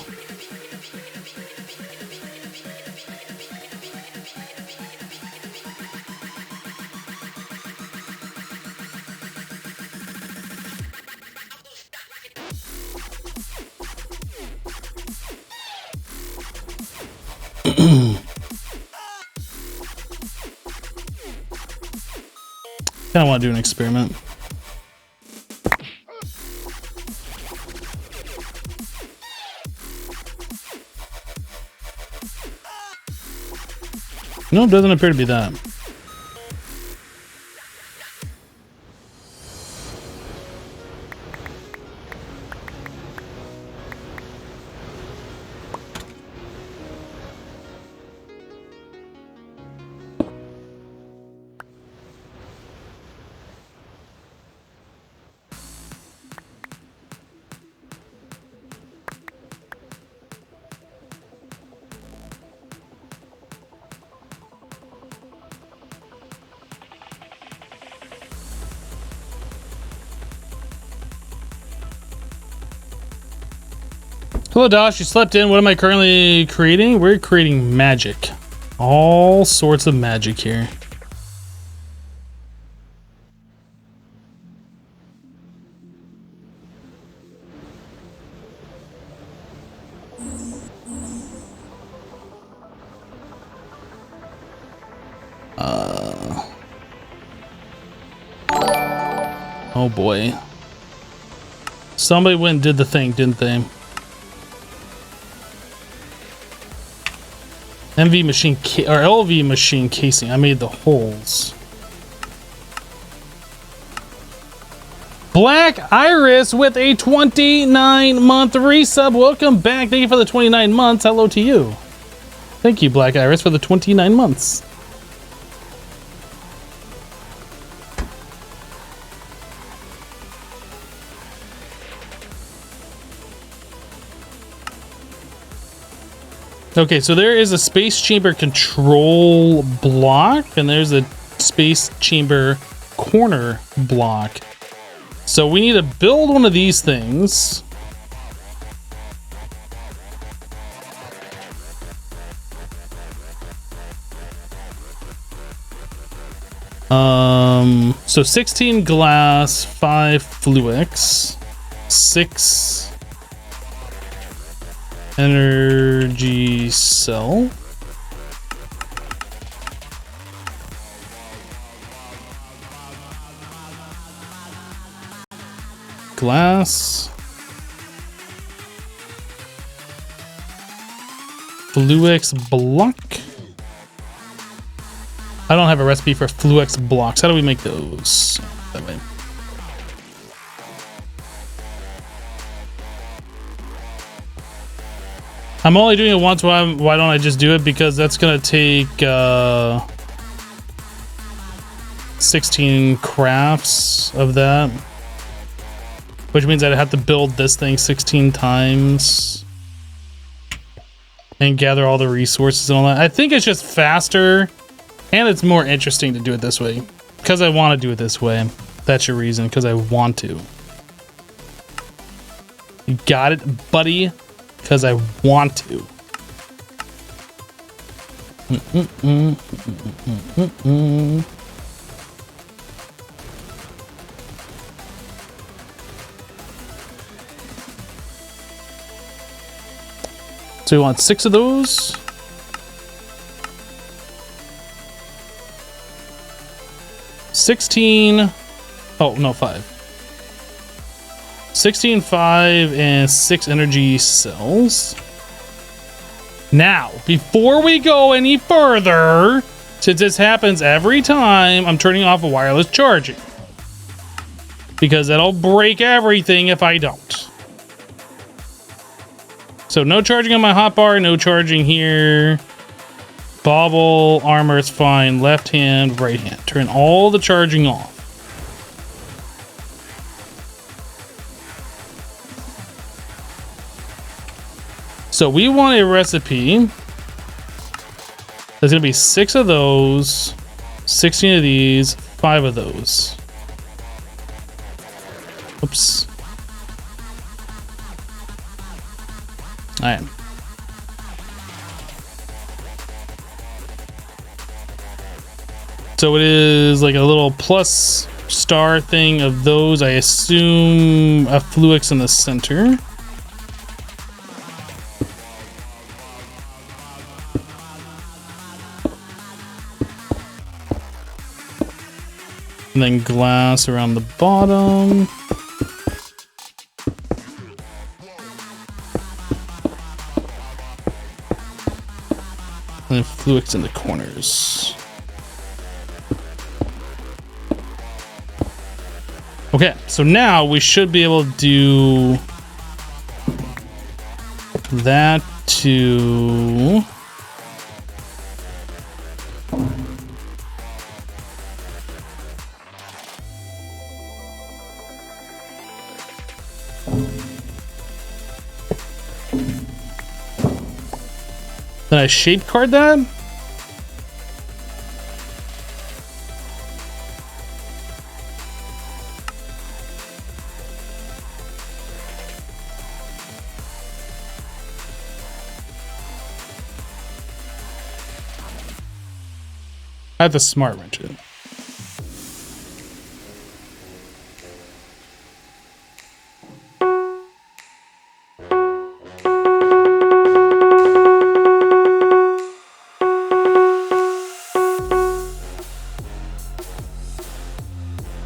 I want to do an experiment. No, it doesn't appear to be that. Hello, Dosh. You slept in. What am I currently creating? We're creating magic. All sorts of magic here. Oh boy. Somebody went and did the thing, didn't they? MV machine or LV machine casing. I made the holes. Black Iris with a 29-month resub. Welcome back. Thank you for the 29 months. Hello to you. Thank you, Black Iris, for the 29 months. Okay, so there is a space chamber control block, and there's a space chamber corner block. So we need to build one of these things. So 16 glass, 5 fluix, 6 energy cell. Glass. Fluix block. I don't have a recipe for fluix blocks. How do we make those? That way. I'm only doing it once. Why don't I just do it? Because that's gonna take 16 crafts of that, which means I'd have to build this thing 16 times and gather all the resources and all that. I think it's just faster and it's more interesting to do it this way because I want to do it this way. That's your reason, because I want to. You got it, buddy? Because I want to. So we want 6 of those. $16. Oh, no, 5. 16, 5, and 6 energy cells. Now, before we go any further, since this happens every time, I'm turning off a wireless charging. Because that'll break everything if I don't. So no charging on my hotbar, no charging here. Bobble, armor is fine. Left hand, right hand. Turn all the charging off. So we want a recipe. There's gonna be 6 of those, 16 of these, 5 of those. Oops. All right. So it is like a little plus star thing of those. I assume a fluix in the center. And then glass around the bottom. And then fluix in the corners. Okay, so now we should be able to do that to... Then I shape card that? I have to smart wrench it.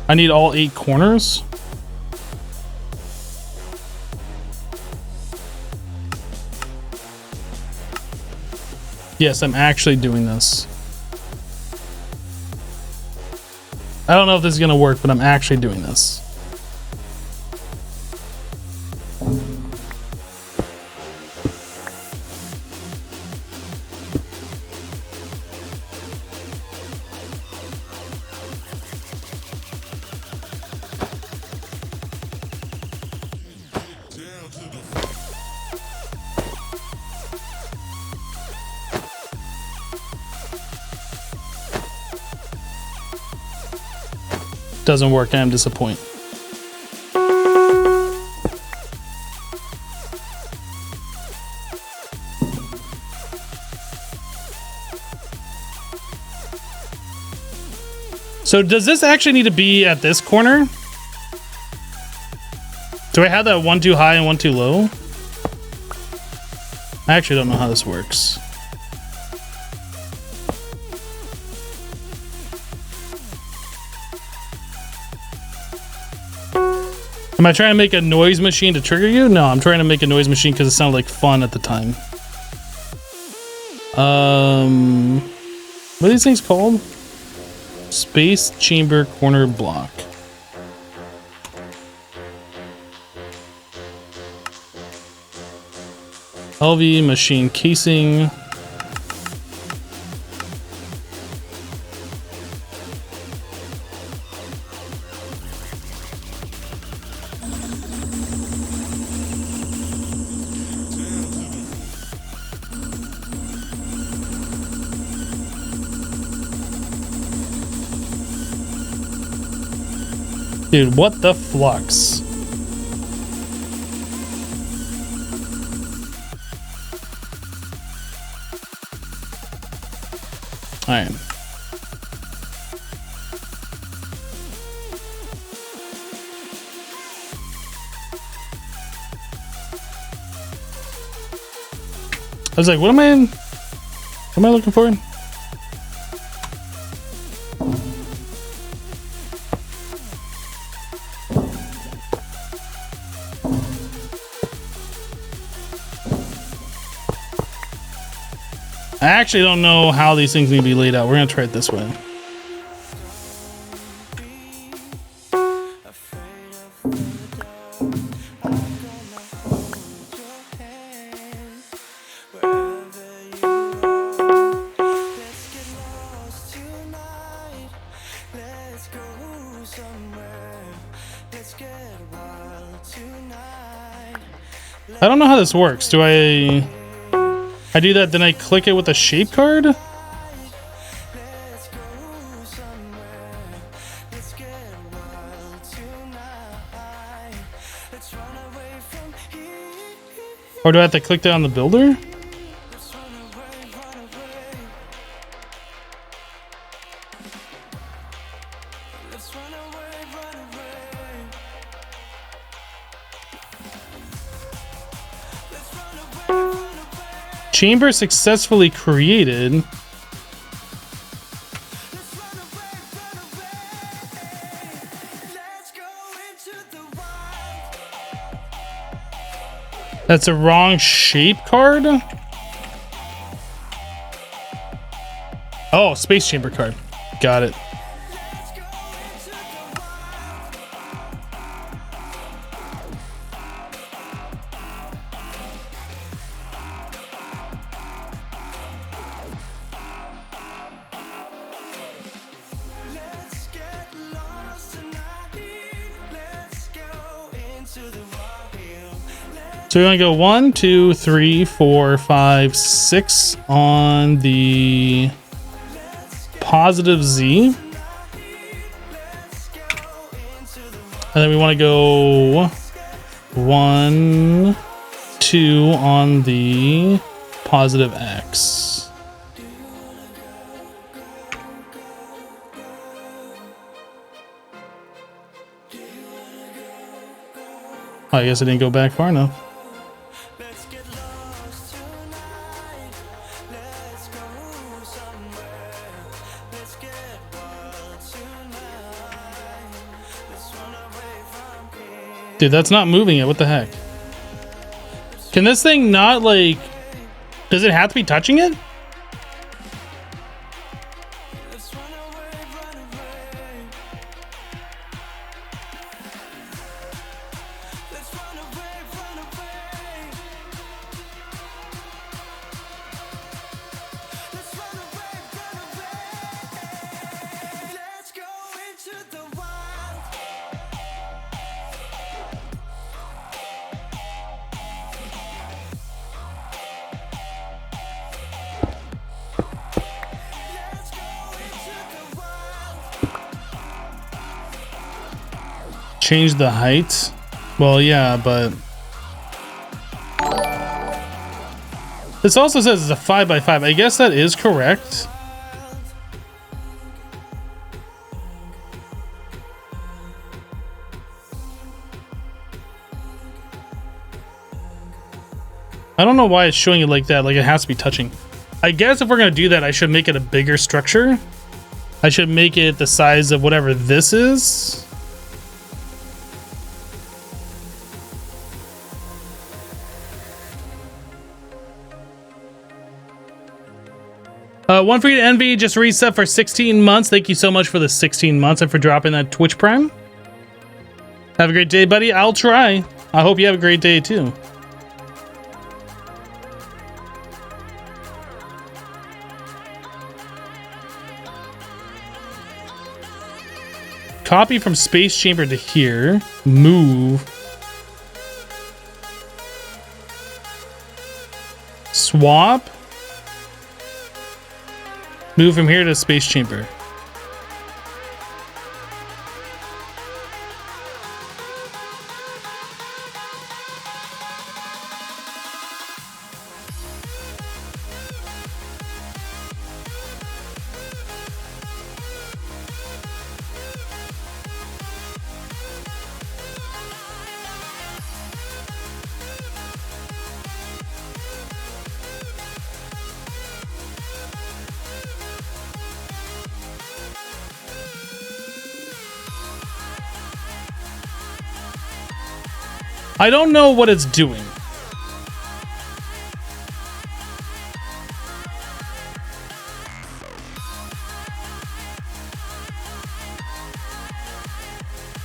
I need all 8 corners. Yes, I'm actually doing this. I don't know if this is gonna work, but I'm actually doing this. Doesn't work, I'm disappointed. So does this actually need to be at this corner? Do I have that one too high and one too low? I actually don't know how this works. Am I trying to make a noise machine to trigger you? No, I'm trying to make a noise machine because it sounded like fun at the time. What are these things called? Space chamber corner block. LV machine casing. Dude, what the flux? Alright. I was like, what am I looking for? I actually don't know how these things need to be laid out. We're gonna try it this way. I don't know how this works. Do I do that, then I click it with a shape card? Or do I have to click that on the builder? Chamber successfully created. That's a wrong shape card? Oh, space chamber card. Got it. So we're gonna go 1, 2, 3, 4, 5, 6 on the positive Z. And then we want to go 1, 2 on the positive X. I guess I didn't go back far enough. Let's get lost tonight. Let's go somewhere. Let's get wild tonight. Let's run away from here. Dude, that's not moving it. What the heck? Can this thing not, like... Does it have to be touching it? Let's run away, run away. Let's run away, run away. Let's run away, run away. Let's go into the wild. Let's go into the wild. Change the height? Well, yeah, but... This also says it's a 5x5. I guess that is correct. I don't know why it's showing it like that, like it has to be touching. I guess if we're gonna do that, I should make it a bigger structure. I should make it the size of whatever this is. One for you to envy, just reset for 16 months. Thank you so much for the 16 months and for dropping that Twitch Prime. Have a great day, buddy. I'll try. I hope you have a great day too. Copy from space chamber to here. Move. Swap. Move from here to space chamber. I don't know what it's doing.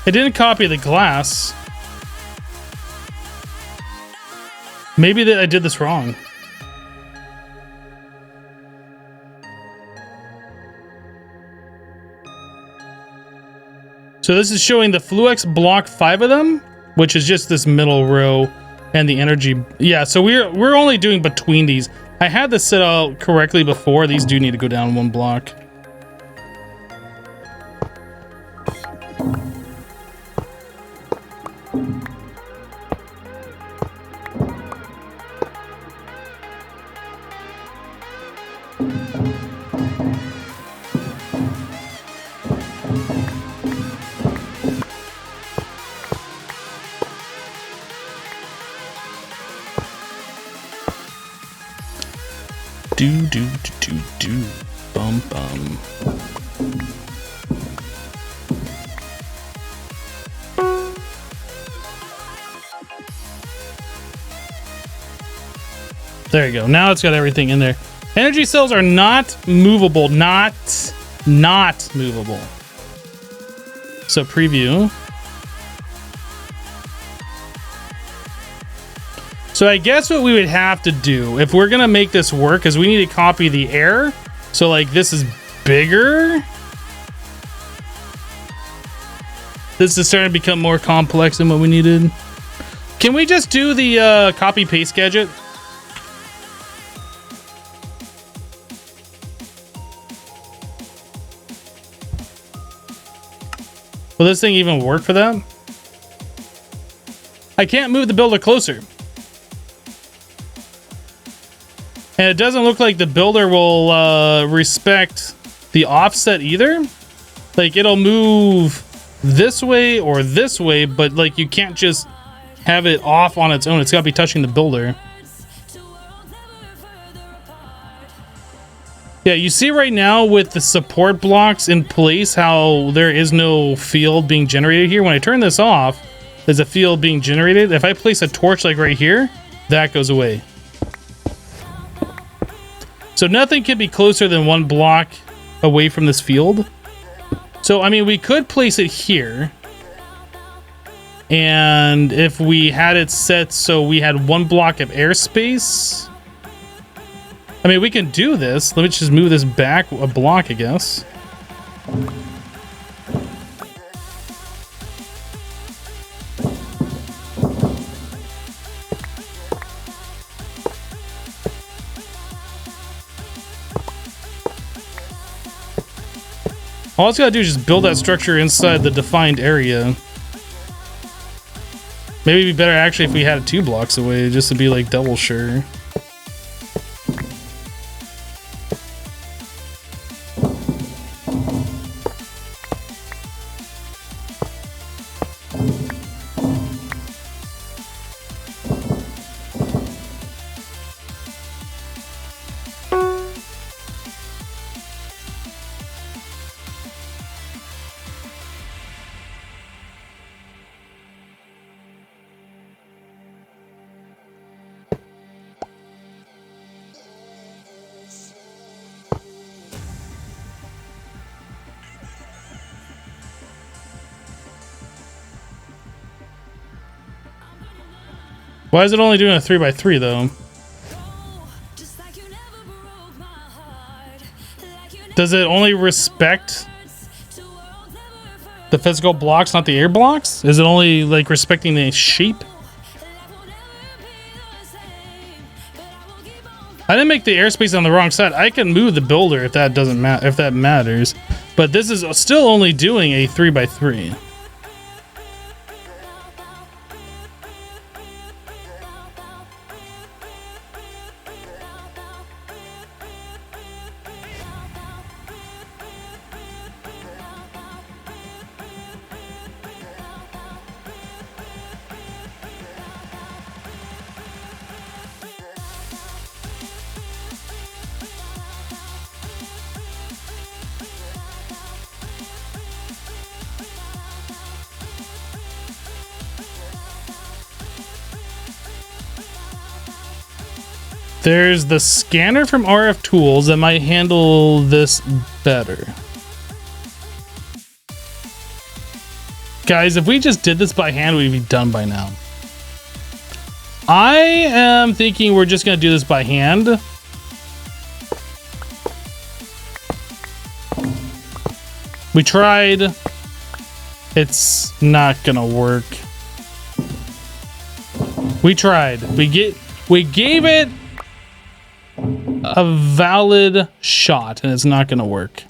It didn't copy the glass. Maybe that I did this wrong. So this is showing the Fluix block 5 of them, which is just this middle row, and the energy. Yeah, so we're only doing between these. I had this set out correctly before. These do need to go down one block. Do bum bum. There you go. Now it's got everything in there. Energy cells are not movable. Not movable. So preview. So I guess what we would have to do if we're gonna make this work is we need to copy the air. So like this is bigger. This is starting to become more complex than what we needed. Can we just do the copy paste gadget? Will this thing even work for that? I can't move the builder closer. And it doesn't look like the builder will respect the offset either. Like it'll move this way or this way, but like you can't just have it off on its own. It's got to be touching the builder. Yeah, you see right now with the support blocks in place how there is no field being generated here. When I turn this off, there's a field being generated. If I place a torch like right here, that goes away. So nothing can be closer than 1 block away from this field. So, I mean, we could place it here. And if we had it set so we had 1 block of airspace, I mean, we can do this. Let me just move this back a block, I guess. All it's gotta do is just build that structure inside the defined area. Maybe it'd be better actually if we had it 2 blocks away, just to be like double sure. Why is it only doing a 3x3 though? Does it only respect the physical blocks, not the air blocks? Is it only like respecting the shape? I didn't make the airspace on the wrong side. I can move the builder if that doesn't matter, if that matters. But this is still only doing a 3x3. There's the scanner from RF Tools that might handle this better. Guys, if we just did this by hand, we'd be done by now. I am thinking we're just going to do this by hand. We tried. It's not going to work. We tried. We gave it a valid shot, and it's not going to work.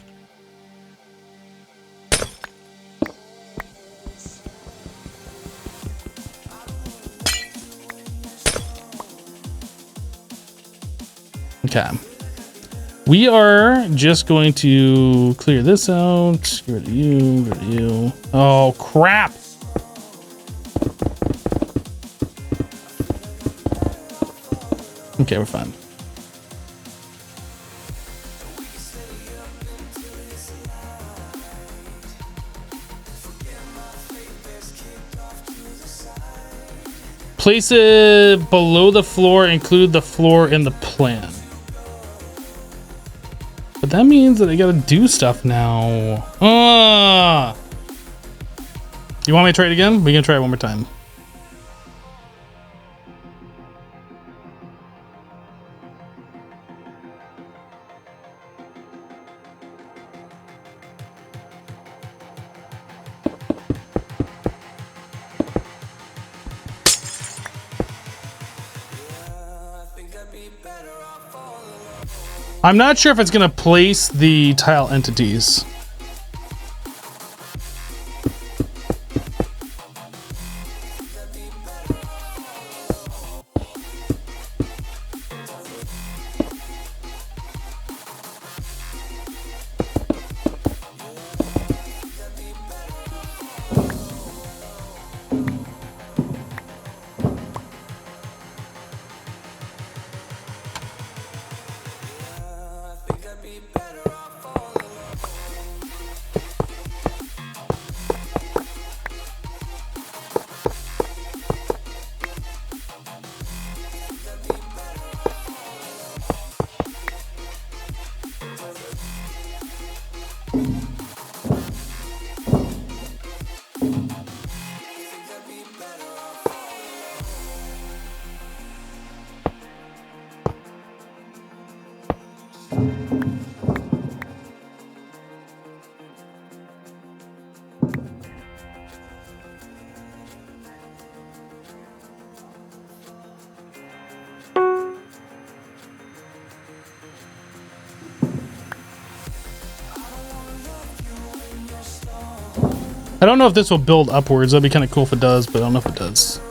Okay. We are just going to clear this out. Get rid of you, get rid of you. Oh, crap. Okay, we're fine. Place it below the floor, include the floor in the plan. But that means that I gotta do stuff now. You want me to try it again? We can try it one more time. I'm not sure if it's going to place the tile entities. I don't know if this will build upwards. That'd be kind of cool if it does, but I don't know if it does.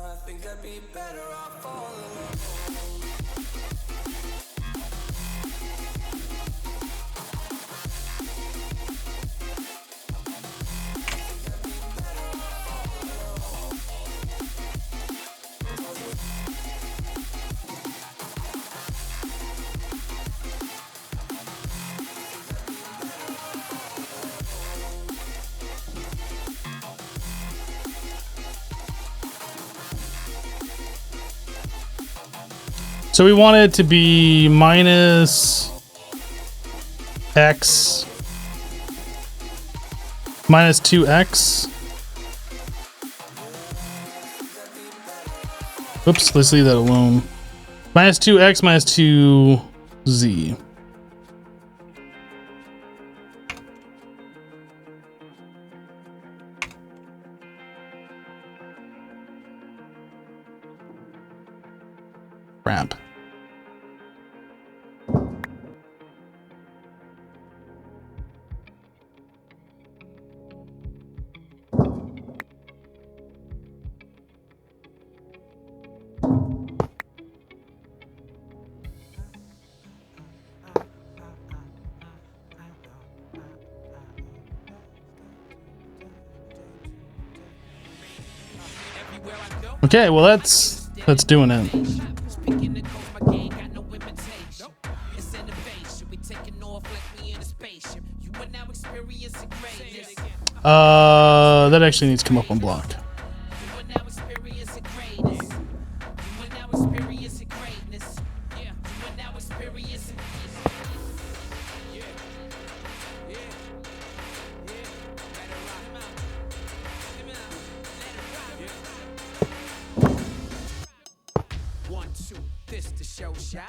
I think I'd be better off all alone. So we want it to be minus x minus 2x. Oops, let's leave that alone. Minus 2x minus 2z. Crap. Okay, well that's doing it. That actually needs to come up on block.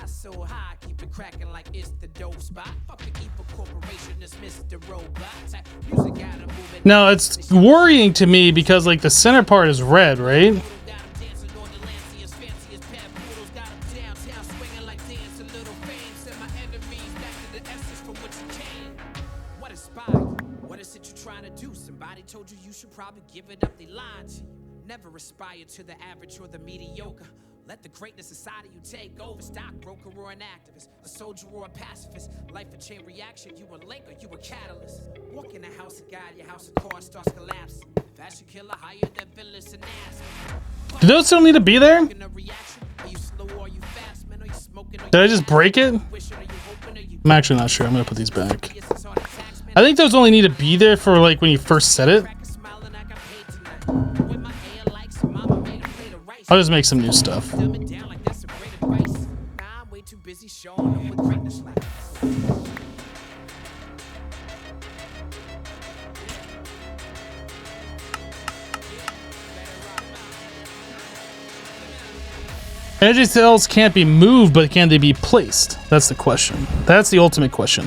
So high, keep it cracking like it's the dope spot. Fuck the evil corporation, this Mr. Robot. Music gotta move it. Now it's worrying to me because like the center part is red, right? What a spy, what is it you trying to do? Somebody told you you should probably give it up, they lied to you. Never aspire to the average or the mediocre. Let the greatness inside of you take over. Stockbroker or an activist, a soldier or a pacifist. Life a chain reaction, you a link or you a catalyst. Walk in the house of God, your house of cards starts collapsing. Fashion killer higher than villains and ass. Do those still need to be there? Did I just break it? I'm actually not sure. I'm gonna put these back. I think those only need to be there for like when you first set it. I'll just make some new stuff. Energy cells can't be moved, but can they be placed? That's the question. That's the ultimate question.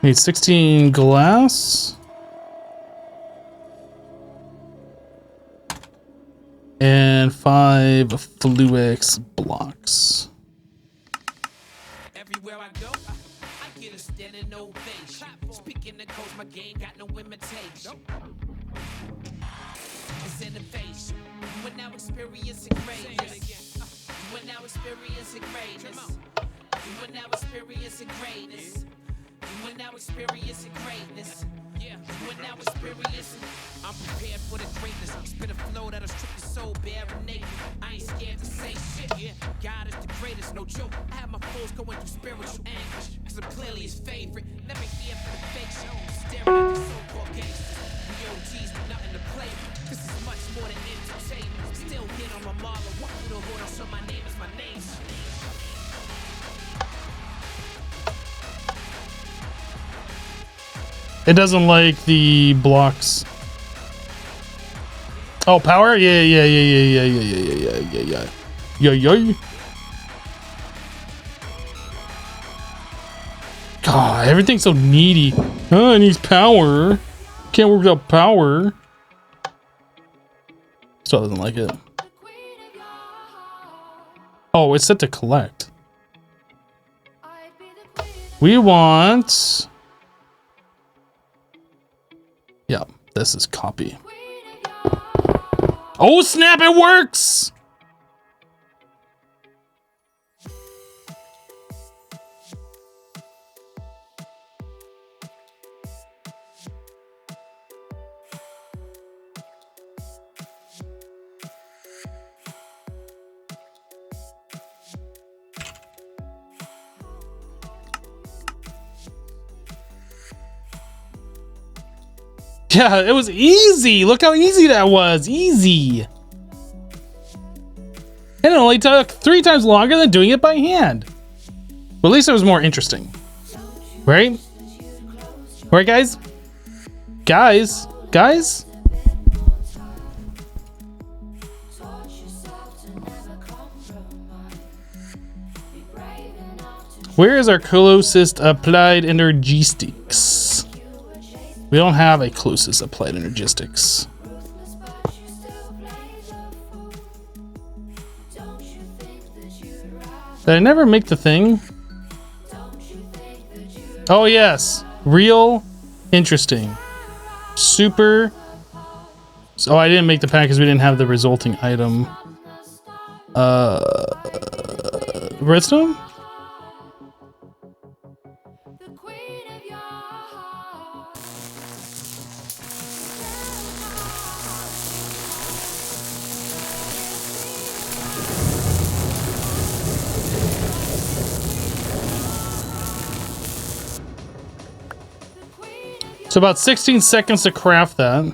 Need 16 glass. And 5 Fluix blocks. Everywhere I go, I get a standing ovation. Speaking the coast, my game got no imitation. It's innovation. You are now experiencing greatness. You are now experiencing greatness. You are now experiencing greatness. You are now experiencing greatness. Yeah, you are now experiencing. I'm prepared for the greatness. Spit a flow that'll strip your soul bare and naked. I ain't scared to say shit. Yeah, God is the greatest, no joke. I have my foes going through spiritual anguish, cause I'm clearly his favorite. Never here for the fake shows. Staring at the so-called gangsters. The OGs with nothing to play with. This is much more than entertainment. Still hit on my marlin. Walk through the hood, I'll show my name is my name. It doesn't like the blocks. Oh, power? Yeah. God, everything's so needy. Oh, it needs power. Can't work without power. Still doesn't like it. Oh, it's set to collect. We want... Yeah, this is copy. Oh snap, it works! Yeah, it was easy. Look how easy that was. Easy. And it only took 3 times longer than doing it by hand. Well, at least it was more interesting. Right? Right, guys? Guys? Where is our closest applied energistics? We don't have a closest applied energistics. Did I never make the thing? Oh yes, real interesting. Super. Oh, I didn't make the pack because we didn't have the resulting item. Redstone? So about 16 seconds to craft that.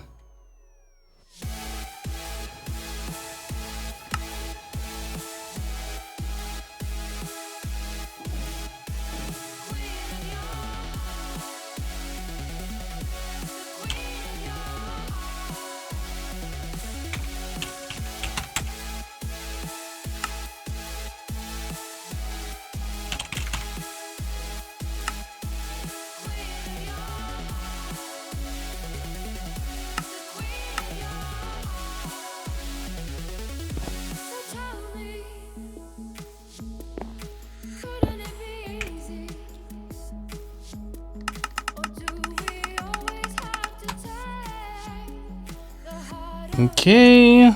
Okay.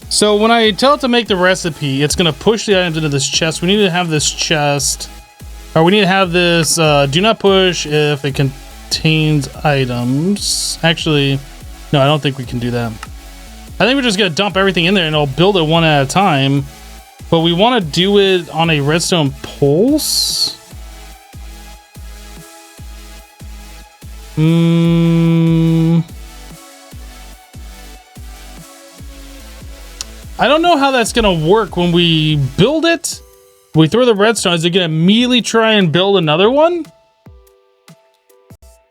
So when I tell it to make the recipe, it's going to push the items into this chest. We need to have this chest, or we need to have this do not push if it contains items. Actually, no, I don't think we can do that. I think we're just going to dump everything in there and it'll build it one at a time. But we want to do it on a redstone pulse. I don't know how that's going to work when we build it. We throw the redstone. Is it going to immediately try and build another one?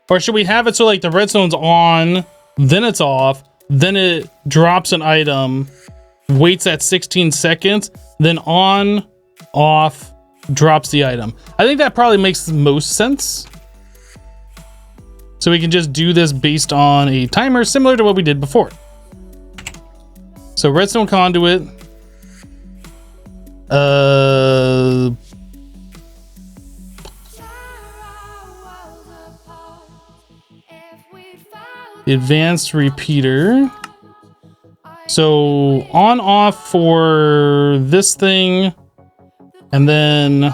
Or should we have it so like the redstone's on, then it's off, then it drops an item, waits that 16 seconds, then on, off, drops the item. I think that probably makes the most sense. So we can just do this based on a timer similar to what we did before. So redstone conduit, The advanced repeater. So on off for this thing, and then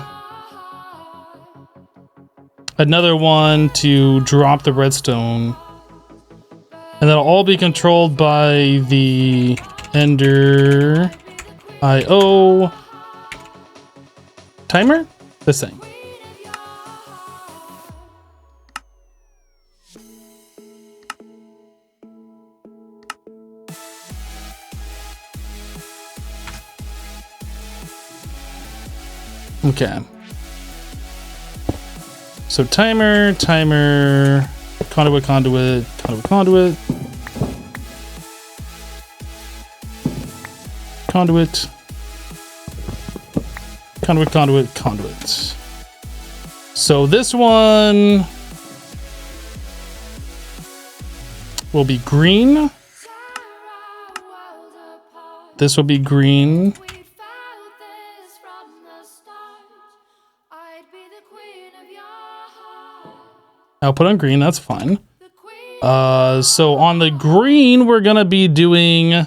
another one to drop the redstone. And that'll all be controlled by the Ender IO timer? This thing. Okay. So timer, conduit, conduit, conduit, conduit, conduit, conduit, conduit. So this one will be green. This will be green. Output on green, that's fine. So on the green, we're gonna be doing...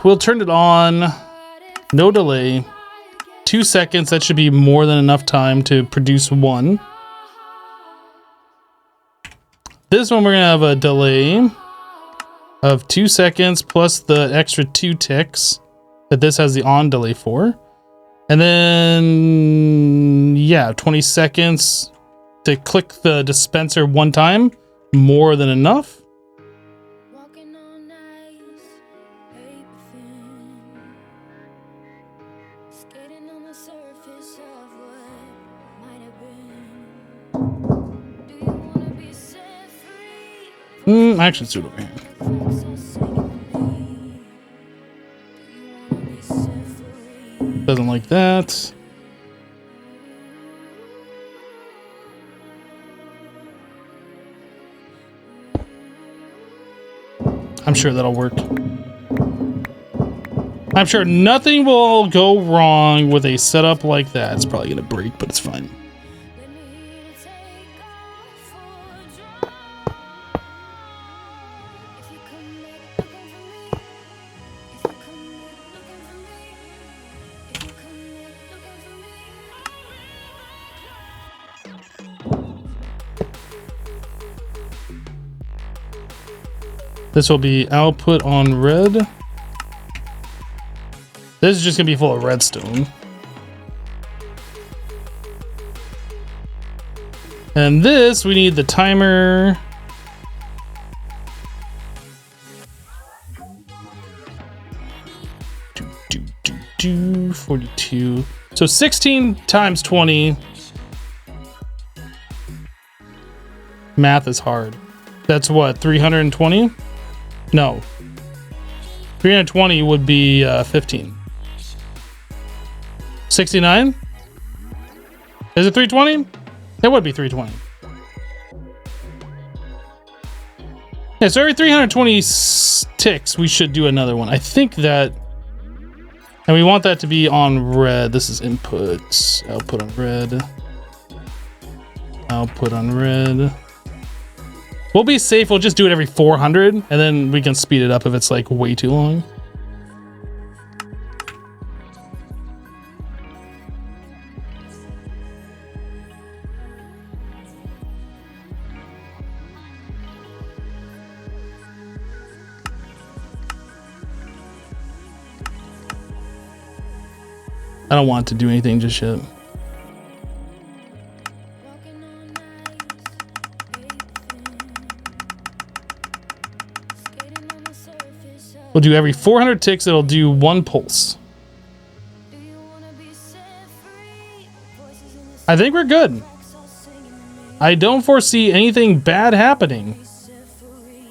we'll turn it on. No delay. 2 seconds, that should be more than enough time to produce one. This one, we're gonna have a delay of 2 seconds plus the extra 2 ticks that this has the on delay for. And then, yeah, 20 seconds to click the dispenser one time, more than enough. Walking on ice, paper thin, skating on the surface of what might have been. Do you wanna be set free? Actually, let's do it over here. Cracks are sinking beneath. Do you wanna be set free? Doesn't like that. I'm sure that'll work. I'm sure nothing will go wrong with a setup like that. It's probably gonna break, but it's fine. Let me hear you take off for a drive. If you come back looking for me, if you come back looking for me, if you come back looking for me. This will be output on red. This is just gonna be full of redstone. And this, we need the timer. Do 42. So 16 times 20. Math is hard. That's what, 320? No. 320 would be 15. 69? Is it 320? It would be 320. Yeah, so every 320 ticks, we should do another one. I think that... And we want that to be on red. This is input. Output on red. Output on red. We'll be safe. We'll just do it every 400, and then we can speed it up if it's like way too long. I don't want to do anything just yet. Walking on ice, paper thin, skating on the surface of. We'll do every 400 ticks. It'll do one pulse. Do you wanna be set free? Voices in the I think we're good. cracks are singing to me. I don't foresee anything bad happening. Be set free.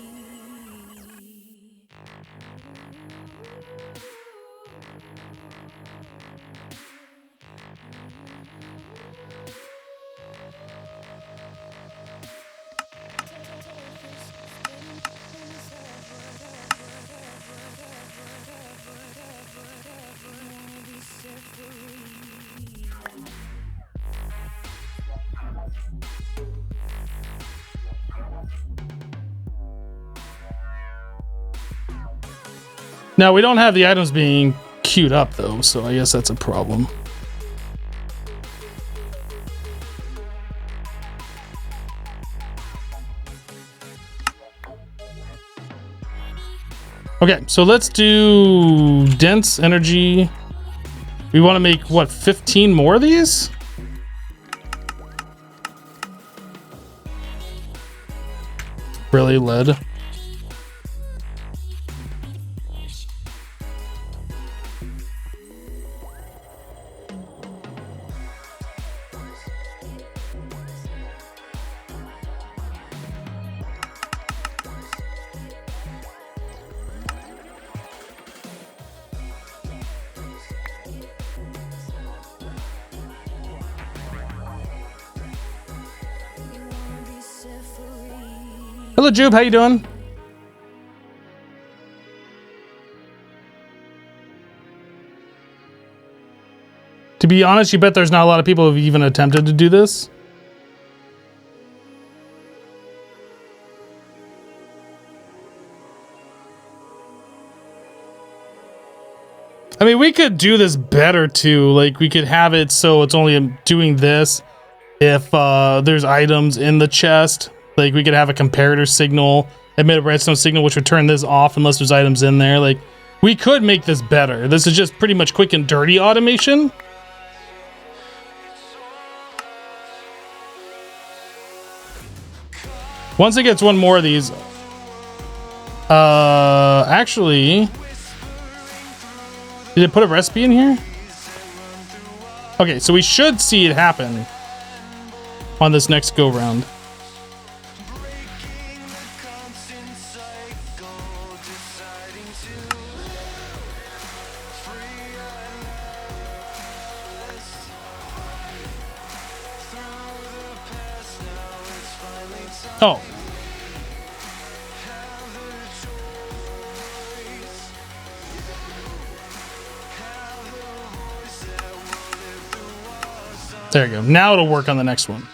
Now, we don't have the items being queued up, though, so I guess that's a problem. Okay, so let's do dense energy. We want to make, what, 15 more of these? Really, lead? Hello, Jube. How you doing? To be honest, you bet there's not a lot of people who've even attempted to do this. I mean, we could do this better too. Like, we could have it so it's only doing this if there's items in the chest. Like, we could have a comparator signal, emit a redstone signal, which would turn this off unless there's items in there. Like, we could make this better. This is just pretty much quick and dirty automation. Once it gets one more of these, actually, did it put a recipe in here? Okay, so we should see it happen on this next go round. Oh. There you go. Now it'll work on the next one.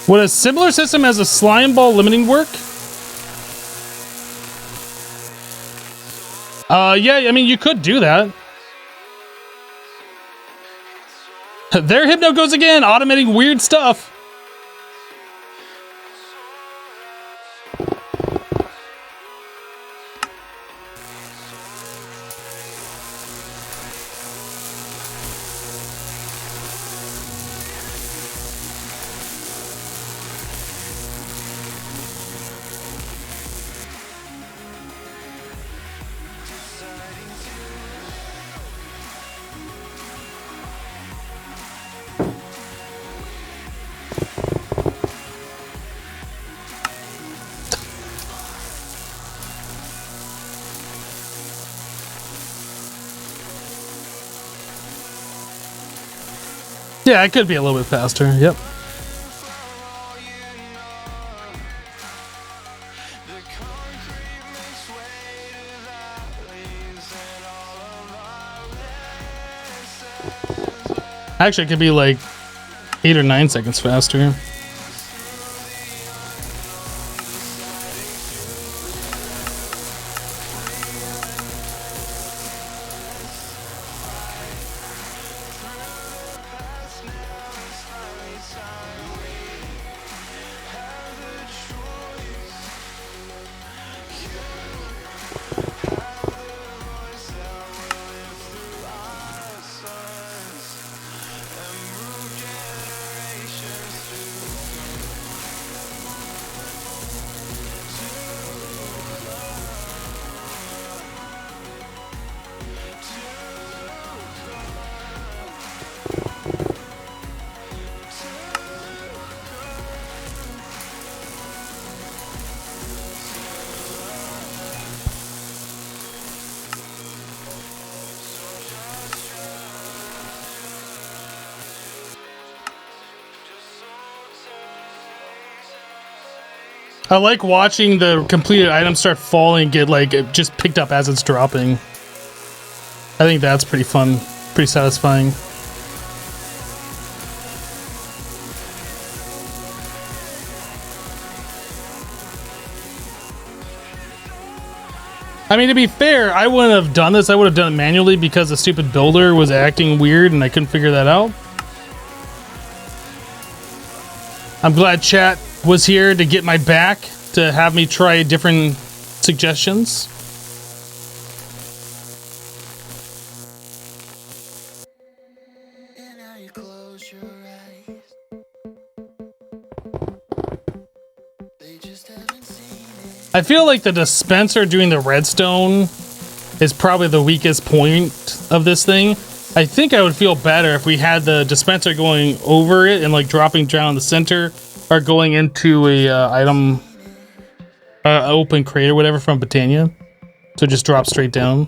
Would a similar system as a slime ball limiting work? Yeah, I mean, you could do that. There Hypno goes again, automating weird stuff. Yeah, it could be a little bit faster. Yep. Actually, it could be like 8 or 9 seconds faster. I like watching the completed items start falling and get like just picked up as it's dropping. I think that's pretty fun, pretty satisfying. I mean, to be fair, I wouldn't have done this. I would have done it manually because the stupid builder was acting weird and I couldn't figure that out. I'm glad chat was here to get my back, to have me try different suggestions. And now you close your eyes. They just haven't seen it. I feel like the dispenser doing the redstone is probably the weakest point of this thing. I think I would feel better if we had the dispenser going over it and like dropping down in the center, or going into a item open crate or whatever from Britannia, so just drop straight down.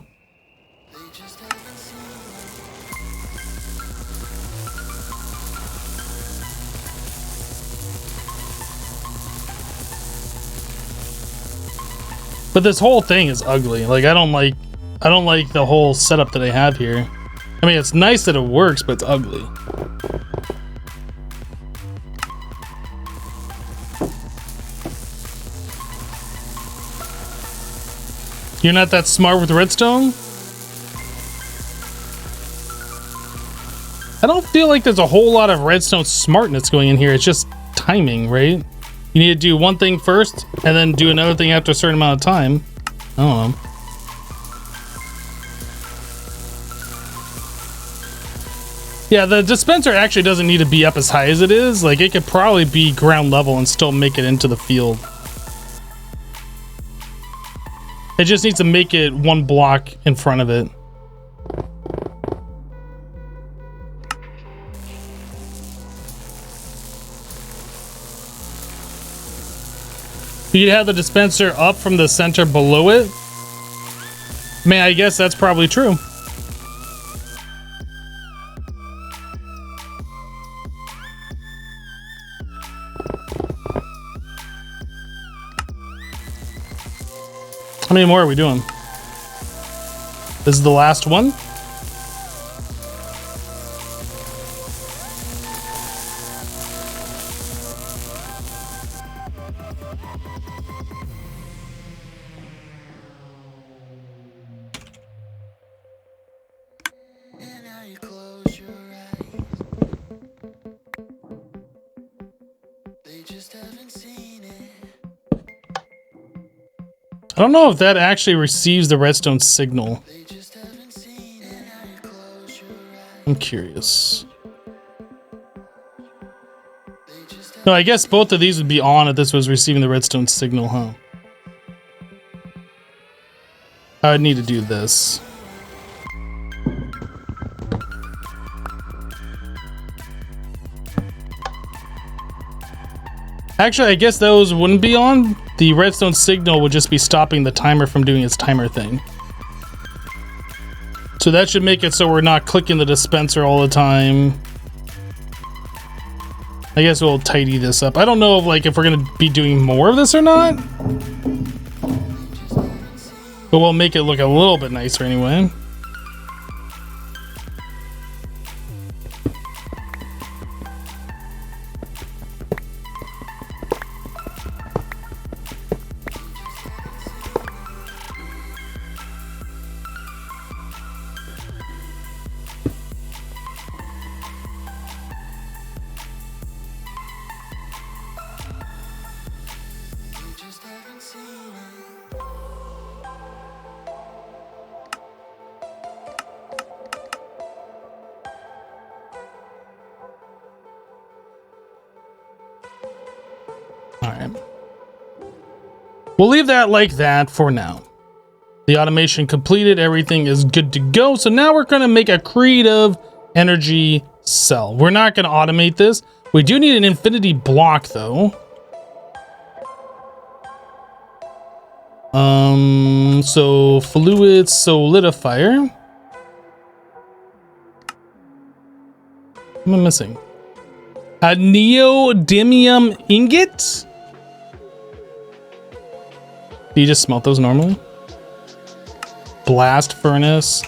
They just haven't seen it. But this whole thing is ugly. Like I don't like the whole setup that I have here. I mean, it's nice that it works, but it's ugly. You're not that smart with redstone? I don't feel like there's a whole lot of redstone smartness going in here. It's just timing, right? You need to do one thing first and then do another thing after a certain amount of time. I don't know. Yeah, the dispenser actually doesn't need to be up as high as it is. Like, it could probably be ground level and still make it into the field. It just needs to make it one block in front of it. You'd have the dispenser up from the center below it. I mean, I guess that's probably true. How many more are we doing? This is the last one. And now you close your eyes. They just haven't seen it. I don't know if that actually receives the redstone signal. They just haven't seen it. And now you close your eyes. I'm curious. They just No, I guess both of these would be on if this was receiving the redstone signal, huh? I would need to do this. Actually, I guess those wouldn't be on. The redstone signal would just be stopping the timer from doing its timer thing. So that should make it so we're not clicking the dispenser all the time. I guess we'll tidy this up. I don't know if we're gonna be doing more of this or not. But we'll make it look a little bit nicer anyway. They just haven't seen it. All right. We'll leave that like that for now. The automation completed. Everything is good to go. So now we're going to make a creative energy cell. We're not going to automate this. We do need an infinity block though. So fluid solidifier. What am I missing? A neodymium ingot? Do you just smelt those normally? Blast furnace.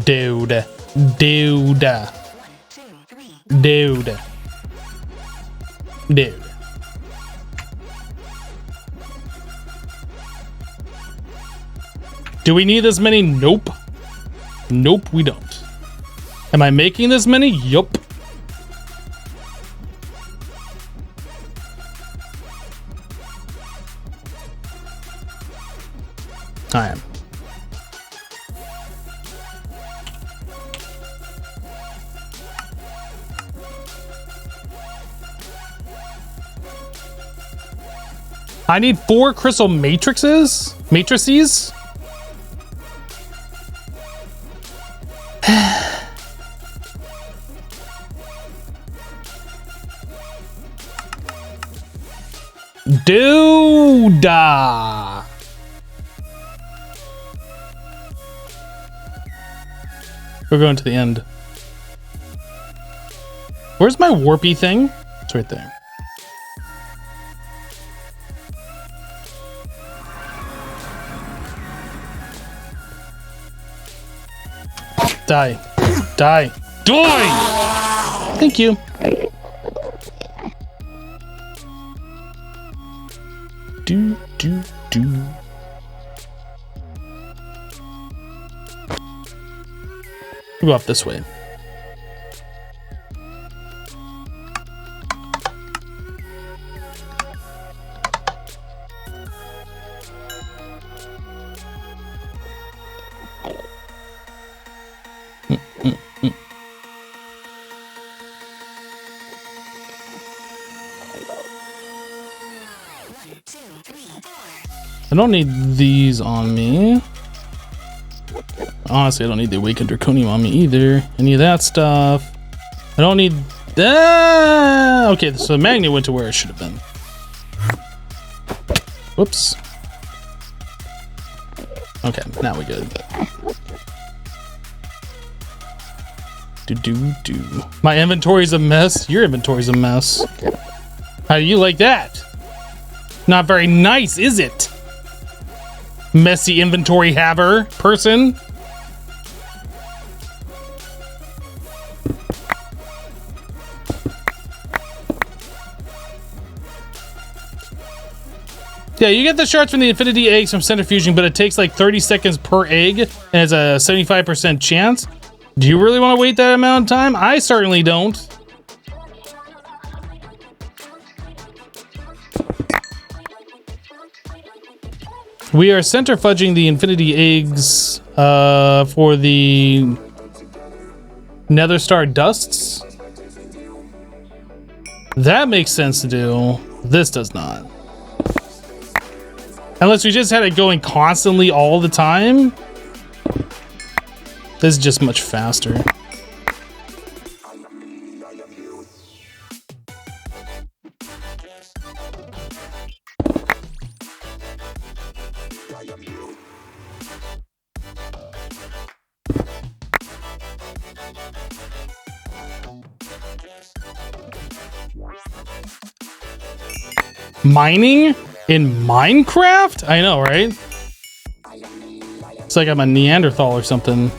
Dude. Dude. Dude. Dude. Do we need this many? Nope. Nope, we don't. Am I making this many? Yup. I am. I need 4 crystal matrices? Matrices? Dude! We're going to the end. Where's my warpy thing? It's right there. Die. Die. Die! Thank you. Do. We'll go up this way. I don't need these on me. Honestly, I don't need the awakened draconium on me either. Any of that stuff. I don't need that. Okay, so the magnet went to where it should have been. Whoops. Okay, now we good. Do. My inventory's a mess. Your inventory's a mess. How do you like that? Not very nice, is it? Messy inventory haver person. Yeah, you get the shards from the infinity eggs from centrifuging, but it takes like 30 seconds per egg and has a 75% chance. Do you really want to wait that amount of time? I certainly don't. We are centrifuging the infinity eggs for the nether star dusts. That makes sense to do. This does not. Unless we just had it going constantly all the time. This is just much faster. Mining in Minecraft? I know, right? It's like I'm a Neanderthal or something.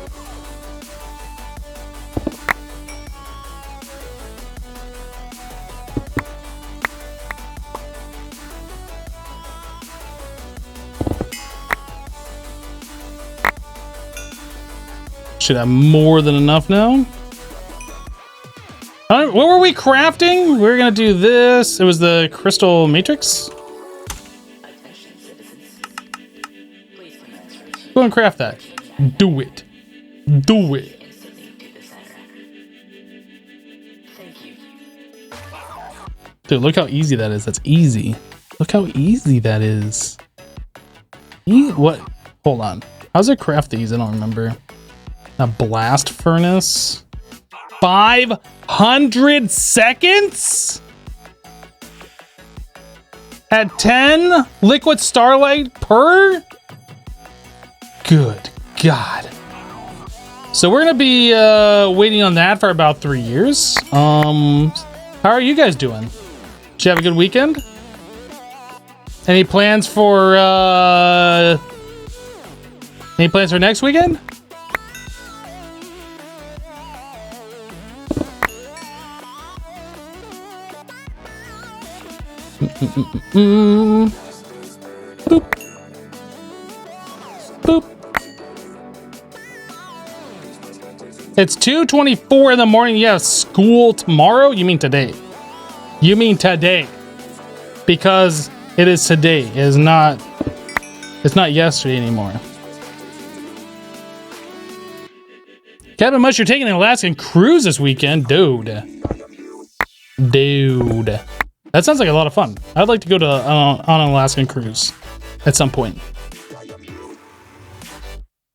Should have more than enough now. What were we crafting? We were gonna do this. It was the crystal matrix. Go and craft that. Do it. Do it. Dude, look how easy that is. That's easy. Look how easy that is. What? Hold on. How's it craft these? I don't remember. A blast furnace. 500 seconds? At 10 liquid starlight per? Good God. So we're gonna be waiting on that for about 3 years. How are you guys doing? Did you have a good weekend? Any plans for next weekend? Boop. Boop. It's 2:24 in the morning. You have school tomorrow? You mean today? You mean today? Because it is today. It's not yesterday anymore. Captain Mush, you're taking an Alaskan cruise this weekend? Dude. That sounds like a lot of fun. I'd like to go to on an Alaskan cruise at some point.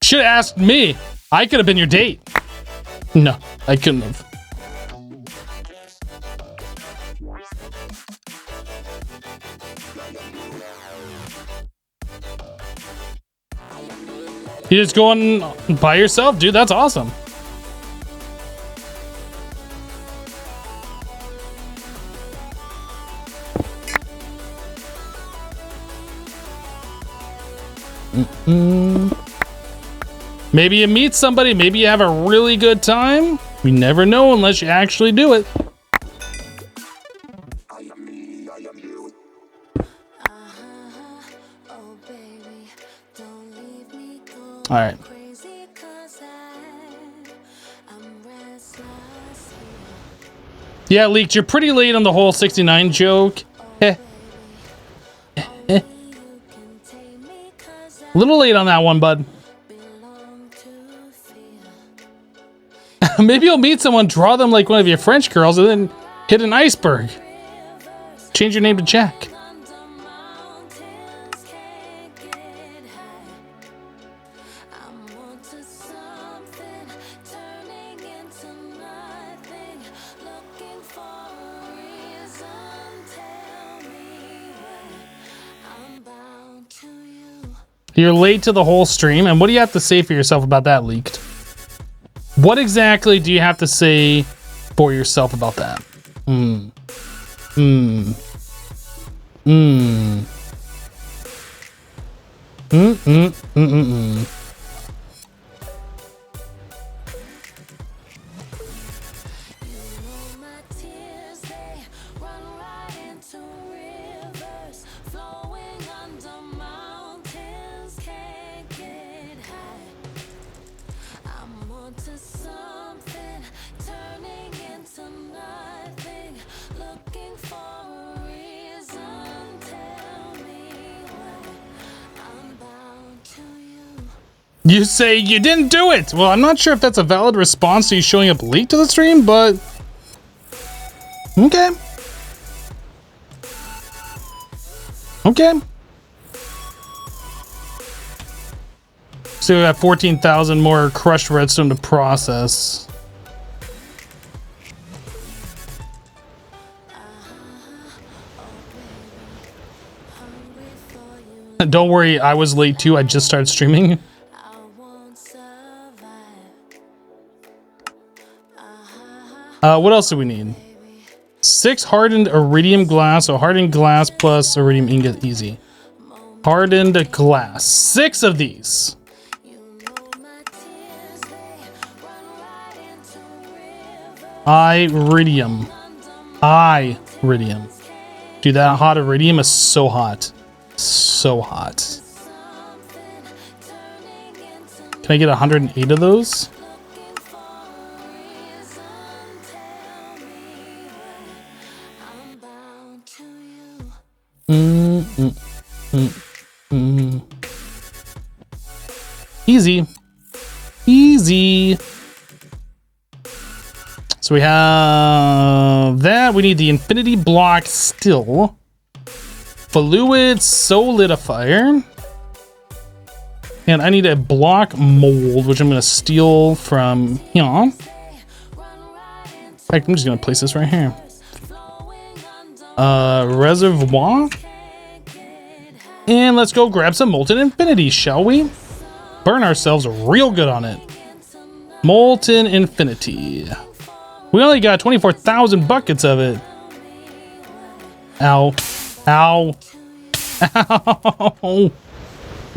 Should have asked me. I could have been your date. No, I couldn't have. You just going by yourself? Dude, that's awesome. Maybe you meet somebody, maybe you have a really good time. You never know unless you actually do it. All right. Yeah, Leaked, you're pretty late on the whole 69 joke. A little late on that one, bud. Maybe you'll meet someone, draw them like one of your French girls, and then hit an iceberg. Change your name to Jack. You're late to the whole stream, and what do you have to say for yourself about that, Leaked? What exactly do you have to say for yourself about that? You say you didn't do it! Well, I'm not sure if that's a valid response to you showing up late to the stream, but... Okay. Okay. So we have 14,000 more crushed redstone to process. Don't worry, I was late too. I just started streaming. What else do we need? 6 hardened iridium glass. So hardened glass plus iridium ingot, easy. Hardened glass. 6 of these. Iridium. Iridium. Dude, that hot iridium is so hot. So hot. Can I get 108 of those? Easy. Easy. So we have that. We need the infinity block still. Fluid solidifier. And I need a block mold, which I'm going to steal from here. In fact, I'm just going to place this right here. Reservoir. And let's go grab some molten infinity, shall we? Burn ourselves real good on it. Molten infinity. We only got 24,000 buckets of it. Ow. Ow. Ow.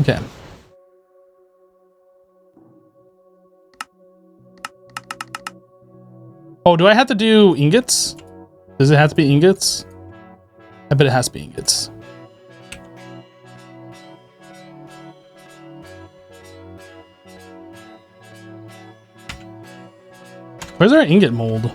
Okay. Oh, do I have to do ingots? Does it have to be ingots? I bet it has to be ingots. Where's our ingot mold?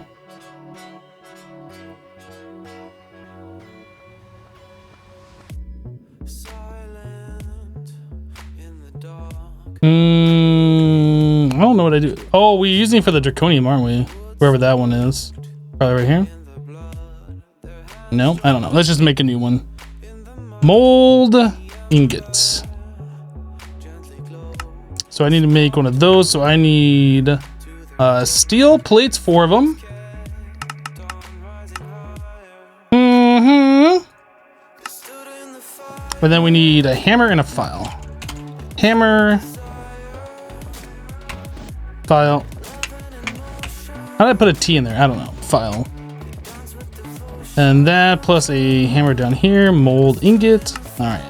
I don't know what I do. Oh, we're using it for the draconium, aren't we? Wherever that one is. Probably right here. No, I don't know. Let's just make a new one. Mold ingots. So I need to make one of those. So I need steel plates, 4 of them. And then we need a hammer and a file. Hammer. File. How did I put a T in there? I don't know. File. And that plus a hammer down here. Mold ingot. All right.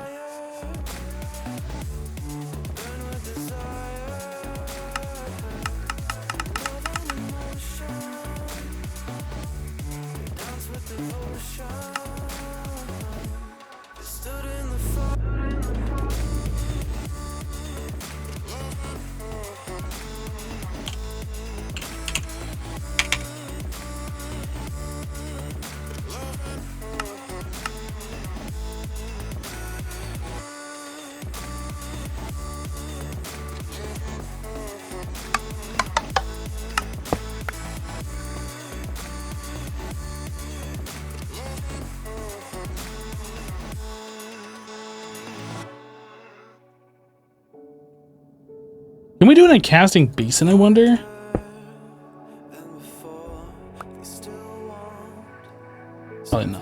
Can we do it in a casting basin, I wonder? Probably not.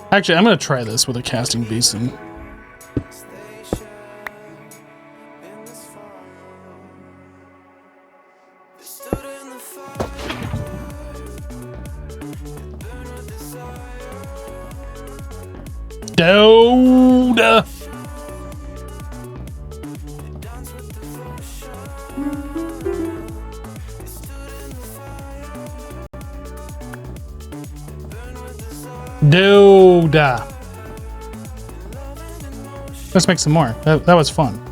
Actually, I'm gonna try this with a casting basin. Dude. Dude. Let's make some more. That was fun.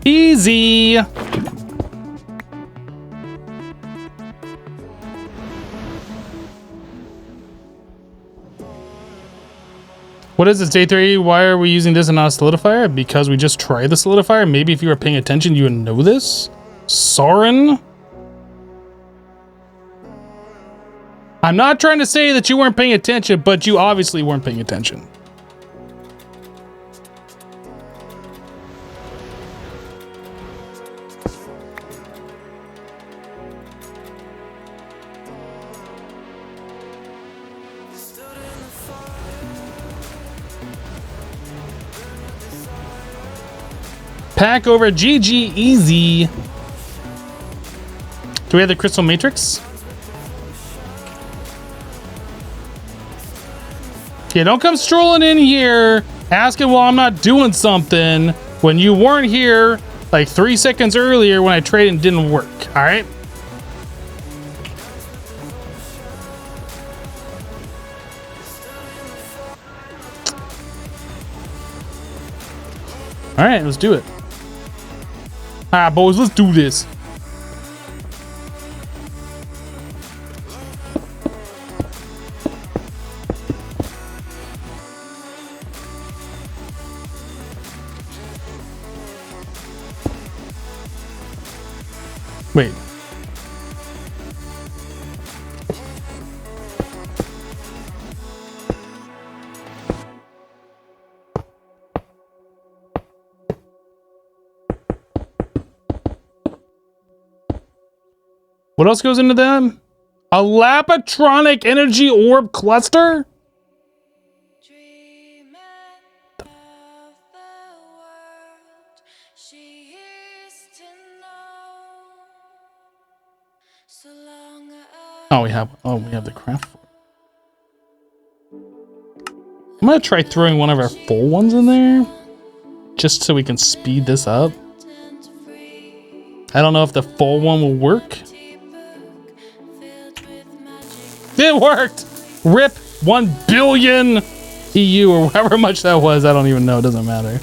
Easy. What is this, day 3? Why are we using this and not a solidifier? Because we just tried the solidifier. Maybe if you were paying attention, you would know this. Soren? I'm not trying to say that you weren't paying attention, but you obviously weren't paying attention. Pack over GG easy. Do we have the crystal matrix? Yeah, don't come strolling in here asking while I'm not doing something when you weren't here like 3 seconds earlier when I traded and didn't work. All right. All right, let's do it. All right, boys, let's do this. Wait. What else goes into them? A Lapatronic energy orb cluster? Dreaming of the world she used to know. So long ago. We have the craft for it. I'm gonna try throwing one of our full ones in there, just so we can speed this up. I don't know if the full one will work. It worked! RIP 1 billion EU or however much that was. I don't even know. It doesn't matter.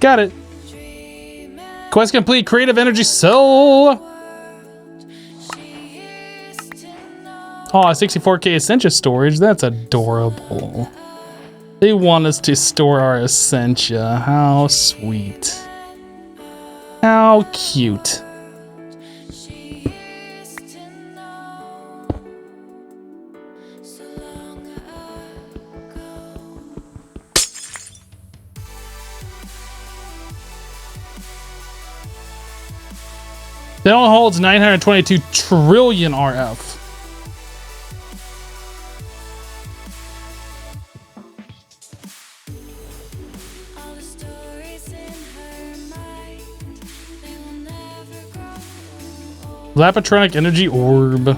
Got it. Quest complete. Creative energy cell. Oh, 64k Essentia storage. That's adorable. They want us to store our Essentia. How sweet. How cute. That only holds 922 trillion RF. Lapatronic energy orb.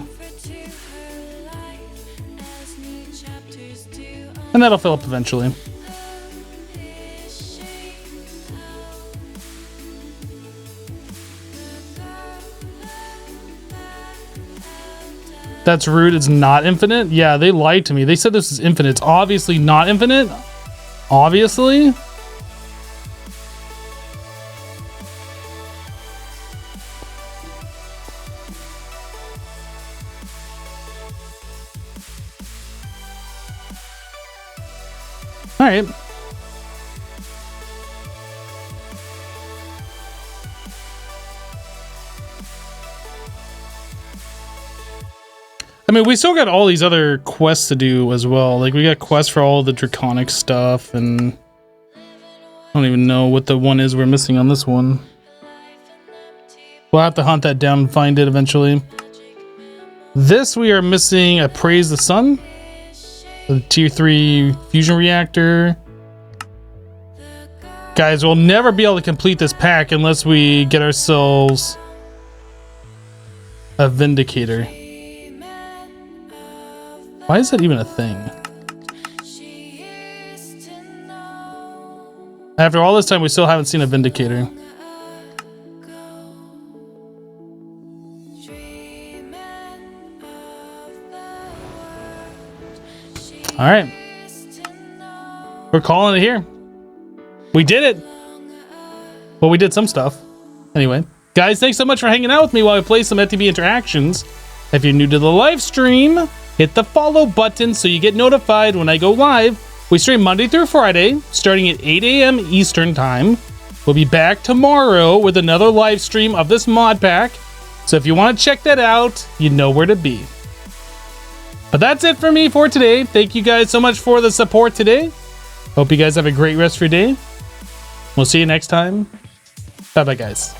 And that'll fill up eventually. That's rude. It's not infinite. Yeah, they lied to me. They said this is infinite. It's obviously not infinite. Obviously. All right. I mean, we still got all these other quests to do as well. Like, we got quests for all the draconic stuff, and I don't even know what the one is we're missing on this one. We'll have to hunt that down and find it eventually. This, we are missing a Praise the Sun, the tier 3 fusion reactor. Guys, we'll never be able to complete this pack unless we get ourselves a Vindicator. Why is that even a thing? After all this time, we still haven't seen a Vindicator. All right. We're calling it here. We did it. Well, we did some stuff. Anyway, guys, thanks so much for hanging out with me while I play some FTB Interactions. If you're new to the live stream, hit the follow button so you get notified when I go live. We stream Monday through Friday, starting at 8 a.m. Eastern Time. We'll be back tomorrow with another live stream of this mod pack. So if you want to check that out, you know where to be. But that's it for me for today. Thank you guys so much for the support today. Hope you guys have a great rest of your day. We'll see you next time. Bye-bye, guys.